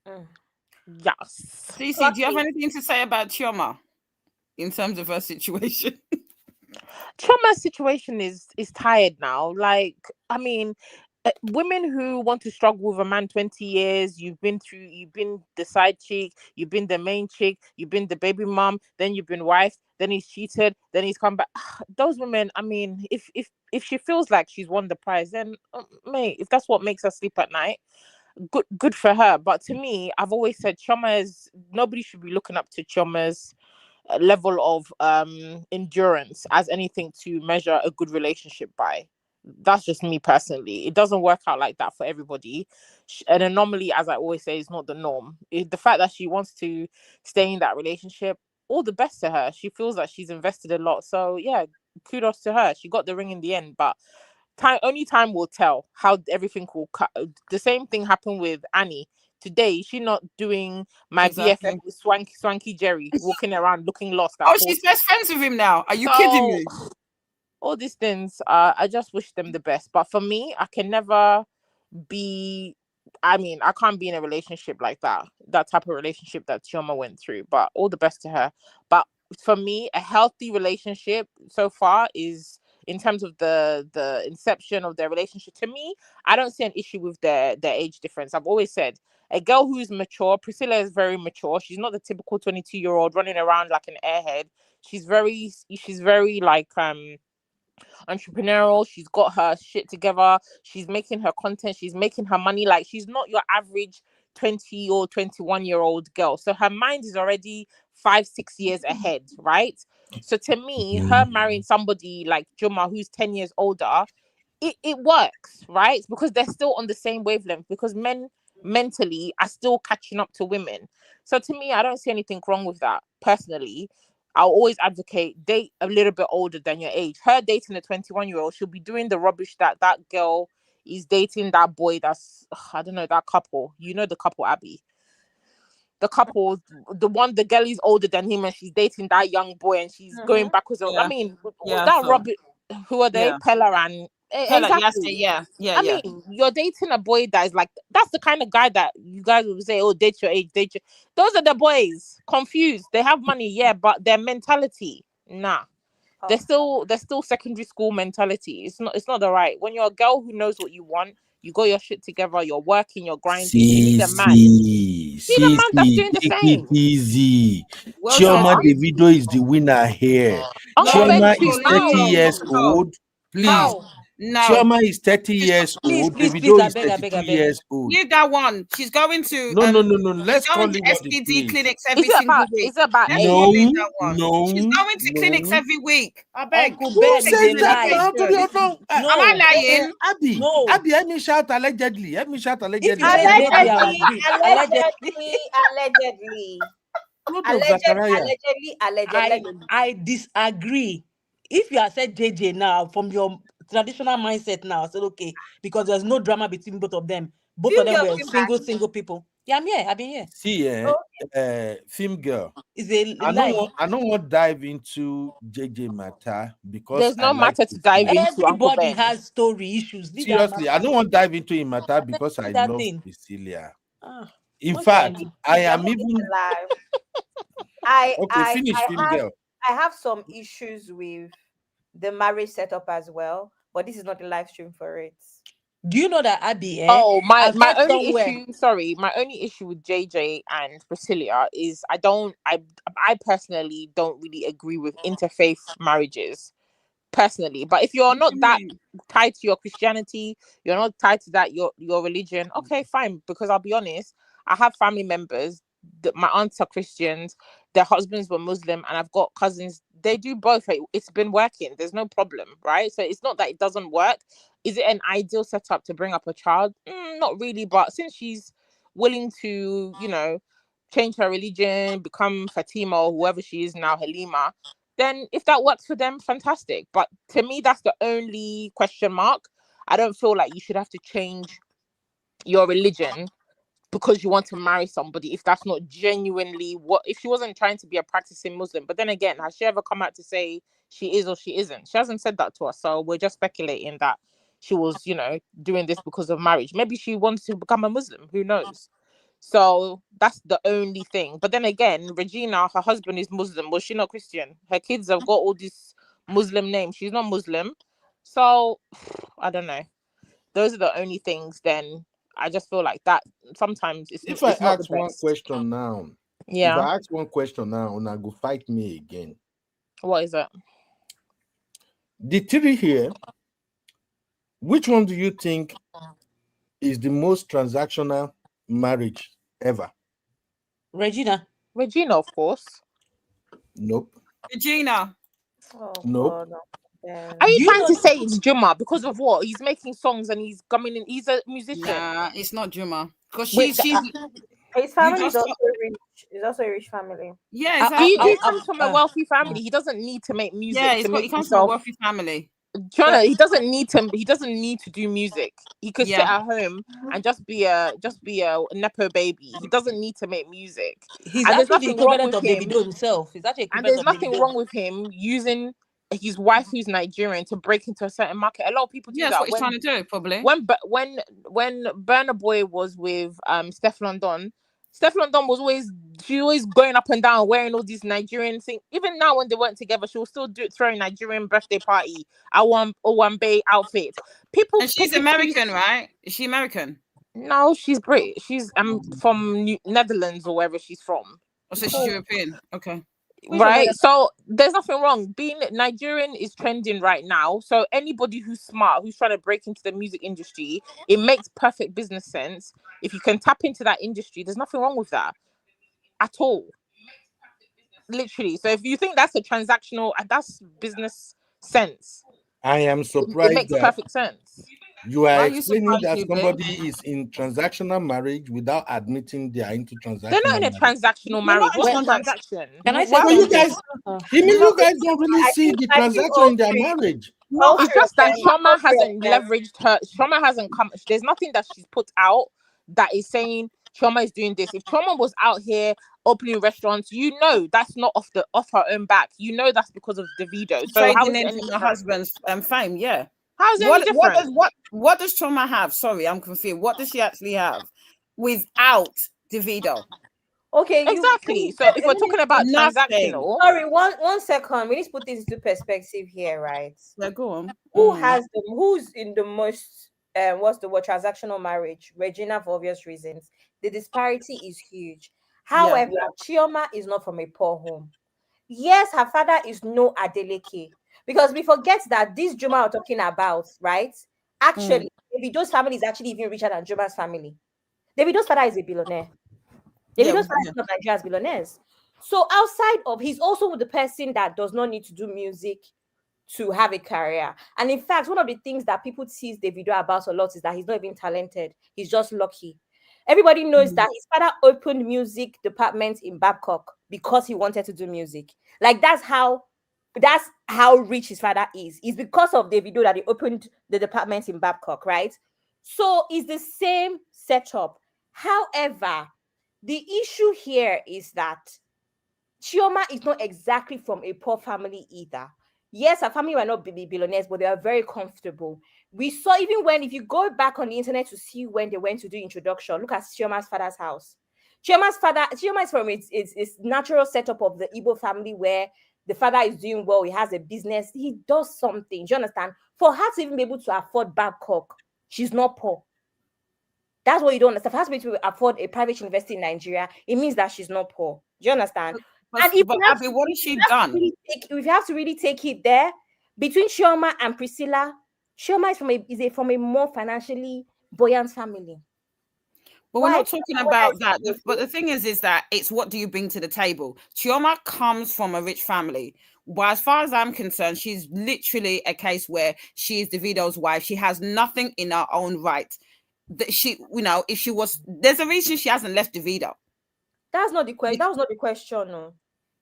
Yes. CC, do you have anything to say about Chioma in terms of her situation? Chioma's situation is tired now. Like, I mean, women who want to struggle with a man 20 years, you've been the side chick, you've been the main chick, you've been the baby mom, then you've been wife, then he's cheated, then he's come back. Those women, I mean, if she feels like she's won the prize, then mate, if that's what makes her sleep at night, good for her. But to me, I've always said nobody should be looking up to Chioma's level of endurance as anything to measure a good relationship by. That's just me personally. It doesn't work out like that for everybody. An anomaly, as I always say, is not the norm. The fact that she wants to stay in that relationship, all the best to her. She feels that she's invested a lot, so yeah, kudos to her. She got the ring in the end, but only time will tell how everything will cut. The same thing happened with Annie. Today, she's not doing my BFF with Swanky Jerry, walking around looking lost. Oh, she's best friends with him now. Are you kidding me? All these things, I just wish them the best. But for me, I can never be. I mean, I can't be in a relationship like that type of relationship that Chioma went through. But all the best to her. But for me, a healthy relationship so far is, in terms of the inception of their relationship, to me, I don't see an issue with their age difference. I've always said a girl who's mature, Priscilla is very mature. She's not the typical 22-year-old running around like an airhead. She's very like entrepreneurial. She's got her shit together. She's making her content. She's making her money. Like, she's not your average 20 or 21-year-old girl. So her mind is already 5-6 years ahead, right? So to me, her marrying somebody like Juma, who's 10 years older, it works, right? Because they're still on the same wavelength, because men mentally are still catching up to women. So to me, I don't see anything wrong with that. Personally, I'll always advocate date a little bit older than your age. Her dating a 21-year-old, she'll be doing the rubbish that girl is dating that boy that's, I don't know, that couple. You know the couple, Abby. The couple, the girl is older than him and she's dating that young boy and she's going backwards. Yeah. I mean, Yeah, that so- rubbish. Who are they? Yeah. Pella and Pella, exactly. yeah. I mean, you're dating a boy that is like, that's the kind of guy that you guys will say, oh, date your age, date your. Those are the boys. Confused. They have money, yeah, but their mentality, nah. They're still secondary school mentality. It's not the right. When you're a girl who knows what you want, you got your shit together, you're working, you're grinding, you need a man. You need a man that's doing the take same. it easy. Well Chioma said. Davido is the winner here. Uncle Chioma Ben is too. 30 How? years old. Please. How? No. Chioma is 30 years Please, old. please, Davido please, is 32 years old. Leave that one. She's going to No. Let's she's call going to it what it STD is. clinics every Is it single about week. Let's age? not leave that one. No. She's going to clinics every week. I beg. Uncle Who Ben said is a that lie. now? Am I lying? Abby, let me shout allegedly. If you say allegedly, I will agree. Allegedly. Not of Zachariah. Allegedly. I disagree. If you have said JJ now, from your traditional mindset now, I said okay, because there's no drama between both of them. Both of them were single people. Yeah, I'm here. I've been here. See, film girl. Is a I lie. don't want to dive into JJ matter because There's I no like matter to dive into, Uncle Everybody Ben. has story issues. Leave that seriously. I matter. don't want to dive into a matter because I That love thing. Cecilia. Ah, In what's your fact, name? I You're am moving even to live. I okay. I Finish, I film have girl. I have some issues with the marriage setup as well, but this is not the live stream for it. Do you know that Abby? Oh, my I've my heard only somewhere. issue, my only issue with JJ and Priscilla is I personally don't really agree with interfaith marriages. Personally, but if you're not that tied to your Christianity, you're not tied to that your religion, okay, fine. Because I'll be honest, I have family members that my aunts are Christians, their husbands were Muslim, and I've got cousins, they do both. It's been working, there's no problem, right? So it's not that it doesn't work. Is it an ideal setup to bring up a child? Not really, but since she's willing to, change her religion, become Fatima or whoever she is now, Halima, then if that works for them, fantastic. But to me, that's the only question mark. I don't feel like you should have to change your religion because you want to marry somebody if that's not genuinely if she wasn't trying to be a practicing Muslim. But then again, has she ever come out to say she is or she isn't? She hasn't said that to us, so we're just speculating that she was, doing this because of marriage. Maybe she wants to become a Muslim, who knows? So that's the only thing. But then again, Regina, her husband is Muslim. Was she not Christian? Her kids have got all these Muslim names. She's not Muslim. So I don't know. Those are the only things. Then I just feel like that sometimes If I it's not the ask one best. question now, Yeah. Una go fight me again. What is it? The three here, which one do you think is the most transactional marriage ever? Regina, of course. Nope. Regina. Oh, nope. God. Are you trying to say it's Juma because of what? He's making songs and he's coming in. He's a musician. Nah, it's not Juma because Wait, she's his family is also rich. It's also a rich family. Yeah, exactly. He comes from a wealthy family. He doesn't need to make music Yeah, to he make comes from a himself. wealthy family. Jonah, he doesn't need to. He doesn't need to do music. He could sit Yeah. at home and just be a nepo baby. He doesn't need to make music. he's And there's actually the nothing wrong equivalent with of him. Davido himself. He's actually And equivalent there's of nothing Davido. wrong with him using his wife, who's Nigerian, to break into a certain market. A lot of people do Yeah, that's that. what he's trying to do, probably. When Burna Boy was with Steph London was always going up and down wearing all these Nigerian things. Even now when they weren't together, she will still throwing Nigerian birthday party at one bay outfit. People, and she's American, right? Is she American? No, she's British. She's from Netherlands or wherever she's from. Oh, so she's European. Okay. Right, so there's nothing wrong. Being Nigerian is trending right now. So anybody who's smart, who's trying to break into the music industry, it makes perfect business sense. If you can tap into that industry, there's nothing wrong with that at all. Literally. So if you think that's a transactional, that's business sense. I am It surprised makes that perfect sense. you are Why are you explaining surprised, that you, babe? somebody is in transactional marriage without admitting they are into transactional They're not in a marriage. transactional marriage. What's a transaction? Can I say So you something? guys, you guys don't really see the transaction in their marriage. No, it's just that Shoma hasn't leveraged her. Shoma hasn't come. There's nothing that she's put out that is saying Choma is doing this. If Choma was out here opening restaurants, that's not off her own back. That's because of Davido. So how is it any from her different? husband's fame? Yeah. How is it any different? What does Choma have? Sorry, I'm confused. What does she actually have without Davido? Okay, exactly. So if we're talking about transactional, sorry, one second. We need to put this into perspective here, right? Yeah, go on. Who's in the most what's the word, transactional marriage? Regina, for obvious reasons. The disparity is huge. However, Chioma is not from a poor home. Yes, her father is no Adeleke. Because we forget that this Juma we're talking about, right? Actually, Davido's family is actually even richer than Juma's family. Davido's father is a billionaire. Davido's father is not Nigeria's billionaires. So outside of, he's also the person that does not need to do music to have a career. And in fact, one of the things that people tease Davido about a lot is that he's not even talented. He's just lucky. Everybody knows that his father opened music department in Babcock because he wanted to do music. Like that's how rich his father is. It's because of Davido that he opened the department in Babcock, right? So it's the same setup. However, the issue here is that Chioma is not exactly from a poor family either. Yes, her family were not billionaires, but they are very comfortable. We saw even when, if you go back on the internet to see when they went to do introduction, look at Chioma's father's house. Chioma is from its natural setup of the Igbo family where the father is doing well, he has a business, he does something. Do you understand? For her to even be able to afford Babcock, she's not poor. That's what you don't understand. For her to be able to afford a private university in Nigeria, it means that she's not poor. Do you understand? And if But we have Abby, to, what has she done? if you have to really take it there, between Chioma and Priscilla, Chioma is from a more financially buoyant family. But we're not talking about that. But the thing is that it's what do you bring to the table? Chioma comes from a rich family. But as far as I'm concerned, she's literally a case where she is Davido's wife. She has nothing in her own right. That she, if she was, there's a reason she hasn't left Davido. That's not the question. That was not the question, no.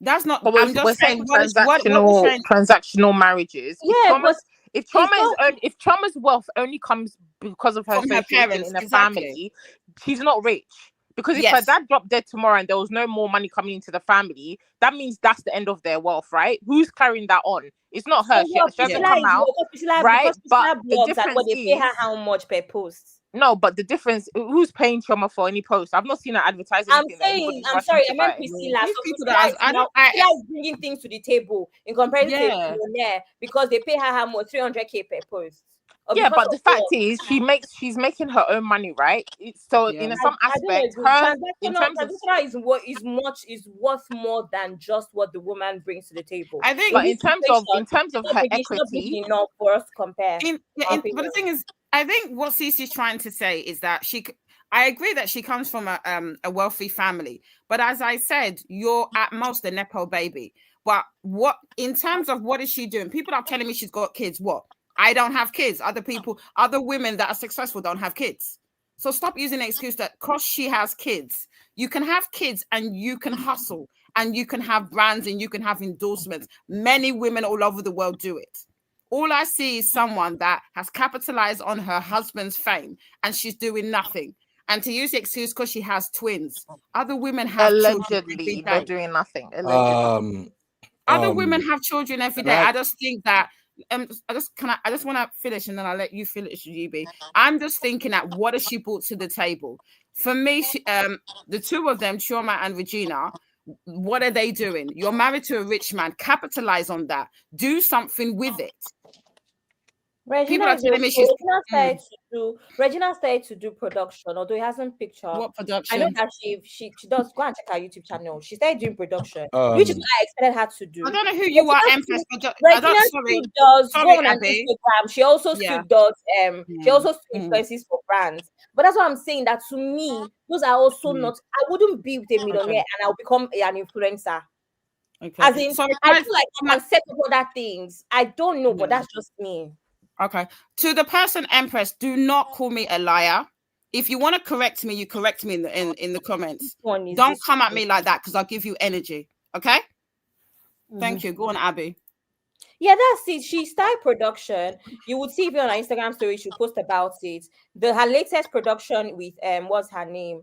That's not. But I'm just saying what transactional we're saying. transactional marriages. Yeah, if Trauma's wealth only comes because of her From her association parents, in a exactly. family, she's not rich. Because if her Yes. dad dropped dead tomorrow and there was no more money coming into the family, that means that's the end of their wealth, right? Who's carrying that on? It's not her. She hasn't come out, right? But the difference they pay is, her how much per post. no, but the difference, who's paying Chioma for any post? I've not seen her advertise anything that anybody's rushing to buy. Priscilla. These So people Priscilla that is bringing things to the table in comparison to a Yeah. millionaire because they pay her how much 300K per post. Yeah, but the fact is, she's making her own money, right? So in some aspect, her in terms of transactional is worth more than just what the woman brings to the table. I think, but in terms of her it's not big equity, enough for us to compare. But the thing is, I think what Cece's trying to say is that I agree that she comes from a wealthy family, but as I said, you're at most a nepo baby. But what in terms of what is she doing? People are telling me she's got kids. What? I don't have kids. Other women that are successful don't have kids. So stop using the excuse that because she has kids, you can have kids and you can hustle and you can have brands and you can have endorsements. Many women all over the world do it. All I see is someone that has capitalized on her husband's fame and she's doing nothing. And to use the excuse because she has twins, other women have allegedly not doing nothing. Allegedly. Other women have children every day. I- I just think that I just want to finish and then I'll let you finish, GB. I'm just thinking that what has she brought to the table? For me, the two of them, Chioma and Regina, what are they doing? You're married to a rich man. Capitalize on that. Do something with it. People are telling me Regina started to do production, although it hasn't picked up. What production? I know that she does. Go and check her YouTube channel. She started doing production, which is what I expected her to do. I don't know who you are, Empress. Regina still does go on Abby. Instagram. She also still does she also still influences for brands. But that's what I'm saying. That to me, those are also not. I wouldn't be with a millionaire and I'll become an influencer. Okay. As in, I feel like I can set up other things. I don't know, but that's just me. Okay. To the person, Empress, do not call me a liar. If you want to correct me, you correct me in the comments. Don't come at me like that because I'll give you energy. Okay? Thank you. Go on, Abby. Yeah, that's it. She started production. You would see if you're on her Instagram story, she'll post about it. Her latest production with what's her name?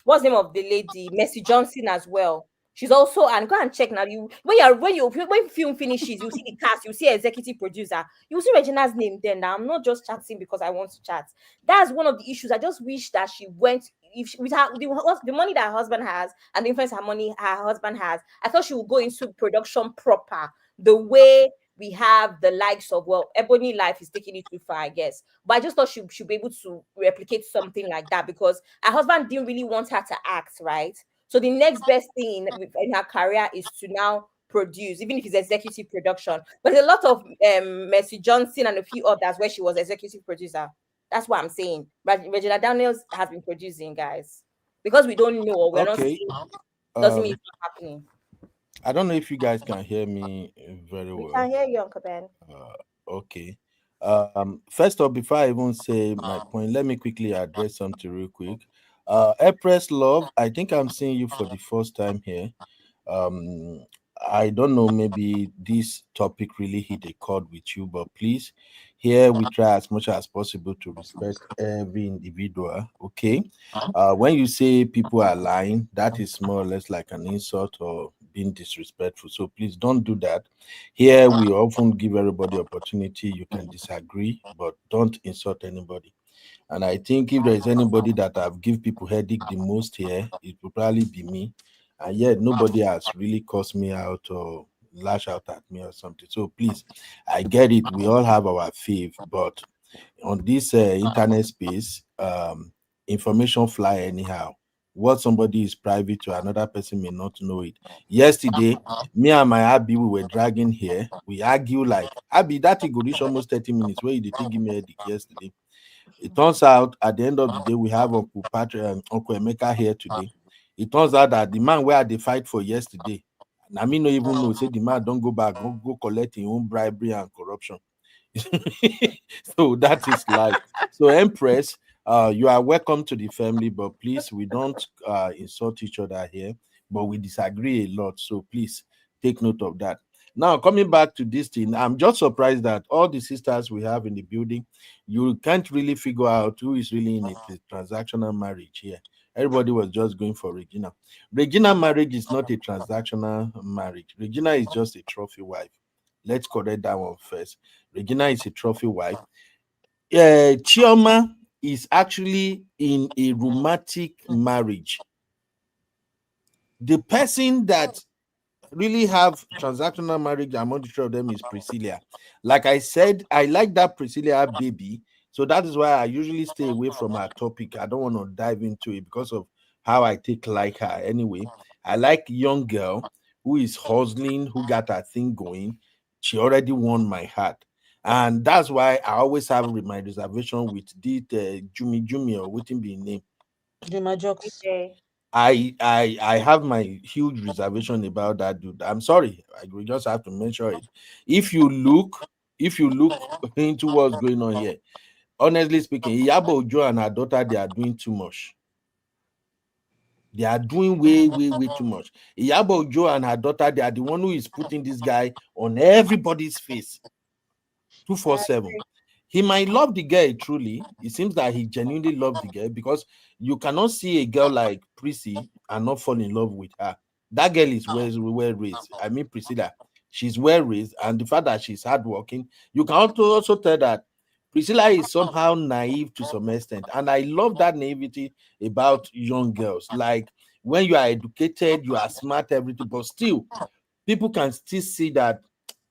What's the name of the lady? Mercy Johnson as well. She's also, and go and check now. When film finishes, you see the cast, you see executive producer, you see Regina's name there. Now I'm not just chatting because I want to chat. That's one of the issues. I just wish that she went with her the money that her husband has and the influence her husband has. I thought she would go into production proper, the way we have the likes of, Ebony Life is taking it too far, I guess. But I just thought she should be able to replicate something like that because her husband didn't really want her to act, right? So the next best thing in her career is to now produce, even if it's executive production. But a lot of Mercy Johnson and a few others where she was executive producer. That's what I'm saying. But Regina Daniels has been producing, guys. Because we don't know or we're not seeing, doesn't mean it's not happening. I don't know if you guys can hear me very well. We can hear you, Uncle Ben. Okay. First off, before I even say my point, let me quickly address something real quick. Empress Love, I think I'm seeing you for the first time here. Um, I don't know, maybe this topic really hit a chord with you, but please, here we try as much as possible to respect every individual. Okay. When you say people are lying, that is more or less like an insult or being disrespectful. So please don't do that. Here we often give everybody opportunity. You can disagree, but don't insult anybody. And I think if there is anybody that I've give people headache the most here, it will probably be me. And yet nobody has really cursed me out or lash out at me or something. So please, I get it. We all have our fave, but on this internet space, information fly anyhow. What somebody is private to another person may not know it. Yesterday, me and my Abby, we were dragging here. We argue like Abby, that thing go reach almost 30 minutes. Where you did take give me a headache yesterday? It turns out at the end of the day, we have Uncle Patrick and Uncle Emeka here today. It turns out that the man where they fight for yesterday, and I mean, no even know, say the man don't go back, go collect his own bribery and corruption. So that is life. So Empress, you are welcome to the family, but please, we don't insult each other here, but we disagree a lot. So please take note of that. Now, coming back to this thing, I'm just surprised that all the sisters we have in the building, you can't really figure out who is really in a transactional marriage here. Everybody was just going for Regina. Regina marriage is not a transactional marriage. Regina is just a trophy wife. Let's correct that one first. Regina is a trophy wife. Chioma is actually in a romantic marriage. The person that really have transactional marriage among the three of them is Priscilla. Like I said, I like that Priscilla baby. So that is why I usually stay away from her topic. I don't want to dive into it because of how I take like her. Anyway, I like young girl who is hustling, who got her thing going. She already won my heart. And that's why I always have my reservation with the Jumi or waiting be name. Juma Jokes. I have my huge reservation about that dude. I'm sorry, I will just have to mention it. If you look into what's going on here, honestly speaking, Iyabo Ojo and her daughter, they are doing too much. They are doing way too much. Iyabo Ojo and her daughter, they are the one who is putting this guy on everybody's face. 247. He might love the girl truly. It seems that he genuinely loves the girl because you cannot see a girl like Prissy and not fall in love with her. That girl is well raised. I mean, Priscilla, she's well raised, and the fact that she's hardworking, you can also tell that Priscilla is somehow naive to some extent. And I love that naivety about young girls. Like when you are educated, you are smart, everything, but still, people can still see that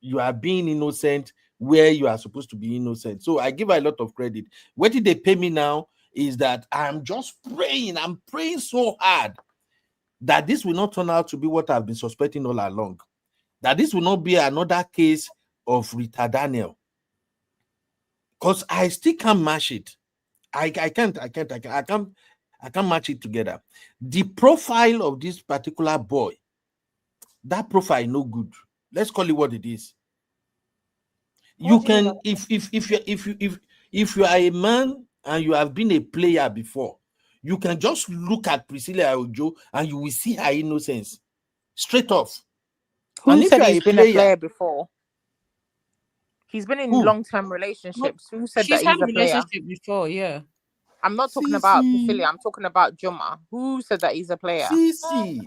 you are being innocent where you are supposed to be innocent. So I give her a lot of credit. What did they pay me now is that I'm just praying. I'm praying so hard that this will not turn out to be what I've been suspecting all along. That this will not be another case of Rita Daniel. Because I still can't match it. I can't match it together. The profile of this particular boy, that profile no good. Let's call it what it is. You can, if you are a man and you have been a player before, you can just look at Priscilla Ojo and you will see her innocence straight off. Who said he's been a player before? He's been in long-term relationships. Who said that he's a player? Relationship before, yeah. I'm not talking about Priscilla. I'm talking about Juma. Who said that he's a player? Sisi,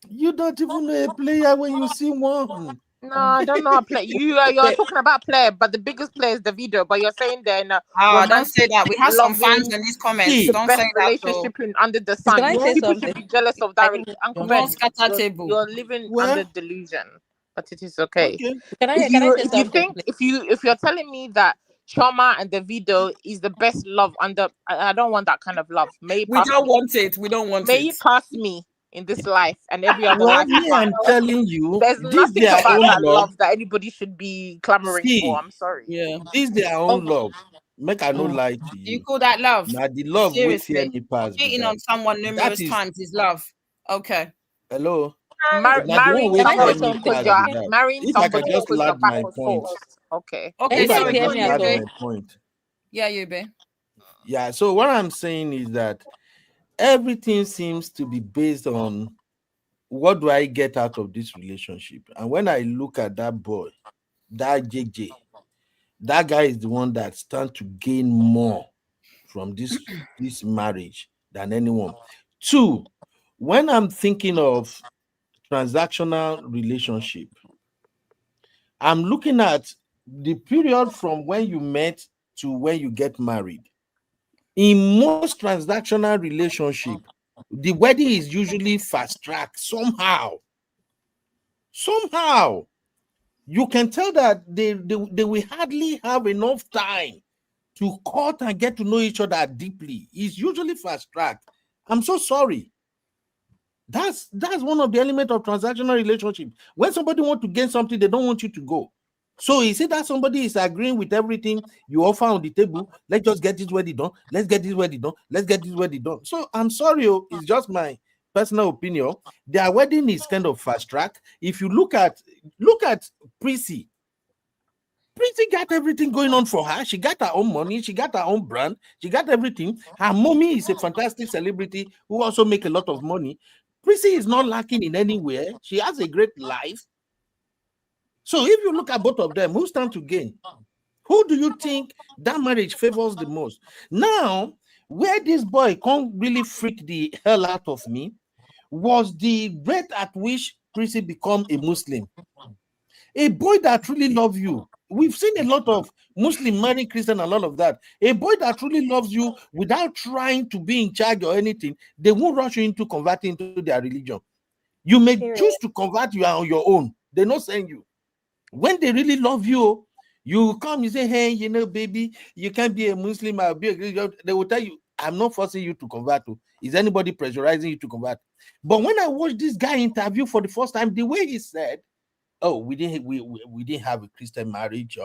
you don't even know a player when you see one. No, I don't know a player. You're talking about player, but the biggest player is the video. But you're saying then don't say that. We have some fans in these comments. The Don't best say that. relationship under the sun. People should be jealous of that. Uncle Ben, you're living under delusion, but it is okay. If you're telling me that Choma and the video is the best love under, I don't want that kind of love. We don't want it. May it pass me in this life and every other life. I'm telling you, there's nothing about that love that anybody should be clamoring for. I'm sorry. Yeah, this is their own love. Make I no lie to you. You call that love? Now the love seriously, me pass cheating on someone numerous times is love. Okay. Hello. Mar- Now the one marrying wey Can I say tie somebody me because something? card be you're that. marrying If I can somebody just because you're land back my and point. forth. Okay. Can you If I guys can hear just me at land all? my point. Yeah, you be. Yeah. So what I'm saying is that everything seems to be based on what do I get out of this relationship? And when I look at that boy, that JJ, that guy is the one that stands to gain more from this marriage than anyone. Two, when I'm thinking of transactional relationship, I'm looking at the period from when you met to when you get married. In most transactional relationship, the wedding is usually fast track somehow. Somehow, you can tell that they will hardly have enough time to court and get to know each other deeply. It's usually fast track. I'm so sorry. That's one of the elements of transactional relationship. When somebody want to gain something, they don't want you to go. So you see that somebody is agreeing with everything you offer on the table. Let's just get this wedding done. Let's get this wedding done. Let's get this wedding done. So I'm sorry, it's just my personal opinion. Their wedding is kind of fast track. If you look at Prissy, Prissy got everything going on for her. She got her own money. She got her own brand. She got everything. Her mommy is a fantastic celebrity who also make a lot of money. Prissy is not lacking in anywhere. She has a great life. So if you look at both of them, who stand to gain? Who do you think that marriage favors the most? Now, where this boy can't really freak the hell out of me was the rate at which Prissy become a Muslim. A boy that truly loves you. We've seen a lot of Muslim marrying Christian, a lot of that. A boy that truly loves you without trying to be in charge or anything, they won't rush you into converting into their religion. You may choose to convert, you are on your own. They not send you. When they really love you, you come, you say, hey, baby, you can't be a Muslim, I'll be a Christian. They will tell you, I'm not forcing you to convert. Is anybody pressurizing you to convert? But when I watched this guy interview for the first time, the way he said, oh, we didn't have a Christian marriage.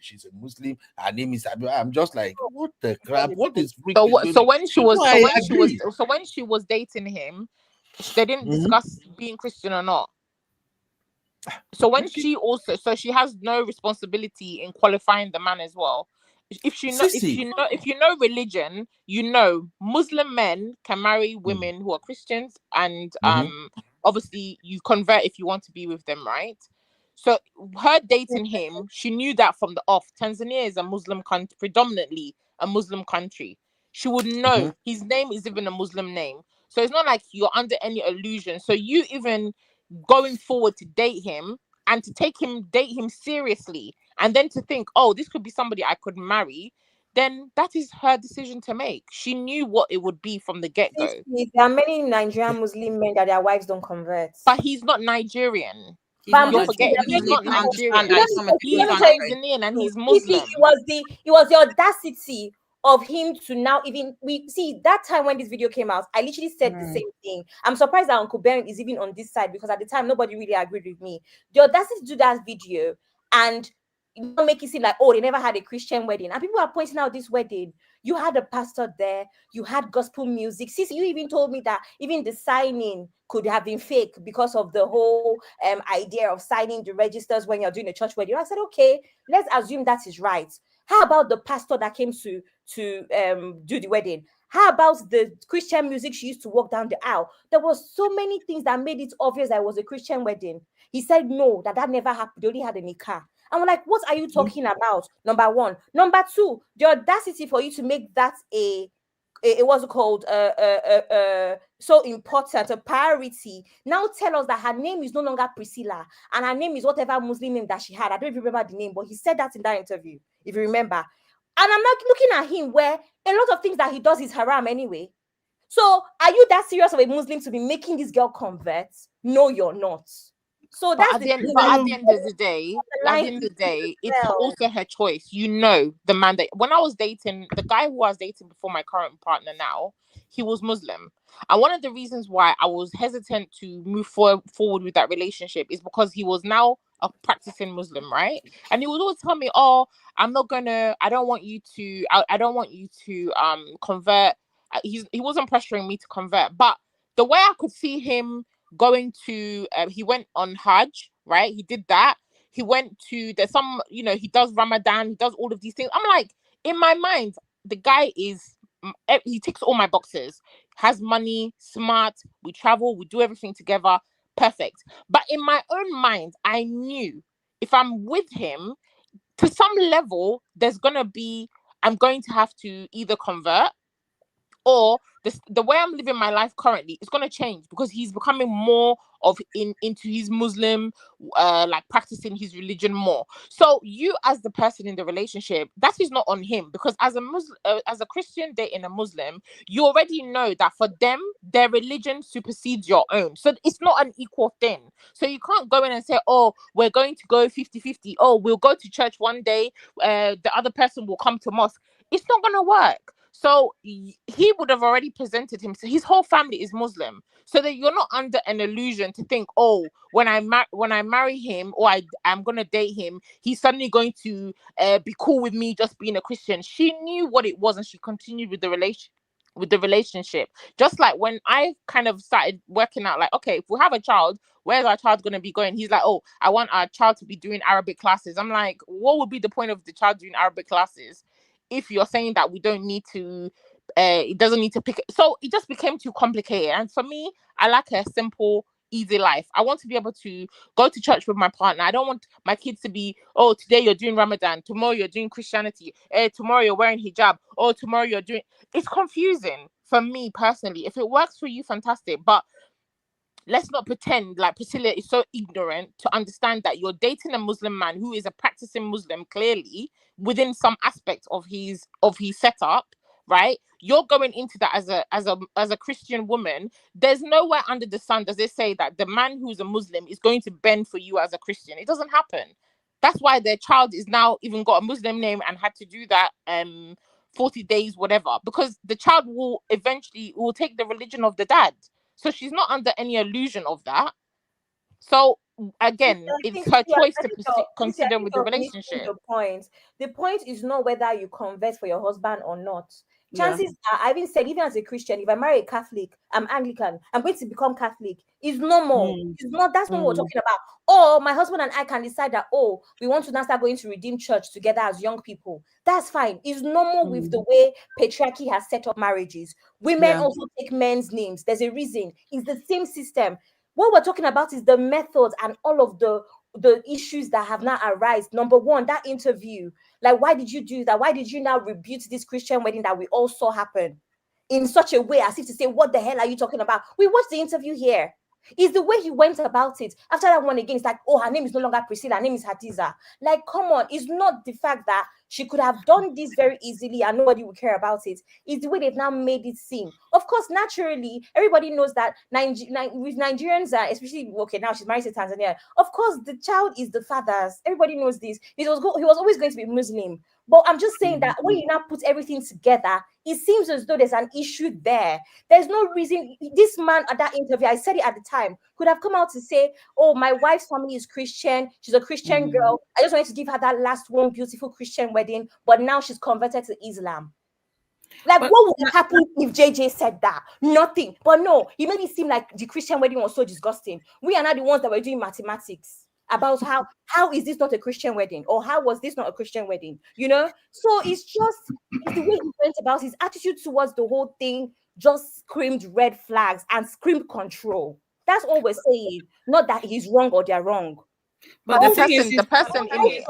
She's a Muslim. Her name is Abi. I'm just like, what the crap? What is So freaking what? going So on? when she was, No, so I when she was, agree. so when she was dating him, they didn't Mhm. discuss being Christian or not. So when she also, so she has no responsibility in qualifying the man as well. If Sissy. if you know religion, Muslim men can marry women who are Christians, and Mhm. obviously you convert if you want to be with them, right? So her dating him, she knew that from the off. Tanzania is a Muslim country, predominantly a Muslim country. She would know Mhm. his name is even a Muslim name. So it's not like you're under any illusion. So you even going forward to date him and to date him seriously, and then to think, oh, this could be somebody I could marry, then that is her decision to make. She knew what it would be from the get-go. There are many Nigerian Muslim men that their wives don't convert. But he's not Nigerian. He's But I'm not You're just saying Nigerian. forgetting there are he's And many you not can people. understand Nigerian. that Let it's me some tell He's let me African tell you country. Tanzanian and he's you see, Muslim. it was the audacity of him to now even we see that time when this video came out. I literally said the same thing. I'm surprised that Uncle Ben is even on this side because at the time nobody really agreed with me. The audacity to do that video and not make it seem like, oh, they never had a Christian wedding, and people are pointing out this wedding. You had a pastor there, you had gospel music. Sis, you even told me that even the signing could have been fake because of the whole idea of signing the registers when you're doing a church wedding. I said, okay, let's assume that is right. How about the pastor that came to do the wedding? How about the Christian music she used to walk down the aisle? There was so many things that made it obvious that it was a Christian wedding. He said no, that never happened. They only had a nikah. And we're like, what are you talking about? Number one. Number two, the audacity for you to make that it was called so important, a priority. Now tell us that her name is no longer Priscilla and her name is whatever Muslim name that she had. I don't even remember the name, but he said that in that interview, if you remember. And I'm not looking at him where a lot of things that he does is haram anyway. So are you that serious of a Muslim to be making this girl convert? No, you're not. So But that's at the the end, thing. but at the end of the day, The at the line end of the between day, the it's girl. also her choice. The man that when I was dating the guy who I was dating before my current partner now, he was Muslim. And one of the reasons why I was hesitant to move forward with that relationship is because he was now a practicing Muslim, right? And he would always tell me, oh, I don't want you to, I don't want you to convert. He wasn't pressuring me to convert, but the way I could see him going to he went on Hajj, right? He did that. He went to there's some, he does Ramadan, he does all of these things. I'm like, in my mind, the guy is he ticks all my boxes. Has money, smart, we travel, we do everything together, perfect. But in my own mind, I knew if I'm with him, to some level, I'm going to have to either convert, or the way I'm living my life currently is going to change, because he's becoming more into his Muslim, like practicing his religion more. So you, as the person in the relationship, that is not on him, because as a Muslim, as a Christian dating a Muslim, you already know that for them, their religion supersedes your own. So it's not an equal thing. So you can't go in and say, oh, we're going to go 50-50. Oh, we'll go to church one day, the other person will come to mosque. It's not going to work. So he would have already presented himself. His whole family is Muslim, so that you're not under an illusion to think, oh, when I marry him, or I'm gonna date him, he's suddenly going to be cool with me just being a Christian. She knew what it was, and she continued with the relationship. Just like when I kind of started working out, like, okay, if we have a child, where's our child going to be going? He's like, oh, I want our child to be doing Arabic classes. I'm like, what would be the point of the child doing Arabic classes if you're saying that we don't need to, it doesn't need to pick? So it just became too complicated. And for me, I like a simple, easy life. I want to be able to go to church with my partner. I don't want my kids to be, oh, today you're doing Ramadan, tomorrow you're doing Christianity, tomorrow you're wearing hijab, oh, tomorrow you're doing. It's confusing for me personally. If it works for you, fantastic. But let's not pretend like Priscilla is so ignorant to understand that you're dating a Muslim man who is a practicing Muslim, clearly within some aspect of his setup, right? You're going into that as a Christian woman. There's nowhere under the sun does it say that the man who's a Muslim is going to bend for you as a Christian. It doesn't happen. That's why their child is now even got a Muslim name and had to do that 40 days, whatever, because the child will take the religion of the dad. So she's not under any illusion of that. So again, it's her choice to consider with the relationship. The point is not whether you convert for your husband or not. Yeah. Chances are, I even said, even as a Christian, if I marry a Catholic, I'm Anglican, I'm going to become Catholic. It's normal. It's not, that's not what we're talking about. Or my husband and I can decide that, oh, we want to now start going to Redeemed Church together as young people. That's fine. It's normal with the way patriarchy has set up marriages. Women also take men's names. There's a reason. It's the same system. What we're talking about is the methods and all of the issues that have now arisen. Number one, that interview. Like, why did you do that? Why did you now rebuke this Christian wedding that we all saw happen in such a way as if to say, what the hell are you talking about? We watched the interview here. Is the way he went about it. After that one again, it's like, oh, her name is no longer Priscilla, her name is Hadiza. Like, come on, it's not the fact that she could have done this very easily and nobody would care about it. It's the way they've now made it seem. Of course, naturally, everybody knows that with Nigerians, especially, okay, now she's married to Tanzania. Of course, the child is the father's. Everybody knows this. He was always going to be Muslim. But I'm just saying that when you now put everything together, it seems as though there's an issue there. There's no reason. This man at that interview, I said it at the time, could have come out to say, oh, my wife's family is Christian. She's a Christian girl. I just wanted to give her that last one beautiful Christian wedding, but now she's converted to Islam. Like, what would happen if JJ said that? Nothing. But no, it made it seem like the Christian wedding was so disgusting. We are not the ones that were doing mathematics about how is this not a Christian wedding, or how was this not a Christian wedding, so it's the way he went about his attitude towards the whole thing. Just screamed red flags and screamed control. That's all we're saying, not that he's wrong or they're wrong. But the person in it.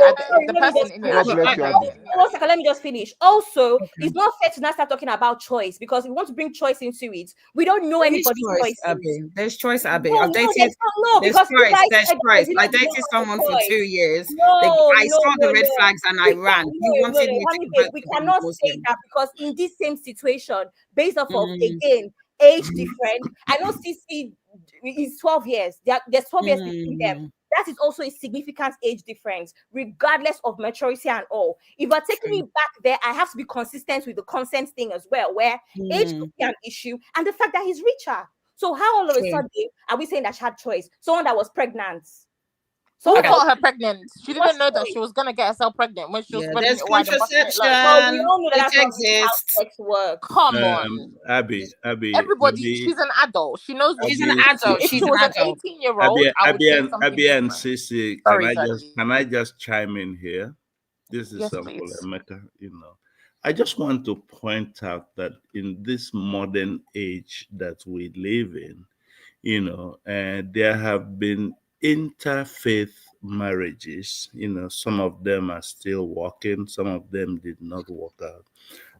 One second, let me just finish. Also, it's not fair to now start talking about choice, because we want to bring choice into it. We don't know anybody's choice. There's choice, Abby. No, I've dated. there's choice. I dated someone for 2 years. I saw the red flags and I ran. You wanted me to. We cannot say that, because in this same situation, based off of again age difference, I know CC is 12 years. There's 12 years between them. That is also a significant age difference, regardless of maturity and all. If we're taking it back there, I have to be consistent with the consent thing as well, where age could be an issue, and the fact that he's richer. So how all of a sudden are we saying that she had choice? Someone that was pregnant. So who Okay. got her pregnant? She What's didn't know that she was gonna get herself pregnant when she was Yeah, spreading there's it wide and busting it low. But we contraception. all know that It that's not really how exists. sex works. Come on. Everybody, she's an adult. She knows what She's she's an doing. adult. If she She's an was an adult. 18-year-old, I would say something Abby and different. Sissy, Sorry, Zaddy. can I just chime in here? This is Yes, Uncle please. Emeka, I just want to point out that in this modern age that we live in, there have been interfaith marriages. Some of them are still working, some of them did not work out.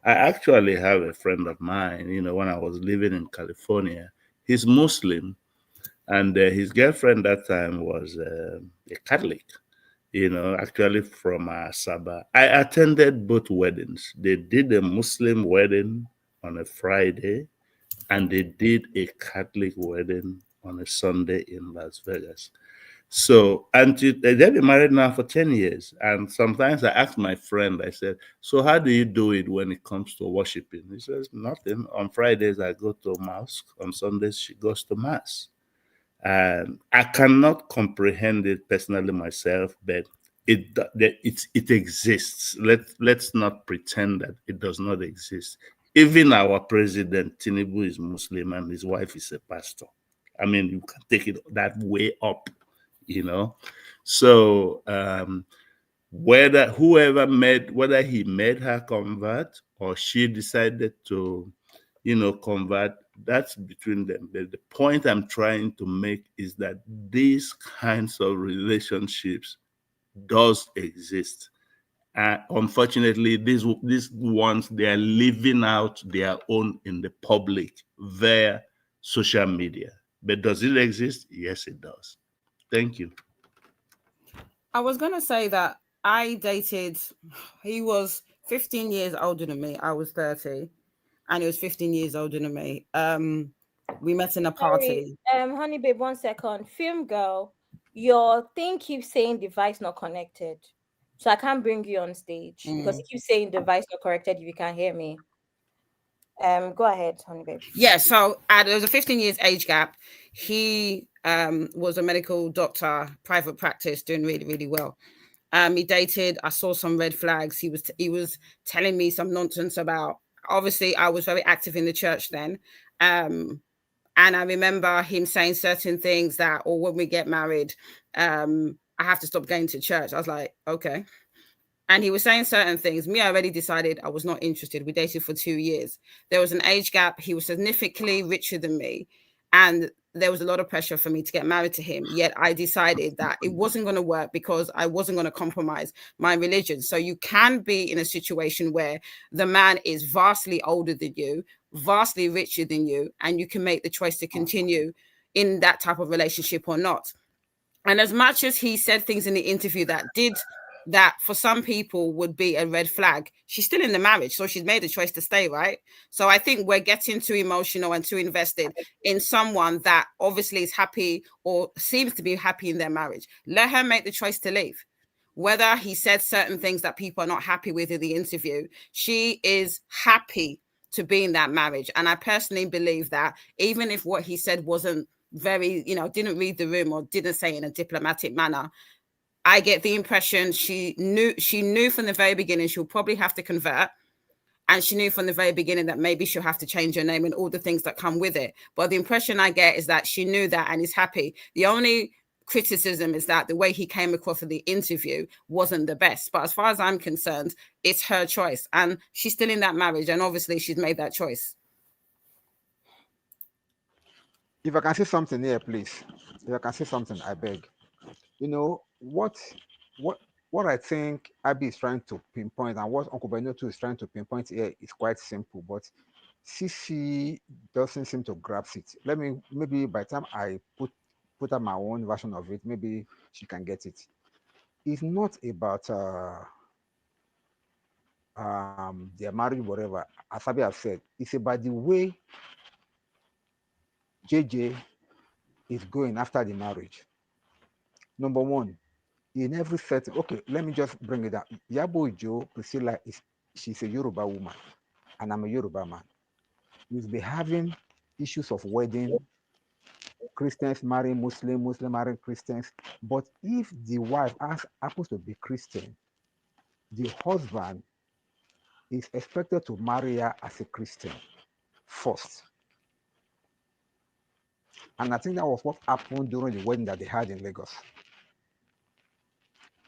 I actually have a friend of mine, when I was living in California, he's Muslim, and his girlfriend that time was a Catholic, actually from Sabah. I attended both weddings. They did a Muslim wedding on a Friday, and they did a Catholic wedding on a Sunday in Las Vegas. So, and they've been married now for 10 years. And sometimes I ask my friend, I said, so how do you do it when it comes to worshiping? He says, nothing. On Fridays, I go to mosque. On Sundays, she goes to mass. And I cannot comprehend it personally myself, but it exists. Let's not pretend that it does not exist. Even our president Tinubu is Muslim and his wife is a pastor. I mean, you can take it that way up, So whether he made her convert or she decided to convert, that's between them. But the point I'm trying to make is that these kinds of relationships does exist. Unfortunately, these ones, they are living out their own in the public via social media. But does it exist? Yes, it does. Thank you. I was going to say that I dated, he was 15 years older than me. I was 30, and he was 15 years older than me. We met in a party. Sorry, honey babe, 1 second. Film girl, your thing keeps saying device not connected. So I can't bring you on stage because it keeps saying device not connected if you can't hear me. Go ahead, honey babe. Yeah, so there was a 15 years age gap. He was a medical doctor, private practice, doing really, really well. He dated. I saw some red flags. He was telling me some nonsense about. Obviously, I was very active in the church then, and I remember him saying certain things that, or when we get married, I have to stop going to church. I was like, okay. And he was saying certain things. Me, I already decided I was not interested. We dated for 2 years. There was an age gap. He was significantly richer than me, and there was a lot of pressure for me to get married to him. Yet I decided that it wasn't going to work because I wasn't going to compromise my religion. So you can be in a situation where the man is vastly older than you, vastly richer than you, and you can make the choice to continue in that type of relationship or not. And as much as he said things in the interview that for some people would be a red flag, she's still in the marriage, so she's made a choice to stay, right? So I think we're getting too emotional and too invested in someone that obviously is happy or seems to be happy in their marriage. Let her make the choice to leave. Whether he said certain things that people are not happy with in the interview, she is happy to be in that marriage. And I personally believe that even if what he said wasn't very, didn't read the room or didn't say in a diplomatic manner, I get the impression she knew from the very beginning she'll probably have to convert, and she knew from the very beginning that maybe she'll have to change her name and all the things that come with it. But the impression I get is that she knew that and is happy. The only criticism is that the way he came across in the interview wasn't the best. But as far as I'm concerned, it's her choice, and she's still in that marriage, and obviously she's made that choice. If I can say something here, please. If I can say something, I beg. What I think Abby is trying to pinpoint and what Uncle Benito is trying to pinpoint here is quite simple, but Sisi doesn't seem to grasp it. Maybe by the time I put up my own version of it, maybe she can get it. It's not about their marriage, whatever. As Abby has said, it's about the way JJ is going after the marriage. Number one, in every setting, okay, let me just bring it up. Yabo Joe, Priscilla, she's a Yoruba woman, and I'm a Yoruba man. We've been having issues of wedding Christians marry Muslim, Muslim marry Christians. But if the wife happens to be Christian, the husband is expected to marry her as a Christian first. And I think that was what happened during the wedding that they had in Lagos.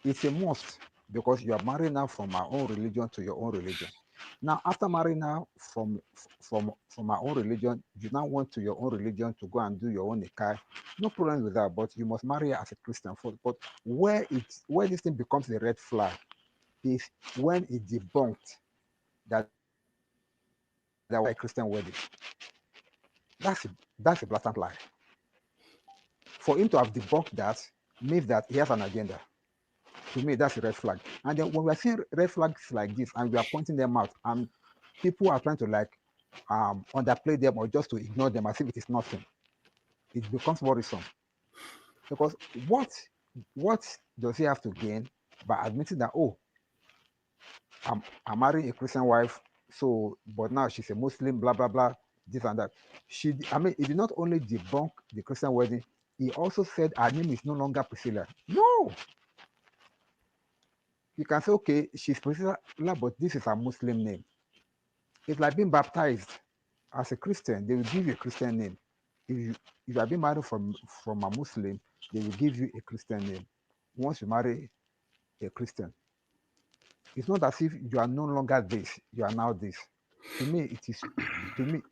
It's a must because you are marrying now from our own religion to your own religion. Now, after marrying now from our own religion, you now want to your own religion to go and do your own nikah. No problem with that, but you must marry as a Christian first. But where this thing becomes a red flag is when it's debunked that there was a Christian wedding. That's a blatant lie. For him to have debunked that means that he has an agenda. To me, that's a red flag. And then when we are seeing red flags like this and we are pointing them out and people are trying to like underplay them or just to ignore them as if it is nothing, it becomes worrisome. Because what does he have to gain by admitting that, oh, I'm marrying a Christian wife, so but now she's a Muslim, blah blah blah, this and that. He did not only debunk the Christian wedding, he also said her name is no longer Priscilla. No, you can say, okay, she's Priscilla, but this is a Muslim name. It's like being baptized as a Christian. They will give you a Christian name. If you have been married from a Muslim, they will give you a Christian name. Once you marry a Christian, it's not as if you are no longer this, you are now this. To me, it's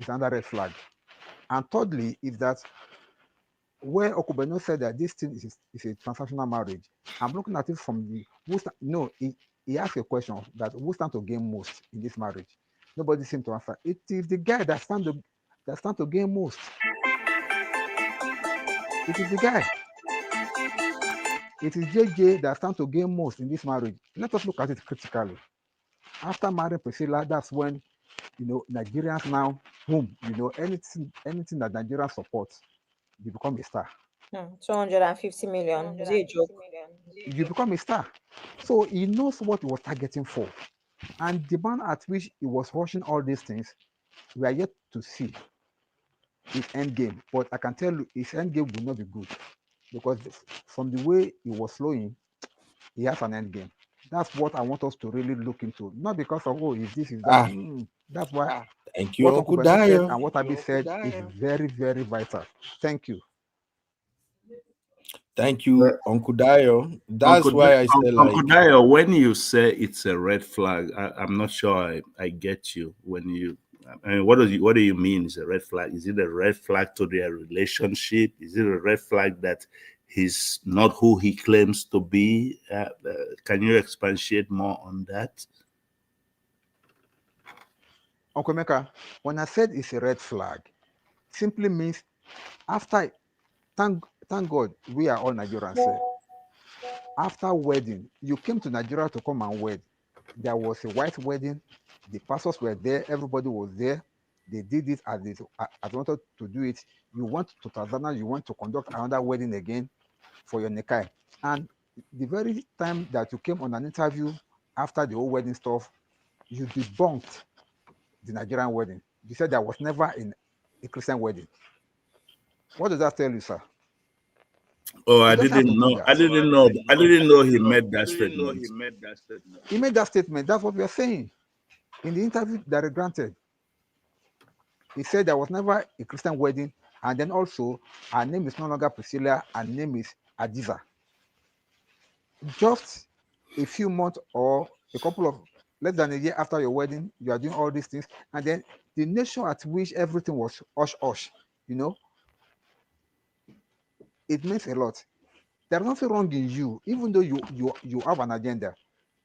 another red flag. And thirdly, is that where Okubeno said that this thing is a transactional marriage, I'm looking at it from the he asked a question that who stand to gain most in this marriage. Nobody seemed to answer. It is the guy that stand to gain most. It is the guy. It is JJ that stand to gain most in this marriage. Let us look at it critically. After marrying Priscilla, that's when Nigerians now, anything that Nigerians support, you become a star. 250 million. Is it a joke? You become a star. So he knows what he was targeting for. And the man at which he was rushing all these things, we are yet to see his end game. But I can tell you, his end game will not be good. Because from the way he was flowing, he has an end game. That's what I want us to really look into. Not because of, oh, is this, is that. That's why Thank you, what Uncle Uncle Beno said Dio. and what Abi said is very, very vital. Thank you. Thank you, Uncle Dio. That's why I say, Uncle like, Dio, when you say it's a red flag, I'm not sure I get you. When you, I mean, what do you mean is a red flag? Is it a red flag to their relationship? Is it a red flag that he's not who he claims to be? Can you expatiate more on that? Uncle Meka, when I said it's a red flag, simply means after, thank God, we are all Nigerians. After wedding, you came to Nigeria to come and wed. There was a white wedding. The pastors were there. Everybody was there. They did it as they wanted to do it. You went to Tanzania. You want to conduct another wedding again for your nekai. And the very time that you came on an interview after the whole wedding stuff, you debunked the Nigerian wedding. You said there was never a Christian wedding. What does that tell you, sir? Oh, I didn't know. I didn't know. I didn't know he made that statement. He made that statement. That's what we are saying. In the interview that he granted, he said there was never a Christian wedding, and then also her name is no longer Priscilla, her name is Adiza. Just a few months or a couple of less than a year after your wedding, you are doing all these things, and then the nation at which everything was hush, it means a lot. There's nothing wrong in you, even though you have an agenda.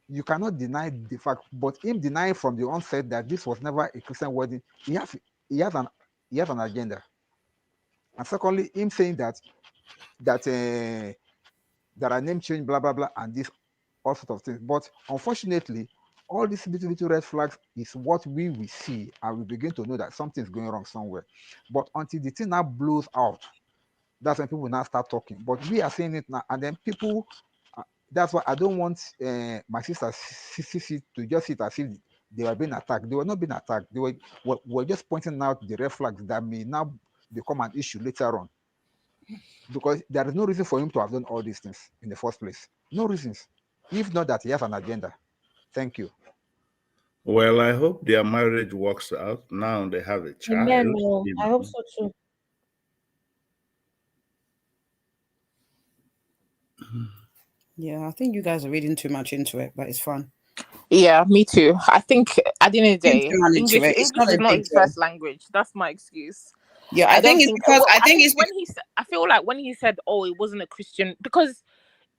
You cannot deny the fact, but him denying from the onset that this was never a Christian wedding, he has an agenda. And secondly, him saying that there are name change, blah blah blah, and this all sort of things. But unfortunately, all these little red flags is what we will see, and we begin to know that something's going wrong somewhere. But until the thing now blows out, that's when people now start talking. But we are seeing it now, and then people. That's why I don't want my sisters to just sit as if they were being attacked. They were not being attacked. They were just pointing out the red flags that may now become an issue later on. because there is no reason for him to have done all these things in the first place. No reasons, if not that he has an agenda. Thank you. Well, I hope their marriage works out. Now they have a child. Amen. I hope so too. Yeah, I think you guys are reading too much into it, but it's fun. Yeah, me too. I think at the end of the Think day, too much into English it. It's English not is a not big his deal. first language. That's my excuse. Yeah, I I think don't it's think. because Well, I I think think it's when I feel like when he said, "Oh, it wasn't a Christian," because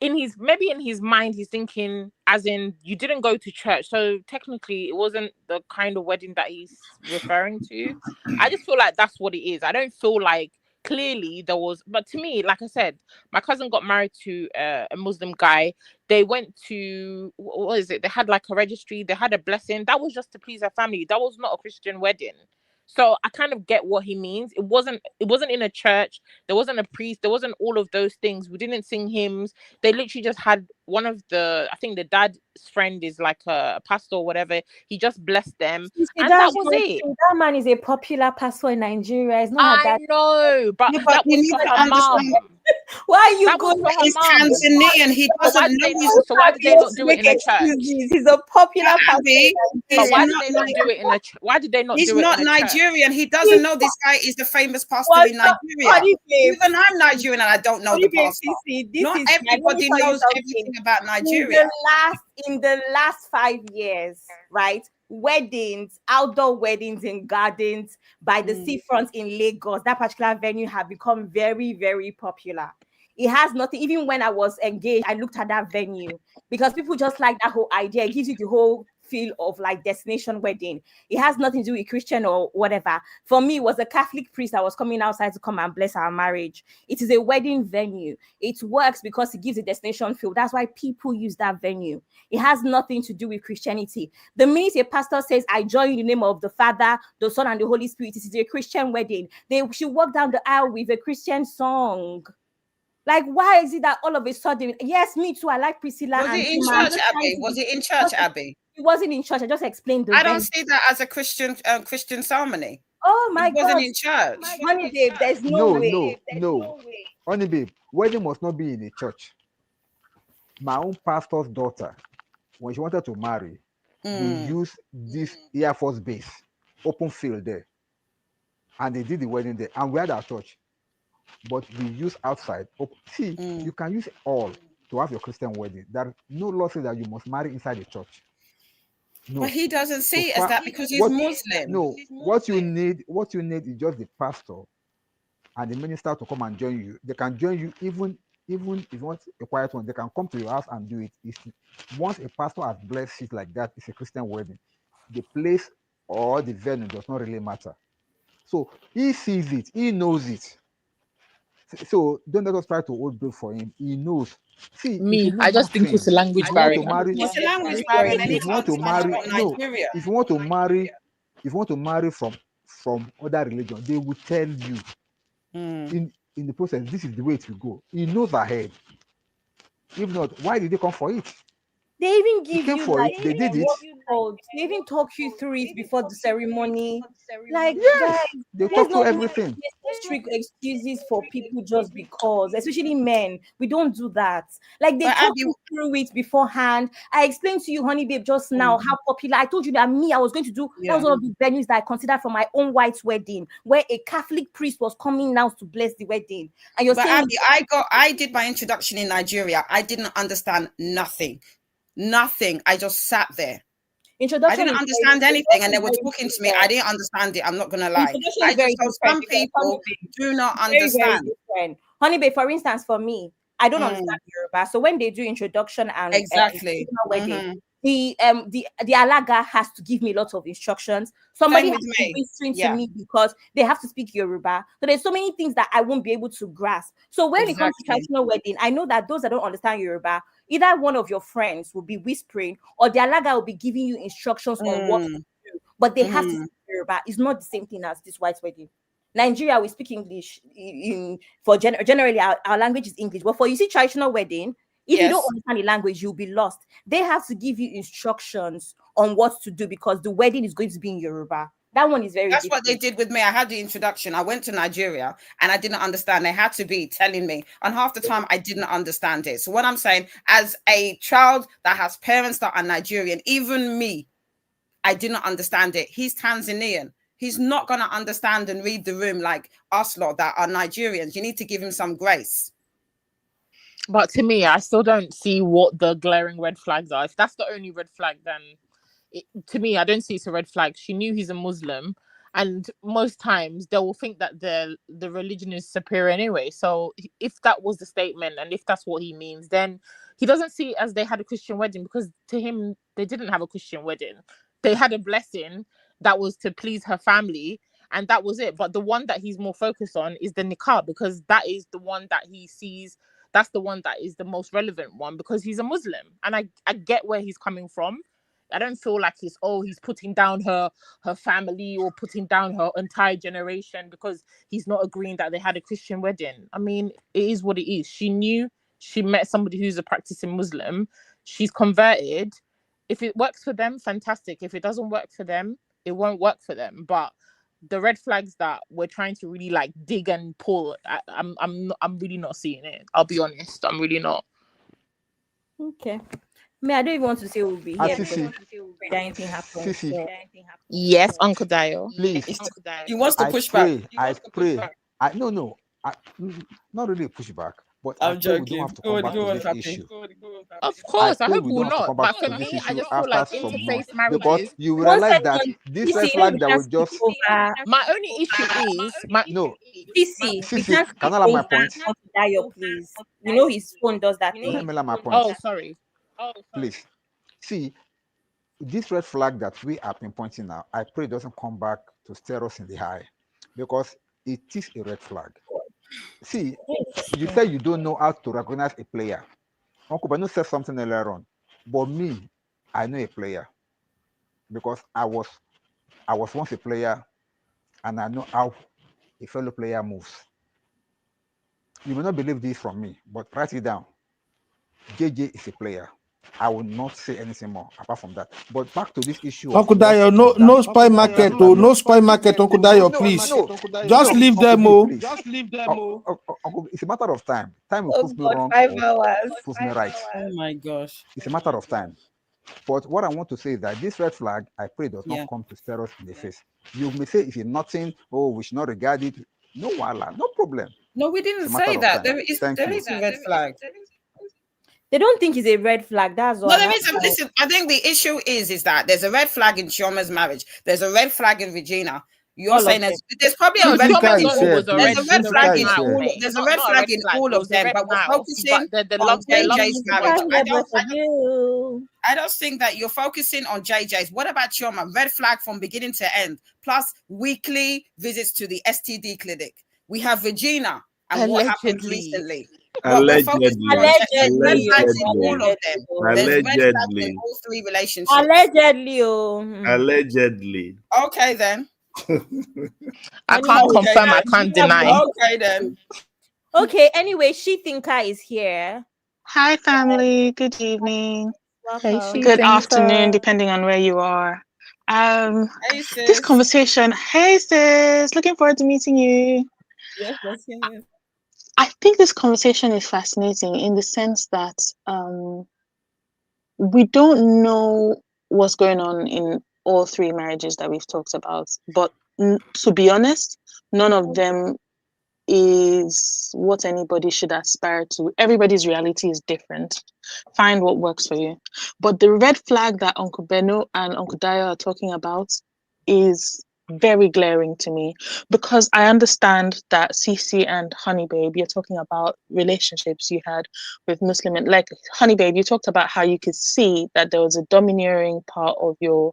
in his mind he's thinking as in you didn't go to church, so technically it wasn't the kind of wedding that he's referring to. I just feel like that's what it is. I don't feel like clearly there was, but to me, like I said, my cousin got married to a Muslim guy. They went to, what is it, they had like a registry, they had a blessing. That was just to please their family. That was not a Christian wedding. So I kind of get what he means. It wasn't in a church. There wasn't a priest. There wasn't all of those things. We didn't sing hymns. They literally just had one of the, I think the dad's friend is like a pastor or whatever. He just blessed them, You see, and that that's was not it. true. That man is a popular pastor in Nigeria. It's not her I dad. know, but Yeah, but that you was need for to her mum. understand Why are you That was going? for her he's mum. Tanzanian. He So why doesn't did know they his not? So why did they not To do it make in a church? excuses. He's a popular pastor Abby. in But He's why Nigeria. did not they not like do it in a? Why did they not he's do it not in a church? Nigerian. He doesn't know this guy is the famous pastor Well, in Nigeria. Honey babe, Even I'm Nigerian and I don't know the babe, pastor. this Not is let me everybody tell you knows something. everything about In Nigeria. the last 5 years, right? Weddings, outdoor weddings in gardens by the seafront in Lagos, that particular venue have become very, very popular. It has nothing. Even when I was engaged, I looked at that venue because people just like that whole idea. It gives you the whole feel of like destination wedding. It has nothing to do with Christian or whatever. For me, it was a Catholic priest that was coming outside to come and bless our marriage. It is a wedding venue. It works because it gives a destination feel. That's why people use that venue. It has nothing to do with Christianity. The minute a pastor says, I join in the name of the Father, the Son, and the Holy Spirit, it is a Christian wedding. They should walk down the aisle with a Christian song. Like, why is it that all of a sudden, yes, me too, I like Priscilla Was and it in Chima. I'm church, just trying Abby? to Was be, it in church, Abby? it wasn't in church. I just explained the I don't venue. see that as a Christian ceremony. Oh my It wasn't God. in church. Honey babe, there's no way. No. Honey babe, wedding must not be in a church. My own pastor's daughter, when she wanted to marry, they used this Air Force base, open field there. And they did the wedding there. And we had our church. But we use outside. See, you can use all to have your Christian wedding. There is no law says that you must marry inside the church. No. But he doesn't see it as far, that because he's Muslim. No, what you need is just the pastor and the minister to come and join you. They can join you even if you want a quiet one, they can come to your house and do it. Once a pastor has blessed it like that, it's a Christian wedding. The place or the venue does not really matter. So he sees it, he knows it. So don't let us try to hold back for him. He knows. See, Me, I just think it's a language barrier. It's a language barrier, and if you want to marry, if you want to marry from other religion, they will tell you in the process. This is the way it will go. He knows ahead. If not, why did they come for it? They even give you for like it. They did it. They even talk you through it before the ceremony. Like, Yes, guys, they let's talk through not everything. make strict excuses for people just because, especially men. We don't do that. Like, they talk you through it beforehand. I explained to you, honey babe, just now how popular. I told you that I was going to do. That was one of the venues that I considered for my own white wedding, where a Catholic priest was coming now to bless the wedding. And you're saying, Abby, I did my introduction in Nigeria. I didn't understand nothing. I just sat there. I didn't understand anything, and they were talking to me. I didn't understand it. I'm not gonna lie. I just told some people do not understand. Very different. Honey babe, for instance, for me, I don't understand Yoruba. So when they do introduction and wedding, the alaga has to give me lots of instructions. Somebody has to be whispering to me because they have to speak Yoruba. So there's so many things that I won't be able to grasp. So when it comes to traditional wedding, I know that those that don't understand Yoruba, either one of your friends will be whispering or the alaga will be giving you instructions on what to do. But they have to speak Yoruba. It's not the same thing as this white wedding. Nigeria, we speak English. Generally, our language is English. But for you see traditional wedding, if you don't understand the language, you'll be lost. They have to give you instructions on what to do because the wedding is going to be in Yoruba. That one is very That's different. what they did with me. I had the introduction. I went to Nigeria and I didn't understand. They had to be telling me. And half the time I didn't understand it. So what I'm saying, as a child that has parents that are Nigerian, even me, I didn't understand it. He's Tanzanian. He's not going to understand and read the room like us lot that are Nigerians. You need to give him some grace. But to me, I still don't see what the glaring red flags are. If that's the only red flag, then to me, I don't see it's a red flag. She knew he's a Muslim, and most times they will think that the religion is superior anyway. So if that was the statement, and if that's what he means, then he doesn't see it as they had a Christian wedding, because to him they didn't have a Christian wedding. They had a blessing that was to please her family, and that was it. But the one that he's more focused on is the niqab, because that is the one that he sees. That's the one that is the most relevant one, because he's a Muslim, and I get where he's coming from. I don't feel like he's putting down her family or putting down her entire generation because he's not agreeing that they had a Christian wedding. I mean, it is what it is. She knew, she met somebody who's a practicing Muslim. She's converted. If it works for them, fantastic. If it doesn't work for them, it won't work for them. But the red flags that we're trying to really like dig and pull, I'm really not seeing it. I'll be honest, I'm really not. Okay. I mean, I don't even want to say we'll be here because Sissy, pray that anything happens. Sissy, So. Yes, Uncle Dio. please. He wants to I push pray. back. I pray. No. Not really a pushback, but I I'm pray we don't joking. have to Go come on, back go to on, this Papi. issue. Of I course, I pray hope we we'll don't have to not. come back But for to this me, I issue just feel like after some months, interfaith because marriages. you will One realize that second, this CC, red flag that we will can't skip just over. My only issue is no. CC, we Sissy, can't can skip I have my over point? Uncle Dayo, please. You know his phone does that Let thing. me land my point. Oh, sorry. Please. See, this red flag that we are pinpointing now, I pray it doesn't come back to stare us in the eye, because it is a red flag. See, you say you don't know how to recognize a player. Uncle Banu said something earlier on, but me, I know a player because I was once a player, and I know how a fellow player moves. You may not believe this from me, but write it down. JJ is a player. I will not say anything more apart from that. But back to this issue of Uncle what Dayo, no spy market, oh, no spy market, Uncle Dayo, please. Just leave Uncle them, B, oh. please. Uncle, it's a matter of time. Time will Oh prove me God, wrong 5 or hours. prove me right. Oh my gosh. It's a matter of time. But what I want to say is that this red flag, I pray, does not Yeah. come to stare us in the face. You may say it's nothing, oh, we should not regard it. No, wala, no problem. No, we didn't It's a matter say of that. time. Thank There you. is a red flag. They don't think it's a red flag. That's all. No, there is. Listen, I think the issue is that there's a red flag in Chioma's marriage. There's a red flag in Regina. You're All saying of there's probably a No, red flag Chioma's in own all. was a There's red. a red The flag red in now, all. mate. There's a Not red a flag red in flag. all It of was a them, red but we're now. focusing But the on love, the love JJ's season marriage. was I red. don't think that you're focusing on JJ's. What about Chioma? Red flag from beginning to end, plus weekly visits to the STD clinic. We have Regina and what happened Allegedly. recently. But we're Allegedly. focusing on there's red flags in all of them. There's red flags in Allegedly. all three relationships. Allegedly, oh. Allegedly. Okay then. I can't confirm, I can't deny. Okay then. Okay, anyway, She Thinker is here. Hi, family. Good evening. Welcome. Good afternoon, depending on where you are. Hey, sis. This conversation. Hey, sis. Looking forward to meeting you. Yes, yes. I think this conversation is fascinating in the sense that we don't know what's going on in all three marriages that we've talked about. But to be honest, none of them is what anybody should aspire to. Everybody's reality is different. Find what works for you. But the red flag that Uncle Beno and Uncle Dio are talking about is very glaring to me, because I understand that CC and Honey Babe, you're talking about relationships you had with Muslim, and like Honey Babe, you talked about how you could see that there was a domineering part of your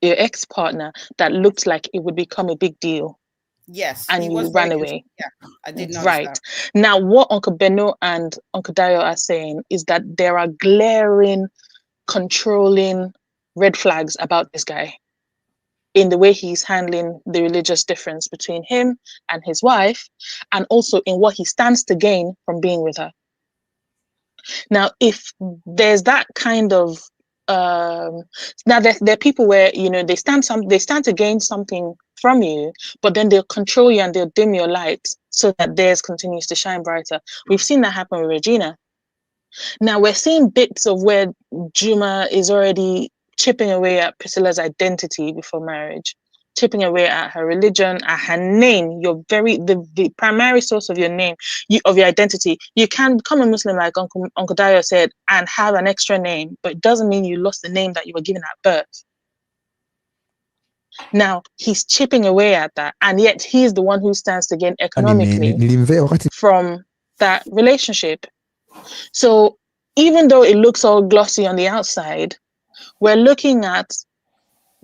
ex-partner that looked like it would become a big deal. Yes, and you ran away. Yeah, I did notice right that. Now, what Uncle Beno and Uncle Dio are saying is that there are glaring, controlling red flags about this guy in the way he's handling the religious difference between him and his wife, and also in what he stands to gain from being with her. Now, if there's that kind of now there are people where they stand to gain something from you, but then they'll control you and they'll dim your light so that theirs continues to shine brighter. We've seen that happen with Regina. Now we're seeing bits of where Juma is already chipping away at Priscilla's identity before marriage, chipping away at her religion, at her name, the primary source of your name, of your identity. You can become a Muslim, like Uncle Dayo said, and have an extra name, but it doesn't mean you lost the name that you were given at birth. Now he's chipping away at that, and yet he's the one who stands to gain economically from that relationship. So even though it looks all glossy on the outside, we're looking at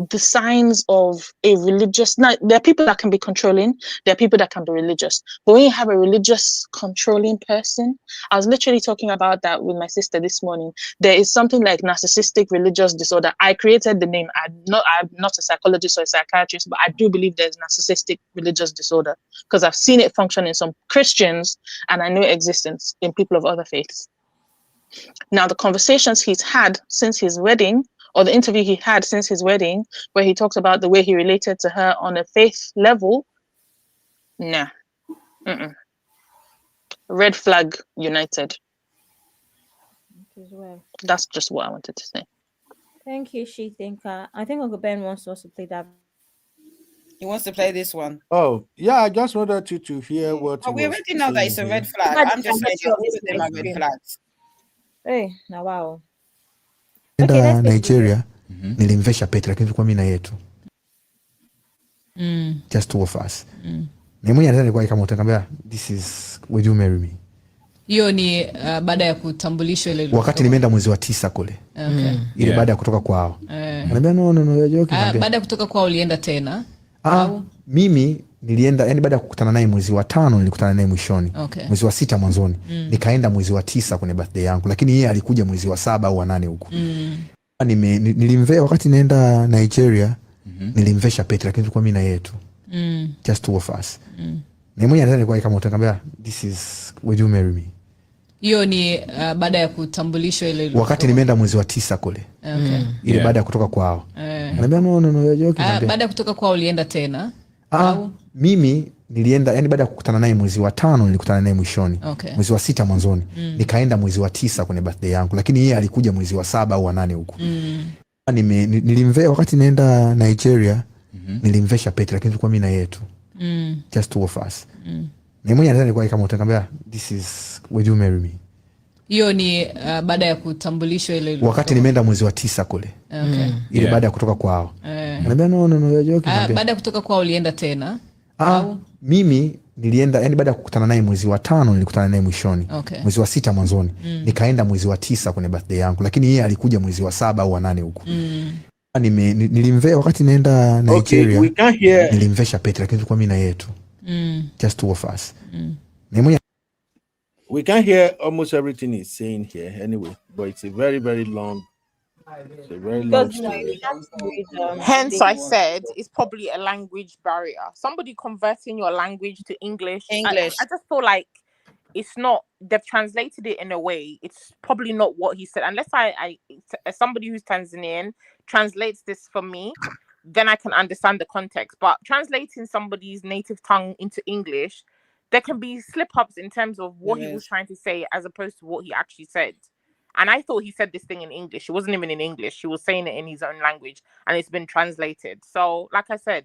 the signs of a religious. Now, there are people that can be controlling, there are people that can be religious. But when you have a religious controlling person, I was literally talking about that with my sister this morning. There is something like narcissistic religious disorder. I created the name. I'm not a psychologist or a psychiatrist, but I do believe there's narcissistic religious disorder because I've seen it function in some Christians and I know it exists in people of other faiths. Now, the conversations he's had since his wedding, or the interview he had since his wedding, where he talks about the way he related to her on a faith level, nah. Red flag united. As well. That's just what I wanted to say. Thank you, She Thinker. I think Uncle Ben wants us to play that. He wants to play this one. Oh, yeah, I just wanted you to hear what But he we was already know that it's a saying red here. flag. I'm just saying all of them are red flags. Hey, now wow. Enda Nigeria nilimvesha Petra lakini tulikuwa mimi na yetu. Just two of us. Na mwenye anataka kwa kama utaniambia this is would you marry me? Hiyo ni baada ya kutambulishwa ile wakati nimeenda mwezi wa 9 kule. Okay. Ile baada ya kutoka kwao. Ananiambia no you're joking. Baada ya kutoka kwao ulienda tena? Mimi nilienda, yani baada ya kukutana naye mwezi wa 5 nilikutana naye mwishoni. Okay. Mwezi wa 6 mwanzoni. Nikaenda mwezi wa 9 kwenye birthday yangu, lakini yeye alikuja mwezi wa 7 au wa 8 huko. Nilimvea wakati naenda Nigeria, nilimvesha Petra lakini tulikuwa mimi na yetu. Just two of us. Na mwenye anataka kwa kama utaniambia this is would you marry me? Hiyo ni baada ya kutambulishwa ile wakati nimeenda mwezi wa 9 kule. Okay. Ile baada ya kutoka kwao. Ananiambia no you're joking. Baada ya kutoka kwao ulienda tena? Mimi nilienda, yani baada ya kukutana naye mwezi wa 5 nilikutana naye mwishoni. Okay. Mwezi wa 6 mwanzoni. Nikaenda mwezi wa 9 kwenye birthday yangu, lakini yeye alikuja mwezi wa 7 au wa 8 huko. Nilimvea wakati naenda Nigeria, nilimvesha Petra lakini tulikuwa mimi na yetu. Just two of us. Na mwenye anataka kwa kama utaniambia this is would you marry me? Hiyo ni baada ya kutambulishwa ile wakati nimeenda mwezi wa 9 kule. Okay. Ile baada ya kutoka kwao. Ananiambia no you're joking. Baada ya kutoka kwao ulienda tena? Mimi nilienda, yani baada ya kukutana naye mwezi wa 5 nilikutana naye mwishoni. Okay. Mwezi wa 6 mwanzoni. Nikaenda mwezi wa 9 kwenye birthday yangu, lakini yeye alikuja mwezi wa 7 au wa 8 huko. Nilimvea wakati naenda Nigeria. Nilimvesha Petra lakini tulikuwa mimi na yetu. Just two of us. We can't hear almost everything he's saying here anyway, but it's a very, very long, story. Hence, I said it's probably a language barrier. Somebody converting your language to English. I just feel like it's not. They've translated it in a way. It's probably not what he said. Unless I as somebody who's Tanzanian translates this for me, then I can understand the context. But translating somebody's native tongue into English, there can be slip-ups in terms of what he was trying to say as opposed to what he actually said. And I thought he said this thing in English. It wasn't even in English. He was saying it in his own language and it's been translated. So, like I said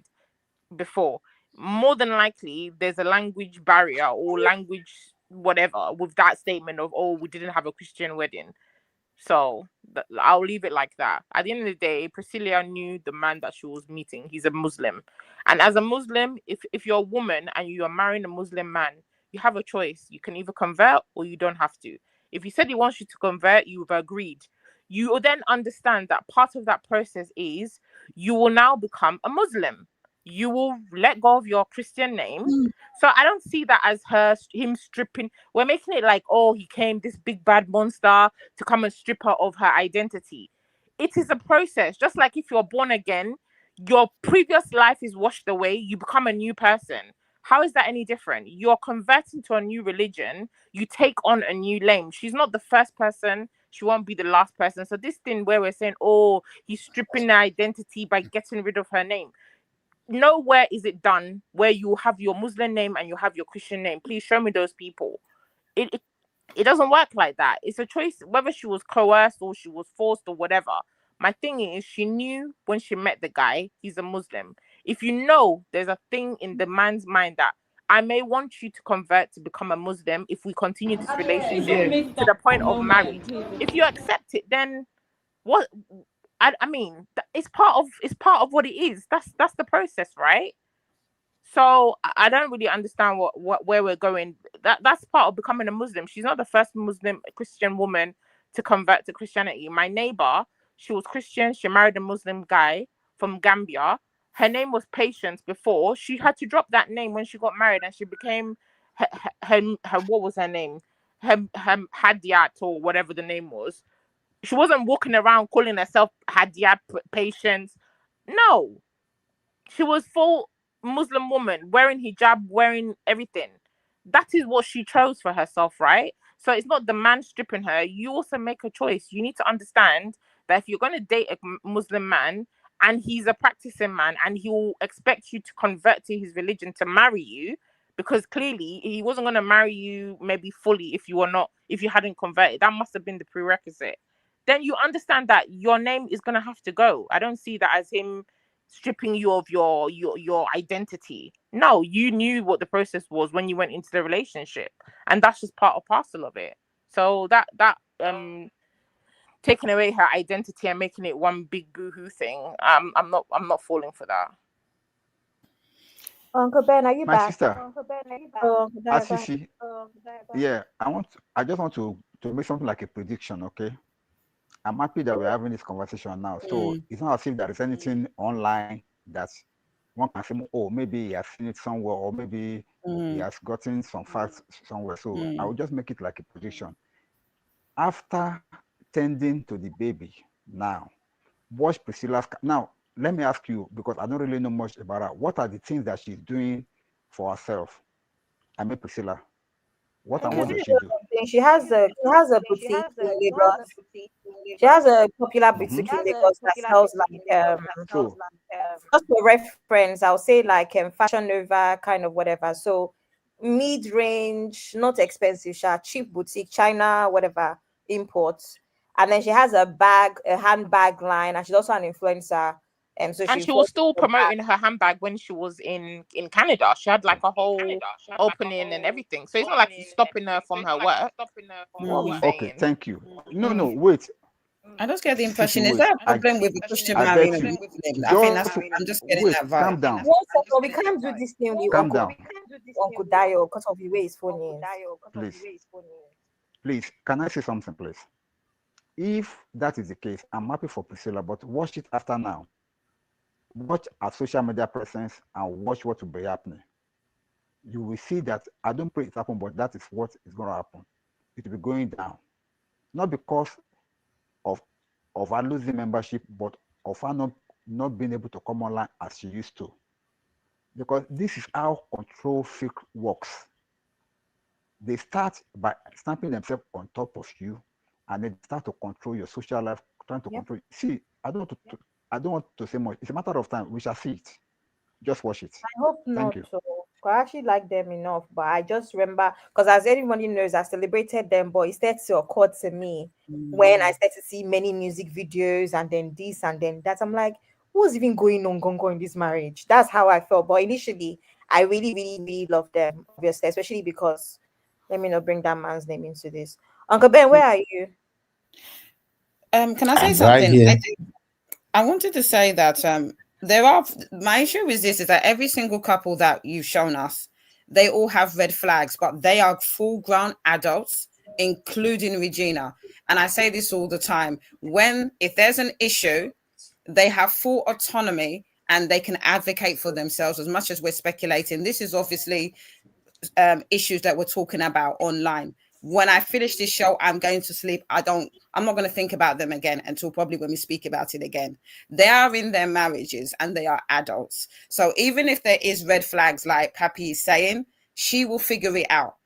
before, more than likely, there's a language barrier or language whatever with that statement of, oh, we didn't have a Christian wedding. So I'll leave it like that. At the end of the day, Priscilla knew the man that she was meeting. He's a Muslim. And as a Muslim, if you're a woman and you are marrying a Muslim man, you have a choice. You can either convert or you don't have to. If he said he wants you to convert, you've agreed. You will then understand that part of that process is you will now become a Muslim. You will let go of your Christian name. So I don't see that as him stripping. We're making it like, oh, he came, this big bad monster, to come and strip her of her identity. It is a process. Just like if you're born again, your previous life is washed away, you become a new person. How is that any different? You're converting to a new religion, you take on a new name. She's not the first person she won't be the last person. So this thing where we're saying, oh, he's stripping her identity by getting rid of her name. Nowhere is it done where you have your Muslim name and you have your Christian name. Please show me those people. It doesn't work like that. It's a choice, whether she was coerced or she was forced or whatever. My thing is, she knew when she met the guy, he's a Muslim. If you know there's a thing in the man's mind that I may want you to convert to become a Muslim if we continue this relationship to the point of marriage. If you accept it, then what? I mean, it's part of what it is. That's the process, right? So I don't really understand where we're going. That's part of becoming a Muslim. She's not the first Muslim Christian woman to convert to Christianity. My neighbor, she was Christian. She married a Muslim guy from Gambia. Her name was Patience before. She had to drop that name when she got married, and she became her what was her name? Her Hadiat or whatever the name was. She wasn't walking around calling herself Hadiat Patience. No, she was full Muslim woman, wearing hijab, wearing everything. That is what she chose for herself, right? So it's not the man stripping her. You also make a choice. You need to understand that if you're going to date a Muslim man and he's a practicing man and he will expect you to convert to his religion to marry you, because clearly he wasn't going to marry you maybe fully if you hadn't converted. That must have been the prerequisite. Then you understand that your name is going to have to go. I don't see that as him stripping you of your identity. No, you knew what the process was when you went into the relationship, and that's just part and parcel of it. So that taking away her identity and making it one big boohoo thing, I'm not falling for that. Uncle Ben, are you My back? sister, Uncle Ben, are you back? Oh, Uncle Ben, go ahead. Asisi, yeah, I just want to make something like a prediction, okay? I'm happy that we're having this conversation now. So it's not as if there is anything online that one can say, oh, maybe he has seen it somewhere, or maybe he has gotten some facts somewhere. So I will just make it like a prediction. After tending to the baby now, watch Priscilla's. Now, let me ask you, because I don't really know much about her. What are the things that she's doing for herself? I mean, Priscilla. What and what does she do? She has a boutique in Lagos. She has a popular boutique in Lagos that sells like just for reference, I'll say like Fashion Nova kind of whatever. So mid-range, not expensive, cheap boutique, China, whatever, imports. And then she has a handbag line, and she's also an influencer. And she was still promoting her handbag when she was in Canada. She had like a whole opening and everything. So it's not like it's stopping her from her work. Okay, thank you. No, wait. I just get the impression, is there a problem with the Christian marrying a Muslim? I think that's what I'm just getting that vibe. Calm down. We can't do this thing with Calm down. Uncle Dio because of the way his phone is. Please, can I say something, please? If that is the case, I'm happy for Priscilla, but watch it after now. Watch our social media presence and watch what will be happening. You will see that I don't pray it happen, but that is what is going to happen. It will be going down. Not because of her losing membership, but of her not being able to come online as she used to. Because this is how control freak works. They start by stamping themselves on top of you, and then start to control your social life, trying to control. See, I don't want to say much. It's a matter of time. We shall see it. Just watch it. I hope not. So I actually like them enough, but I just remember, because as everybody knows, I celebrated them, but it started to occur to me when I started to see many music videos and then this and then that. I'm like, what's even going on in this marriage? That's how I felt. But initially, I really, really, really loved them, obviously, especially because, let me not bring that man's name into this. Uncle Ben, where are you? Can I say something? Right, I wanted to say that my issue with this is that every single couple that you've shown us, they all have red flags, but they are full-grown adults, including Regina. And I say this all the time. If there's an issue, they have full autonomy and they can advocate for themselves. As much as we're speculating, this is obviously issues that we're talking about online. When I finish this show, I'm going to sleep. I'm not going to think about them again until probably when we speak about it again. They are in their marriages and they are adults. So even if there is red flags, like Pappy is saying, she will figure it out.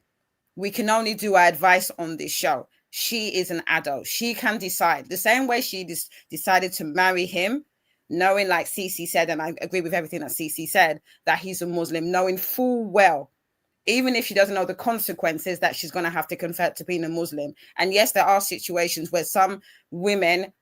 We can only do our advice on this show. she is an adult. She can decide. The same way she decided to marry him, knowing, like Cece said, and I agree with everything that Cece said, that he's a Muslim, knowing full well, even if she doesn't know the consequences, that she's going to have to convert to being a Muslim. And yes, there are situations where some women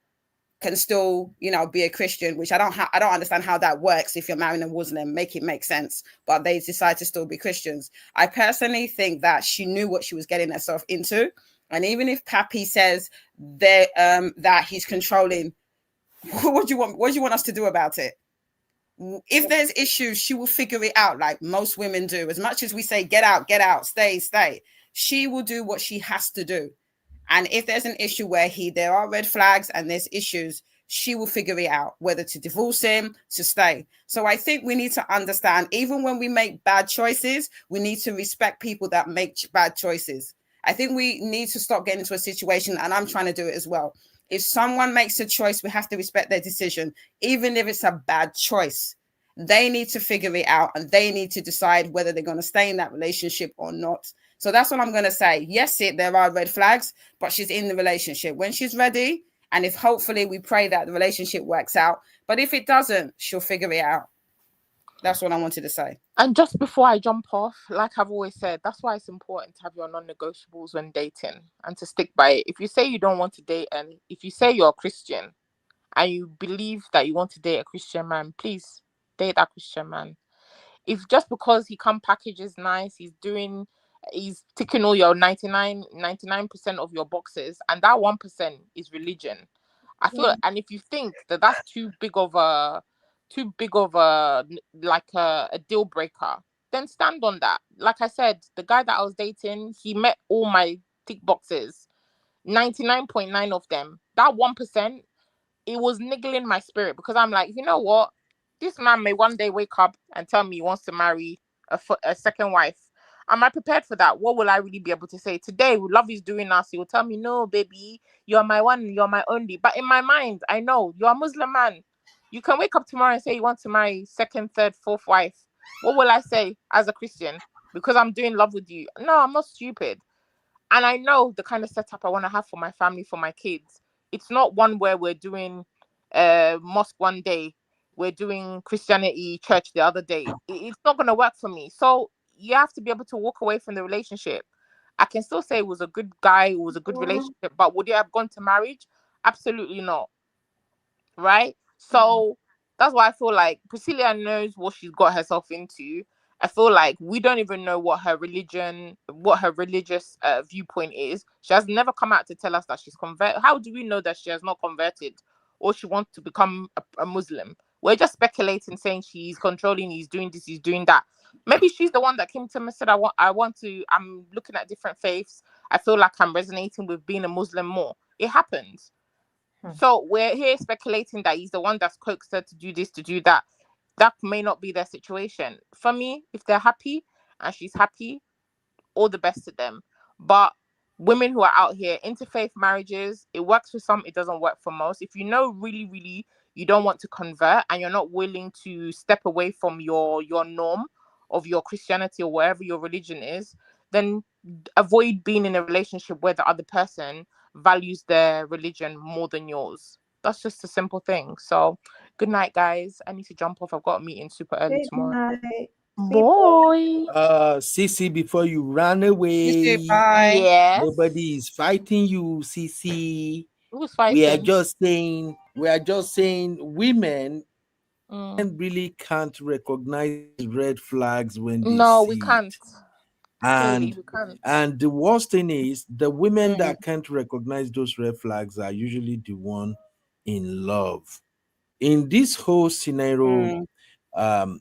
can still, be a Christian, which I don't understand how that works. If you're marrying a Muslim, make it make sense, but they decide to still be Christians. I personally think that she knew what she was getting herself into. And even if Pappy says that he's controlling, what do you want us to do about it? If there's issues, she will figure it out, like most women do. As much as we say, get out, stay, she will do what she has to do. And if there's an issue where there are red flags and there's issues, she will figure it out, whether to divorce him, to stay. So I think we need to understand, even when we make bad choices, we need to respect people that make bad choices. I think we need to stop getting into a situation, and I'm trying to do it as well. If someone makes a choice, we have to respect their decision, even if it's a bad choice. They need to figure it out, and they need to decide whether they're going to stay in that relationship or not. So that's what I'm going to say. Yes, there are red flags, but she's in the relationship. When she's ready, and if hopefully we pray that the relationship works out, but if it doesn't, she'll figure it out. That's what I wanted to say. And just before I jump off, like I've always said, that's why it's important to have your non-negotiables when dating and to stick by it. If you say you don't want to date, and if you say you're a Christian and you believe that you want to date a Christian man, please date that Christian man. If just because he come packages nice, he's ticking all your 99% of your boxes, and that 1% is religion. I feel, and if you think that that's too big of a deal breaker, then stand on that. Like I said, the guy that I was dating, he met all my tick boxes, 99.9 of them. That 1%, it was niggling my spirit, because I'm like, you know what? This man may one day wake up and tell me he wants to marry a second wife. Am I prepared for that? What will I really be able to say? Today, love is doing us. He will tell me, no, baby, you're my one, you're my only. But in my mind, I know you're a Muslim man. You can wake up tomorrow and say you want to marry second, third, fourth wife. What will I say as a Christian? Because I'm doing love with you. No, I'm not stupid. And I know the kind of setup I want to have for my family, for my kids. It's not one where we're doing mosque one day, we're doing Christianity church the other day. It's not going to work for me. So you have to be able to walk away from the relationship. I can still say it was a good guy, it was a good relationship, but would it have gone to marriage? Absolutely not. Right? So that's why I feel like Priscilla knows what she's got herself into. I feel like we don't even know what her religious viewpoint is. She has never come out to tell us that she's converted. How do we know that she has not converted, or she wants to become a Muslim? We're just speculating, saying she's controlling, he's doing this, he's doing that. Maybe she's the one that came to me and said, I'm looking at different faiths. I feel like I'm resonating with being a Muslim more. It happens. So we're here speculating that he's the one that's coaxed her to do this, to do that. That may not be their situation. For me, if they're happy and she's happy, all the best to them. But women who are out here, interfaith marriages, it works for some, it doesn't work for most. If you know really, really you don't want to convert and you're not willing to step away from your norm of your Christianity or whatever your religion is, then avoid being in a relationship where the other person values their religion more than yours. That's just a simple thing. So good night, guys. I need to jump off. I've got a meeting super early tomorrow. Boy. Cece, before you run away, Yes. nobody is fighting you, Cece. Who's We are fighting? just saying women really can't recognize red flags when they No, see we can't. Clearly, we can't. and the worst thing is the women that can't recognize those red flags are usually the one in love. In this whole scenario, I'm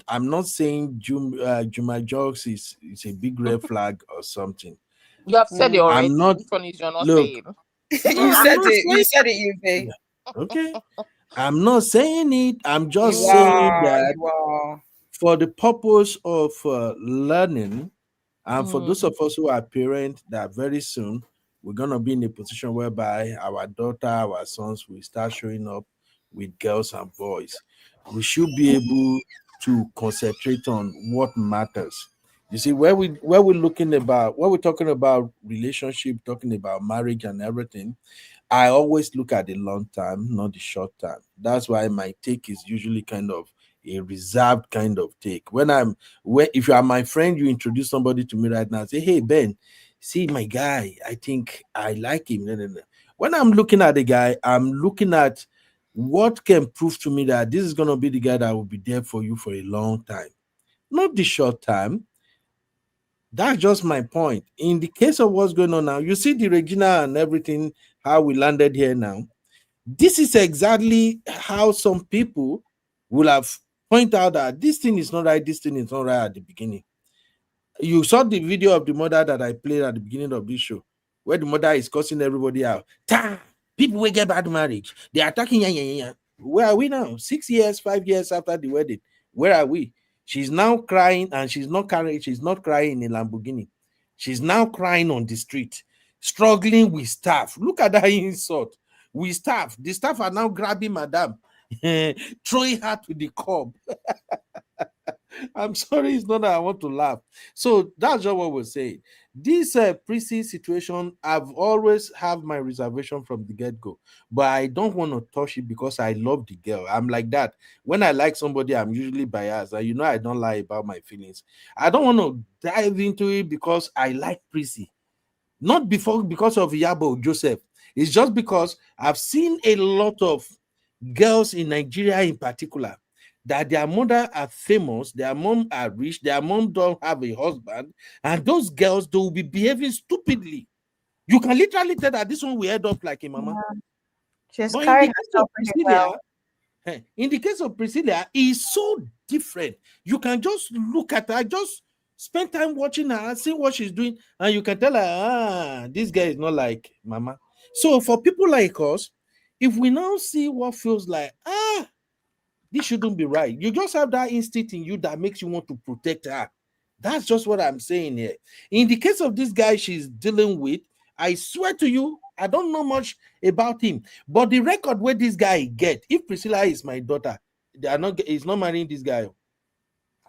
not saying Juma Jokes is a big red flag or something. You have said it already. I'm not. Which one is you're not Look, saying? You said it, UV. Okay. I'm not saying it. I'm just You saying are, that you are. for the purpose of learning, and for those of us who are parents, that very soon we're gonna be in a position whereby our daughter, our sons will start showing up with girls and boys. We should be able to concentrate on what matters. You see, where we're talking about relationship, talking about marriage and everything, I always look at the long term, not the short term. That's why my take is usually kind of a reserved kind of take. If you are my friend, you introduce somebody to me right now, say, hey Ben, see my guy, I think I like him. No, no, no. When I'm looking at the guy, I'm looking at what can prove to me that this is gonna be the guy that will be there for you for a long time, not the short term. That's just my point. In the case of what's going on now, you see the Regina and everything, how we landed here now. This is exactly how some people will have point out that this thing is not right, this thing is not right at the beginning. You saw the video of the mother that I played at the beginning of this show, where the mother is cussing everybody out. People will get bad marriage. They are attacking. Where are we now? 6 years, 5 years after the wedding. Where are we? She's now crying, and she's not crying in a Lamborghini. She's now crying on the street, struggling with staff. Look at that insult. With staff. The staff are now grabbing madam, throwing her to the curb. I'm sorry, it's not that I want to laugh. So that's just what we're saying. This Prissy situation, I've always have my reservation from the get-go, but I don't want to touch it because I love the girl. I'm like that. When I like somebody, I'm usually biased. And you know, I don't lie about my feelings. I don't want to dive into it because I like Prissy. Not because of Yabo Joseph. It's just because I've seen a lot of girls in Nigeria in particular that their mother are famous, their mom are rich, their mom don't have a husband, and those girls, they will be behaving stupidly. You can literally tell that this one will end up like a mama. Yeah. She's But carrying herself pretty well. in the case of Priscilla, it's so different. You can just look at her, just spend time watching her, see what she's doing, and you can tell her, this guy is not like mama. So for people like us, if we now see what feels like, this shouldn't be right, you just have that instinct in you that makes you want to protect her. That's just what I'm saying here. In the case of this guy she's dealing with, I swear to you, I don't know much about him, but the record where this guy get, if Priscilla is my daughter, he's not marrying this guy.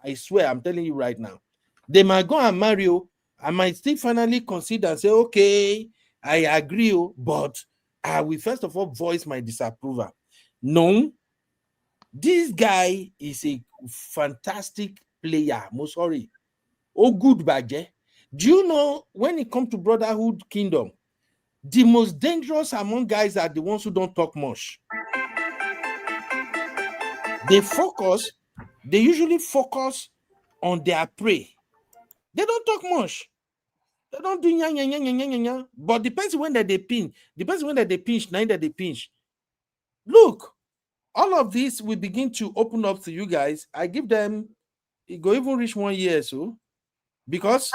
I swear, I'm telling you right now. They might go and marry you. I might still finally consider and say, okay, I agree, but I will first of all voice my disapproval. No, this guy is a fantastic player. Most sorry. Oh, good badge. Do you know when it comes to brotherhood kingdom, the most dangerous among guys are the ones who don't talk much. They usually focus on their prey. They don't talk much. They don't do nya. But depends when that they pinch. Depends when that they pinch, now that they pinch. Look, all of this will begin to open up to you guys. I give them, it go even reach 1 year, so because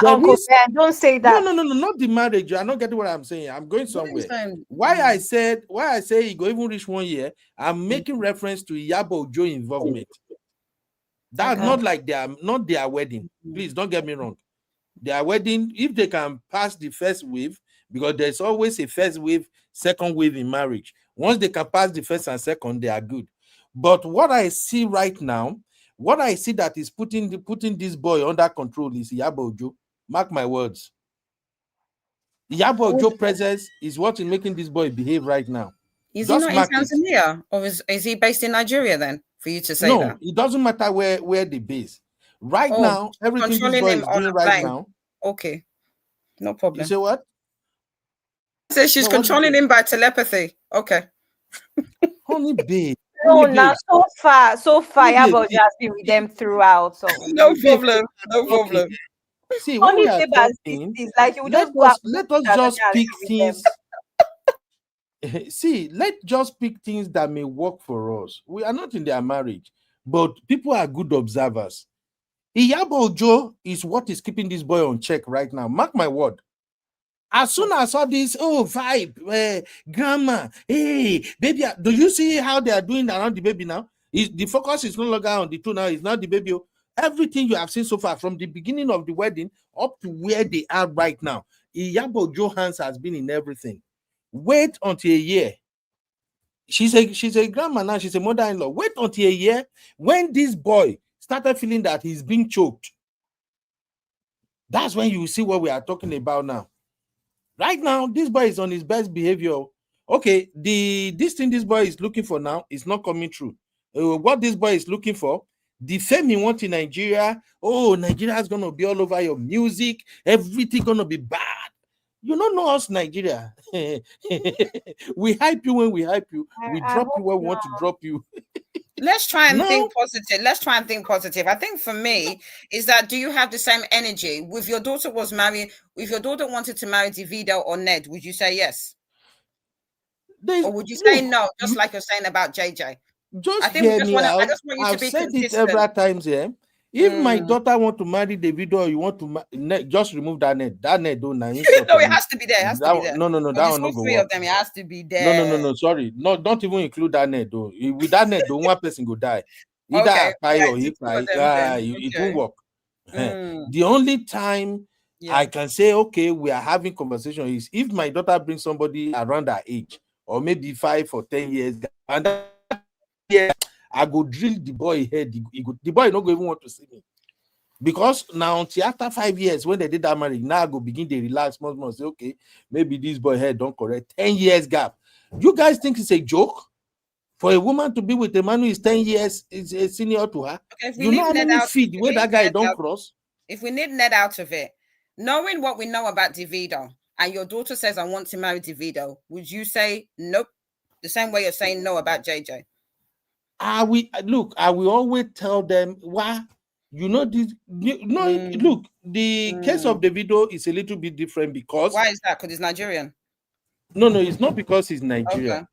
Uncle Ben, don't say that. No, not the marriage. You are not getting what I'm saying. I'm going somewhere. Why I say it go even reach 1 year, I'm making reference to Yabo Joe involvement. That's not like not their wedding. Please don't get me wrong. Their wedding, if they can pass the first wave, because there's always a first wave, second wave in marriage. Once they can pass the first and second, they are good. But what I see right now, what I see that is putting this boy under control is Yabo Joe. Mark my words. Yabo Joe presence is what is making this boy behave right now. Is he not in Tanzania, or is he based in Nigeria then? For you to say that, it doesn't matter where they base. Right now, everything this boy is doing right now. Okay, no problem. You say what? So she's controlling him by telepathy. Okay. Honey babe. No, now so far, Yabo has been with them throughout. So no problem. See, when we are talking, like you let us just pick things. See, let's just pick things that may work for us. We are not in their marriage, but people are good observers. Iyabo Ojo is what is keeping this boy on check right now. Mark my word. As soon as I saw this, vibe, grandma, hey, baby, do you see how they are doing around the baby now? The focus is no longer on the two now, it's not the baby. Everything you have seen so far, from the beginning of the wedding up to where they are right now, Iyabo Ojo hands has been in everything. Wait until a year. She's a grandma now, she's a mother-in-law. Wait until a year when this boy started feeling that he's being choked. That's when you see what we are talking about now. Right now, this boy is on his best behavior. Okay, this thing this boy is looking for now is not coming true. What this boy is looking for, the fame he wants in Nigeria. Oh, Nigeria is gonna be all over your music. Everything gonna be bad. You don't know us, Nigeria. We hype you when we hype you. We I drop you hope when we want to not. drop you. Let's try and Now, think positive. Let's try and think positive. I think for me is that, do you have the same energy? If your daughter was married, if your daughter wanted to marry Davido or Ned, would you say yes? Or would you say no, just like you're saying about JJ? just I think we hear just me want to, I out. just want you to I've be said it consistent. several times here. If my daughter want to marry Davido, or you want to just remove that net. That net don't now insult No, it on me. has to be there. It has to That be one- there. no, Because that it's one all not go three work. of them. It has to be No, there. sorry. No, don't even include that net though. With that net, though, one person go die. Either Okay, I cry right, or he the two of cry. them then. It won't Okay. work. Mm. The only time Yeah. I can say, okay, we are having conversation is if my daughter brings somebody around her age, or maybe 5 or 10 years, and that year I go drill the boy head. The boy not go even want to see me. Because now until after 5 years, when they did that marriage, now I go begin to relax small, say, okay, maybe this boy head don't correct. 10 years gap. You guys think it's a joke? For a woman to be with a man who is 10 years is a senior to her? Okay, if we You know leave how Ned many out, feet where that guy don't cross? if we need Ned out of it, knowing what we know about Davido, and your daughter says, I want to marry Davido, would you say nope? The same way you're saying no about JJ? I will always tell them why. You know this. Look, the case of Davido is a little bit different because why is that? Because he's Nigerian. No, it's not because he's Nigerian. Okay.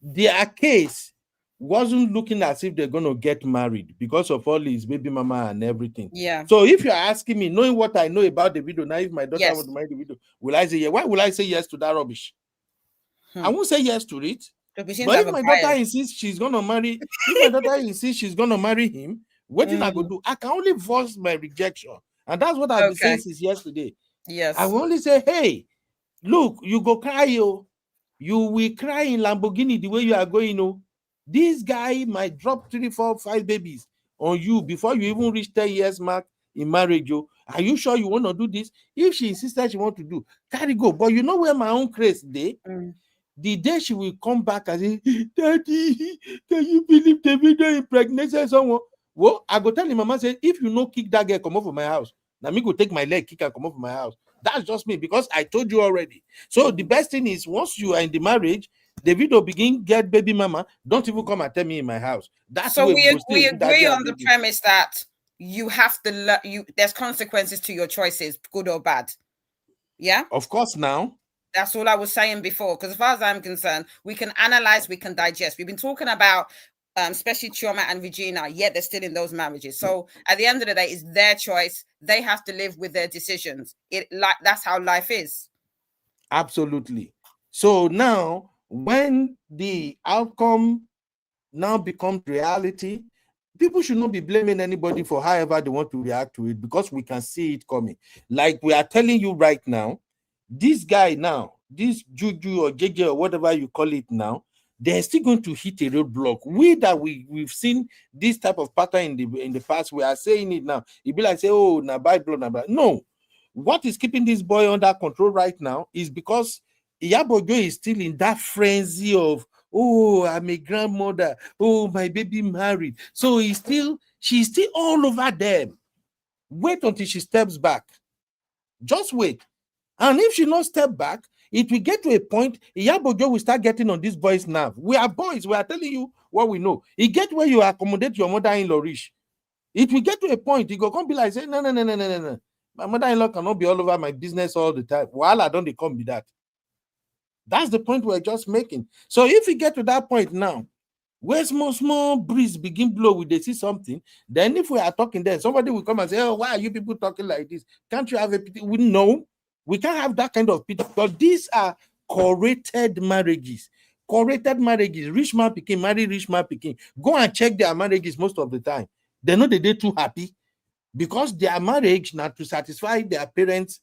Their case wasn't looking as if they're going to get married because of all his baby mama and everything. Yeah. So if you're asking me, knowing what I know about Davido, now if my daughter Yes. wants to marry Davido, will I say yes? Why will I say yes to that rubbish? I won't say yes to it. But if my daughter insists she's gonna marry, if my daughter insists she's gonna marry him, what did I go do? I can only voice my rejection, and that's what I've been saying since yesterday. Yes, I will only say, hey, look, you go cry, you will cry in Lamborghini the way you are going. This guy might drop 3, 4, 5 babies on you before you even reach 10 years mark in marriage. Are you sure you want to do this? If she insisted she want to do, carry go. But you know where my own craze day. The day she will come back and say, Daddy, can you believe Davido impregnated someone? Well, I go tell him, Mama say, if you no kick that girl, come over from my house. Now me go take my leg, kick and come over from my house. That's just me because I told you already. So the best thing is once you are in the marriage, Davido begin get baby mama. Don't even come and tell me in my house. That's so way we agree on the premise that you have to there's consequences to your choices, good or bad. Yeah. Of course now. That's all I was saying before, because as far as I'm concerned, we can analyze, we can digest. We've been talking about especially Chioma and Regina, yet they're still in those marriages. So at the end of the day, it's their choice. They have to live with their decisions. That's how life is. Absolutely. So now, when the outcome now becomes reality, people should not be blaming anybody for however they want to react to it because we can see it coming. Like we are telling you right now, this guy now, this Juju or JJ or whatever you call it now, they're still going to hit a roadblock. We've seen this type of pattern in the past. We are saying it now. It'd be like say, oh, na buy blood, na buy. No. What is keeping this boy under control right now is because Iyabo Ojo is still in that frenzy of, oh, I'm a grandmother. Oh, my baby married. So she's still all over them. Wait until she steps back. Just wait. And if she not step back, it will get to a point, Iyabo Ojo will start getting on this boy's nerve. We are boys. We are telling you what we know. It get where you accommodate your mother-in-law rich. It will get to a point, it go come be like, say, no. My mother-in-law cannot be all over my business all the time. While I don't come be that. That's the point we're just making. So if we get to that point now, where small breeze begin blow, we they see something, then if we are talking there, somebody will come and say, oh, why are you people talking like this? Can't you have a pity? We know we can't have that kind of pity, but these are corrected marriages. Corrected marriages. Rich man picking, marry rich man picking. Go and check their marriages most of the time. They know they're too happy because their marriage not to satisfy their parents'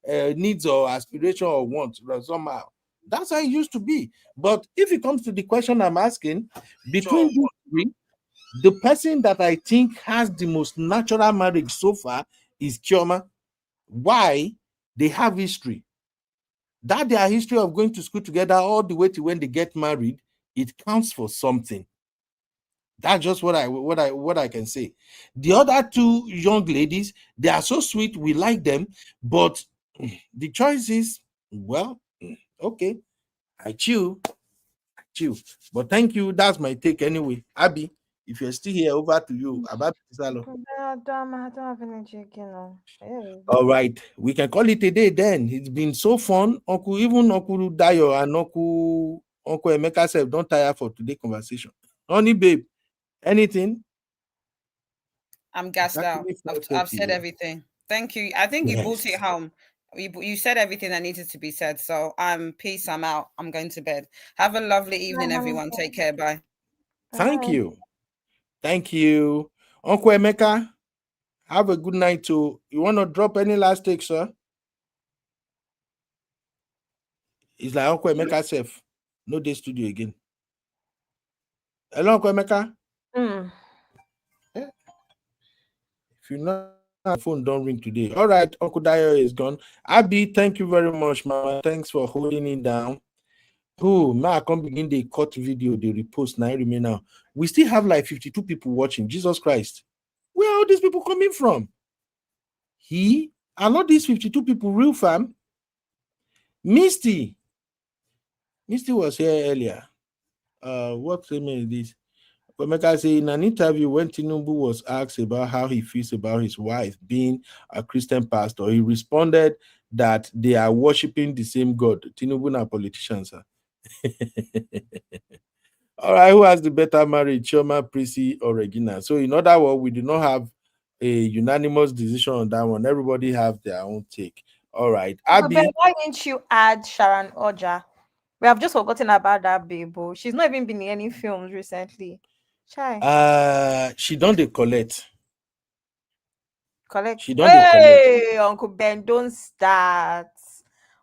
needs or aspiration or wants somehow. That's how it used to be. But if it comes to the question I'm asking, between these three, the person that I think has the most natural marriage so far is Chioma. Why? They have history. That their history of going to school together all the way to when they get married, it counts for something. That's just what I can say. The other two young ladies, they are so sweet. We like them, but the choice is, well, okay, I chill. But thank you. That's my take anyway. Abby, if you're still here, over to you. I don't have energy again. All right, we can call it a day then. It's been so fun. Uncle Dayo and Uncle Emeka said, don't tire for today's conversation. Honey, babe, anything? I'm gassed out. I've said everything. Thank you. I think you brought it home. You said everything that needed to be said. So peace. I'm out. I'm going to bed. Have a lovely evening, everyone. Take care. Bye. Thank you. Thank you. Uncle Emeka, have a good night too. You want to drop any last take, sir? It's like Uncle Emeka self. No day studio again. Hello, Uncle Emeka. If you know, phone don't ring today. All right, Uncle Dayo is gone. Abby, thank you very much, Mama. Thanks for holding it down. Oh, now I come begin the cut video, the repost. Now remain now. We still have like 52 people watching. Jesus Christ. Where are all these people coming from? Are not these 52 people real fam? Misty was here earlier. What name is this? Omeka say in an interview when Tinubu was asked about how he feels about his wife being a Christian pastor, he responded that they are worshiping the same God. Tinubu na politicians. All right, who has the better marriage, Chioma, Prissy, or Regina? So in other words, we do not have a unanimous decision on that one. Everybody have their own take. All right, Abby. But why didn't you add Sharon Oja? We have just forgotten about that babe. She's not even been in any films recently. She don't collect. Collect. She don't collect. Uncle Ben, don't start.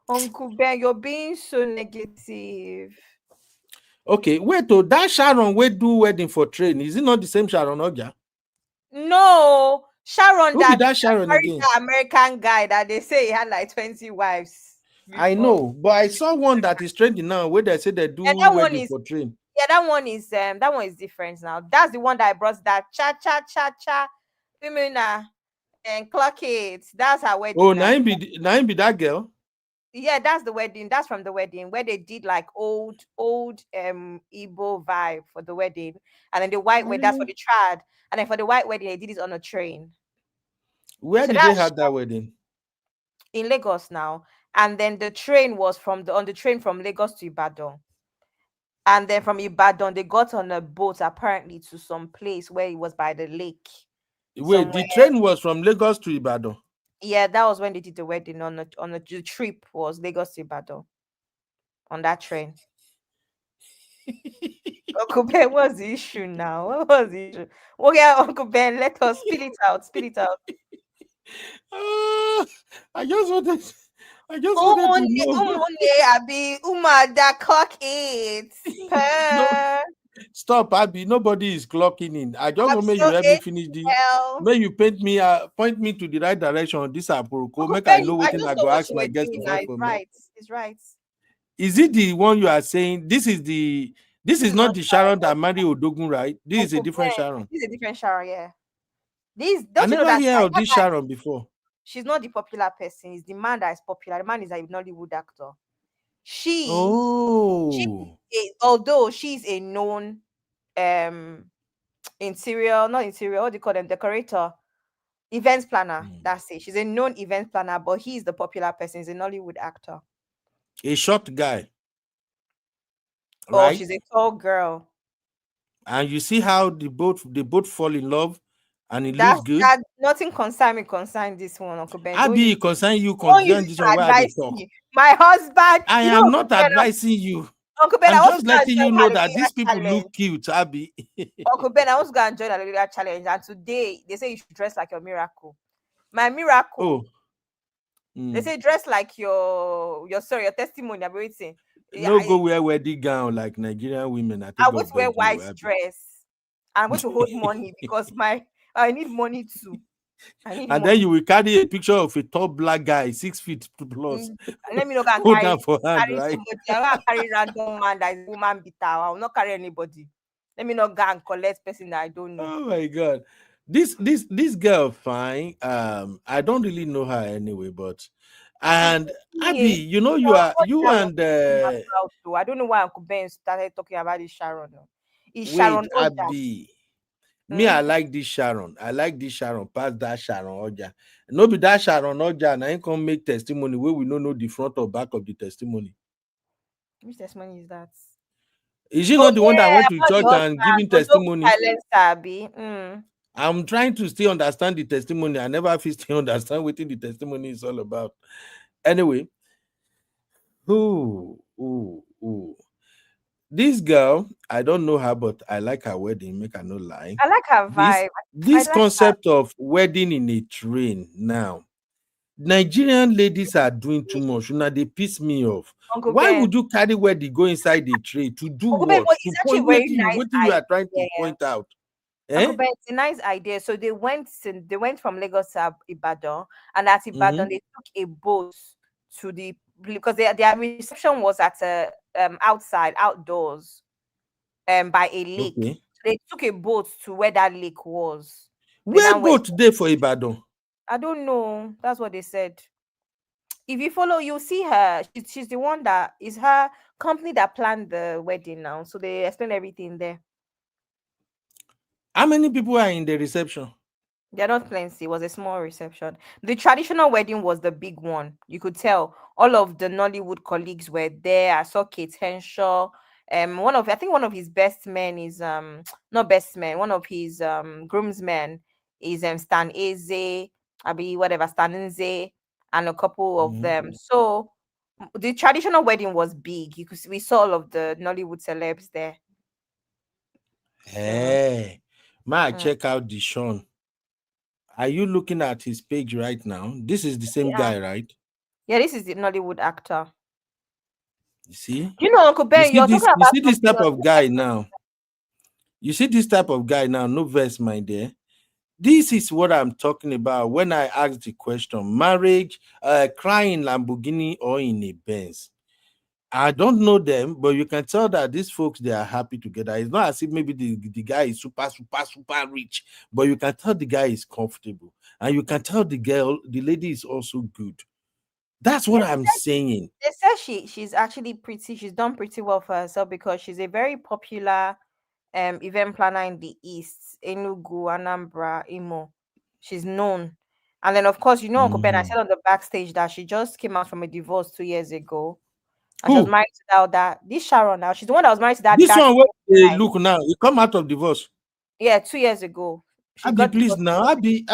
Uncle Ben, you're being so negative. Okay, wait. Oh, that Sharon we do wedding for train. Is it not the same Sharon Oja? No, Sharon. Who that Sharon again? That American guy that they say he had like 20 wives. Before. I know, but I saw one that is trending now where they say they do wedding for train. Yeah, that one is different now. That's the one that I brought that cha women and clock it. That's her wedding. Oh, now be that girl. Yeah, that's the wedding. That's from the wedding where they did like old Igbo vibe for the wedding, and then the white wedding that's for the trad, and then for the white wedding they did it on a train. Where did they have that wedding? In Lagos now, and then the train was on the train from Lagos to Ibadan. And then from Ibadan, they got on a boat apparently to some place where it was by the lake. Wait, somewhere. The train was from Lagos to Ibadan? Yeah, that was when they did the wedding the trip was Lagos to Ibadan on that train. Uncle Ben, what's the issue now? What was the issue? Oh yeah, Uncle Ben, let us spill it out. I just wanted to know. Abby, that clock it. No, stop, Abby. Nobody is clocking in. I just want to make you help me finish this. May you point me to the right direction on this approach. Make I know what I go ask my guest to vote for me. It's right. Is it the one you are saying? This is not the Sharon that married Odogun, right? This is a different Sharon. This is a different Sharon, yeah. I never heard of this Sharon before. She's not the popular person. It's the man that is popular. The man is a Nollywood actor. Although she's a known what do you call them? Decorator, events planner. That's it. She's a known event planner, but he's the popular person. He's a Nollywood actor. A short guy. Right? Oh, she's a tall girl. And you see how they both fall in love. And it looks good. Nothing concern this one, Uncle Ben. Abby, concern this one where they talk. My husband. I am not advising you. Uncle Ben, I'm just letting you know that these people look cute, Abby. Uncle Ben, I was going to join a little challenge, and today they say you should dress like your miracle. My miracle. They say dress like your testimony. I'm waiting. No, go wear wedding gown like Nigerian women. I want to wear white dress. I'm going to hold money because I need money too. And then you will carry a picture of a tall black guy, 6 feet plus. Let me not go and Hold down for hand, carry right? somebody. I will carry random man that is woman beater. I will not carry anybody. Let me not go and collect person that I don't know. Oh my god. This girl fine. I don't really know her anyway, but and Abby, you know you and I don't know why Uncle Ben started talking about this Sharon. Is wait, Sharon Oja? Abby. Me, I like this Sharon. I like this Sharon past that Sharon Oja. No be that Sharon Oja, and I ain't come make testimony where we don't know the front or back of the testimony. Which testimony is that? Is she not the one that went to church and giving testimony? I'm trying to still understand the testimony. I never feel still understand what the testimony is all about. Anyway, this girl, I don't know her, but I like her wedding. Make her no lie. I like her vibe. This concept of wedding in a train now. Nigerian ladies are doing too much. Now they piss me off. Uncle Why Ben. would you carry wedding go inside the train to do Uncle what? Ben, but To it's actually point very what nice you are trying to idea. point out. Uncle Ben, it's a nice idea. So they went from Lagos to Ibadan, and at Ibadan they took a boat to the because their reception was at a outdoors by a lake. Okay. So they took a boat to where that lake was. Where boat there for Ibadan? I don't know. That's what they said. If you follow, you'll see her. She's the one that is her company that planned the wedding now. So they explain everything there. How many people are in the reception? They're not plenty. It was a small reception. The traditional wedding was the big one. You could tell all of the Nollywood colleagues were there. I saw Kate Henshaw. I think one of his best men is not best man. One of his groomsmen is Stan Eze, whatever Stan Nze, and a couple of them. So the traditional wedding was big. We saw all of the Nollywood celebs there. Hey, check out Dishon. Are you looking at his page right now? This is the same guy, right? Yeah, this is the Nollywood actor. You see? You know, Uncle Ben, you see this type of guy now. You see this type of guy now, no verse, my dear. This is what I'm talking about when I ask the question, marriage, crying Lamborghini or in a Benz. I don't know them, but you can tell that these folks, they are happy together. It's not as if maybe the guy is super rich, but you can tell the guy is comfortable. And you can tell the lady is also good. That's what I'm saying. They say she's actually pretty. She's done pretty well for herself because she's a very popular event planner in the East, Enugu, Anambra, Imo. She's known. And then, of course, Uncle Ben, I said on the backstage that she just came out from a divorce 2 years ago. And she was married to that. This Sharon now, she's the one that was married to that. This one, where look now, you come out of divorce. Yeah, 2 years ago. Abby, please now. Abby,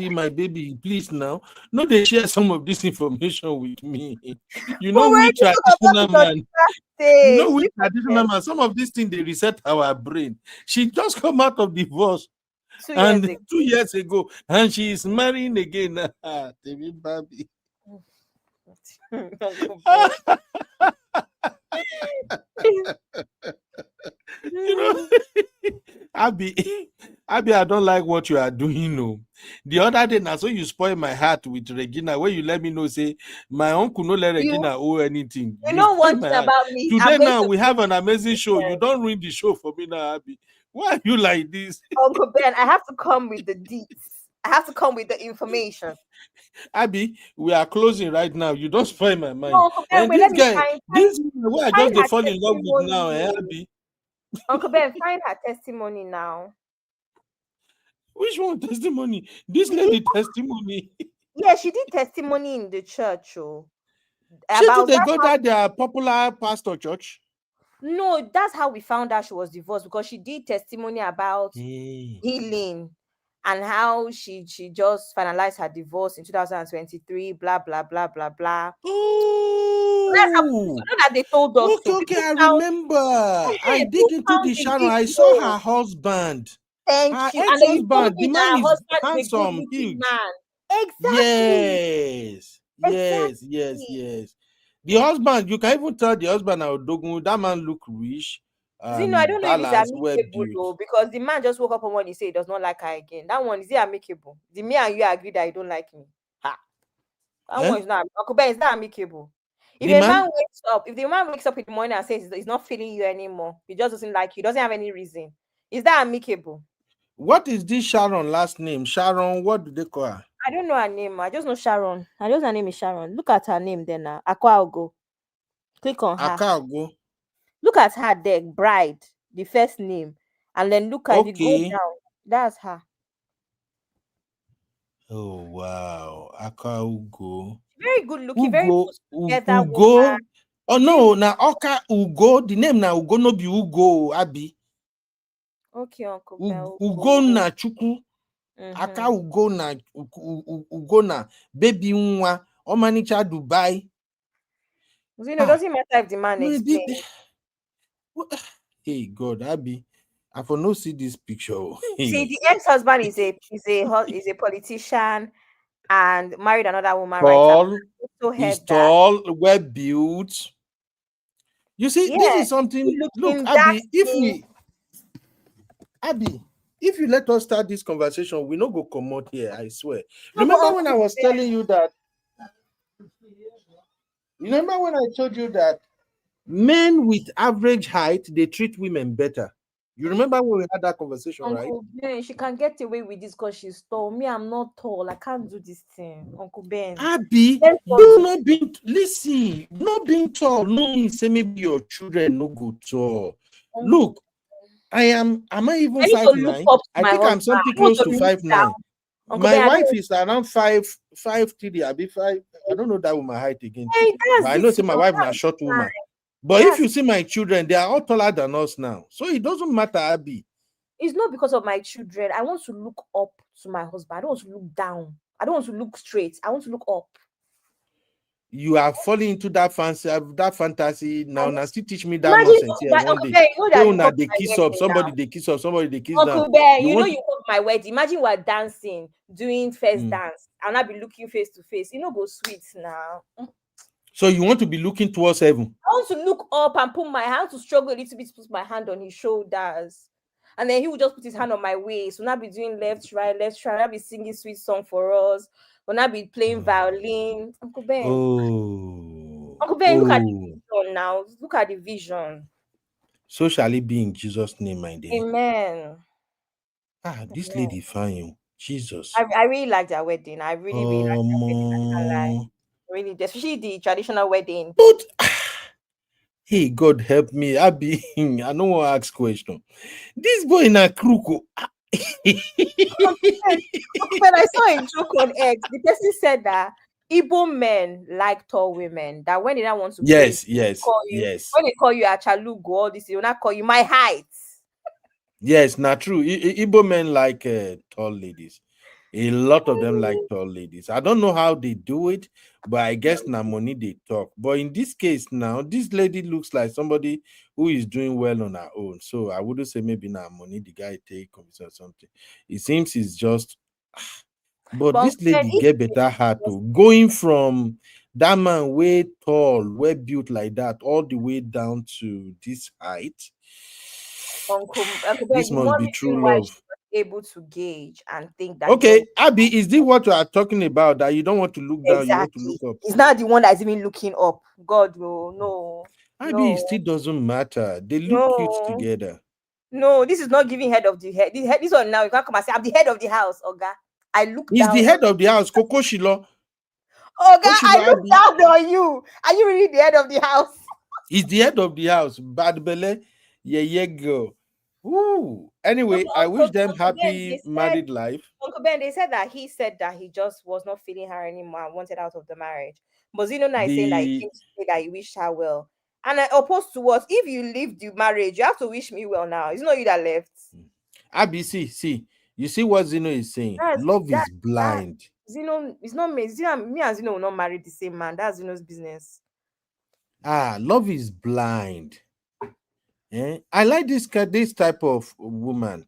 my baby, please now. No, they share some of this information with me. You know we traditional man. You know we traditional man. Some of these things they reset our brain. She just come out of divorce 2 years ago, and she is marrying again. Baby. You know, Abby, I don't like what you are doing. No, the other day now, so you spoil my heart with Regina. Where you let me know, say my uncle no let Regina owe anything. You know one thing about me. Today now we have an amazing show. You don't ruin the show for me now, Abby. Why are you like this? Uncle Ben, I have to come with the deets. I have to come with the information. Abby, we are closing right now. You don't spoil my mind. No, Uncle Ben, and this guy, this where I just fall in love with now, Abby. Uncle Ben, find her testimony now. Which one testimony? This lady testimony. Yeah, she did testimony in the church. She did they go that their popular pastor church? No, that's how we found out she was divorced, because she did testimony about healing and how she just finalized her divorce in 2023, blah blah blah blah blah. Oh, so that they told us. Okay, I remember. I dig into the Sharon. I saw her husband. Thank you. And ex-husband. The man is handsome, huge. Man. Exactly. Yes. The husband, you can even tell the husband, that man look rich. Zeno, I don't know if it's balanced, well amicable built. though, because the man just woke up on one, he said he does not like her again. That one, is it amicable? The me and you agree that you don't like me. Ha. That one is not. Uncle Ben, is that amicable? If The a man? man wakes up, if the man wakes up in the morning and says he's not feeling you anymore, he just doesn't like you, doesn't have any reason, is that amicable? What is this Sharon last name? Sharon, what do they call her? I don't know her name. I just know Sharon. I just her name is Sharon. Look at her name then now. Akwaogo. Click on her. Akago. Look at her there, bride, the first name. And then look at if you go Okay. down. That's her. Oh wow. Akaugo. Very good looking, very Ugo. put together Ugo. woman. Oh no, now Oka Ugo. The name now Ugo no be Ugo, Abi. Okay, Uncle Ben. Ugo na Chuku. Aka Mhm. Ugo na baby nwa. Omanicha Dubai. It doesn't matter if the man Maybe. explains. Hey God, Abi. I for no see this picture. See, the ex-husband is a politician and married another woman right now. Tall. Also He's heard that. tall, well built. You see, this Yeah, is something. good Look, looking, dark Abby, skin. if you let us start this conversation, we no go come out here. I swear. No, but Remember when I Uncle was Ben, telling you that? Remember when I told you that men with average height they treat women better? You remember when we had that conversation, right? Uncle Ben, she can get away with this because she's tall. Me, I'm not tall. I can't do this thing. Uncle Ben. Abby, Let's you not being listen, not being tall. No mean say maybe your children no go tall. Look, am I even I need to look 5'9"? up to I my think I'm husband. something I want close to to look 5'9". down. Uncle My Ben, I don't wife want is around 5'3". I be 5. I don't know that with my height again. Hey, But I that's know it. say my Now. wife is a That's short fine. woman. But if That's you see my children, they are all taller than us now. So it doesn't matter, Abby. It's not because of my children. I want to look up to my husband. I don't want to look down. I don't want to look straight. I want to look up. You are falling into that fantasy now. Now still teach me that Imagine nonsense here that one Uncle day. Ben, you know that Say you una come to they my kiss up, wedding somebody now. they kiss up, somebody they kiss down. Uncle Ben, You you know want you come to my wedding. Imagine we're dancing, doing first Mm. dance, and I'll be looking face to face. You know, go sweet now. So you want to be looking towards heaven? I want to look up and put my hand to struggle a little bit to put my hand on his shoulders. And then he would just put his hand on my waist. We'll not be doing left, right. I'll be singing sweet song for us. We'll not be playing violin. Uncle Ben. Uncle Ben, look at the vision now. Look at the vision. So shall it be in Jesus' name, my dear. Amen. This Amen. lady fine. Jesus. I really like their wedding. I really, really like their wedding. I can't lie. Really, especially the traditional wedding. But hey, God help me. Abby, I don't want to ask question. This boy in a crook. But I saw a joke on X. The person said that Igbo men like tall women. That when they don't want to Yes, play, yes, call you, yes. when they call you a chalugo, all this, they will not call you my height. Yes, not true. Igbo men like tall ladies. A lot of them like tall ladies. I don't know how they do it, but I guess now money they talk. But in this case now, this lady looks like somebody who is doing well on her own. So I wouldn't say maybe now money the guy take or something. It seems it's just. But this then lady get better heart to going from that man way tall, way built like that, all the way down to this height. Uncle This Ben, the must one be reason true why love. she was able to gauge and think that Okay, Abby, is this what you are talking about? That you don't want to look down, you want to exactly. look up? He's not the one that's even looking up. God will no. Abby, it No. still doesn't matter. They look cute No. together. No, this is not giving head of the head. This one now you can't come and say I'm the head of the house, Oga. I look He's down. the head of the house, Coco Shilo. Oga, Oshilo I look Abby. down on you. Are you really the head of the house? He's the head of the house. Bad belly. Yeah, girl. Ooh. Anyway, I wish them Uncle Ben, happy married life. Uncle Ben, they said that he said that he just was not feeling her anymore and wanted out of the marriage. But Zeno now is saying that he came to say that he wished her well. And opposed to what? If you leave the marriage, you have to wish me well now. It's not you that left. Abby, see. You see what Zeno is saying? Love is blind. Zeno, it's not me. Me and Zeno will not marry the same man. That's Zeno's business. Love is blind. I like this type of woman.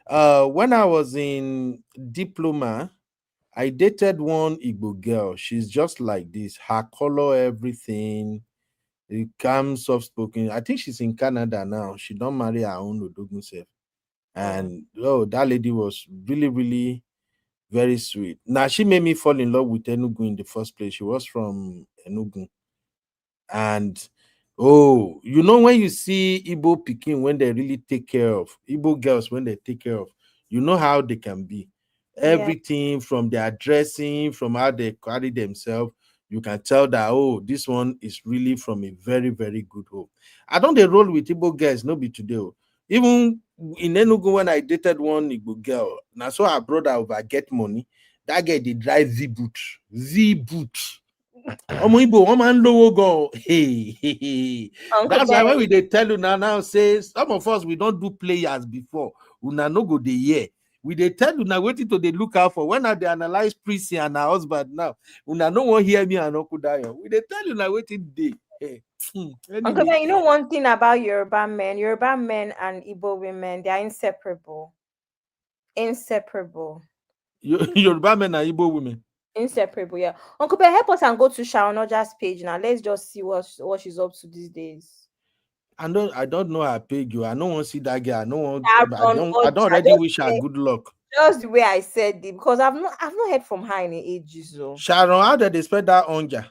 When I was in diploma, I dated one Igbo girl. She's just like this. Her color, everything. calm, soft spoken. I think she's in Canada now. She don't marry her own Odogun self. And that lady was really, really very sweet. Now she made me fall in love with Enugu in the first place. She was from Enugu. And when you see Igbo Peking, when they really take care of Igbo girls, when they take care of, you know how they can be. Everything from their dressing, from how they carry themselves, you can tell that this one is really from a very, very good home. I don't they roll with Igbo girls, no be today. Even in Enugu, when I dated one Igbo girl, now so her brother over get money, that guy they drive V-boot. Omo Igbo, one man low go. Hey. That's why when they tell you now say some of us we don't do players before. Una no go the year. They tell you now waiting to they look out for when they analyze Prissy and her husband now. Una no one hear me and Uncle Dayo. They tell you now waiting day. Hey. Uncle Ben, you know one thing about Yoruba men and Igbo women, they are inseparable. Yoruba men and Igbo women. Inseparable, yeah. Uncle Ben, help us and go to Sharon Oja's page now. Let's just see what she's up to these days. I don't know her page. I don't want to see that girl. I don't already wish her good luck. Just the way I said it, because I've not heard from her in ages. So Sharon, how did they spell that Onja?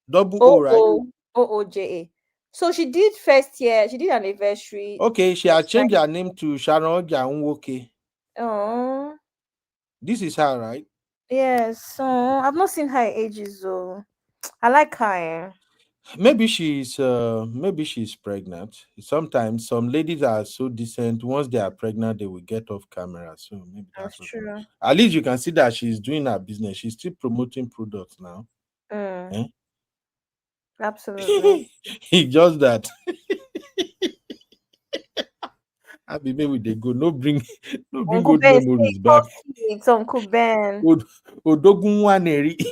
Double O, right? OOJA. So she did first year. She did anniversary. Okay, she had changed her name to Sharon Onja Unwoke. Oh, this is her, right? Yes. So I've not seen her in ages. So I like her. Maybe she's pregnant. Sometimes some ladies are so decent. Once they are pregnant, they will get off camera. So maybe that's true. At least you can see that she's doing her business. She's still promoting products now. Absolutely. It's just that. Maybe they go bring Uncle good Ben, memories back. It's Uncle Ben. Odogunwaneri.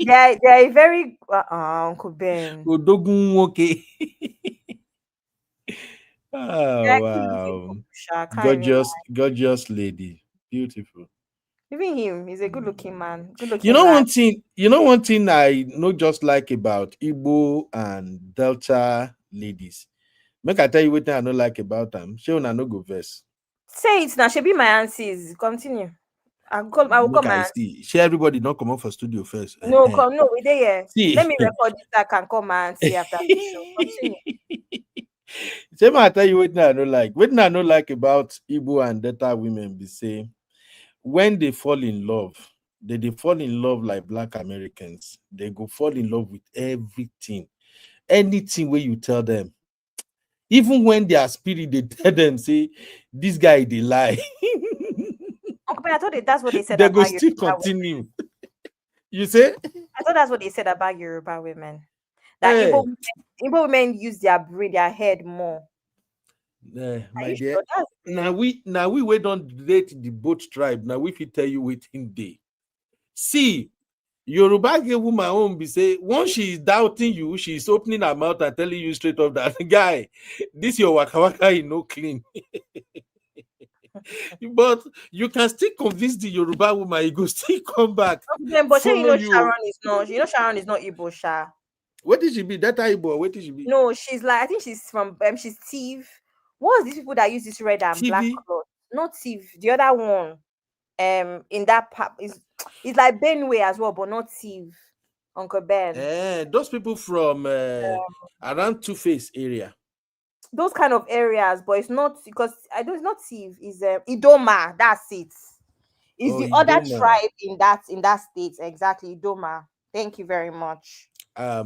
They are very Uncle Ben. Odogunwoke. Oh wow. Gorgeous lady. Beautiful. Even him, he's a good-looking man. You know one thing I know just like about Igbo and Delta ladies. Make I tell you what I don't like about them. She will not go verse. Say it now. She be my aunties. Continue. I will call my auntie. She everybody don't come up for studio first. No, we there. See. Let me record this. I can call my auntie after the show. Continue. Say I tell you what I don't like. What I don't like about Igbo and Delta women be say when they fall in love, they fall in love like Black Americans. They go fall in love with everything. Anything where you tell them. Even when their spirit, they tell them, say, this guy, they lie. I thought that's what they said they about go still continue. You say? I thought that's what they said about Yoruba women. That Igbo women use their brain, their head more. My dear. Sure now we don't date the both tribe. Now we can tell you waiting day. See, Yoruba girl woman own be say once she is doubting you, she is opening her mouth and telling you straight up that guy, this your waka waka is no clean. But you can still convince the Yoruba woman, you go still come back. But Sharon is not. Sharon is not Igbo Sha. What did she be? That Igbo? What did she be? No, she's like I think she's from she's Tiv. What's these people that use this red and black cloth? Not Tiv. The other one. In that part is like Benway as well, but not Tiv. Uncle Ben. Those people from around Two-Face area. Those kind of areas, but it's not because I know it's not Tiv. Is Idoma. That's it. It's the Idoma. Other tribe in that state exactly. Idoma. Thank you very much. I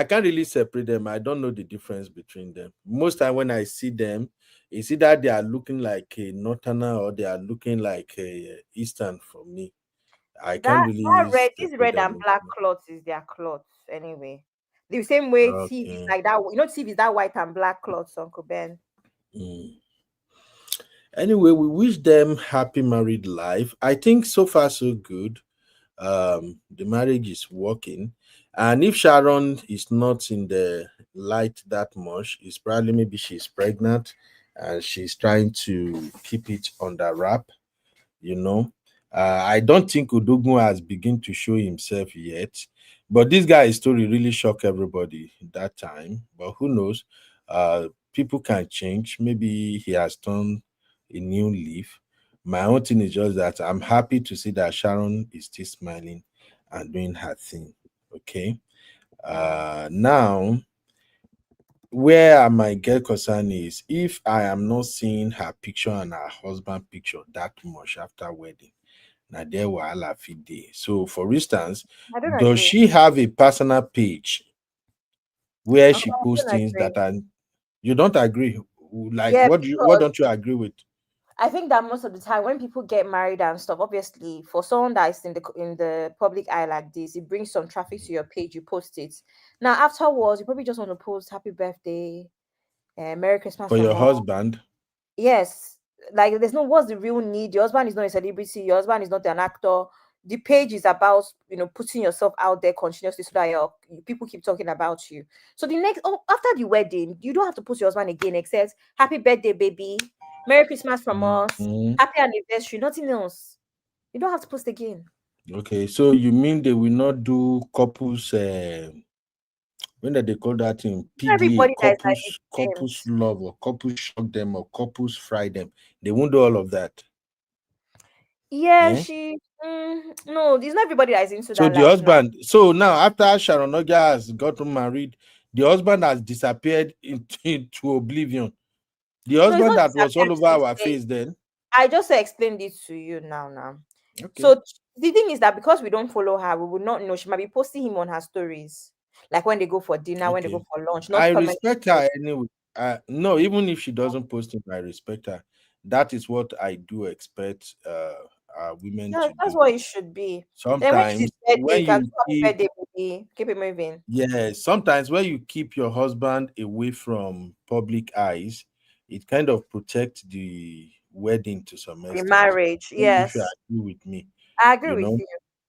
can't really separate them. I don't know the difference between them. Most time when I see them, it's either they are looking like a northerner or they are looking like a eastern for me. I can't really. This red and black cloth is their cloth anyway. The same way Tiv is like that. You know, Tiv is that white and black cloth, Uncle Ben. Anyway, we wish them happy married life. I think so far so good. The marriage is working. And if Sharon is not in the light that much, it's probably maybe she's pregnant and she's trying to keep it under wrap, I don't think Odogun has begun to show himself yet. But this guy's story really shocked everybody that time. But who knows? People can change. Maybe he has turned a new leaf. My own thing is just that I'm happy to see that Sharon is still smiling and doing her thing. Okay. Now, where my get concern is if I am not seeing her picture and her husband picture that much after wedding, now there wahala fit dey. So, for instance, I don't does agree. she have a personal page where Uncle, she I posts don't things agree. that are you don't agree? Like, Yeah, what because don't you agree with? I think that most of the time when people get married and stuff, obviously for someone that is in the public eye like this, it brings some traffic to your page. You post it. Now afterwards, you probably just want to post happy birthday, Merry Christmas For from your mom. husband? Yes, like there's no what's the real need. Your husband is not a celebrity. Your husband is not an actor. The page is about putting yourself out there continuously so that people keep talking about you. So the next after the wedding, you don't have to post your husband again except happy birthday, baby, Merry Christmas from us, Mhm. happy anniversary, nothing else. You don't have to post again. Okay, so you mean they will not do couples when did they call that thing? Not PDA, everybody that is like his couples friends. love, or couples shock them, or couples fry them. They won't do all of that. Yeah, Eh? she no, it's not everybody that is into So that the life now. husband, so now after Sharon Oga has gotten married, the husband has disappeared into oblivion. The No, it's husband not that was all disappeared over to our say. face then. I just explained it to you now. Okay. So the thing is that because we don't follow her, we would not know. She might be posting him on her stories, like when they go for dinner, when they go Okay. for lunch, I not permanent respect post. her anyway. No, even if she doesn't post it, I respect her. That is what I do expect women to That's do. what it should be. Then when it's his Sometimes birthday, when you can you do happy keep birthday, baby. Keep it moving. sometimes when you keep your husband away from public eyes, it kind of protects the wedding to some The extent. marriage, If you yes. agree with me, I agree you with know. you.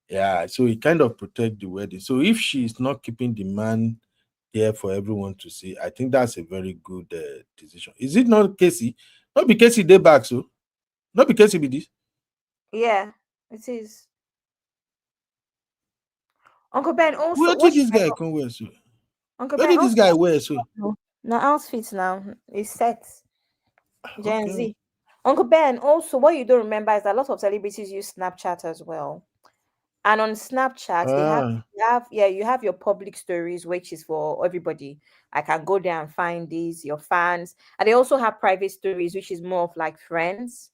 Yeah, so it kind of protect the wedding. So if she's not keeping the man there for everyone to see, I think that's a very good decision. Is it not Casey? Not be Casey day back, so not be Casey be this. Yeah, it is. Uncle Ben also Where did watch this my guy come wear so? Uncle Where Ben did this also guy wear so? now outfits now is set. Gen Okay. Z. Uncle Ben, also what you don't remember is that a lot of celebrities use Snapchat as well. And on Snapchat, they have Ah, you have your public stories, which is for everybody. I can go there and find these, your fans. And they also have private stories, which is more of like friends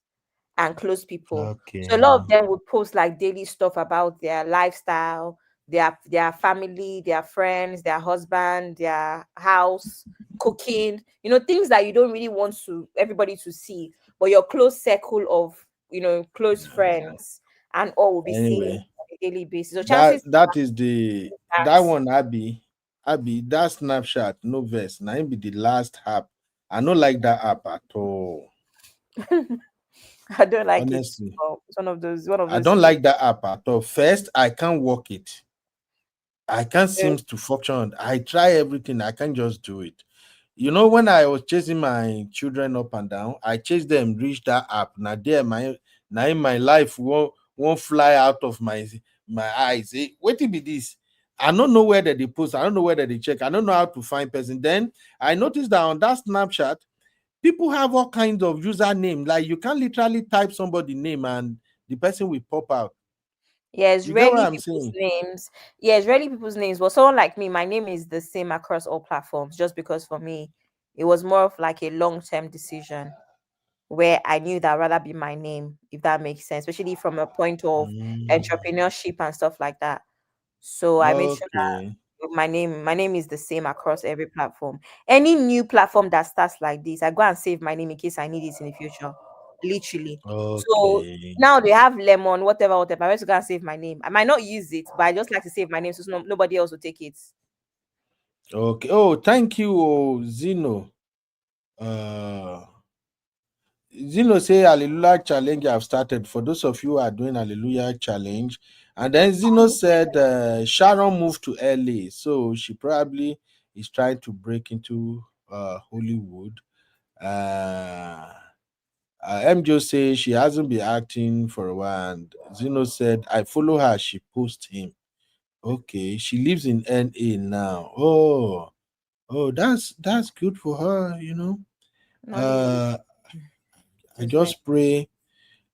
and close people. So a lot of okay. them would post like daily stuff about their lifestyle, their family, their friends, their husband, their house, cooking, things that you don't really want to everybody to see, but your close circle of close friends and all will be seeing Anyway, on a daily basis. So that chances that is the that are one Abby that Snapchat no verse. Now it be the last app. I don't like that app at all. that I don't like it. Honestly, It's one of I those don't few. like that app at all. First, I can't work it. I can't Yeah. seem to function. I try everything. I can't just do it. When I was chasing my children up and down, I chased them, reach that app. Now in my life won't fly out of my eyes. What it be this? I don't know where they post. I don't know where they check. I don't know how to find person. Then I noticed that on that Snapchat, people have all kinds of username. Like you can literally type somebody name and the person will pop out. Yeah, it's You get what rarely I'm people's saying? names. Yeah, it's rarely people's names. But someone like me, my name is the same across all platforms, just because for me, it was more of like a long-term decision where I knew that I'd rather be my name, if that makes sense, especially from a point of entrepreneurship and stuff like that. So I made sure Okay. that my name is the same across every platform. Any new platform that starts like this, I go and save my name in case I need it in the future. Literally. So Okay. now they have lemon, whatever. I want to go and save my name. I might not use it, but I just like to save my name so nobody else will take it. Okay. Oh, thank you, Zeno. Uh Zeno say Hallelujah Challenge have started. For those of you who are doing Hallelujah Challenge. And then Zeno said Sharon moved to LA. So she probably is trying to break into Hollywood. Uh MJ say she hasn't been acting for a while. And Zeno said, I follow her, she posts him. Okay, she lives in NA now. Oh, that's good for her, you know. Nollywood. I Is very just pray,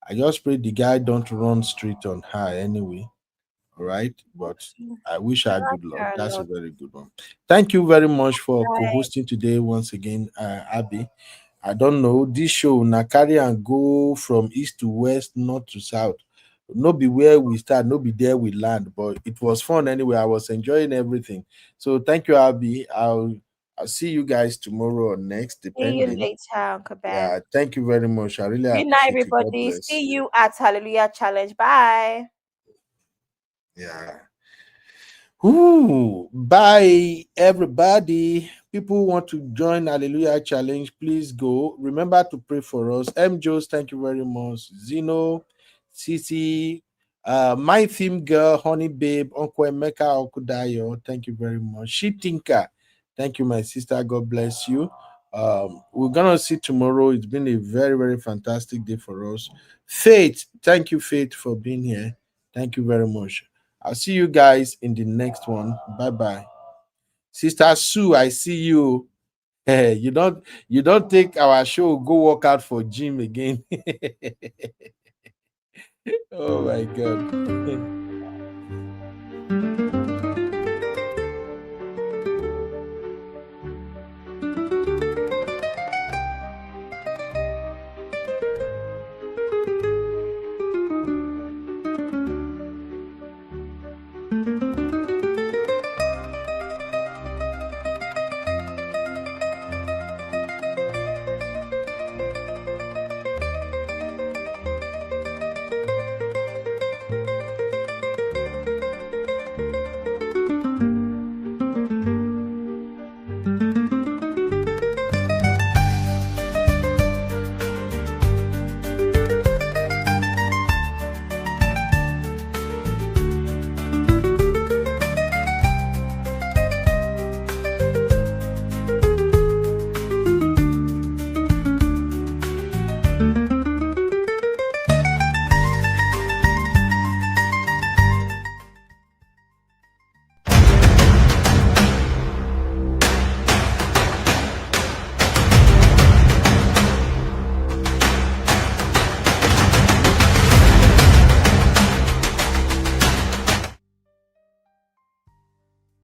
I just pray the guy don't run straight on her anyway. All right, but I wish I her like good luck. her a That's a lot. very good one. Thank you very much for Bye. co-hosting today once again, Abby. I don't know this show na carry and go from east to west, north to south. No be where we start, no be there we land, but it was fun anyway. I was enjoying everything. So thank you, Abby. I'll see you guys tomorrow or next, See you depending. later, Uncle Yeah, Ben. thank you very much. I really Good night, appreciate you. God everybody. bless. See you at Hallelujah Challenge. Bye. Yeah. Ooh, bye everybody. People who want to join Hallelujah Challenge, please go. Remember to pray for us. M. Joes, thank you very much. Zeno, Sisi, my theme girl, Honey Babe, Uncle Emeka Okudayo, thank you very much. She Tinker, thank you, my sister. God bless you. We're gonna see tomorrow. It's been a very, very fantastic day for us. Faith, thank you, Faith, for being here. Thank you very much. I'll see you guys in the next one. Bye bye. Sister Sue, I see you. Hey, you don't take our show, go work out for gym again. Oh my god.